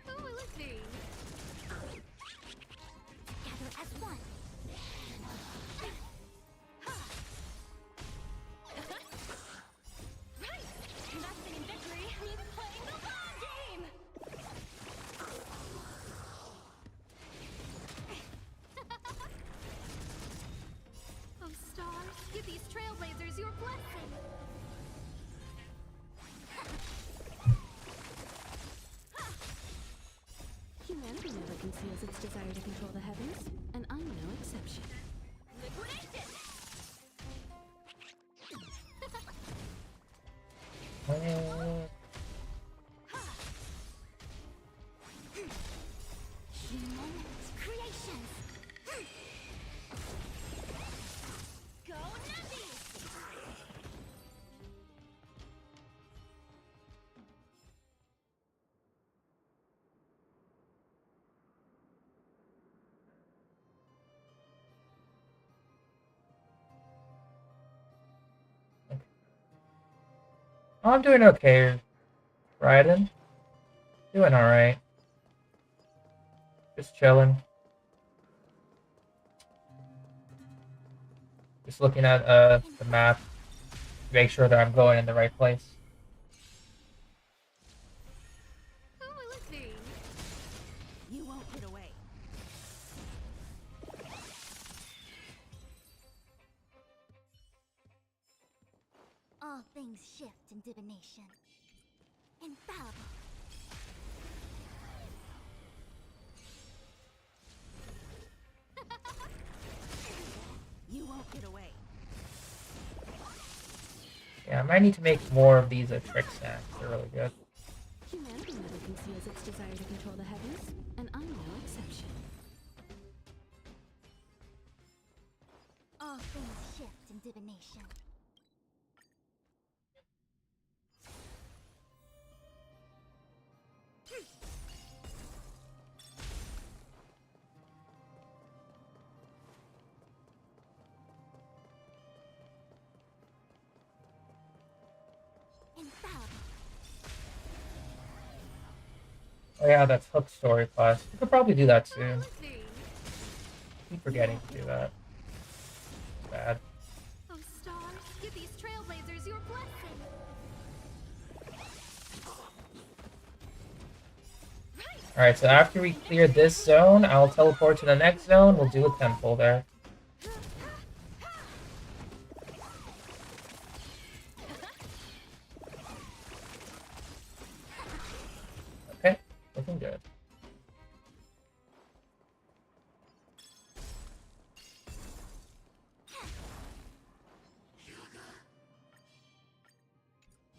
Oh, let's see. Together as one. Creations. Go Navi! I'm doing okay, Raiden. Doing alright. Just chilling. Just looking at the map to make sure that I'm going in the right place. Who will it be? You won't get away. All things shift in divination. Infallible. You won't get away. Yeah, I might need to make more of these trick snacks. They're really good. Humanity never conceals its desire to control the heavens, and I'm no exception. All things shift in divination. Infallible. Oh yeah, that's Hook Story class. We could probably do that soon. Keep forgetting to do that. Bad. Oh, stars, give these trailblazers your blessing. Alright, so after we clear this zone, I'll teleport to the next zone. We'll do a temple there. Okay, looking good.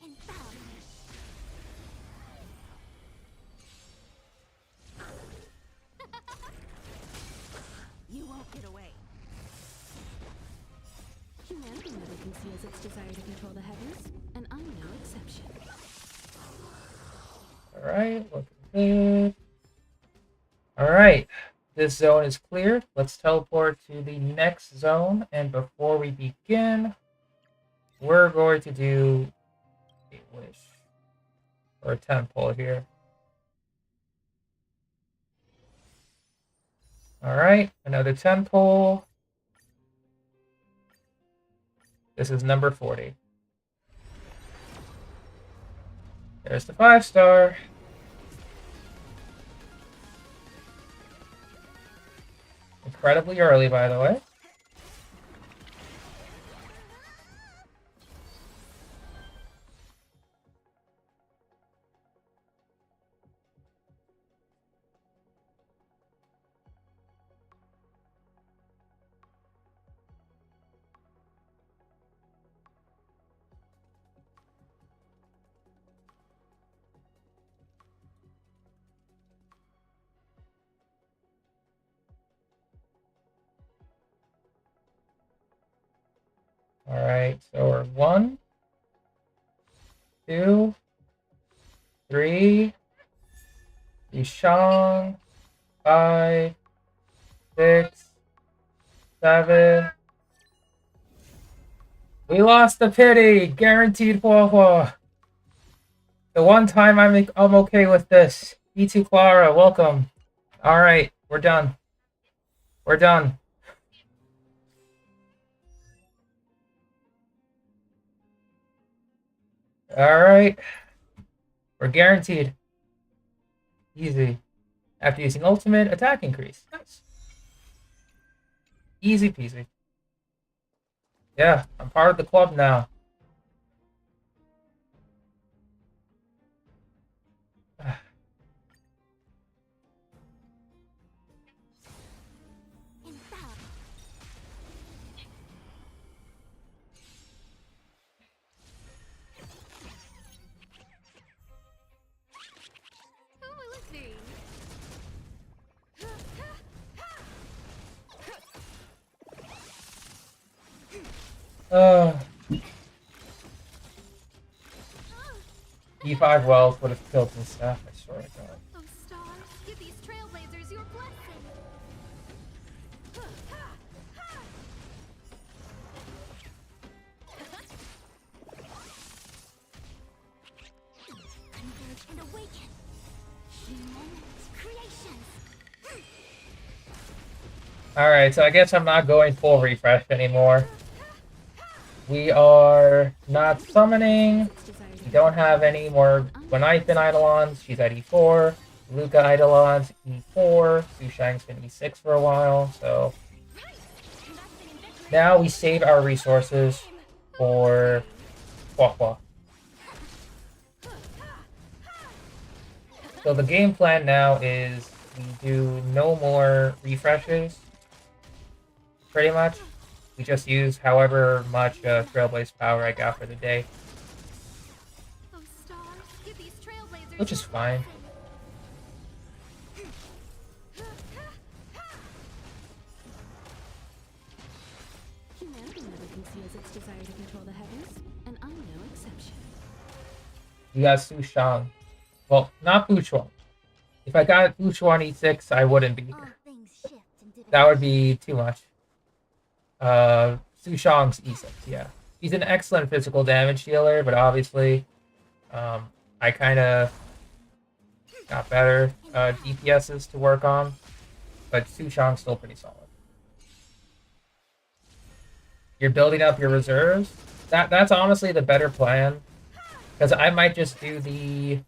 Infallible. You won't get away. Humanity never conceals its desire to control the heavens, and I'm no exception. Alright, looking good. Alright, this zone is cleared. Let's teleport to the next zone, and before we begin, we're going to do a wish or a temple here. Alright, another temple. This is number 40. There's the 5-star. Incredibly early, by the way. Alright, so we're 1, 2, 3, Yishang, 5, 6, 7. We lost the pity! Guaranteed Huahua! The one time I'm okay with this. E2 Clara, welcome. Alright, we're done. We're done. Alright. We're guaranteed. Easy. After using ultimate, attack increase. Nice. Easy peasy. Yeah, I'm part of the club now. E5 Wells would have killed me, Steph. I swear to God. Oh, stars, give these trailblazers your blessing. Converge and awaken. Human creations. Alright, so I guess I'm not going full refresh anymore. We are not summoning. We don't have any more Guanithan Eidolons. She's at E4. Luca Eidolons, E4. Sushang's been E6 for a while, so... Now we save our resources for Huahua. So the game plan now is we do no more refreshes. Pretty much. We just use however much Trailblaze power I got for the day. Oh, stars, give these trailblazers Which is your fine. Humanity never conceals its desire to control the heavens, and I'm no exception. You got Su Shang. Well, not Buchuan. If I got Buchuan E6, I wouldn't be All here. things shift in divination. That would be too much. Su Shang's E6, yeah. He's an excellent physical damage dealer, but obviously, I kind of got better DPSs to work on. But Su Shang's still pretty solid. You're building up your reserves. That's honestly the better plan, because I might just do the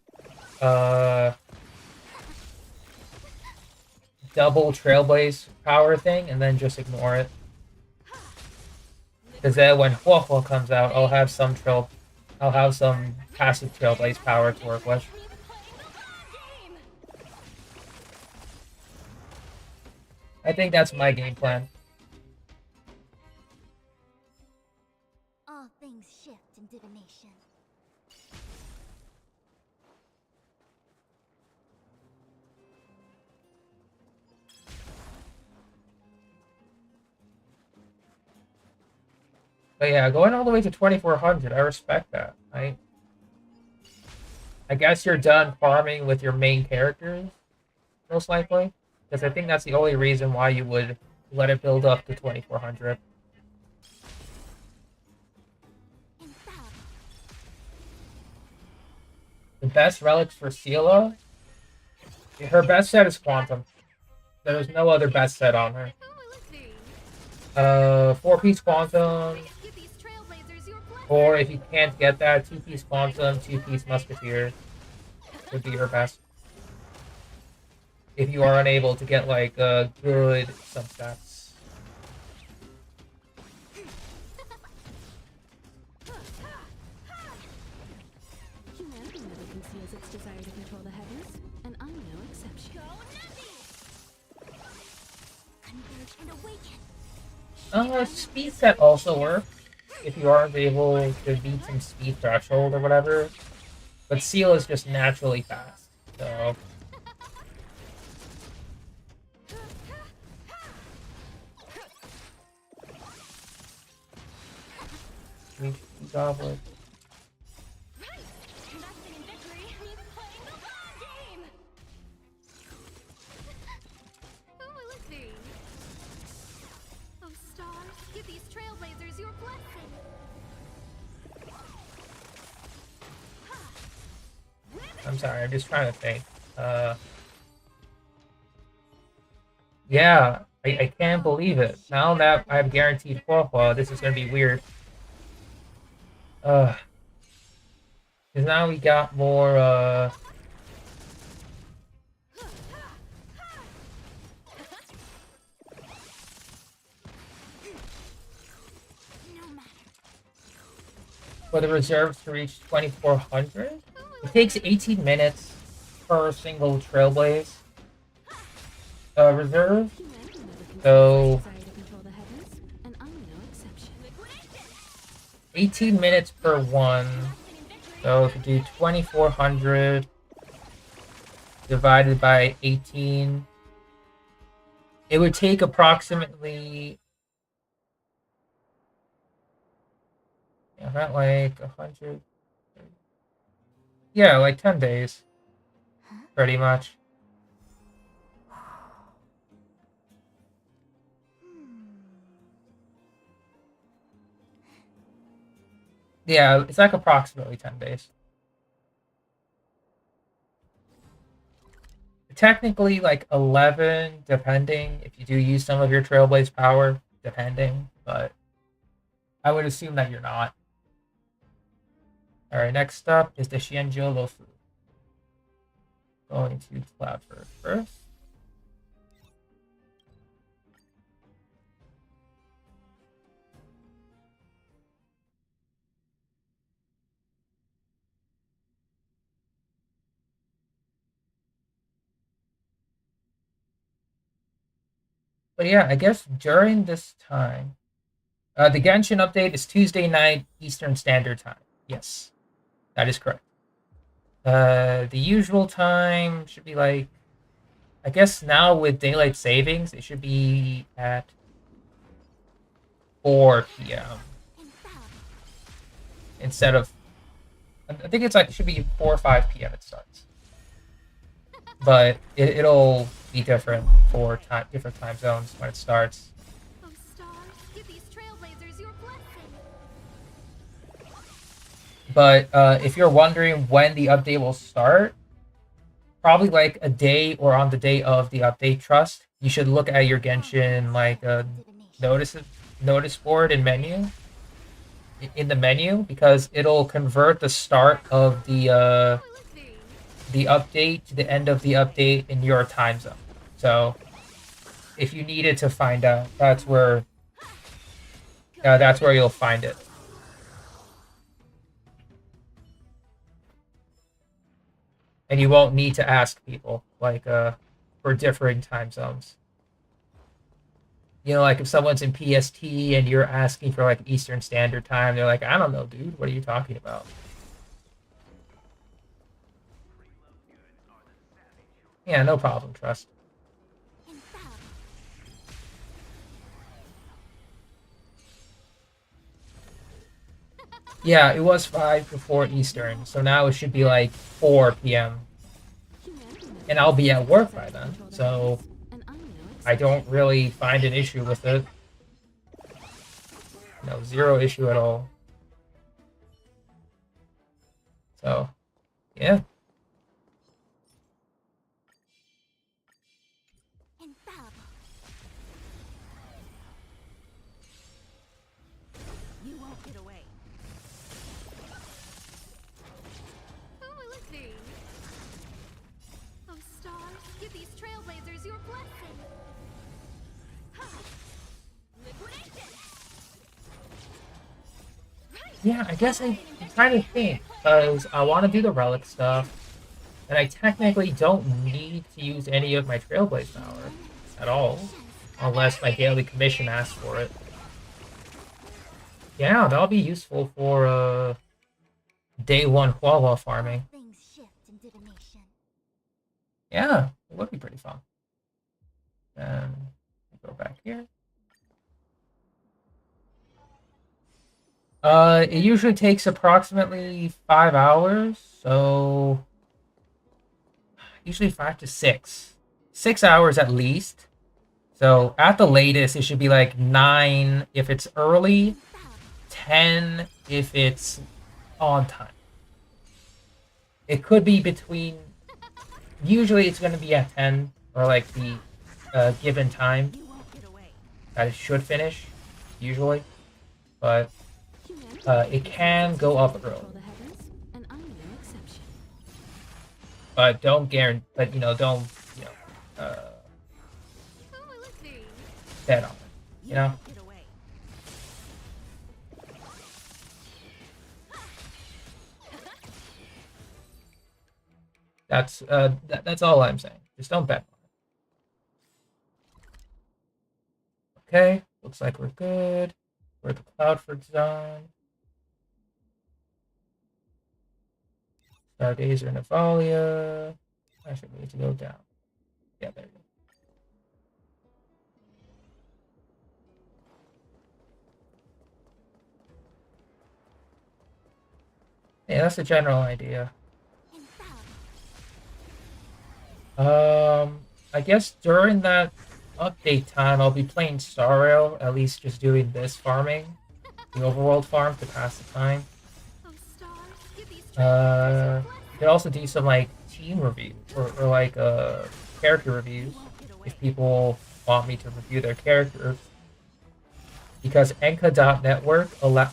double Trailblaze power thing and then just ignore it. Because then when Huahua comes out, I'll have some passive Trailblaze power to work with. I think that's my game plan. All things shift in divination. But yeah, going all the way to 2400, I respect that. I guess you're done farming with your main characters, most likely. Because I think that's the only reason why you would let it build up to 2400. The best relics for Sela? Her best set is Quantum. There's no other best set on her. 4-piece Quantum, or if you can't get that, 2-piece Quantum, 2-piece Musketeer would be her best. If you are unable to get like good substats. Humanity never conceals its desire to control the heavens, and I'm no exception. Converge and awaken. Speed set also works if you aren't able to beat some speed threshold or whatever. But Seal is just naturally fast, so. Goblet. Investing in victory means playing the long game. Who will it be? Oh, stars, give these trailblazers your blessing. I'm sorry, I'm just trying to think. Yeah, I can't believe it. Now that I've guaranteed Huahua, this is gonna be weird. Because now we got more, for the reserves to reach 2400. It takes 18 minutes per single Trailblaze reserve. So 18 minutes per one. So if you do 2400 divided by 18, it would take approximately About like 100. Yeah, like 10 days. Pretty much. Yeah, it's like approximately 10 days. Technically, like 11, depending if you do use some of your Trailblaze power, depending, but I would assume that you're not. Alright, next up is the Xianzhou Lofu. Going to Cloud first. But yeah, I guess during this time, the Genshin update is Tuesday night Eastern Standard Time. Yes, that is correct. The usual time should be like, I guess now with daylight savings, it should be at 4 p.m. instead of, I think it's like, it should be 4 or 5 p.m. it starts. But it'll be different for different time zones when it starts. Oh, stars, give these trailblazers your blessing. But if you're wondering when the update will start, probably like a day or on the day of the update. Trust. You should look at your Genshin like notice board and menu in the menu, because it'll convert the start of the update to the end of the update in your time zone. So if you needed to find out, that's where you'll find it. And you won't need to ask people like for differing time zones. You know, like if someone's in PST and you're asking for like Eastern Standard Time, they're like, I don't know, dude. What are you talking about? Yeah, no problem, trust. Yeah, it was 5 before Eastern, so now it should be like 4 p.m. And I'll be at work by then, so I don't really find an issue with it. No, zero issue at all. So, yeah. You won't get away. Who will it be? Oh, stars, give these trailblazers your blessing. Liquidation. Yeah, I guess I'm trying to think, because I want to do the relic stuff, and I technically don't need to use any of my Trailblaze power at all, unless my daily commission asks for it. Yeah, that'll be useful for day 1 Huahua farming. Yeah, it would be pretty fun. And go back here. It usually takes approximately 5 hours, so usually 5 to 6. 6 hours at least. So at the latest, it should be like 9 if it's early, 10 if it's on time. It could be between, usually it's going to be at 10, or like the given time that it should finish, usually. But it can go up early. But don't guarantee, but don't, bet on it, you know? That's all I'm saying. Just don't bet on it. Okay, looks like we're good. We're at the Cloudford zone. Stargazer and Evalia. Actually, we need to go down. Yeah, there you go. Yeah, that's the general idea. I guess during that update time, I'll be playing Star Rail, at least just doing this farming, the overworld farm to pass the time. You could also do some like team reviews or like character reviews if people want me to review their characters. Because Enka.network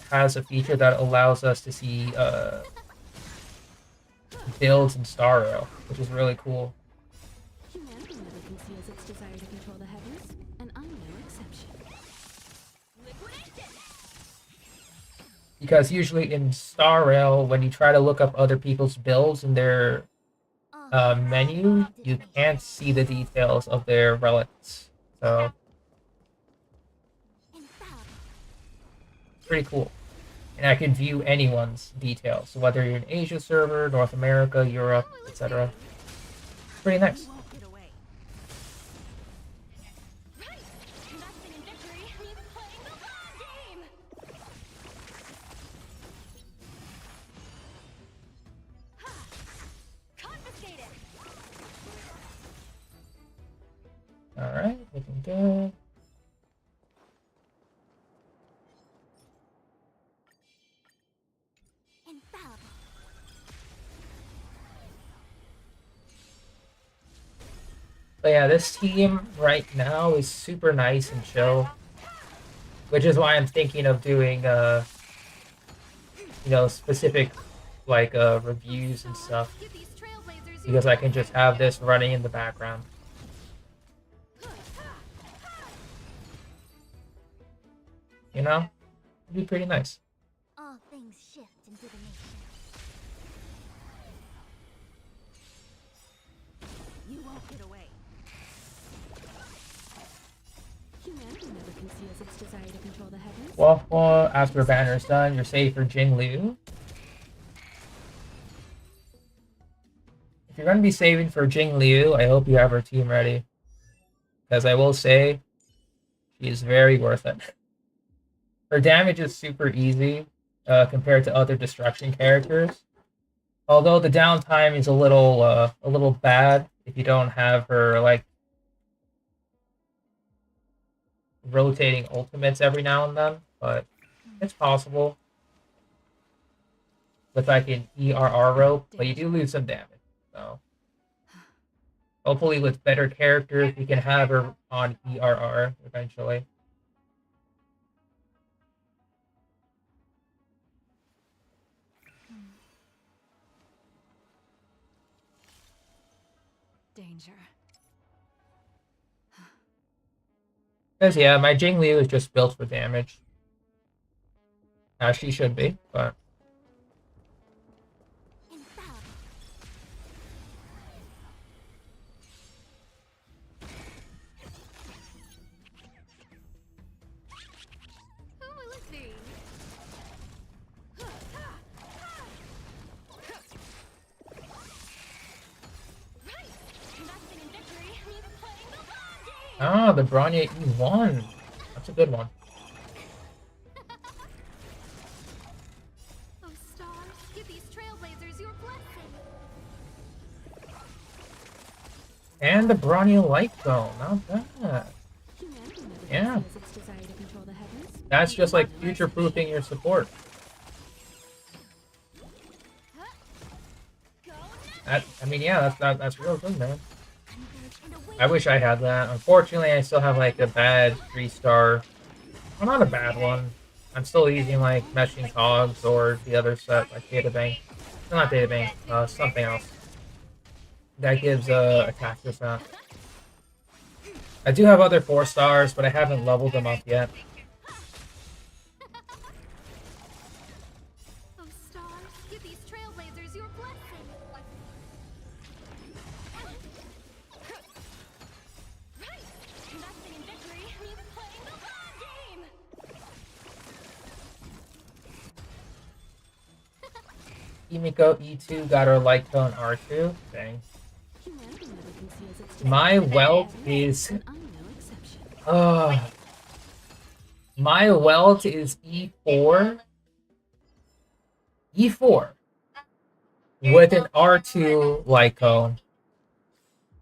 has a feature that allows us to see builds in Star Rail, which is really cool. Humanity never conceals its desire to control the heavens, and I'm no exception. Because usually in Star Rail, when you try to look up other people's builds in their menu, you can't see the details of their relics. So, pretty cool. And I can view anyone's details, so whether you're in Asia server, North America, Europe, etc. Pretty nice. Alright, looking good. But yeah, this team right now is super nice and chill. Which is why I'm thinking of doing, specific, like, reviews and stuff. Because I can just have this running in the background. You know? It'd be pretty nice. All things shift in divination. You won't get away. Humanity never conceals its desire to control the heavens. Well, after banner's done, you're safe for Jinglu. If you're going to be saving for Jinglu, I hope you have her team ready. Because I will say, she is very worth it. Her damage is super easy compared to other destruction characters. Although the downtime is a little bad if you don't have her like rotating ultimates every now and then, but it's possible with like an ERR rope, but you do lose some damage. So hopefully with better characters we can have her on ERR eventually. Danger. Because yeah, my Jinglu is just built for damage. As she should be, but Who will it be? ah, the Bronya E1. That's a good one. Oh stars, give these trailblazers your blessing. And the Bronya Light Zone, not bad. Humanity never Yeah. conceals its desire to control the heavens. That's just like future-proofing your support. That's real good, man. I wish I had that. Unfortunately, I still have like a bad 3-star. Well, not a bad one. I'm still using like Meshing Hogs or the other set, like Databank. No, not Databank, something else. That gives attack percent. I do have other 4-stars, but I haven't leveled them up yet. Oh stars, give these trailblazers your blessing. Investing in victory means playing the long game. Himiko E2 got her Light Cone R2. Dang. Humanity never conceals its My desire to wealth control the heavens, is... and I'm no exception. My wealth is E4. E4. with an R2 light cone.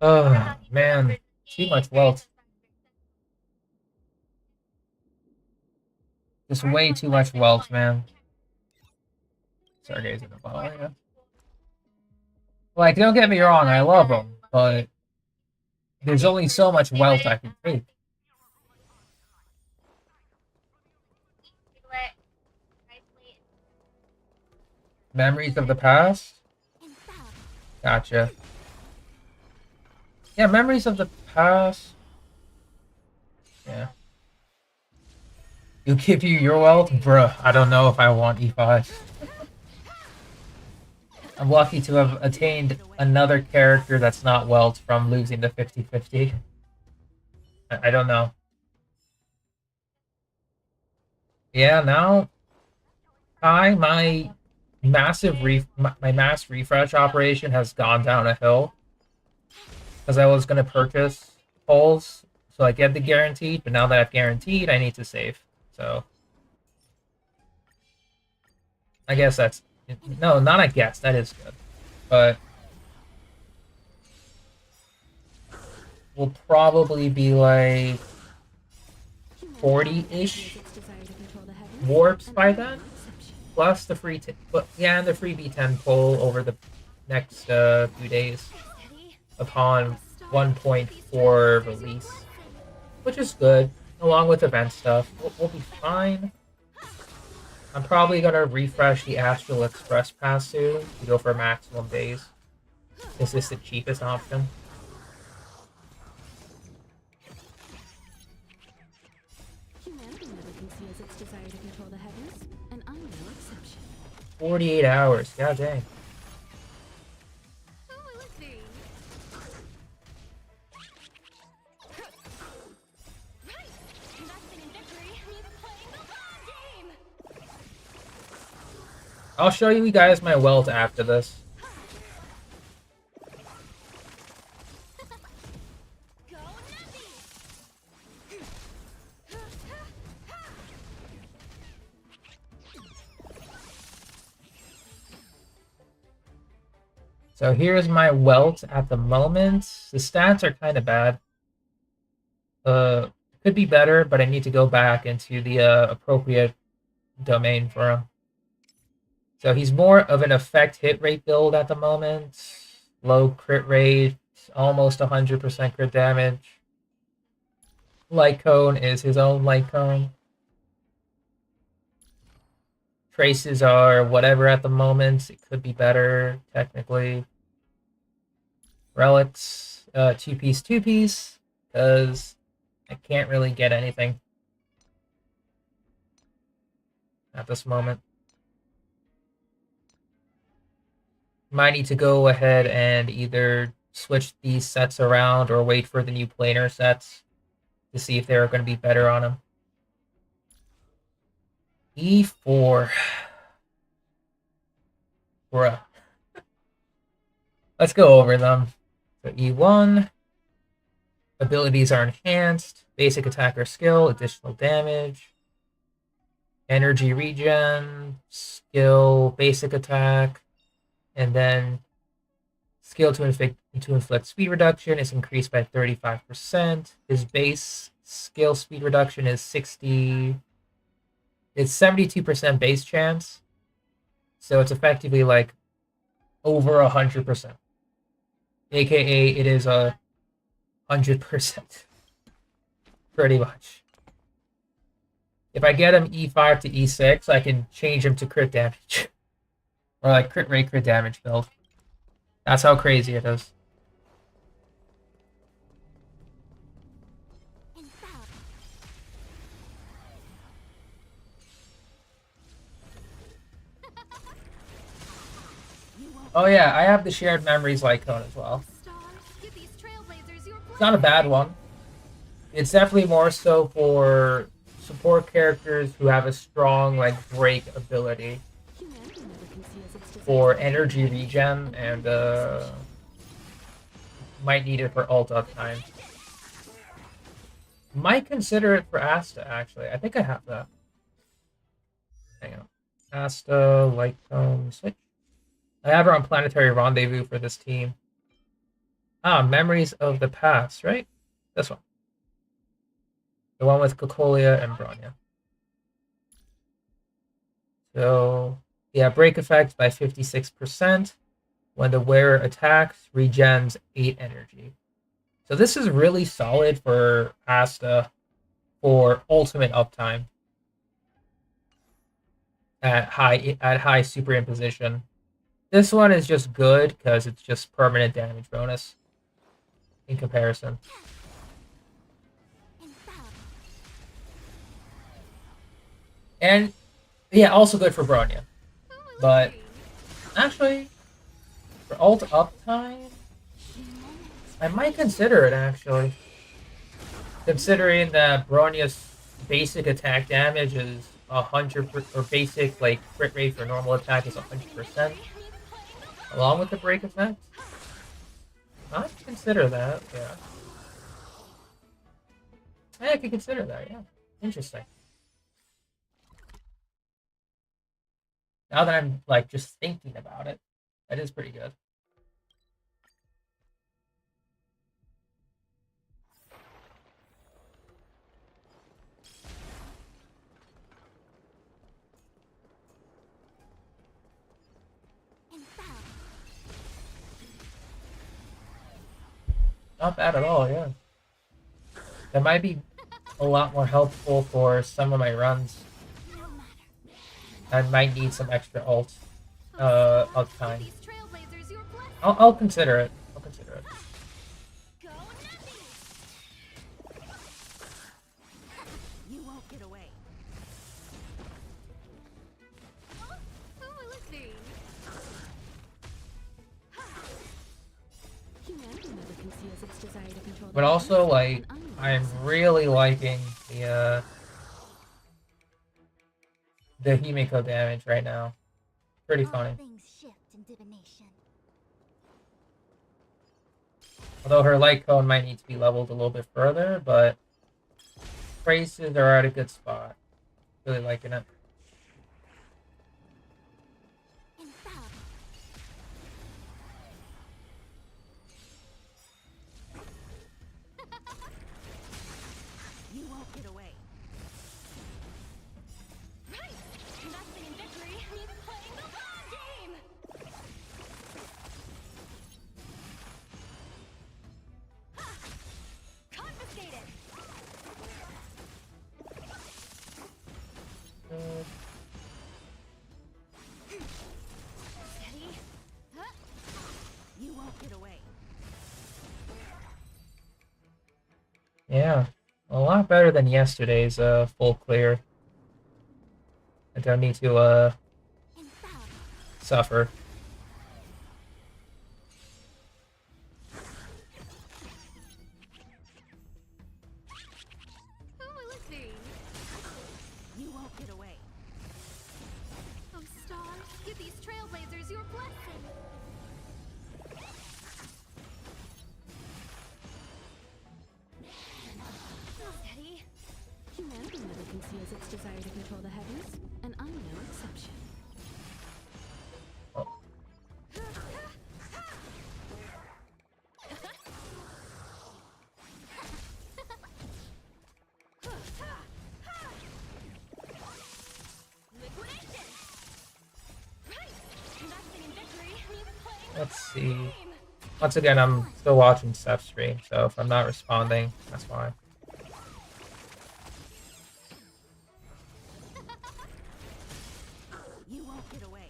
Oh man, too much wealth. Just way too much wealth, man. Sergey's in the bottle, yeah. Like, don't get me wrong, I love him, but there's only so much wealth I can take. Memories of the past? Gotcha. Yeah, memories of the past. Yeah. You give you your wealth? Bruh, I don't know if I want E5. I'm lucky to have attained another character that's not wealth from losing the 50-50. I don't know. Yeah, now my mass refresh operation has gone down a hill. Because I was gonna purchase polls, so I get the guaranteed, but now that I've guaranteed, I need to save. So I guess that's no, not I guess, that is good. But we'll probably be like 40-ish warps by then. Plus the free and the free B10 poll over the next few days upon 1.4 release, which is good, along with event stuff. We'll be fine. I'm probably gonna refresh the Astral Express Pass soon to go for maximum days. This is the cheapest option. Humanity never can see as its desire to control the heavens, and I'm no exception. 48 hours, god dang. I'll show you guys my wealth after this. So here's my wealth at the moment. The stats are kind of bad. Could be better, but I need to go back into the appropriate domain for him. So he's more of an effect hit rate build at the moment. Low crit rate, almost 100% crit damage. Light cone is his own light cone. Traces are whatever at the moment. It could be better, technically. Relics, two-piece, because I can't really get anything at this moment. Might need to go ahead and either switch these sets around or wait for the new planar sets to see if they're going to be better on them. E4. Bruh. Let's go over them. So E1. Abilities are enhanced. Basic attacker skill, additional damage. Energy regen, skill, basic attack. And then skill to inflict speed reduction is increased by 35%. His base skill speed reduction is 60. It's 72% base chance. So it's effectively like over 100%. AKA it is 100%. Pretty much. If I get him E5 to E6, I can change him to crit damage. Or like crit rate, crit damage build. That's how crazy it is. Oh yeah, I have the shared memories light cone as well. It's not a bad one. It's definitely more so for support characters who have a strong like break ability. For energy regen and might need it for ult uptime. Might consider it for Asta actually. I think I have that. Hang on. Asta, light cone, switch. I have her on Planetary Rendezvous for this team. Ah, Memories of the Past, right? This one. The one with Cocolia and Bronya. So, yeah, break effect by 56%. When the wearer attacks, regens 8 energy. So this is really solid for Asta for ultimate uptime at high superimposition. This one is just good because it's just permanent damage bonus in comparison. And yeah, also good for Bronya. But actually, for ult uptime, I might consider it actually. Considering that Bronya's basic attack damage is 100, or basic like crit rate for normal attack is 100%, along with the break effect. I'd consider that, yeah. Yeah, I could consider that, yeah. Interesting. Now that I'm like just thinking about it, that is pretty good. Not bad at all, yeah. That might be a lot more helpful for some of my runs. I might need some extra ult uptime. I'll consider it. I'll consider it. You won't get away. Who will it be? Humanity never conceals its desire to control. But also, like, I'm really liking the Himiko damage right now. Pretty funny. Things shift in divination. Although her light cone might need to be leveled a little bit further, but prices are at a good spot. Really liking it. You won't get away. Right! Investing in victory means playing the long game! Ha! Confiscated! Steady. Huh? You won't get away. Yeah, a lot better than yesterday's full clear. I don't need to suffer. Who will it be? You won't get away. Oh, stars, give these trailblazers your blessing. Steady. Humanity never conceals its desire to control the heavens, and I'm no exception. Liquidation! Right! Investing in victory means playing the Let's long see. game! Once again, I'm still watching Steph's stream, so if I'm not responding, that's why. You won't get away.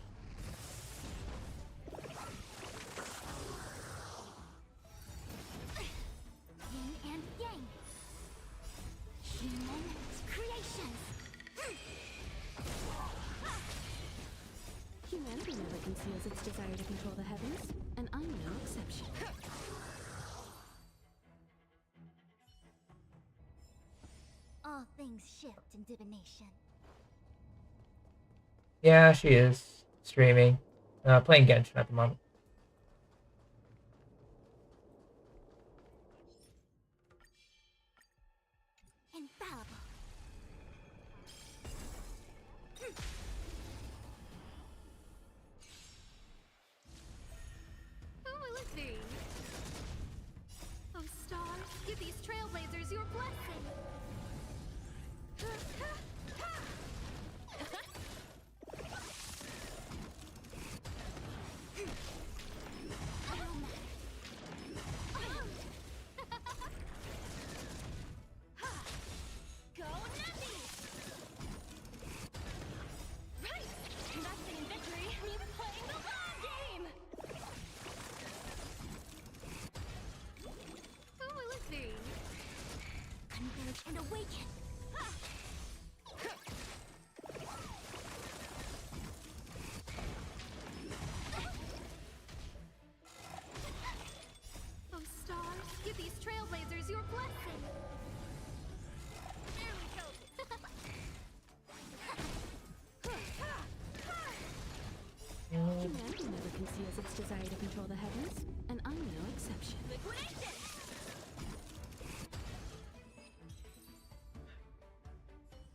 Yin and yang. Human creations. Humanity never conceals its desire to control the heavens, and I'm no exception. All things shift in divination. Yeah, she is streaming, playing Genshin at the moment. Infallible. desire to control the heavens, and I'm no exception.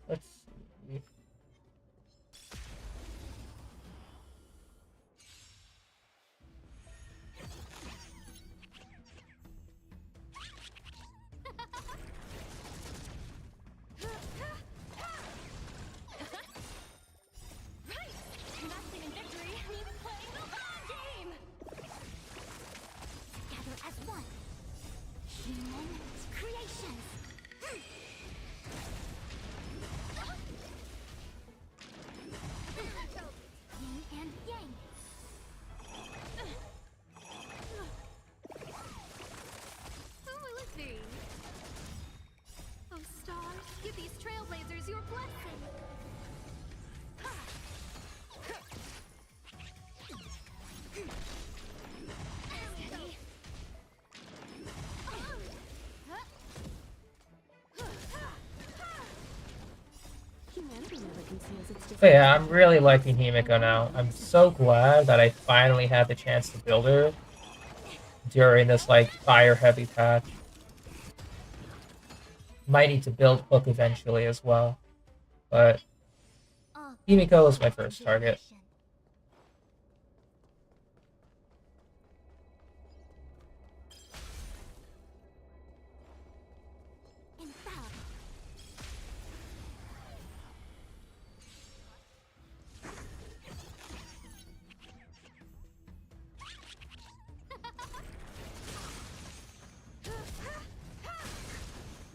Let's see. Nothing in victory means playing the long game! Together as one. Human creations. Yin and yang. Who will it be? Oh stars, give these trailblazers your blessing. Steady. Humanity never conceals its But yeah, I'm really liking Himiko now. I'm so glad that I finally had the chance to build her during this like fire heavy patch. Might need to build Hook eventually as well. But Himiko was my first target.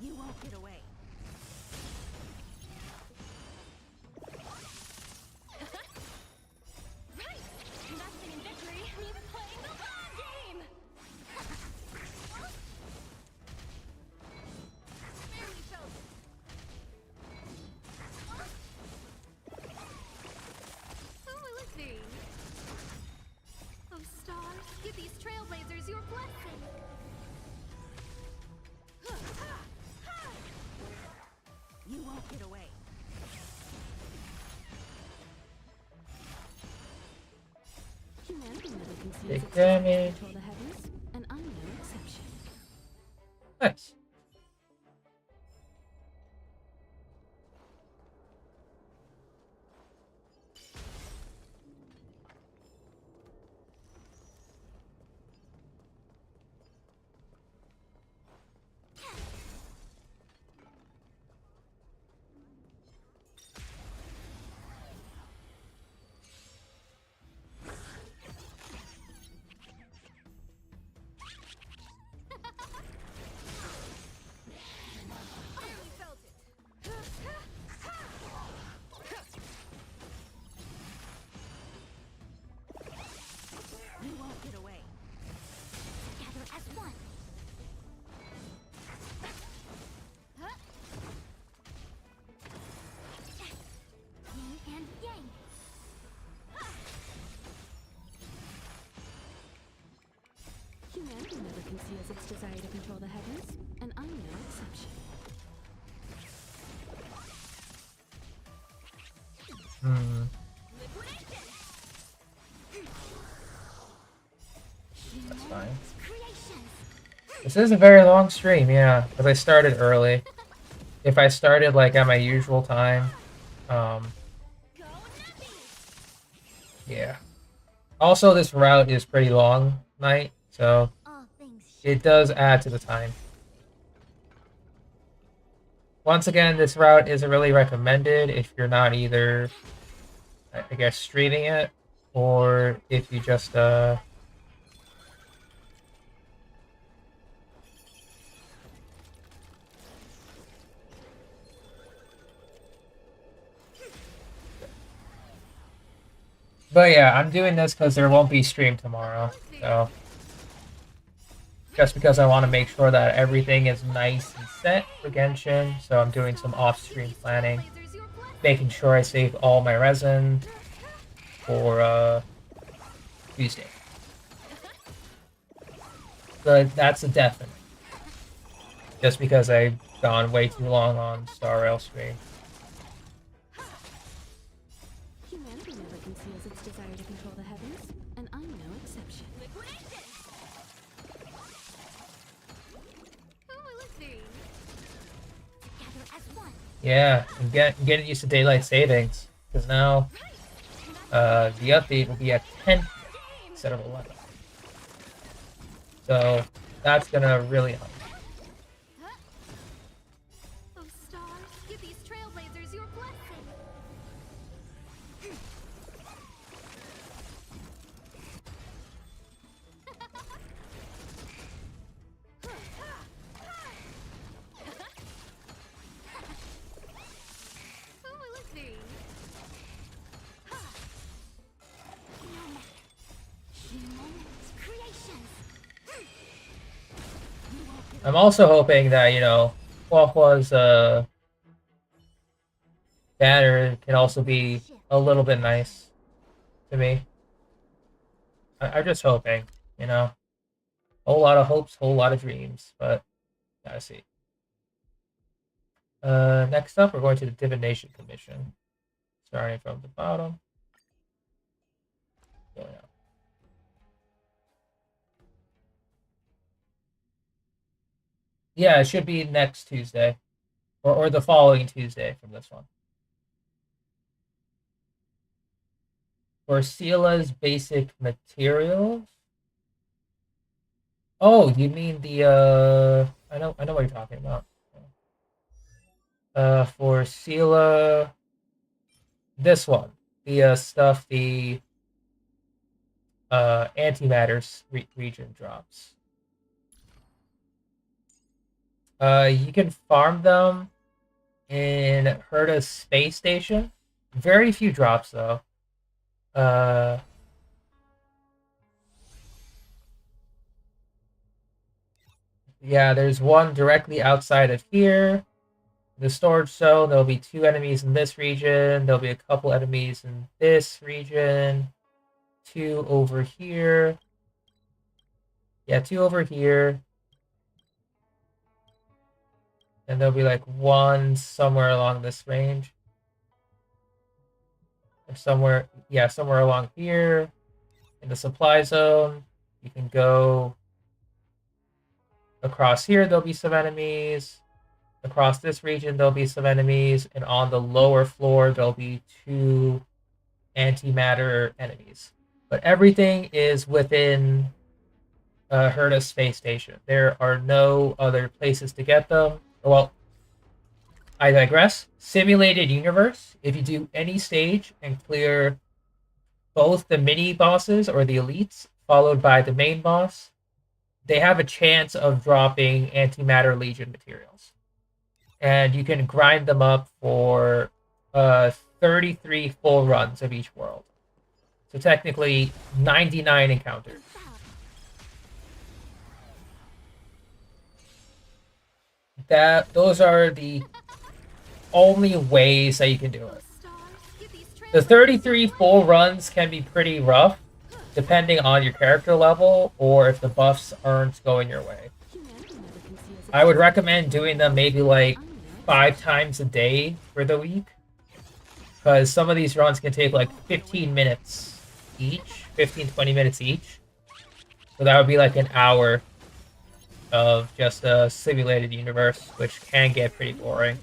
You won't get away. Right! Investing in victory means playing the long game! Barely felt it. Who will it be? Oh stars, give these trailblazers your blessing! You won't get away. Humanity never conceals Big its desire to damage. control the heavens, and I'm no exception. Nice. Barely felt it. You won't get away. Together as one. Yin and yang. Humanity never conceals its desire to control the heavens, and I'm no exception. Hmm. That's fine. Creations. This is a very long stream, yeah, because I started early. If I started like at my usual time, yeah. Also, this route is pretty long, night, so All things it does add to the time. Once again, this route isn't really recommended if you're not either, I guess, streaming it, or if you just, But yeah, I'm doing this because there won't be stream tomorrow, so just because I want to make sure that everything is nice and set for Genshin, so I'm doing some off-stream planning, making sure I save all my resin for Tuesday. But that's a definite. Just because I've gone way too long on Star Rail stream. Humanity never conceals its desire to control the heavens, and I'm no exception. Liquidation! Who will it be? Together as one. Yeah, I'm getting used to daylight savings because now the update will be at 10 instead of 11. So that's gonna really help. Oh, stars, give these trailblazers your blessing. Who will it be? No matter. Humans, creations. I'm also hoping that, you know, Huahua's banner can also be a little bit nice to me. I'm just hoping, you know. Whole lot of hopes, whole lot of dreams, but gotta see. Next up, we're going to the Divination Commission. Starting from the bottom. Going up. Yeah, it should be next Tuesday. Or the following Tuesday from this one. For Sila's basic materials. Oh, you mean the I know what you're talking about. For Sila, this one, the stuff the antimatter region drops. You can farm them in Herta's space station. Very few drops though. Yeah, there's one directly outside of here. The storage zone, there'll be 2 enemies in this region. There'll be a couple enemies in this region. 2 over here. Yeah, 2 over here. And there'll be like 1 somewhere along this range. Or somewhere along here. In the supply zone. You can go across here, there'll be some enemies. Across this region, there'll be some enemies. And on the lower floor, there'll be 2 antimatter enemies. But everything is within Herta's space station. There are no other places to get them. Well, I digress. Simulated universe. If you do any stage and clear both the mini bosses or the elites, followed by the main boss, they have a chance of dropping antimatter legion materials. And you can grind them up for 33 full runs of each world. So technically 99 encounters. Those are the only ways that you can do it. The 33 full runs can be pretty rough, depending on your character level or if the buffs aren't going your way. I would recommend doing them maybe like 5 times a day for the week, because some of these runs can take like 15 minutes each, 15-20 minutes each. So that would be like an hour of just a simulated universe, which can get pretty boring.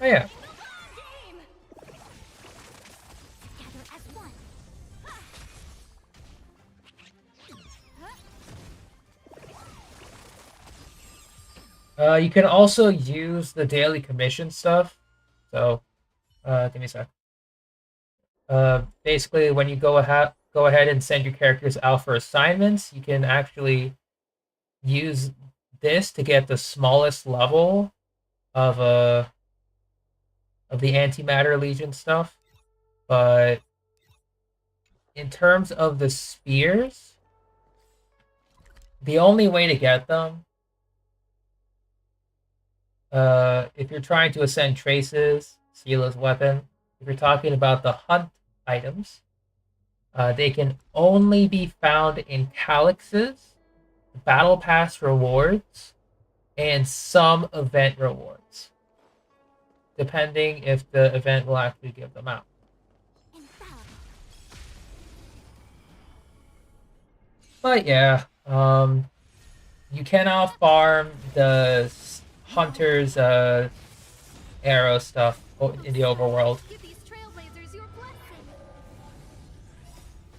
Oh yeah. You can also use the daily commission stuff. So, give me a sec. Basically, when you go ahead and send your characters out for assignments, you can actually use this to get the smallest level of the antimatter legion stuff. But in terms of the spears, the only way to get them, if you're trying to ascend traces, Sila's weapon, if you're talking about the hunt items, They can only be found in calyxes, battle pass rewards, and some event rewards, depending if the event will actually give them out. But yeah, you cannot farm the hunter's arrow stuff in the overworld.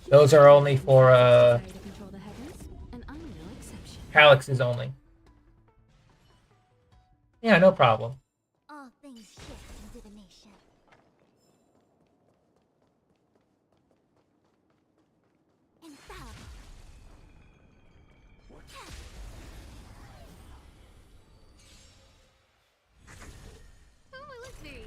Those are only for calyxes only. Yeah, no problem. All things shift in divination. Infallible. Who will it be?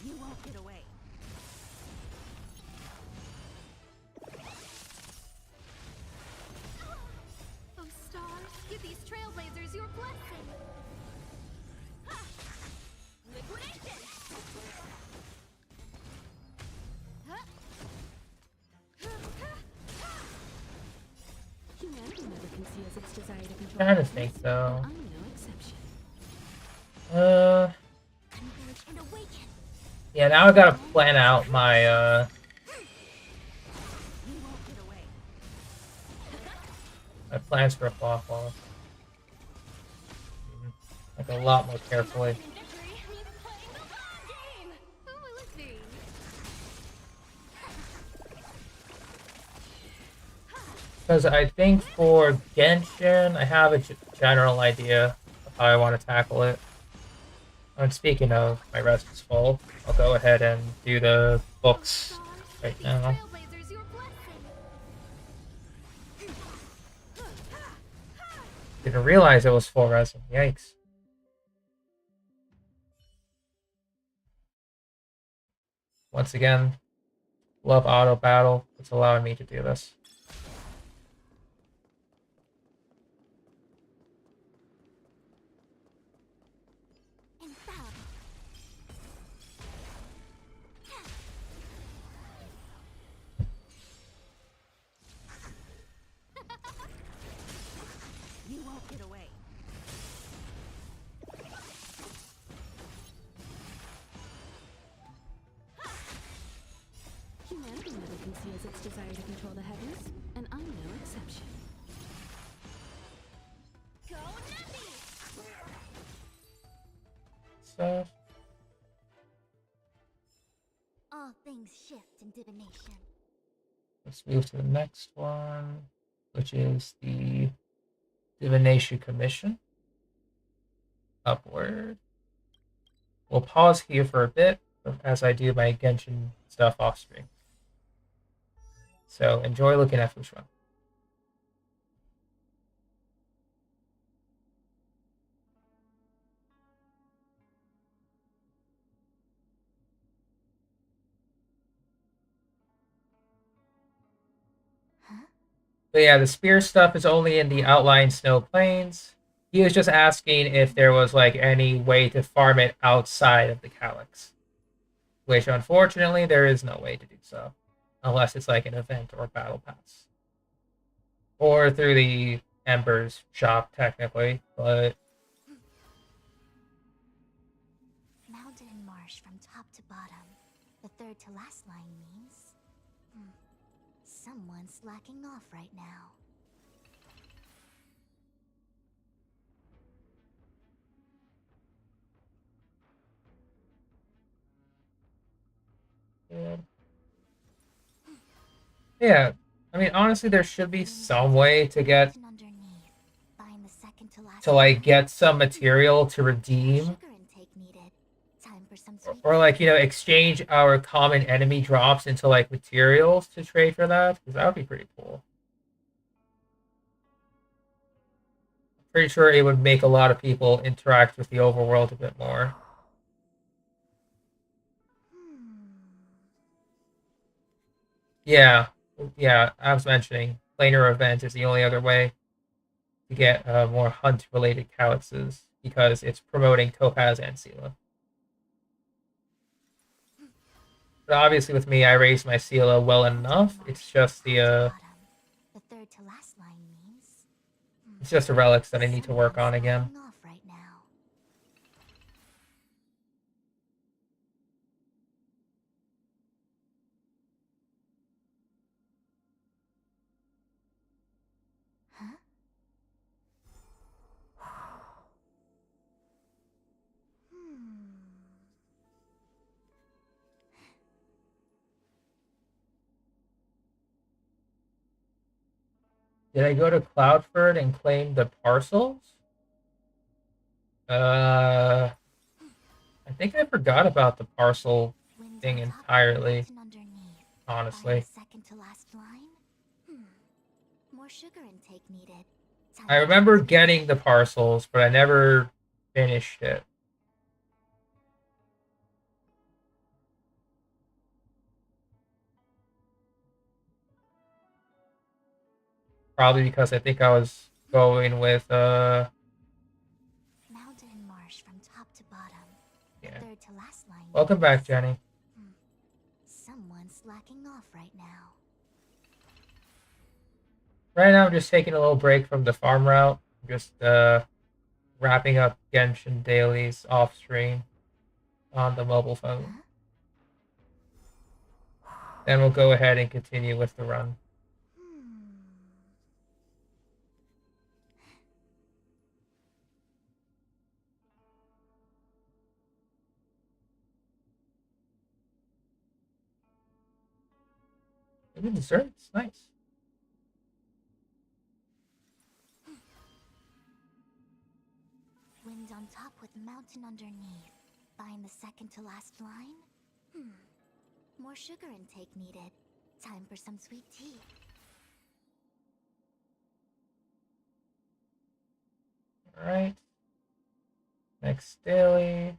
You won't get away. Oh, stars, give these trailblazers your blessing. Ha! Liquidation! Humanity never conceals its desire to control. Kinda think so. I'm no exception. Converge and awaken. Yeah, now I gotta plan out my You won't get away. my plans for a flop off. Like a lot more carefully. Victory means playing the long game. Who will it be? Because I think for Genshin, I have a general idea of how I want to tackle it. And speaking of, my rest is full. I'll go ahead and do the books right now. Trailblazers your blessing. Didn't realize it was full resin. Yikes. Once again, love auto battle. It's allowing me to do this. Infallible. You won't get away. Humanity never conceals its desire to control the heavens, and I'm no exception. Go nutty! Stuff. All things shift in divination. Let's move to the next one, which is the Divination Commission. Upward. We'll pause here for a bit as I do my Genshin stuff off stream. So enjoy looking at Fushua. But yeah, the spear stuff is only in the outlying snow plains. He was just asking if there was like any way to farm it outside of the Calyx. Which unfortunately there is no way to do so. Unless it's like an event or battle pass. Or through the Embers shop technically, but Mountain and marsh from top to bottom. The third to last line means... someone's slacking off right now. yeah. I mean honestly there should be some way to get Underneath, find the second to last to like get some material to redeem. sugar intake needed. Time for some sweet Or like, you know, exchange our common enemy drops into like materials to trade for that, because that would be pretty cool. Pretty sure it would make a lot of people interact with the overworld a bit more. Yeah, yeah. I was mentioning planar event is the only other way to get more hunt-related calluses because it's promoting Topaz and Sela. But obviously, with me, I raised my Sela well enough. It's just the third to last line means it's just the relics that I need to work on again. off right now. Huh? Did I go to Cloudford and claim the parcels? I think I forgot about the parcel thing entirely. Honestly, Second to last line? More sugar intake needed. I remember getting the parcels, but I never finished it. Probably because I think I was going with Mountain marsh from top to bottom. yeah. Third to last line. Welcome back, Jenny. Someone's slacking off right now. Right now, I'm just taking a little break from the farm route. Just wrapping up Genshin dailies off stream on the mobile phone. Then we'll go ahead and continue with the run. Maybe desserts, nice. Wind on top with mountain underneath. Find the second to last line? More sugar intake needed. Time for some sweet tea. Alright. Next daily.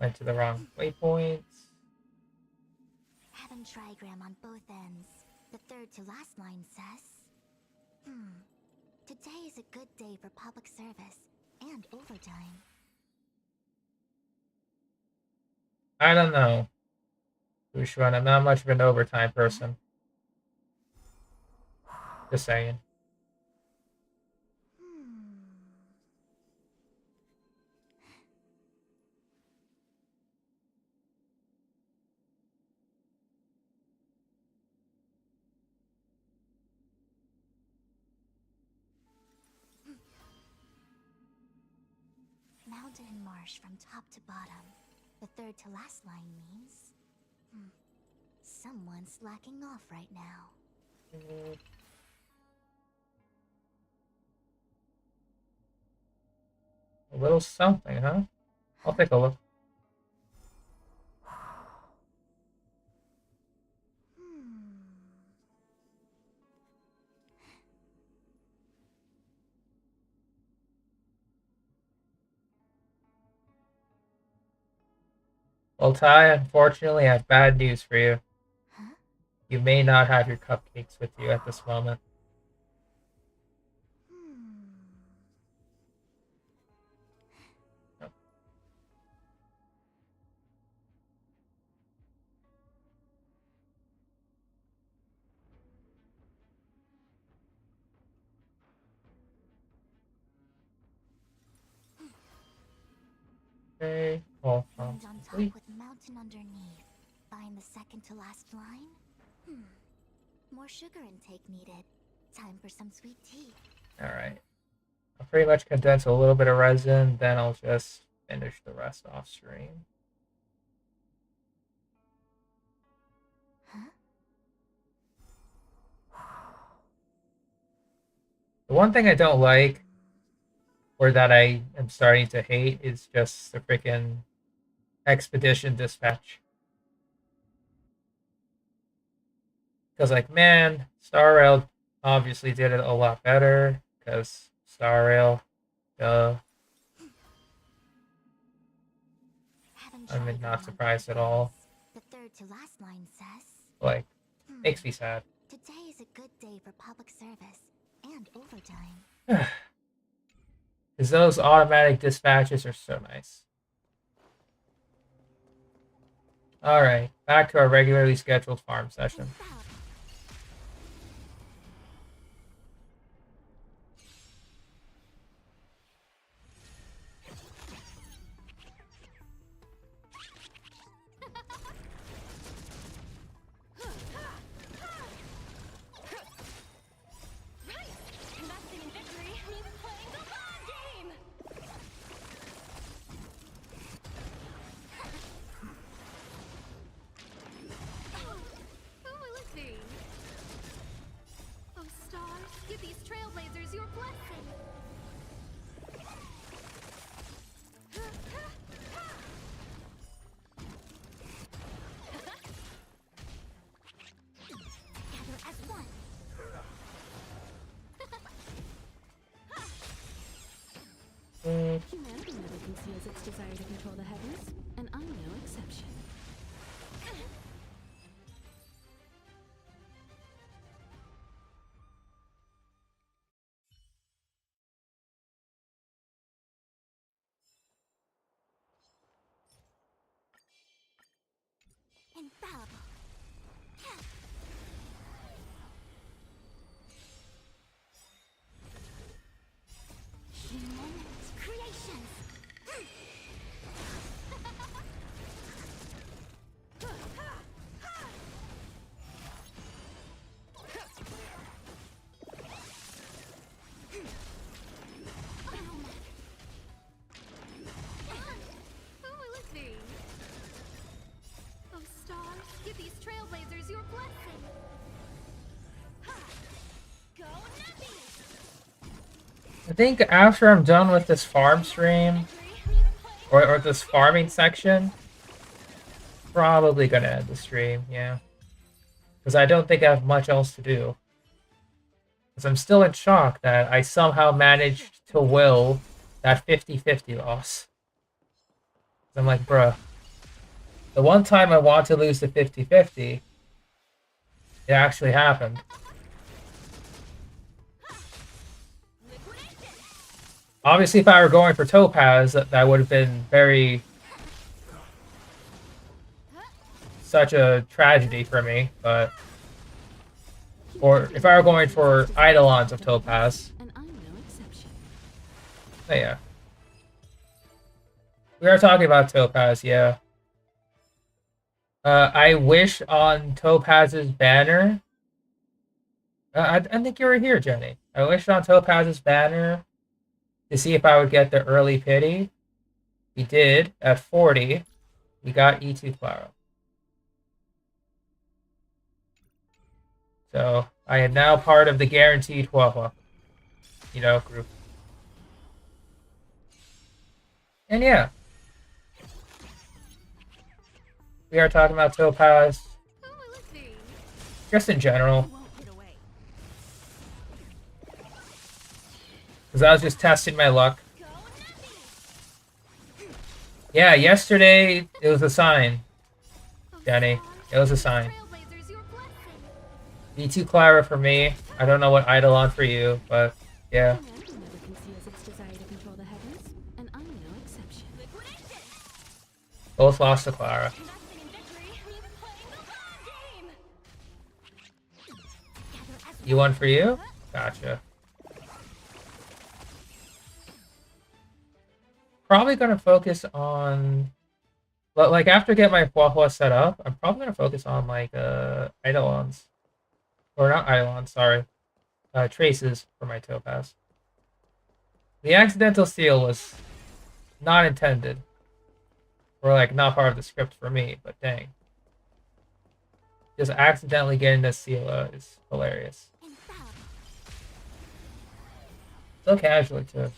Went to the wrong waypoints. Heaven trigram on both ends. The third to last line says... Today is a good day for public service and overtime. I don't know. Which one? I'm not much of an overtime person. Just saying. Mountain and marsh from top to bottom. The third to last line means... Someone's slacking off right now. A little something, huh? I'll take a look. Well, Ty, unfortunately, I have bad news for you. You may not have your cupcakes with you at this moment. Okay, all Wind on top with mountain underneath. Find the second to last line? More sugar intake needed. Time for some sweet tea. Alright. I'll pretty much condense a little bit of resin, then I'll just finish the rest off stream. The one thing I don't like, or that I am starting to hate, is just the freaking expedition dispatch. Because, like, man, Star Rail obviously did it a lot better, because Star Rail, duh. I'm not surprised at all. The third third to last line says, Like, makes me sad. today is a good day for public service and overtime. Because those automatic dispatches are so nice. Alright, back to our regularly scheduled farm session. Give these trailblazers your blessing. Together as one. Humanity never conceals its desire to control the heavens, and I'm no exception. Infallible. Human creations. Who will it be? Oh, stars, give these trailblazers your blessing. Go Nappy! I think after I'm done with this farm stream, or this farming section, probably gonna end the stream, yeah. Because I don't think I have much else to do. Because I'm still in shock that I somehow managed to will that 50-50 loss. I'm like, bruh. The one time I want to lose the 50-50, it actually happened. Obviously, if I were going for Topaz, that would have been such a tragedy for me, but... Or if I were going for Eidolons of Topaz. And I'm no exception. But yeah. We are talking about Topaz, yeah. I wish on Topaz's banner... I think you were here, Jenny. I wished on Topaz's banner to see if I would get the early pity. We did. At 40, we got E2 Claro. So, I am now part of the guaranteed Huahua, group. And yeah. We are talking about Topaz. Just in general. Because I was just testing my luck. Yeah, yesterday it was a sign, Jenny. It was a sign. E2 Clara for me. I don't know what Eidolon for you, but yeah. Humanity never conceals its desire to control the heavens, and I'm no exception. Both lost to Clara. You won for you? Gotcha. Probably gonna focus on, like after I get my Huahua set up, I'm probably gonna focus on like Eidolons, or not Eidolons, sorry, traces for my Topaz. The accidental steal was not intended, or like not part of the script for me, but dang, just accidentally getting this seal is hilarious. So casually too.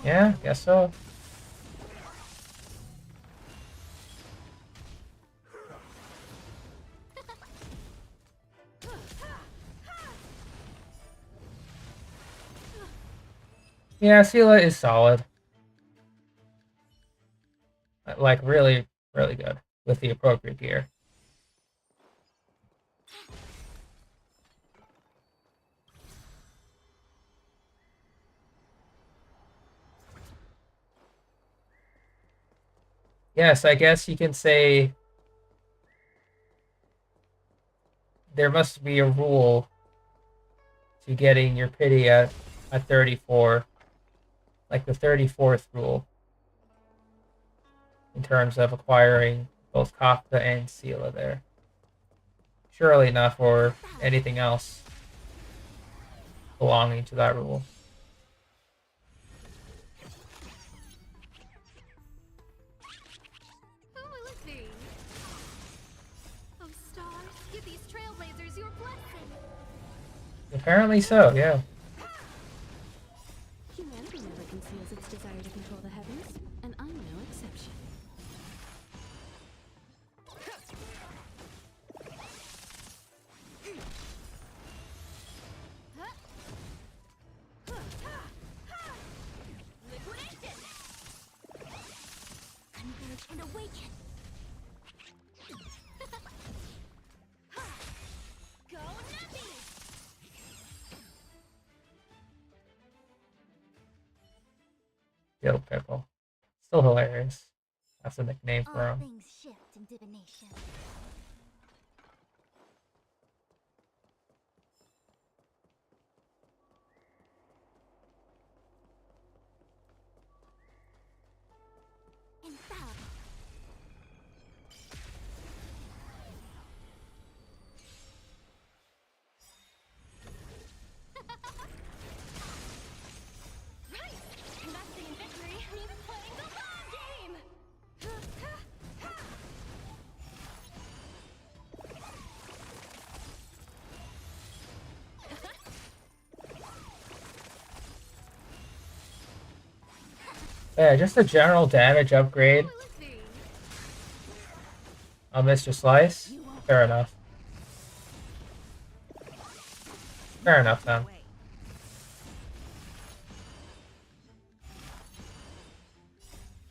Yeah, guess so. Yeah, Sela is solid. Like, really, really good with the appropriate gear. Yes, I guess you can say there must be a rule to getting your pity at 34, like the 34th rule, in terms of acquiring both Kafka and Sela there. Surely not for anything else belonging to that rule. Who will it be? Oh, stars, give these trailblazers your blessing. Apparently so, yeah. Humanity never conceals its desire to control the heavens, and I'm no exception. Liquidation! Converge and awaken! Go Nappy! Yo, Pickle. Still hilarious. That's a nickname for All him. things shift in divination. Infallible. Right! Investing in victory means playing the long game! Yeah, just a general damage upgrade on Mr. Slice. Fair enough. Fair enough then.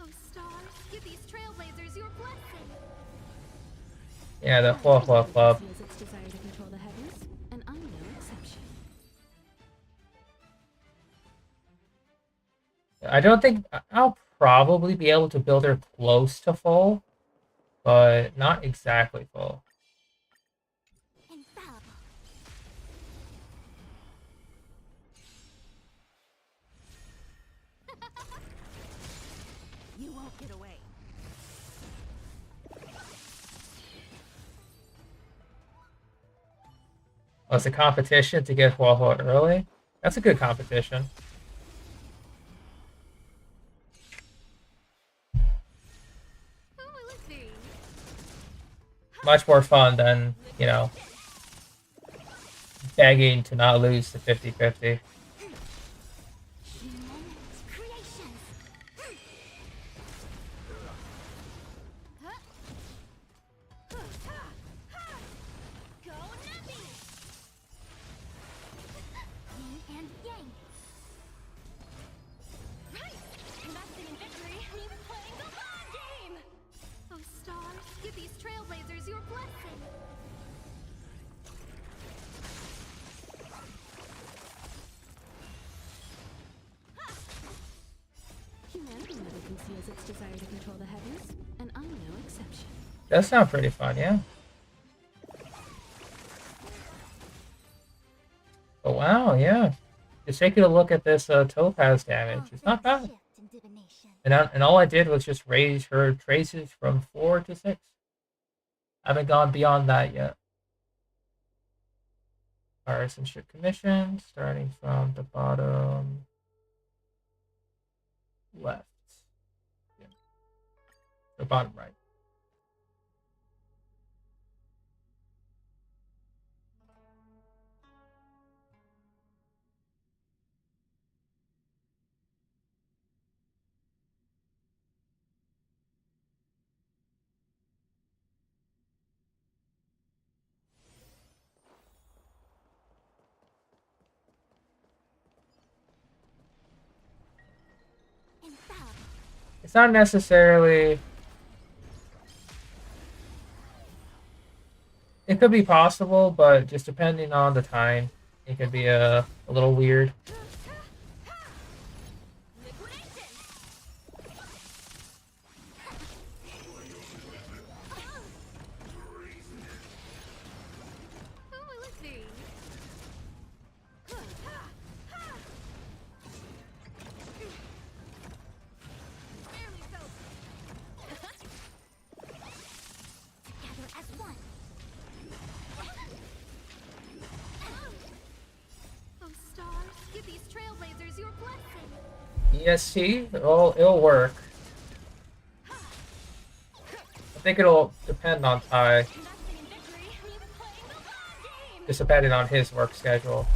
Oh, stars, give these trailblazers your blessing. Yeah, the Hua Club. Conceals its desire to control the heavens, and I'm no exception. I don't think I'll probably be able to build her close to full, but not exactly full. Infallible. You won't get away. Oh, it's a competition to get Hua early? That's a good competition. Who will it be? Much more fun than, you know, begging to not lose to 50-50. Humans, creations. Go Nappy! Yin and yang. Right! Investing in victory means playing the long game! Oh, stars, give these trailblazers your blessing. Humanity never conceals its desire to control the heavens, and I'm no exception. That sounds pretty fun, yeah. Oh wow, yeah. Just taking a look at this Topaz damage. It's not bad. Shift in divination. And all I did was just raise her traces from 4 to 6. I haven't gone beyond that yet. Partisanship commission, starting from the bottom left. Yeah. The bottom right. It's not necessarily... It could be possible, but just depending on the time, it could be a little weird. ESC, it'll work. I think it'll depend on Ty. Just depending on his work schedule.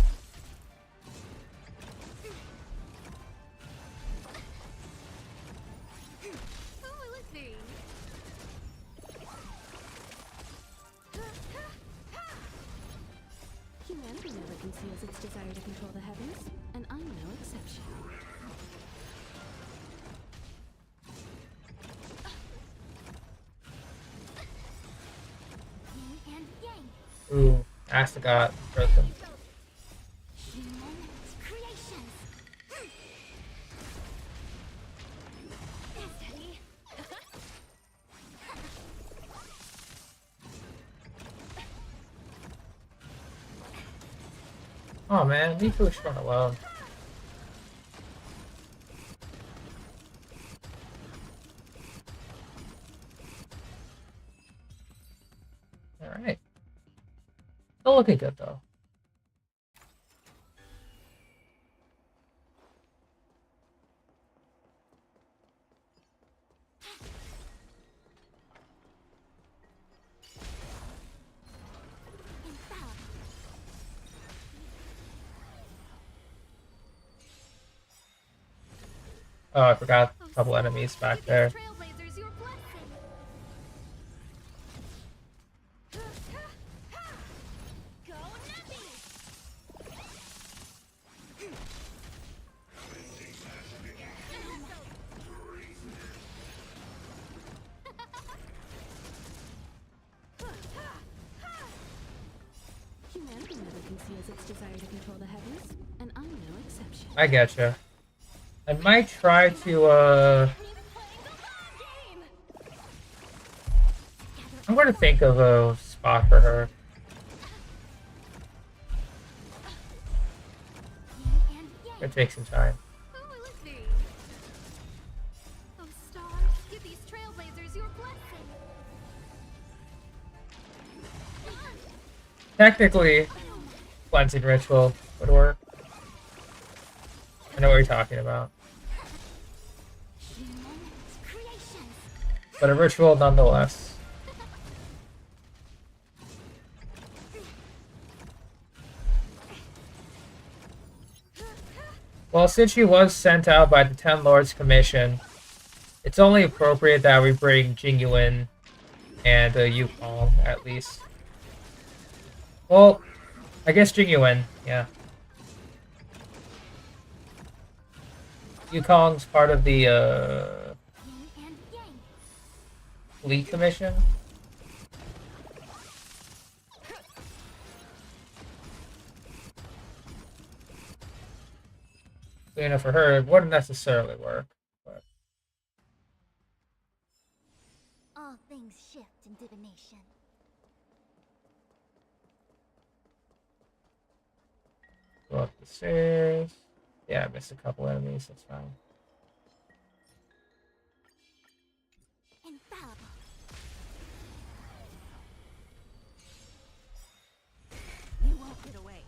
Humanity never conceals its desire to control the heavens, and I'm no exception. Ooh, Astagot, broken. Oh man, leave Fushron alone. Alright. Still looking good though. Oh, I forgot a couple enemies back there. Humanity never conceals its desire to control the heavens, and I'm no exception. I getcha. I might try to, I'm gonna think of a spot for her. It takes some time. Technically, cleansing ritual would work. I know what you're talking about. But a ritual nonetheless. Well, since she was sent out by the Ten Lords Commission, it's only appropriate that we bring Jingyuin and Yukong, at least. Well, I guess Jingyuin, yeah. Yukong's part of the Fleet Commission. You know, for her, it wouldn't necessarily work. But all things shift in divination. Go up the stairs. Yeah, I missed a couple enemies. That's fine. Infallible. You won't get away.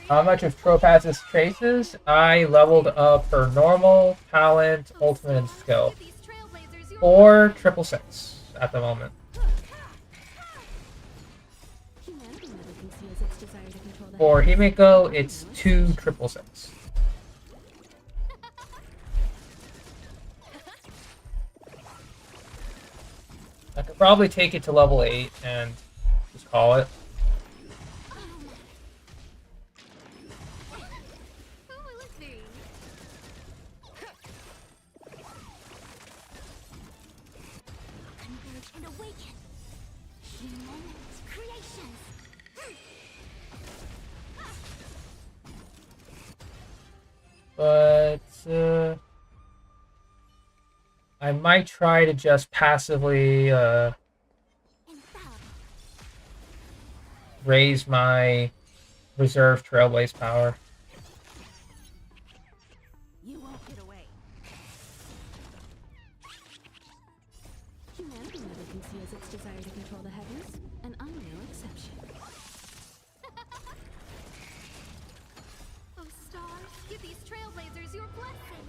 How much of Tropaz's traces? I leveled up her normal, talent, ultimate, and skill. Or 666 at the moment. For Himiko, it's 2 666. I could probably take it to level 8 and just call it. awaken. Human creations. But I might try to just passively raise my reserve Trailblaze power. You won't get away. Humanity never conceals its desire to control the heavens, and I'm no exception. Oh stars, give these trailblazers your blessing.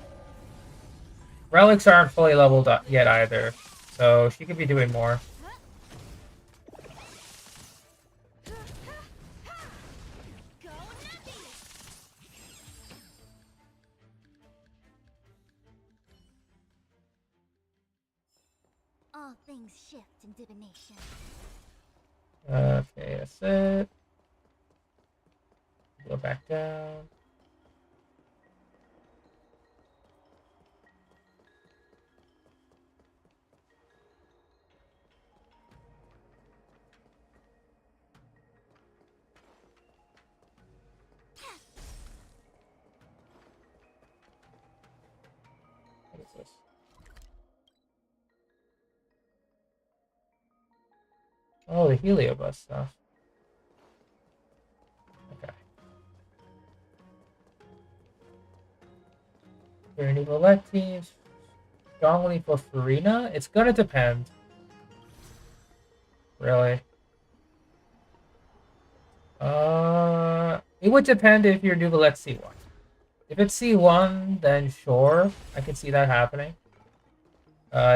Relics aren't fully leveled up yet either, so she could be doing more. Go Nappy! All things shift in divination. Okay, that's it. Go back down. What is this? Oh, the Heliobus stuff. Okay. There are any Roulette teams? Strongly for Farina? It's gonna depend. Really. It would depend if you're Nouvellette C1. If it's C1, then sure, I can see that happening.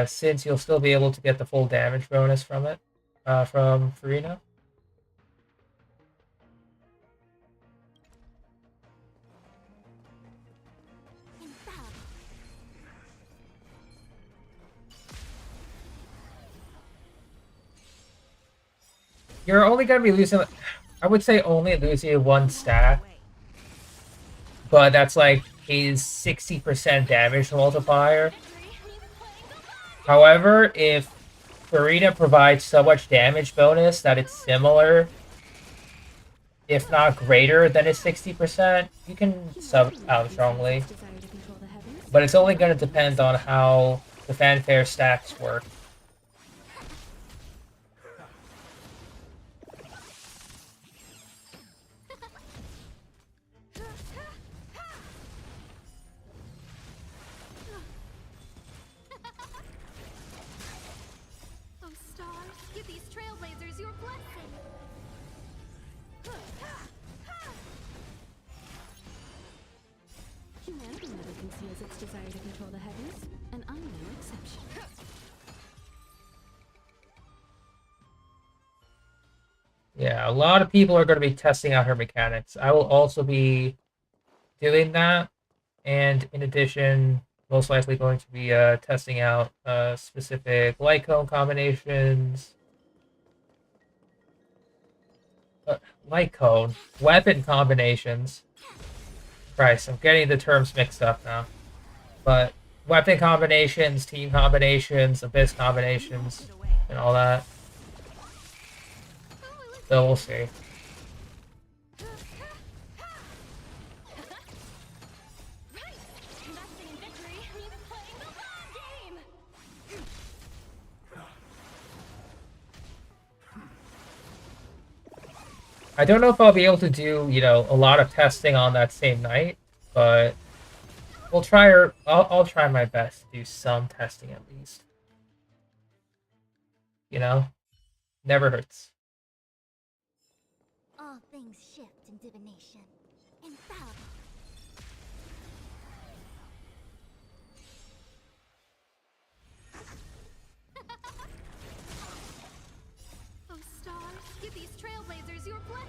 Since you'll still be able to get the full damage bonus from it, from Farina. You're only going to be losing, I would say only losing one stat. But that's like his 60% damage multiplier. However, if Farina provides so much damage bonus that it's similar, if not greater than his 60%, you can sub out strongly. But it's only going to depend on how the fanfare stacks work. Oh stars, give these trailblazers your blessing. Humanity never conceals its desire to control the heavens, and I'm no exception. Yeah, a lot of people are going to be testing out her mechanics. I will also be doing that, and in addition, most likely going to be testing out specific light cone combinations. Light cone weapon combinations. Christ, I'm getting the terms mixed up now. But weapon combinations, team combinations, abyss combinations, and all that. So we'll see. I don't know if I'll be able to do, you know, a lot of testing on that same night, but we'll try. I'll try my best to do some testing at least. You know, never hurts. All things shift in divination. Infallible. Oh stars, give these trailblazers your blessing.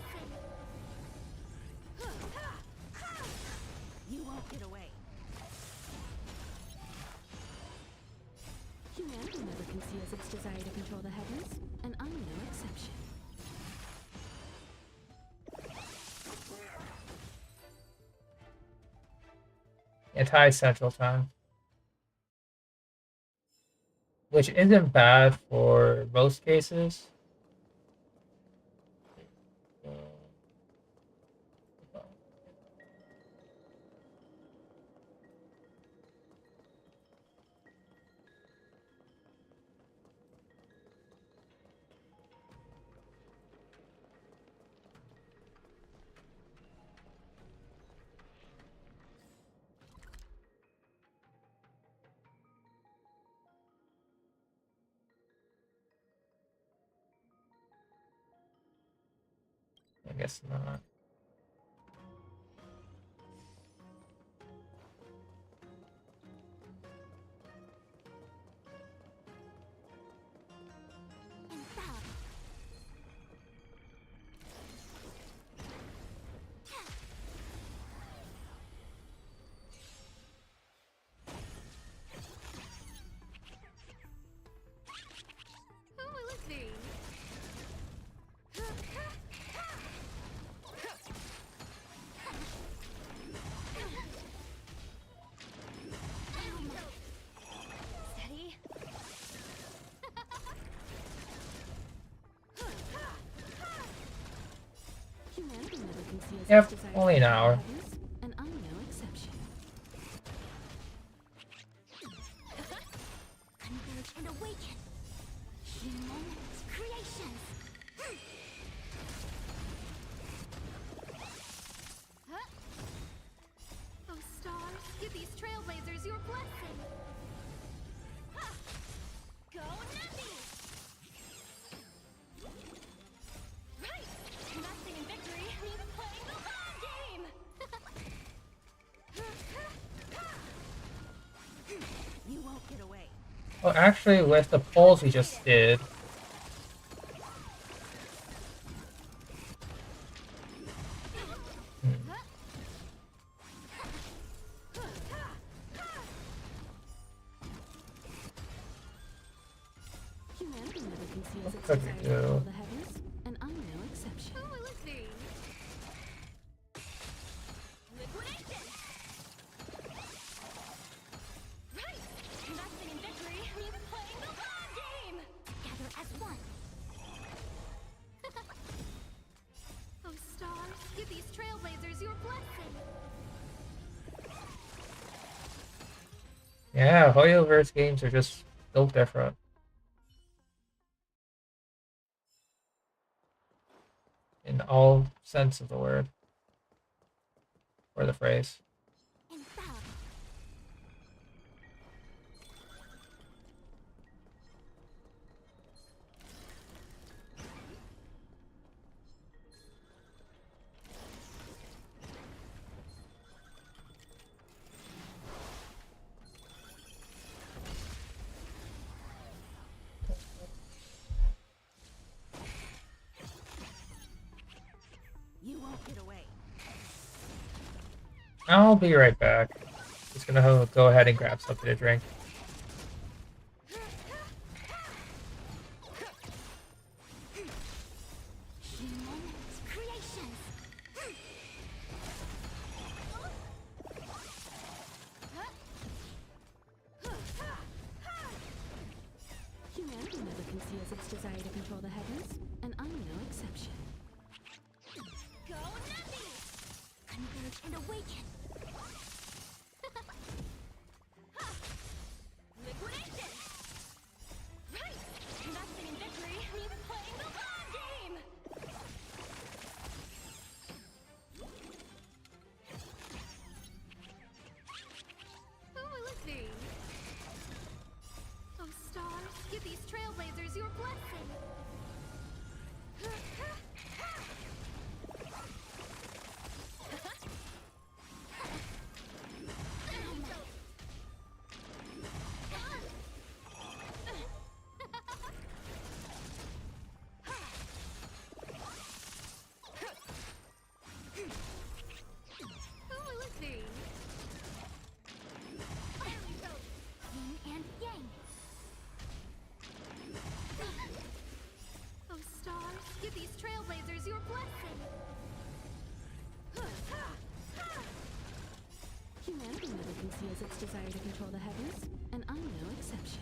You won't get away. Humanity never conceals its desire to control the heavens, and I'm no exception. Anti-Central Time. which isn't bad for most cases. I guess not. Who will it be? Steady. Humanity never conceals Yep, its desire only an to control hour. the heavens, and I'm no exception. Converge and awaken. Human creations. Oh, stars, give these trailblazers your blessing. Go Nazi! Right! Investing in victory means playing the long game! You won't get away. Well, actually, with the polls we just did, Humanity never conceals what its could desire we to control do? the heavens, and I'm no exception. Who will it be? Liquidation! Right! Investing in victory means playing the long game! Together as one! Oh, stars, give these trailblazers your blessing. Yeah, Hoyoverse games are just built different. In all sense of the word. Or the phrase. Infallible. You won't get away. I'll be right back. Just gonna go ahead and grab something to drink. Human creations. Humanity never conceals its desire to control the heavens, and I'm no exception. Go Nazi! Converge and awaken. Liquidation! Right! Investing in victory means playing the long game! Who will it be? Oh, stars, give these trailblazers your blessing. Who will it be? Yin and yang. Oh, stars, give these trailblazers your blessing. Humanity never conceals its desire to control the heavens, and I'm no exception.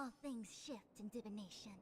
All things shift in divination.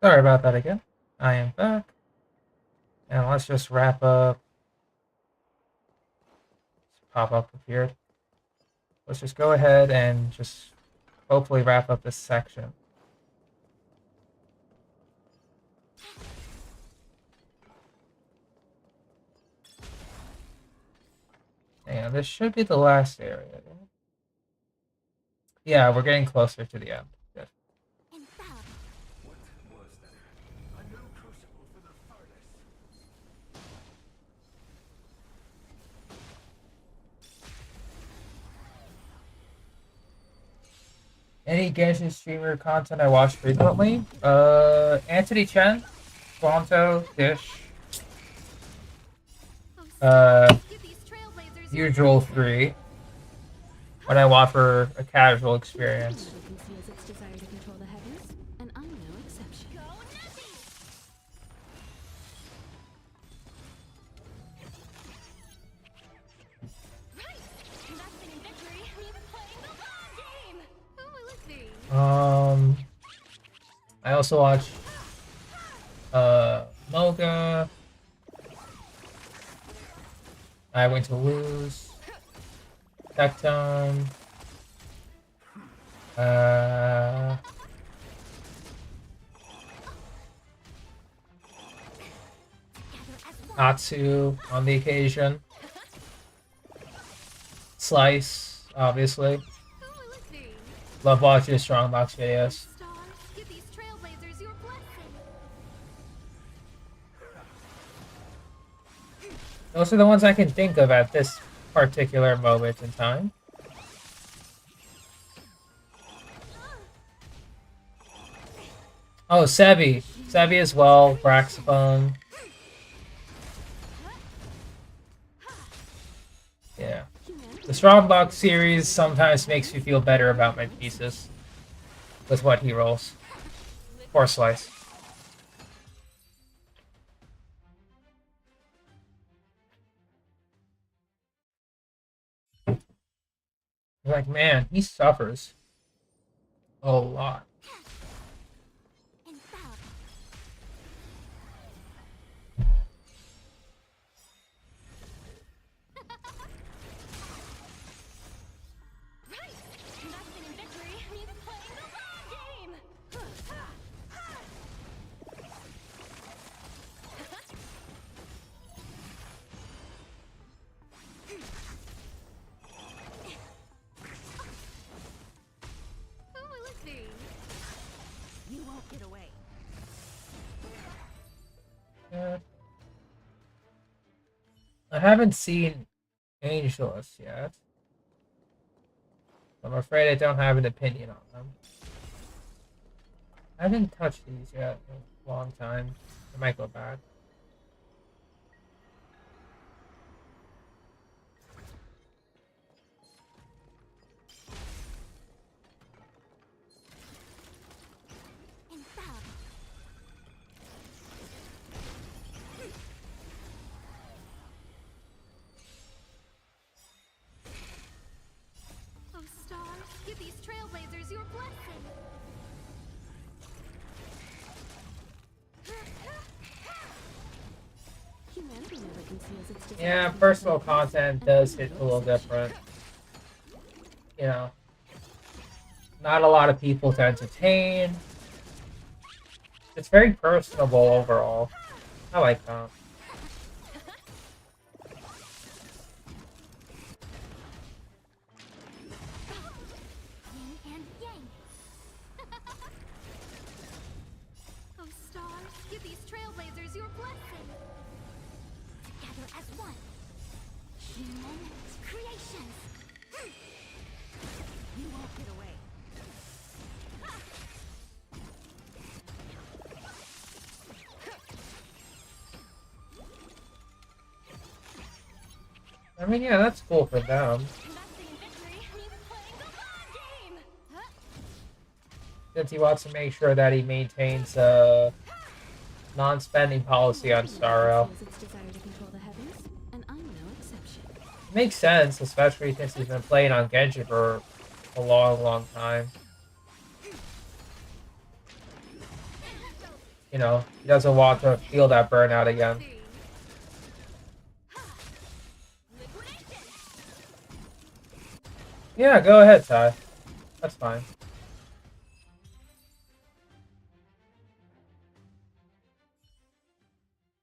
Sorry about that again. I am back. And let's just wrap up. Pop-up appeared. Let's just go ahead and just hopefully wrap up this section. Yeah, this should be the last area. Yeah, we're getting closer to the end. Good. Any Genshin streamer content I watch frequently? Anthony Chen, Swanto, Dish, usual 3. When I want for a casual experience. Conceals its desire to control the heavens, and I'm no exception. Right! Investing in victory means playing the long game! Who will it be? I also watch Moga. I Went to Lose. Tectone. Natsu on the occasion. Slice, obviously. Love watching Strongbox videos. Give these trailblazers your blessing. Those are the ones I can think of at this particular moment in time. Oh, Sebi. Sebi as well. Braxophone. Yeah. The Strongbox series sometimes makes me feel better about my pieces with what he rolls. Or Slice. Like, man, he suffers a lot. Right! Investing in victory means playing the long game! Who will it be? You won't get away. I haven't seen Angelus yet. I'm afraid I don't have an opinion on them. I haven't touched these yet in a long time. I might go back. Oh, stars, give these trailblazers your blessing. Humanity never conceals its desire Yeah, to control personal the heavens, content and does I'm hit no a little exception. different. You know, not a lot of people to entertain. It's very personable overall. I like that. Yin and yang. Oh, stars, give these trailblazers your blessing. Together as one. Human creations. You won't get away. I mean, yeah, that's cool for them. Investing in victory means playing the long game. Since he wants to make sure that he maintains a non-spending policy on Starro. Conceals its desire to control the heavens, and I'm no exception. Makes sense, especially since he's been playing on Genshin for a long, long time. You know, he doesn't want to feel that burnout again. Yeah, go ahead, Ty. That's fine.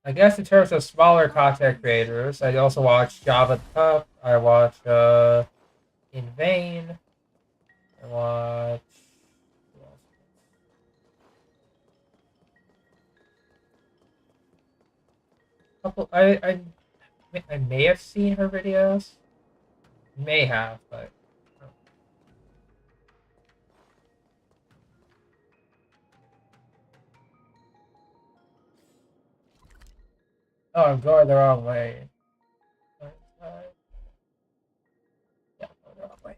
I guess in terms of smaller content creators, I also watch Java the Cup. I watch In Vain. I watch. Who else? Couple. I may have seen her videos. May have, but. Oh, I'm going the wrong way. Yeah, I'm going the wrong way.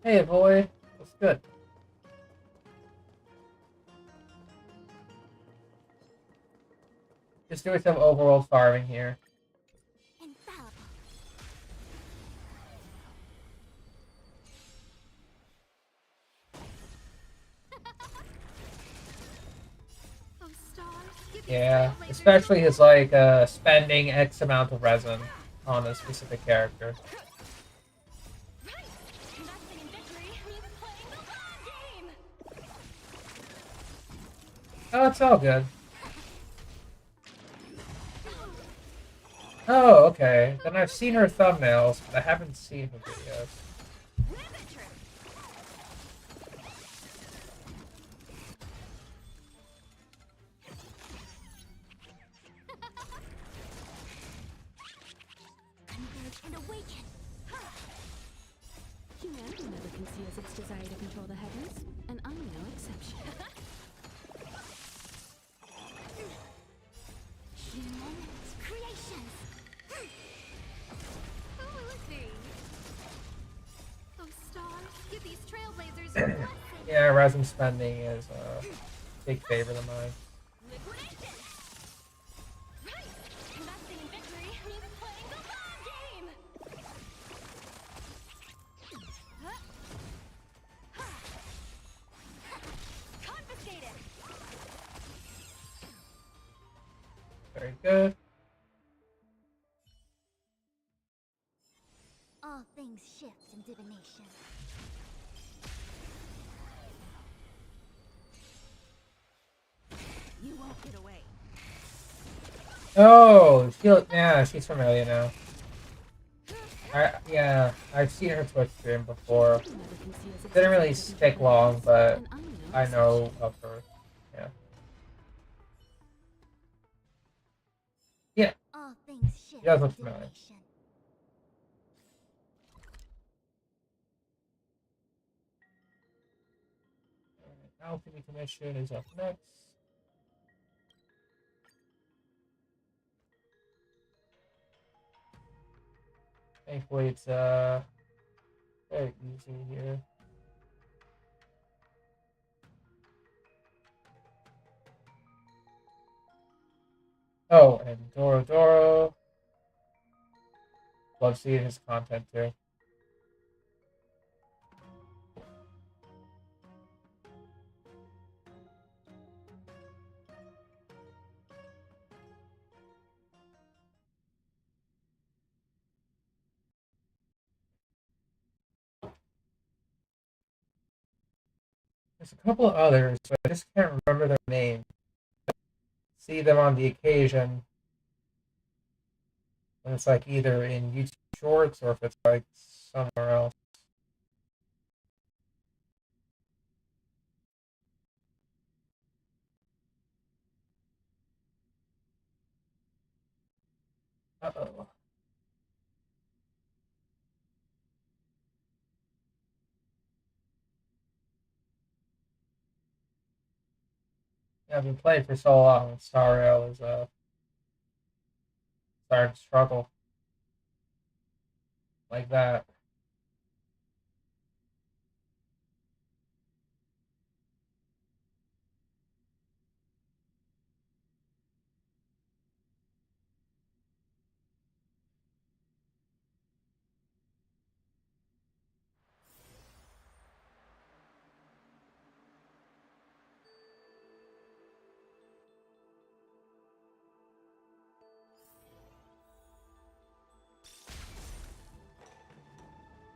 Hey, boy. What's good? Just doing some overworld farming here. Infallible. Oh, stars, give these Yeah, trailblazers especially your his like spending X amount of resin on a specific character. right. Investing in victory means playing the long game. Oh, it's all good. Oh, okay. Then I've seen her thumbnails, but I haven't seen her videos. Converge and awaken. Humanity never conceals its desire to control the heavens, and I'm no exception. Human creations. Oh, stars, give these trailblazers your blessing. Yeah, resin spending is a big favorite of mine. Liquidation. Right. Investing in victory means playing the long game. Confiscated. Very good. All things shift in divination. You won't get away. Oh, yeah, she's familiar now. Yeah, I've seen her Twitch stream before. Humanity never conceals its Didn't really desire to stick control the long, heavens, but and I'm no I know exception. of her. Yeah. Yeah, All things shift does in look familiar. divination. Alchemy Commission is up next. Thankfully, it's very easy here. Oh, and Doro Doro. Love seeing his content too. There's a couple of others, but I just can't remember their name. See them on the occasion. And it's like either in YouTube Shorts or if it's like somewhere else. Uh-oh. Yeah, I've been playing for so long, Star Rail is starting to struggle like that.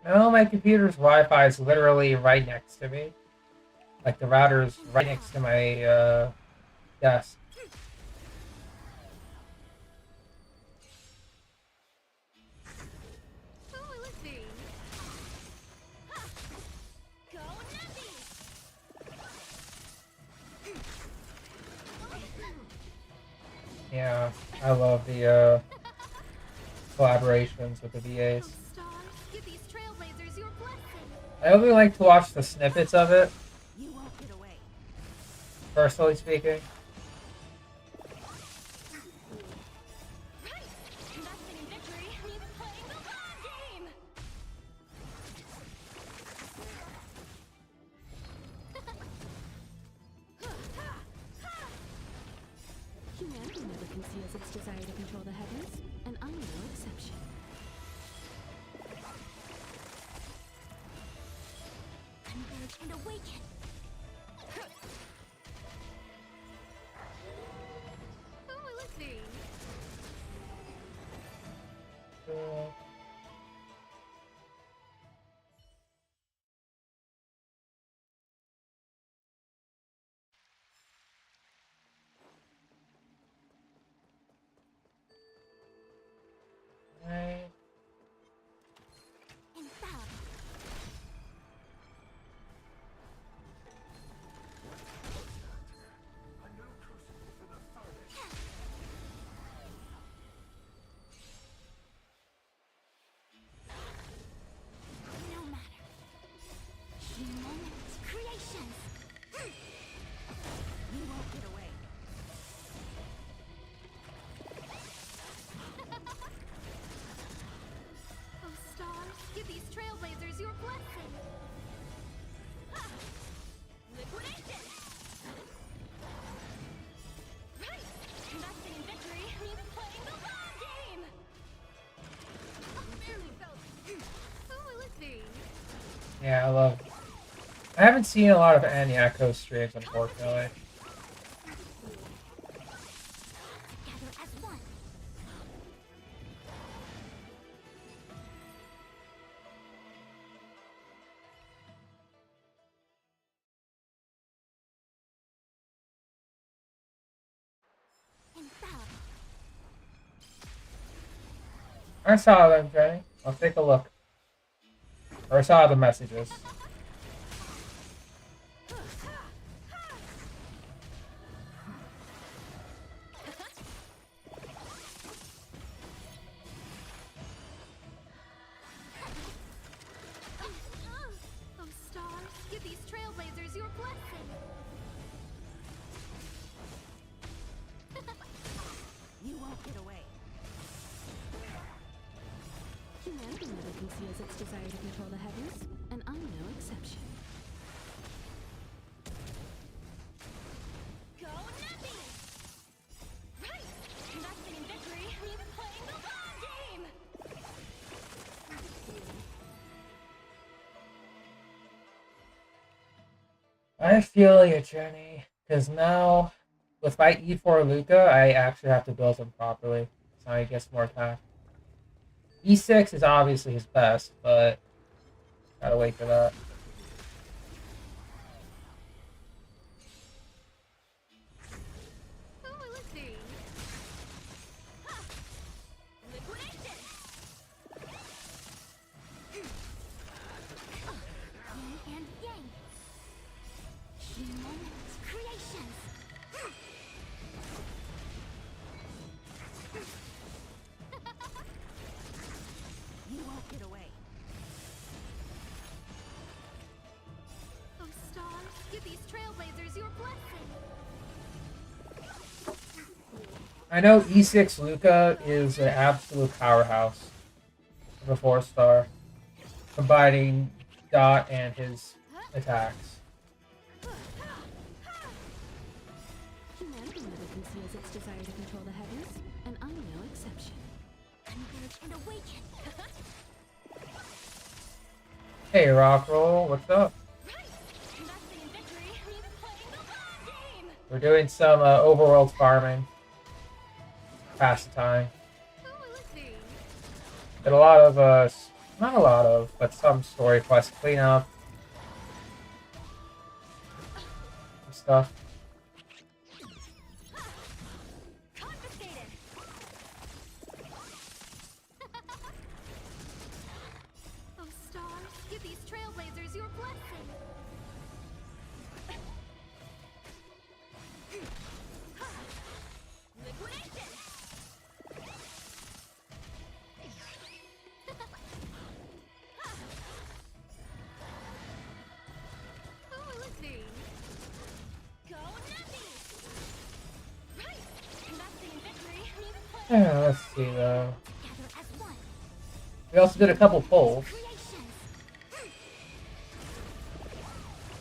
No, my computer's Wi-Fi is literally right next to me. Like the router is right next to my desk. Who will it be? Ha! Go nutty! Yeah, I love the collaborations with the VAs. Oh, stars, give these trailblazers your blessing. I only like to watch the snippets of it, You won't get away. personally speaking. Right! Investing in victory means playing the long game! Humanity never conceals its desire to control the heavens, and I'm no exception. Converge and awaken. Who will it be? Right. Infallible. No matter. Human creations. You won't get away. Oh, stars, give these trailblazers your blessing. Ha! Liquidation! Right! Investing in victory means playing the long game! There we go. Who will it be? Yeah, I haven't seen a lot of Anyako streams, unfortunately. Together as one. Infallible. I saw them, Jenny. I'll take a look. Or I saw the messages. Oh, stars, give these trailblazers your blessing. its desire to control the heavens, and I'm no exception. Go Nappy! Right! Investing in victory means playing the long game! I feel your journey, because now with my E4 Luca, I actually have to build him properly. So he gets more attack. E6 is obviously his best, but gotta wait for that. Who will it be? Ha! Liquidation! Yin and yang. Human creations. You won't get away. Oh, stars, give these trailblazers your blessing. I know E6 Luca is an absolute powerhouse of a 4-star, combining Dot and his attacks. Humanity never conceals its desire to control the heavens, and I'm no exception. Converge and awaken. Hey, Rockroll, what's up? Investing in victory means playing the long game. We're doing some overworld farming. Pass the time. Who will it be? Did a lot of, not a lot of, but some story quests clean up. Some stuff. Confiscated. Oh, stars, give these trailblazers your blessing. Liquidation. Who will it be? Go Nappy! Right! Investing in victory means playing Yeah, let's see though. together as one. We also did a couple polls. Creations.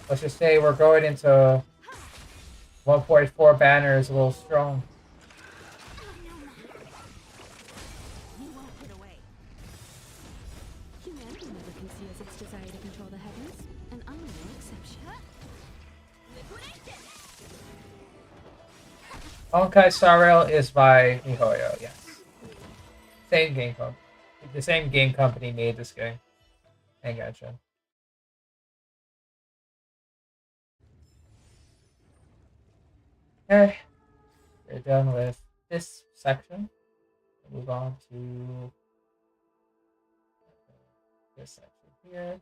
Let's just say we're going into 1.4 banners a little strong. You won't get away. Humanity never conceals its desire to control the heavens, and I'm no exception. Liquidation. Honkai Star Rail is by MiHoYo, yes. Same game company. The same game company made this game. And Genshin. Okay. We're done with this section. We'll move on to this section here.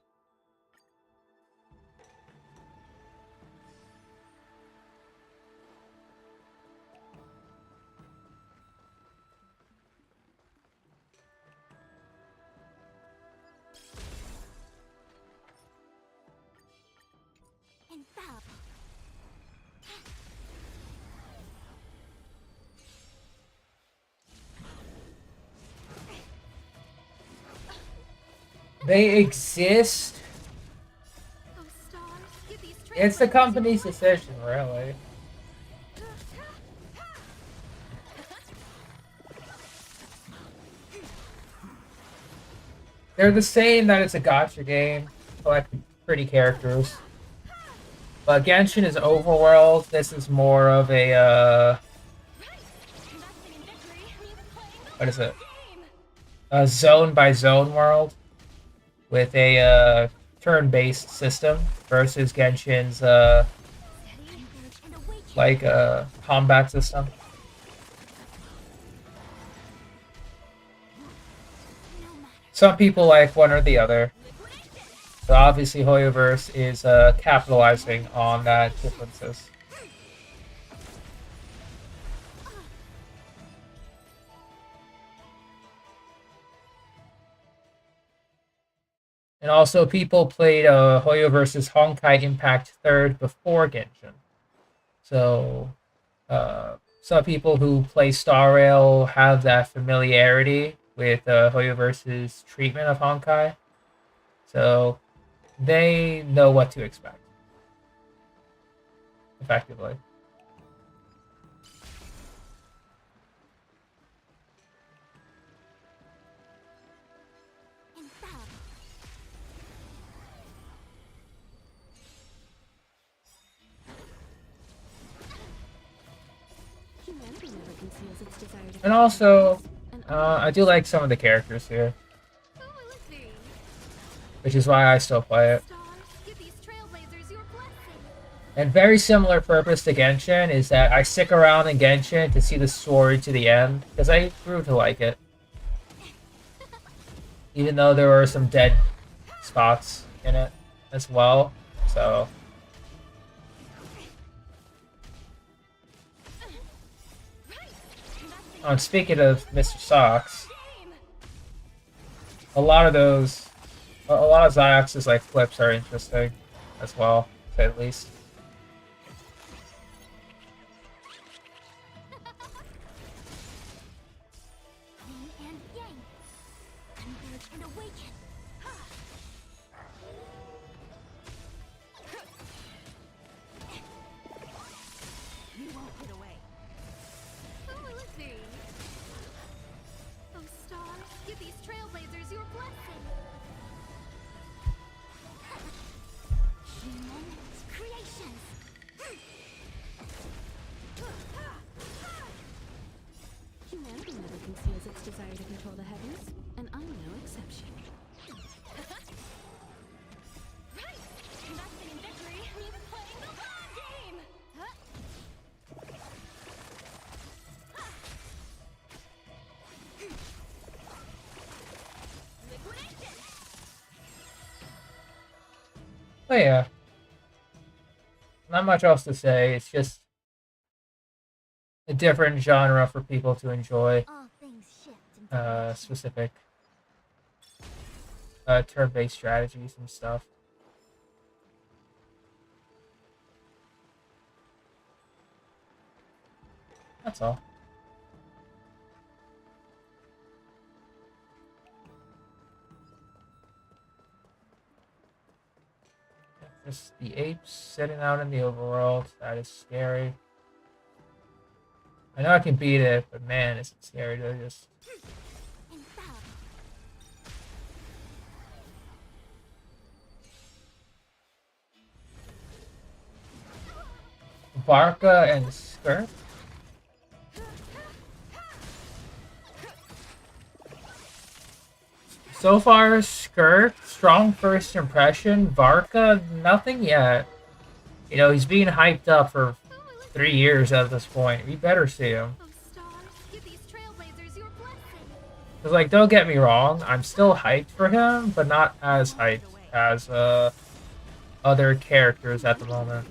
Infallible. They exist. Oh, stars, give these It's the trailblazers company's your decision, really. They're the same that it's a gacha game, collect pretty characters. But Genshin is overworld. This is more of a what is it? A zone by zone world with a turn-based system versus Genshin's like a combat system. Some people like one or the other. So obviously Hoyoverse is capitalizing on that differences. And also people played Hoyoverse's Honkai Impact 3rd before Genshin. So some people who play Star Rail have that familiarity with Hoyoverse's treatment of Honkai. So they know what to expect, effectively. Humanity never conceals its desire to And also, I do like some of the characters here, which is why I still play it. And very similar purpose to Genshin is that I stick around in Genshin to see the story to the end, because I grew to like it. Even though there were some dead spots in it as well, so... Oh, and speaking of Mr. Socks, a lot of Ziox's like flips are interesting as well, to say the least. Humanity never conceals its desire to control the heavens, and I'm no exception. Investing in victory, even playing the long game! Liquidation! Oh yeah. Not much else to say, it's just a different genre for people to enjoy All things shift specific turn-based strategies and stuff. That's all. Just the apes sitting out in the overworld. That is scary. I know I can beat it, but man, it's scary to just... Barca and Skirt? So far, Skirt, strong first impression. Barca, nothing yet. You know, he's being hyped up for 3 years at this point. We better see him. Because, like, don't get me wrong, I'm still hyped for him, but not as hyped as other characters at the moment.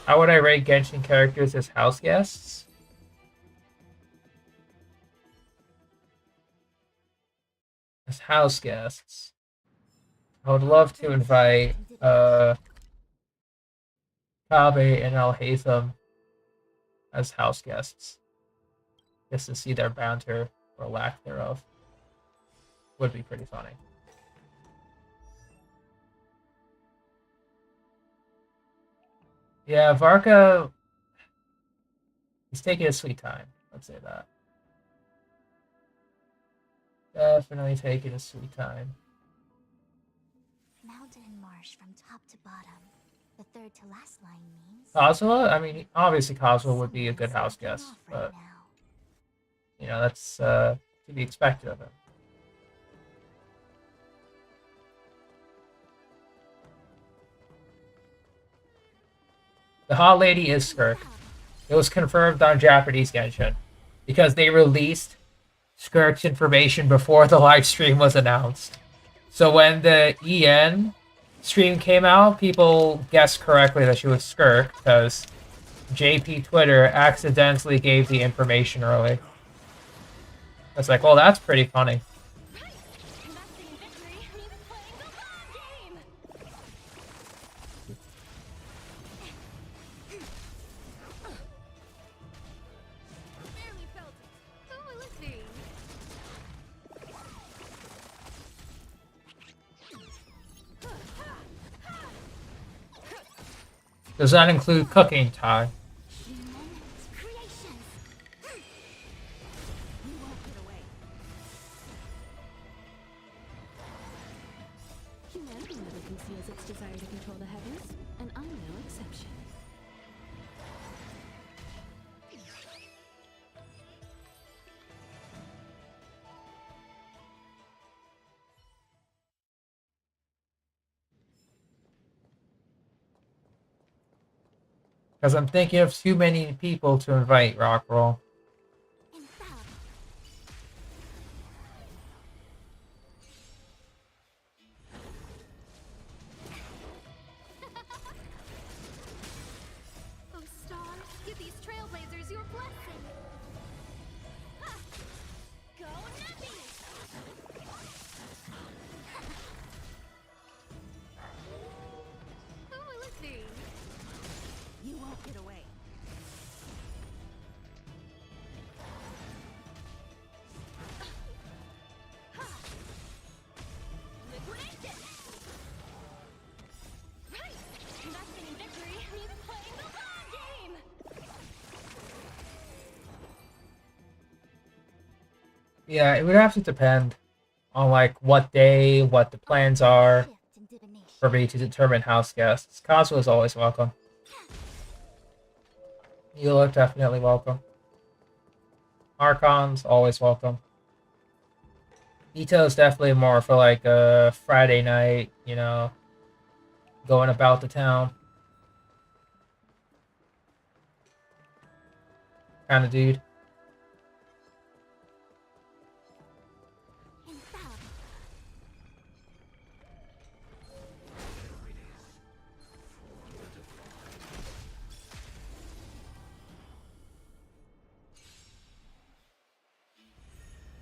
How would I rate Genshin characters as house guests? As house guests. I would love to invite Kabe and Al Haytham as house guests. Just to see their banter, or lack thereof. Would be pretty funny. Yeah, Varka... He's taking his sweet time. Let's say that. Definitely taking his sweet time. Mountain and marsh from top to bottom. The third to last line means... Kazuha? I mean, obviously Kazuha would be a good house guest, but... You know, that's to be expected of him. The hot lady is Skirk. It was confirmed on Japanese Genshin. Because they released Skirk's information before the live stream was announced. So when the EN stream came out, people guessed correctly that she was Skirk, because JP Twitter accidentally gave the information early. It's like, well, that's pretty funny. Does that include cooking, Ty? Humanity never conceals its desire to control the heavens, and I'm no exception. Because I'm thinking of too many people to invite, Rockroll. Oh, stars, give these trailblazers your blessing. Ha! Go nappy! Who will it be? You won't get away. Liquidation! Right! Investing in victory means playing the long game! Yeah, it would have to depend on like what day, what the plans are for me to determine house guests. Kazuo is always welcome. You are definitely welcome. Archon's always welcome. Ito is definitely more for like a Friday night, you know, going about the town kind of dude.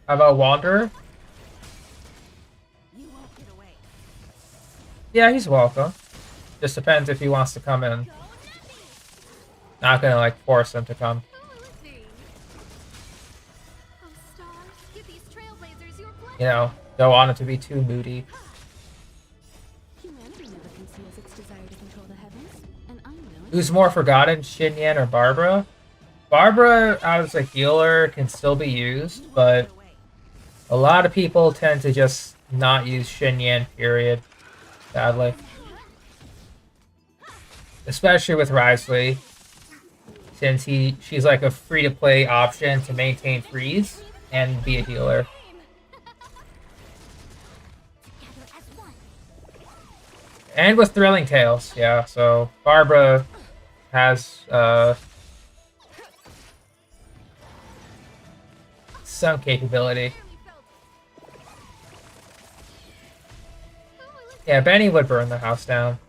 How about Wanderer? You won't get away. Yeah, he's welcome. Just depends if he wants to come in. Not gonna like force him to come. Who will it be? Oh, stars, give these trailblazers your blessing. You know, don't want it to be too moody. Humanity never conceals its desire to control the heavens, and I'm no Who's more forgotten, Xinyan or Barbara? Barbara, as a healer, can still be used, but a lot of people tend to just not use Xinyan, period. Sadly. Especially with Risley, since she's like a free-to-play option to maintain freeze and be a healer. And with Thrilling Tales, yeah, so Barbara has some capability. Yeah, Benny would burn the house down,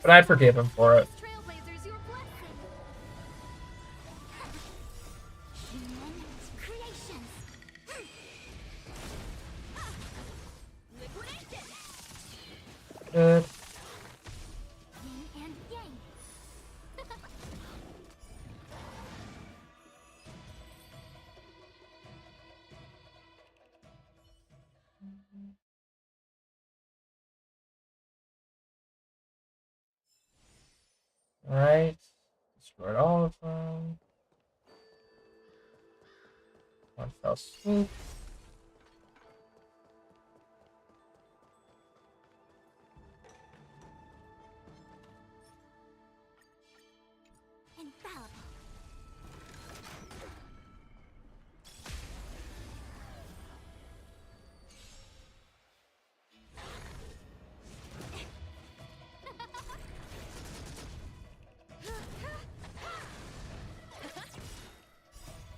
but I'd forgive him for it. Trailblazers your blessing. Human creations. Liquidation. Good. Yin and yang. Alright. Destroyed all of them. One fell swoop. Infallible.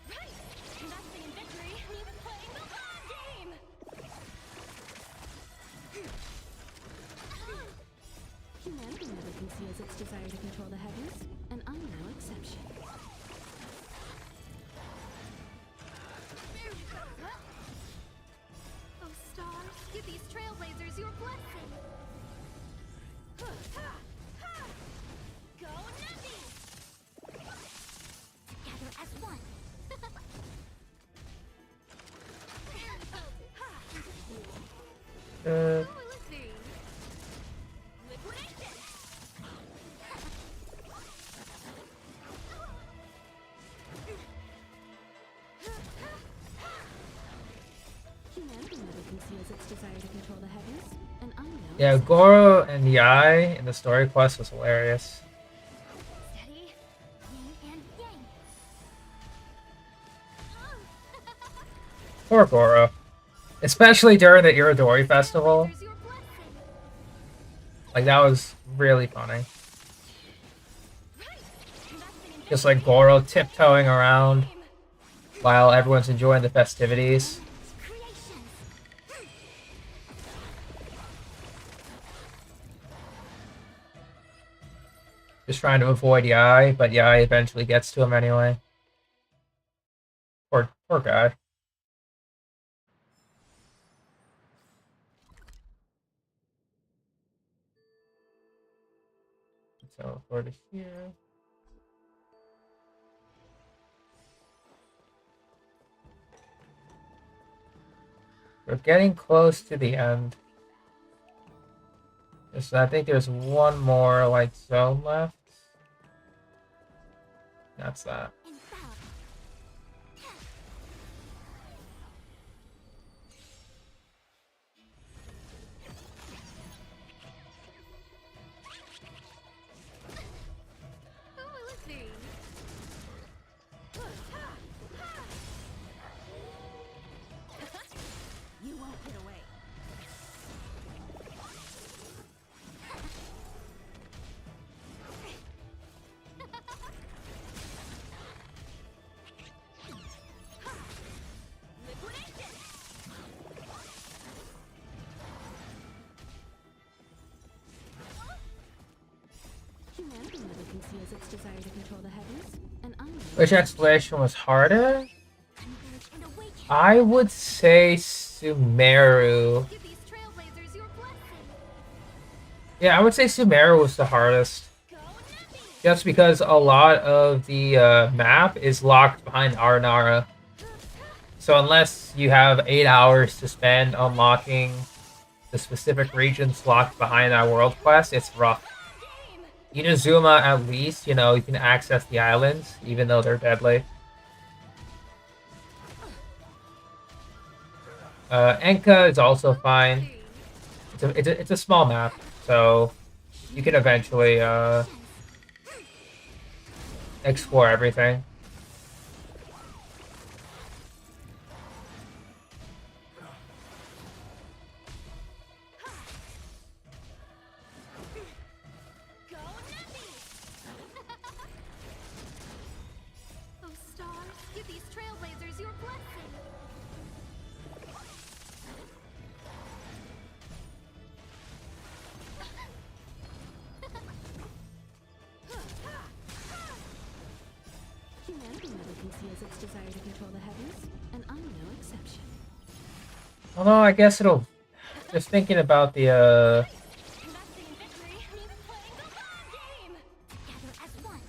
Right! Investing in victory means playing the long game! Humanity never conceals its desire to control the heavens, and I'm no exception. Oh, stars, give these trailblazers your blessing. Go nappy! Together as one. Good. Who will it be? Liquidation! its desire to control the heavens, and I'm no Yeah, exception. Goro and Yai in the story quest was hilarious. Steady. Yin and yang. Poor Goro. Especially during the Iridori festival. There's your blessing. Like, that was really funny. Just like Goro tiptoeing around while everyone's enjoying the festivities. Creations. Just trying to avoid Yai, but Yai eventually gets to him anyway. Poor guy. So, over to here. We're getting close to the end. So I think there's one more like zone left. That's that. Who will it be? You won't get away. Humanity never conceals its desire to control the heavens, and I'm no Which exception. explanation was harder? Converge and awaken. I would say Sumeru. Give these trailblazers your blessing. Yeah, I would say Sumeru was the hardest. Go Nappy. Just because a lot of the map is locked behind Aranara. So unless you have 8 hours to spend unlocking the specific regions locked behind that world quest, it's rough. Inazuma, at least, you know, you can access the islands, even though they're deadly. Enka is also fine. It's a small map, so you can eventually explore everything. Go Nappy. Oh stars, give these trailblazers your blessing. Humanity never conceals its desire to control the heavens, and I'm no exception. Although I guess it'll. Just thinking about the Investing in victory means playing the long game. Together as one.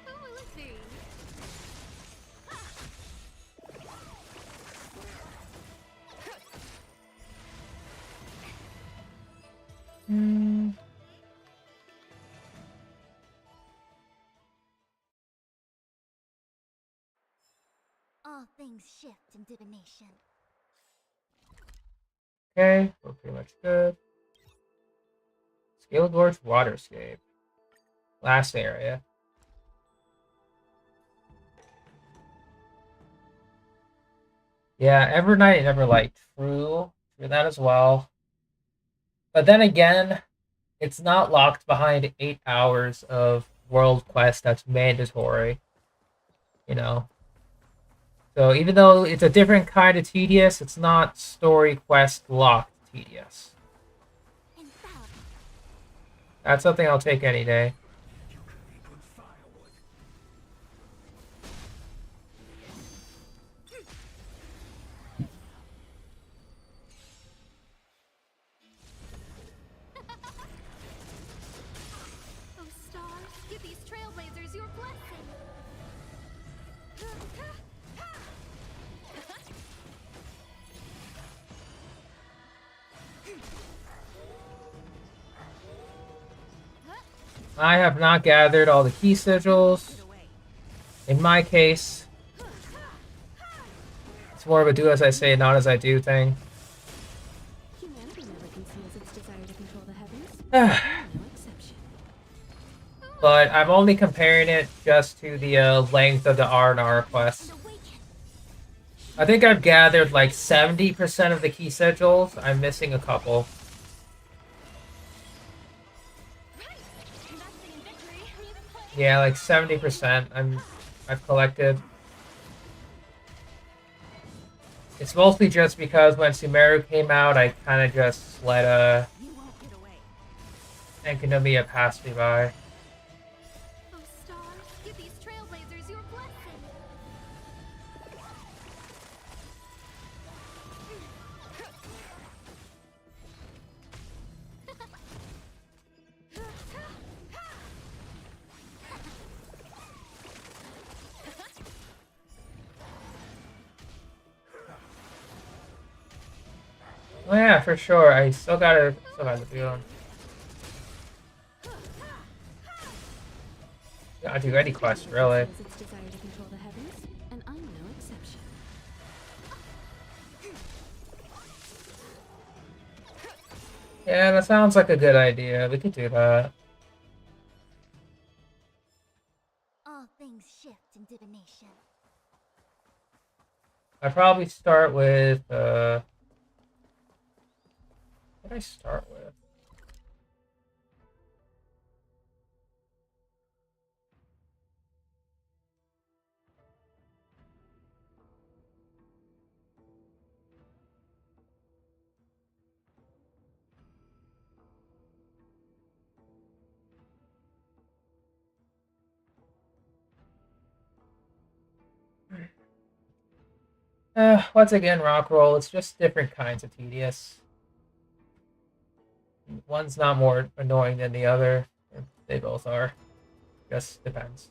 Who will it be? All things shift in divination. Okay, we're pretty much good. Scale Gorge Waterscape. Last area. Yeah, Evernight and Everlight. True that as well. But then again, it's not locked behind 8 hours of world quest that's mandatory. You know? So even though it's a different kind of tedious, it's not story quest locked tedious. That's something I'll take any day. Oh stars, give these trailblazers your blessing. I have not gathered all the key sigils. In my case, It's more of a do as I say, not as I do thing. Humanity never conceals its desire to control the heavens. No exception. But I'm only comparing it just to the length of the R&R quests. I think I've gathered like 70% of the key sigils. I'm missing a couple. Yeah, like 70%. I've collected. It's mostly just because when Sumeru came out, I kind of just let Enkanomiya pass me by. Oh, stars, give these trailblazers your blessing. Oh yeah, for sure. I still gotta do them. Gotta do any quest, really. Its desire to control the heavens, and I'm no exception. Yeah, that sounds like a good idea. We could do that. All things shift in divination. I'd probably start with what did I start with? Once again, Rockroll, it's just different kinds of tedious. One's not more annoying than the other. They both are. Just depends.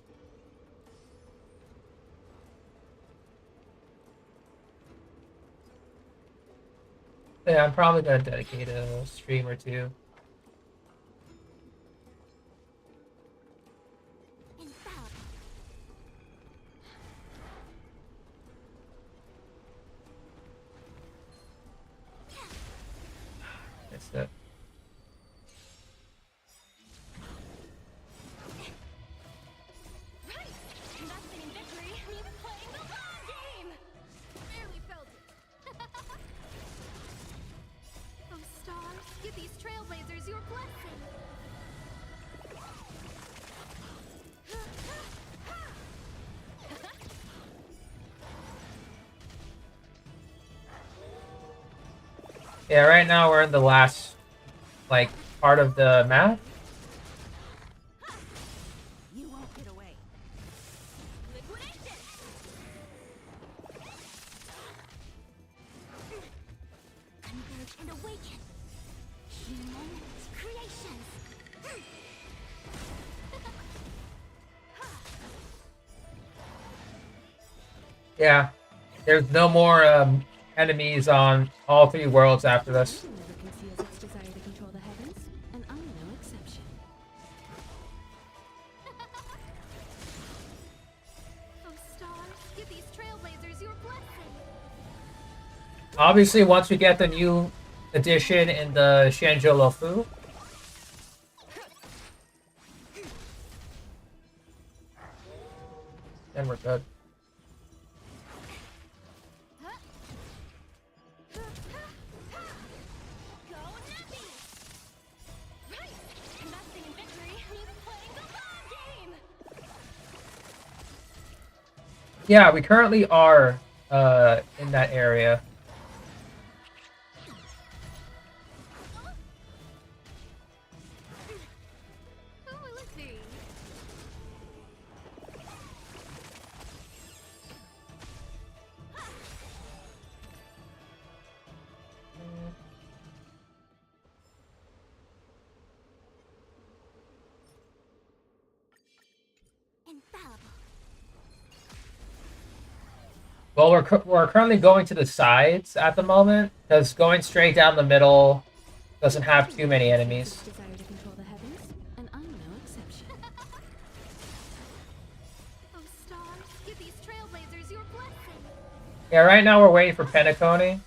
Yeah, I'm probably gonna dedicate a stream or two. That's it. Investing in victory means playing the long game. Barely felt it. Oh, stars, give these trailblazers your blessing. Yeah, right now we're in the last, like, part of the map. You won't get away. Liquidation. Converge and awaken. Human creations. Yeah, there's no more enemies on all three worlds after this. Humanity never conceals its desire to control the heavens, and I'm no exception. Oh, stars, give these trailblazers your blessing. Obviously, once we get the new edition in the Shenzhou Lofu, then we're good. Go Nappy! Right! Investing in victory means playing the long game! Yeah, we currently are in that area. Who will it be? Infallible. Well, we're currently going to the sides at the moment, because going straight down the middle doesn't have too many enemies. Its desire to control the heavens, and I'm no exception. Oh, stars, give these trailblazers your blessing. Yeah, right now we're waiting for Penacony.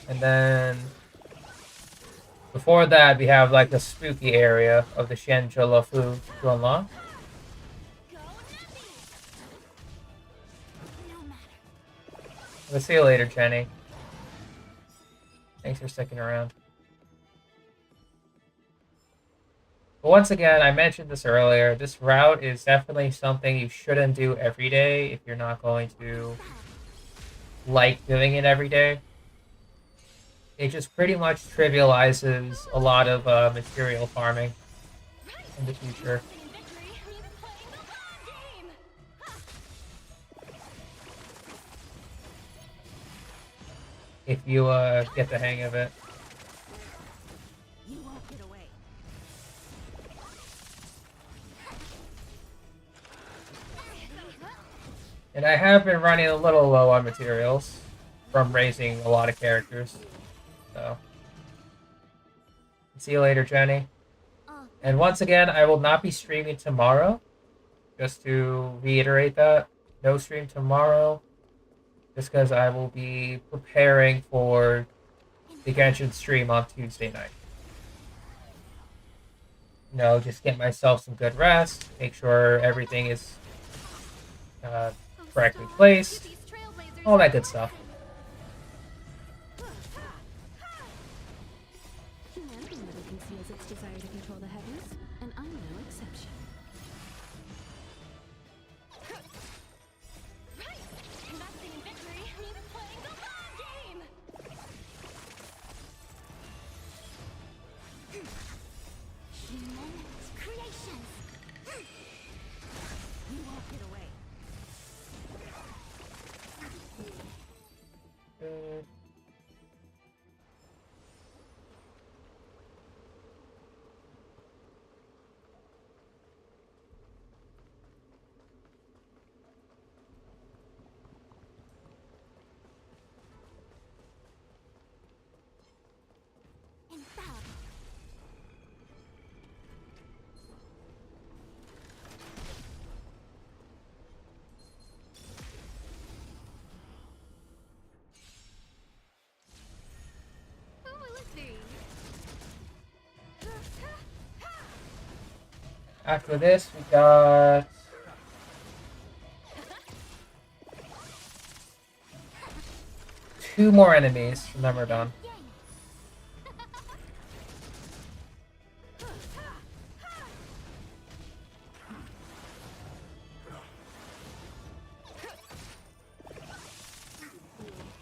And then before that, we have like the spooky area of the Xianzhe to unlock. We'll see you later, Jenny. Thanks for sticking around. But once again, I mentioned this earlier, this route is definitely something you shouldn't do every day if you're not going to like doing it every day. It just pretty much trivializes a lot of material farming in the future. If you get the hang of it. You won't get away. And I have been running a little low on materials from raising a lot of characters. So, see you later, Jenny. And once again, I will not be streaming tomorrow. Just to reiterate that. No stream tomorrow. Just because I will be preparing for the Genshin stream on Tuesday night. You know, just get myself some good rest. Make sure everything is correctly placed. All that good stuff. Humanity never conceals its desire to control the heavens, and I'm no exception. Investing in victory means playing the long game. Humans, creations. You won't get away. After this, we got two more enemies, and then we're done.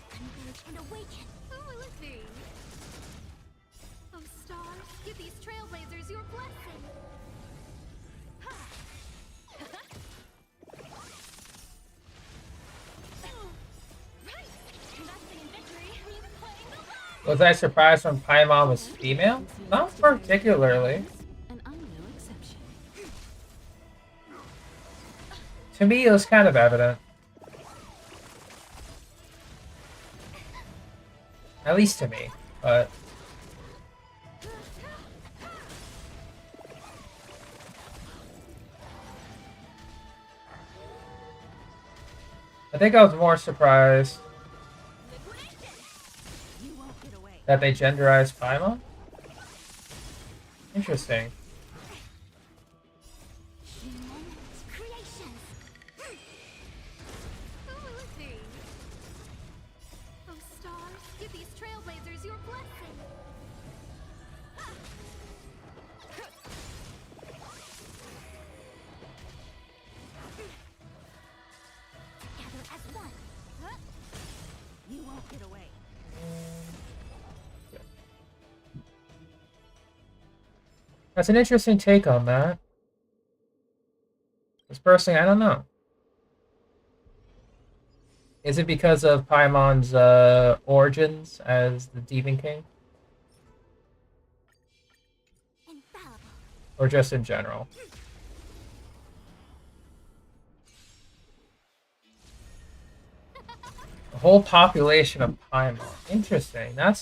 Converge and awaken. Who will it be? Oh, stars, give these trailblazers your blessing. Was I surprised when Paimon was female? Not particularly. And I'm no exception. To me, it was kind of evident. At least to me, but... I think I was more surprised that they genderized Paimon. Interesting. Humans, creations. Who will it be? Oh, stars, give these trailblazers your blessing. Together as one. You won't get away. That's an interesting take on that. This personally, I don't know. Is it because of Paimon's origins as the Demon King? Infallible. Or just in general? The whole population of Paimon. Interesting. That's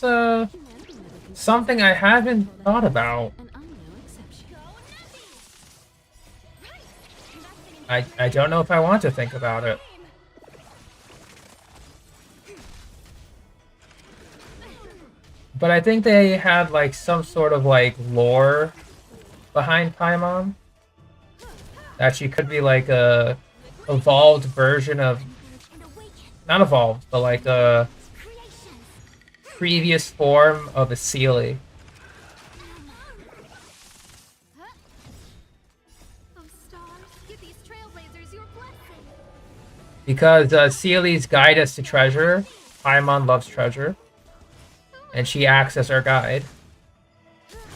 something I haven't thought about. And I'm no exception. I don't know if I want to think about it. But I think they had like some sort of like lore behind Paimon. That she could be like a evolved version of, not evolved, but like a previous form of a Seelie. Because Seelies guide us to treasure. Paimon loves treasure. And she acts as our guide.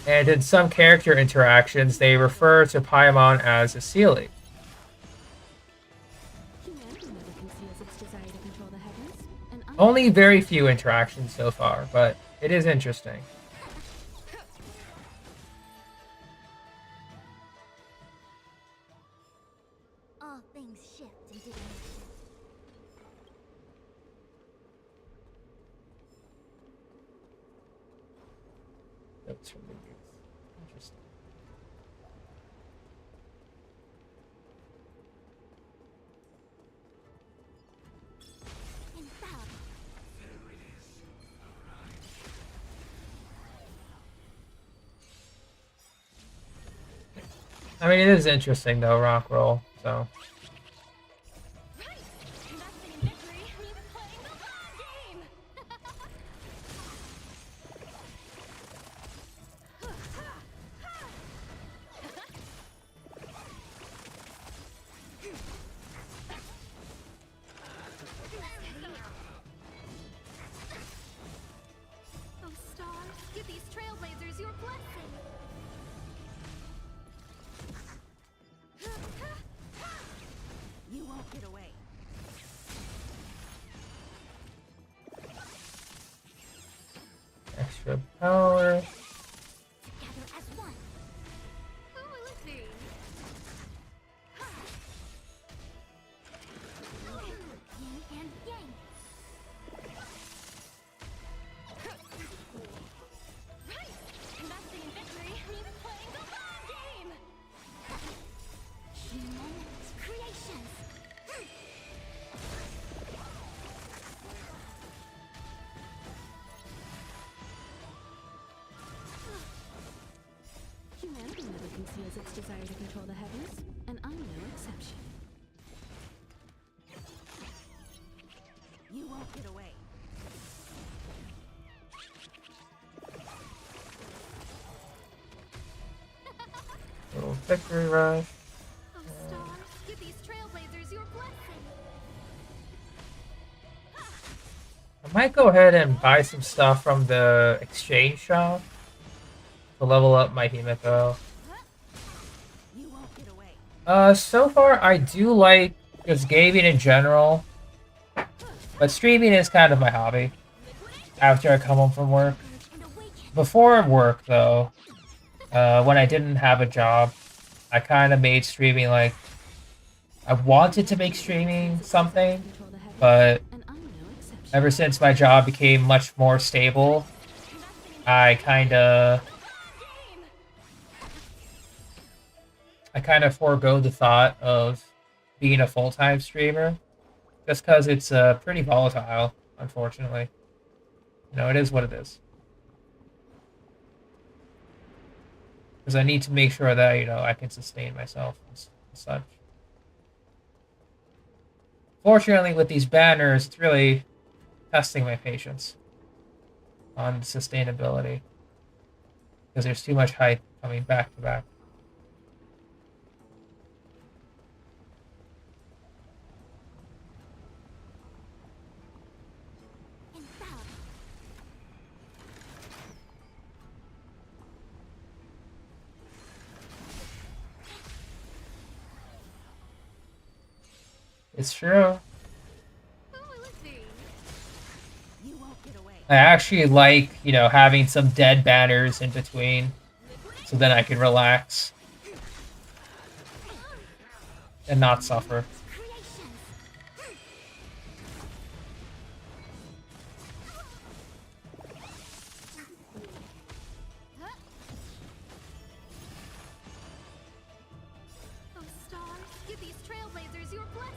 And in some character interactions, they refer to Paimon as a Seelie. Only very few interactions so far, but it is interesting. All things shift in divination. That's from the youth. Interesting. I mean, it is interesting though, rock roll. So. Give these trailblazers your blessing. You won't get away. Extra power. Together as one. Who will it be? Yin and yang. Right! Investing in victory means playing the long game! Human creations! Humanity never conceals its desire to control the heavens, and I'm no exception. You won't get away. Little victory rush. Oh, stars, give these trailblazers your blessing. I might go ahead and buy some stuff from the exchange shop to level up my Himiko. You won't get away. So far I do like just gaming in general, but streaming is kind of my hobby after I come home from work. Before work though, when I didn't have a job, I kind of made streaming like, I wanted to make streaming something, but ever since my job became much more stable, I kind of forego the thought of being a full-time streamer, just because it's pretty volatile, unfortunately. You know, it is what it is. Because I need to make sure that, you know, I can sustain myself and such. Fortunately, with these banners, it's really testing my patience on sustainability. Because there's too much hype coming back to back. It's true. I actually like, you know, having some dead banners in between, so then I can relax and not suffer. Oh, stars, give these trailblazers your blessing.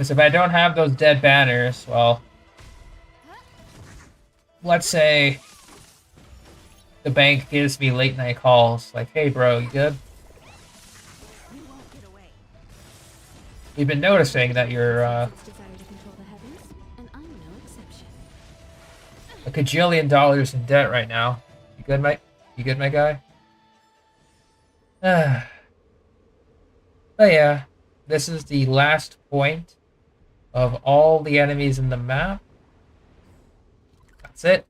Because if I don't have those dead banners, well, let's say the bank gives me late night calls like, hey bro, you good? You won't get away. We've been noticing that you're Its desire to control the heavens, and I'm no exception. a cajillion dollars in debt right now. You good, Mike? You good, my guy? But yeah, this is the last point of all the enemies in the map. That's it.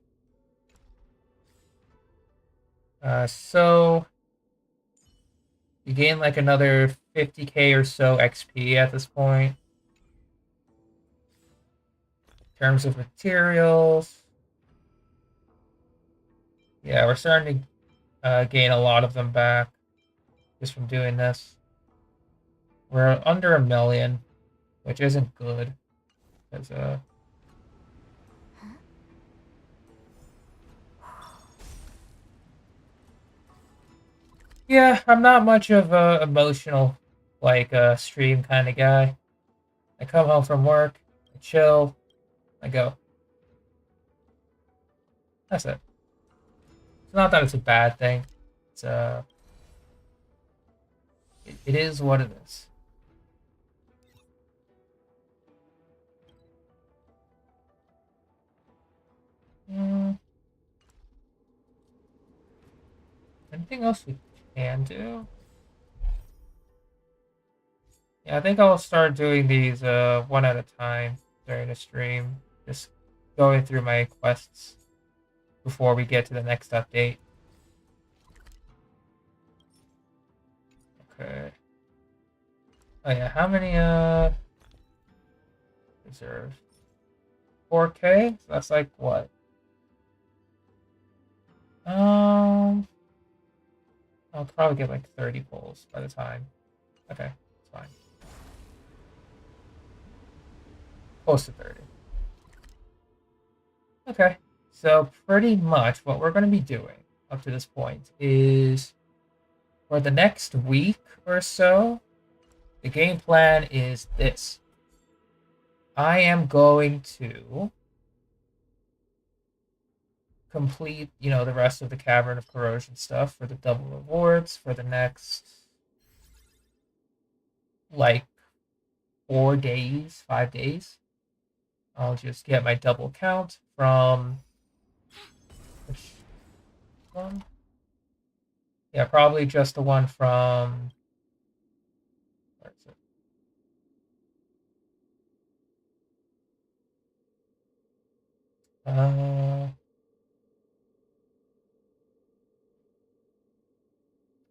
So you gain like another 50k or so XP at this point. In terms of materials, yeah, we're starting to gain a lot of them back just from doing this. We're under 1 million, which isn't good. Because, yeah, I'm not much of a emotional, like, stream kind of guy. I come home from work, I chill, I go. That's it. It's not that it's a bad thing. It's, it is what it is. Anything else we can do? Yeah, I think I'll start doing these one at a time during the stream. Just going through my quests before we get to the next update. Okay. Oh yeah, how many reserve? 4K? So that's like what? I'll probably get like 30 pulls by the time. Okay, it's fine. Close to 30. Okay, so pretty much what we're going to be doing up to this point is for the next week or so, the game plan is this. I am going to complete, the rest of the Cavern of Corrosion stuff for the double rewards for the next, like, 4 days, 5 days. I'll just get my double count from... Which one? Yeah, probably just the one from... Where is it?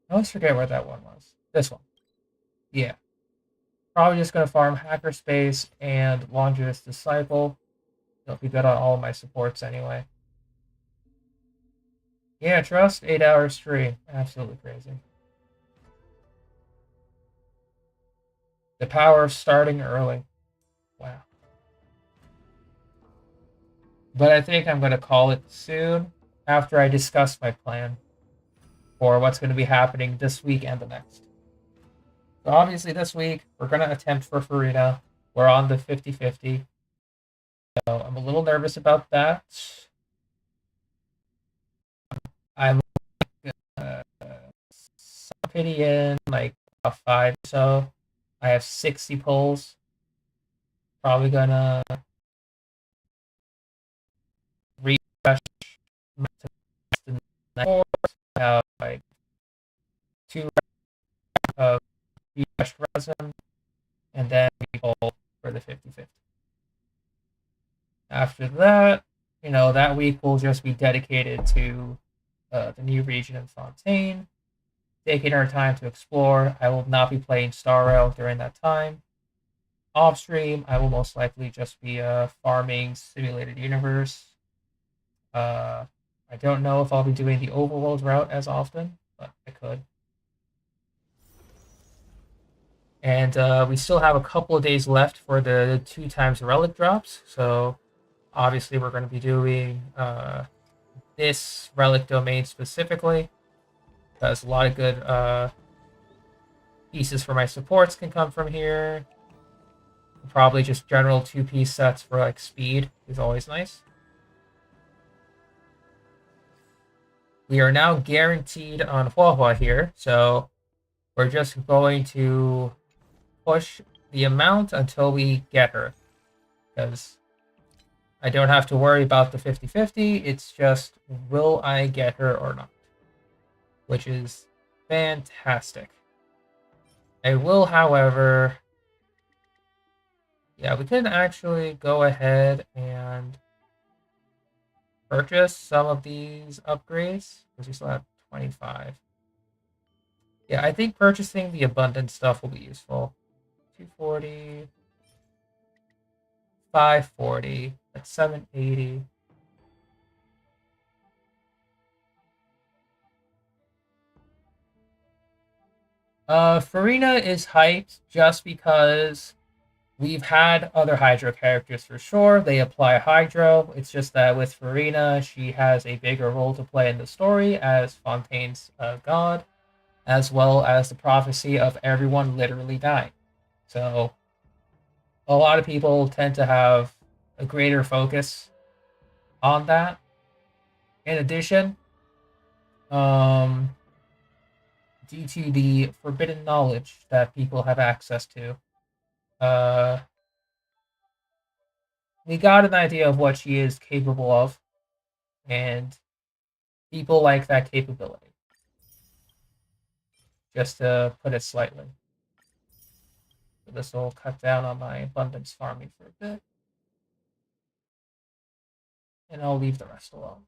I always forget where that one was. This one. Yeah. Probably just going to farm Hackerspace and Longest Disciple. It'll be good on all of my supports anyway. Yeah, trust 8-hour stream. Absolutely crazy. The power of starting early. Wow. But I think I'm going to call it soon after I discuss my plan for what's going to be happening this week and the next. So obviously this week, we're going to attempt for Farina. We're on the 50-50. So I'm a little nervous about that. I'm pity in like a 5 or so. I have 60 pulls. Probably going to refresh the next 4. I have like 2 of refreshed resin, and then we pull for the 50-50. After that, that week will just be dedicated to the new region in Fontaine, taking our time to explore. I will not be playing Star Rail during that time. Off stream, I will most likely just be farming Simulated Universe. I don't know if I'll be doing the overworld route as often, but I could. And we still have a couple of days left for the 2 times relic drops. So obviously we're going to be doing this relic domain specifically. Because a lot of good pieces for my supports can come from here. Probably just general 2-piece sets for like speed is always nice. We are now guaranteed on Huahua here, so we're just going to push the amount until we get her. Because I don't have to worry about the 50-50, it's just, will I get her or not? Which is fantastic. I will, however... Yeah, we can actually go ahead and purchase some of these upgrades, because we still have 25. Yeah, I think purchasing the abundant stuff will be useful. 240, 540, that's 780. Farina is hyped just because we've had other Hydro characters for sure. They apply Hydro. It's just that with Farina, she has a bigger role to play in the story as Fontaine's god, as well as the prophecy of everyone literally dying. So a lot of people tend to have a greater focus on that. In addition, due to the forbidden knowledge that people have access to, we got an idea of what she is capable of, and people like that capability. Just to put it slightly. So this will cut down on my abundance farming for a bit. And I'll leave the rest alone.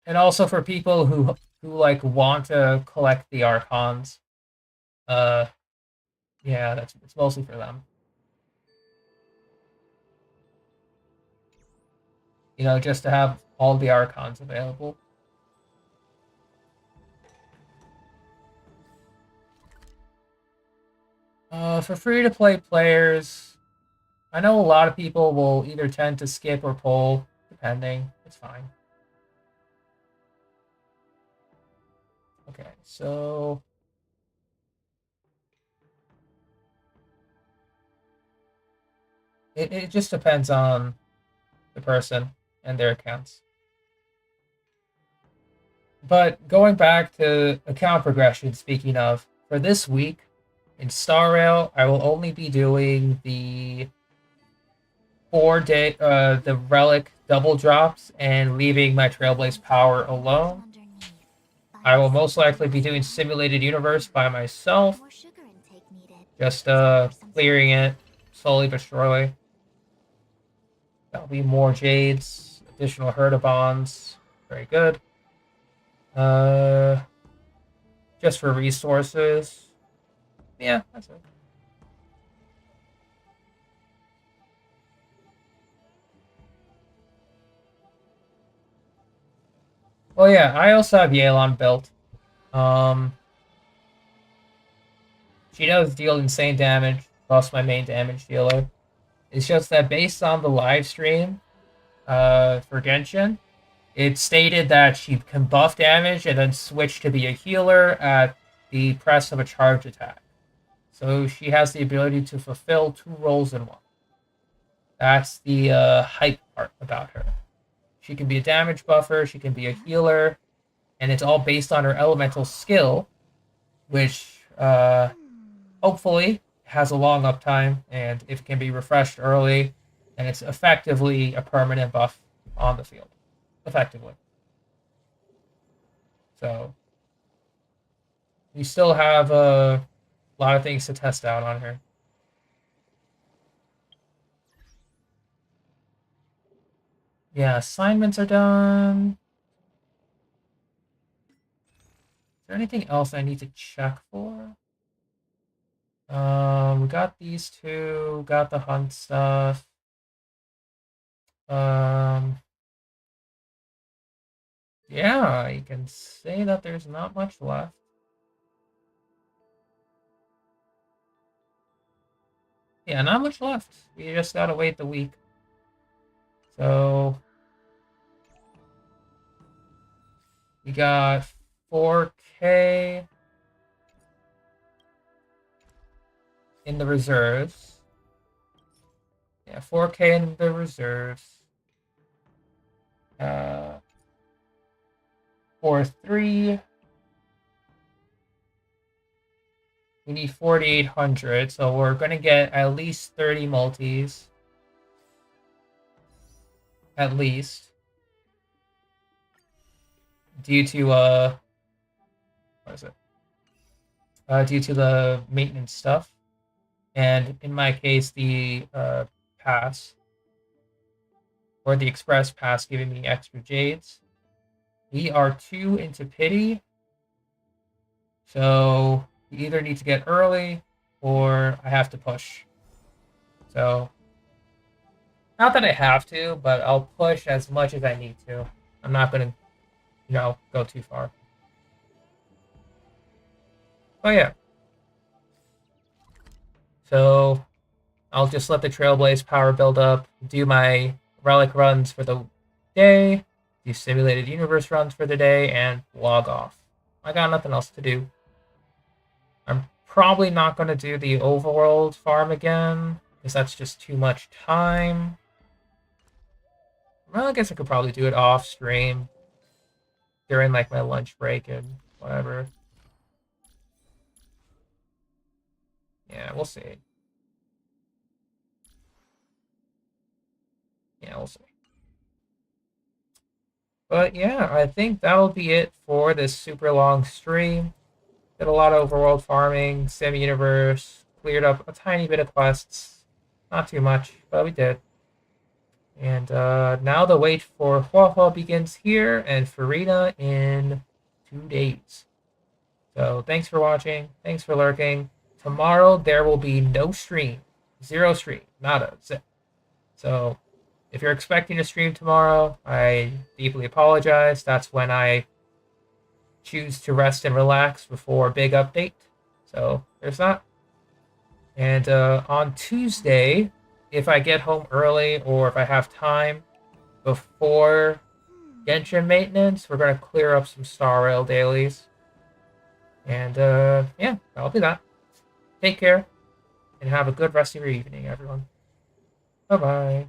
And also for people who like want to collect the Archons, yeah, it's mostly for them. You know, just to have all the Archons available. For free-to-play players, I know a lot of people will either tend to skip or pull, depending. It's fine. Okay, so... It just depends on the person and their accounts. But going back to account progression, speaking of, for this week, in Star Rail, I will only be doing the 4-day, the relic double drops and leaving my Trailblaze power alone. I will most likely be doing Simulated Universe by myself, just clearing it slowly but surely. That'll be more Jades, additional Herdabons, very good. Just for resources. Yeah, that's it. Well, yeah, I also have Yelan built. She does deal insane damage, plus my main damage dealer. It's just that based on the live stream for Genshin, it stated that she can buff damage and then switch to be a healer at the press of a charge attack. So she has the ability to fulfill 2 roles in one. That's the hype part about her. She can be a damage buffer, she can be a healer, and it's all based on her elemental skill, which hopefully has a long uptime, and if it can be refreshed early, then it's effectively a permanent buff on the field. Effectively. So, we still have a lot of things to test out on her. Yeah, assignments are done. Is there anything else I need to check for? We got these 2, got the hunt stuff. Yeah, you can say that there's not much left. Yeah, not much left. We just gotta wait the week. So we got 4K. in the reserves. Yeah, 4K in the reserves. For 3, we need 4,800, so we're gonna get at least 30 multis. At least. Due to, what is it? Due to the maintenance stuff. And in my case, the pass, or the express pass, giving me extra jades. We are 2 into pity, so we either need to get early or I have to push. So, not that I have to, but I'll push as much as I need to. I'm not going to, go too far. Oh yeah. So, I'll just let the Trailblaze power build up, do my relic runs for the day, do simulated universe runs for the day, and log off. I got nothing else to do. I'm probably not going to do the overworld farm again, because that's just too much time. Well, I guess I could probably do it off stream during like my lunch break and whatever. Yeah, we'll see. Yeah, we'll see. But yeah, I think that'll be it for this super long stream. Did a lot of overworld farming, sim-universe, cleared up a tiny bit of quests. Not too much, but we did. And now the wait for Huahua begins here, and Farina in 2 days. So thanks for watching, thanks for lurking. Tomorrow there will be no stream. 0 stream, nada, zip. So if you're expecting a stream tomorrow, I deeply apologize. That's when I choose to rest and relax before a big update. So there's that. And on Tuesday, if I get home early or if I have time before Genshin maintenance, we're going to clear up some Star Rail dailies. And yeah, that'll be that. Take care and have a good rest of your evening, everyone. Bye-bye.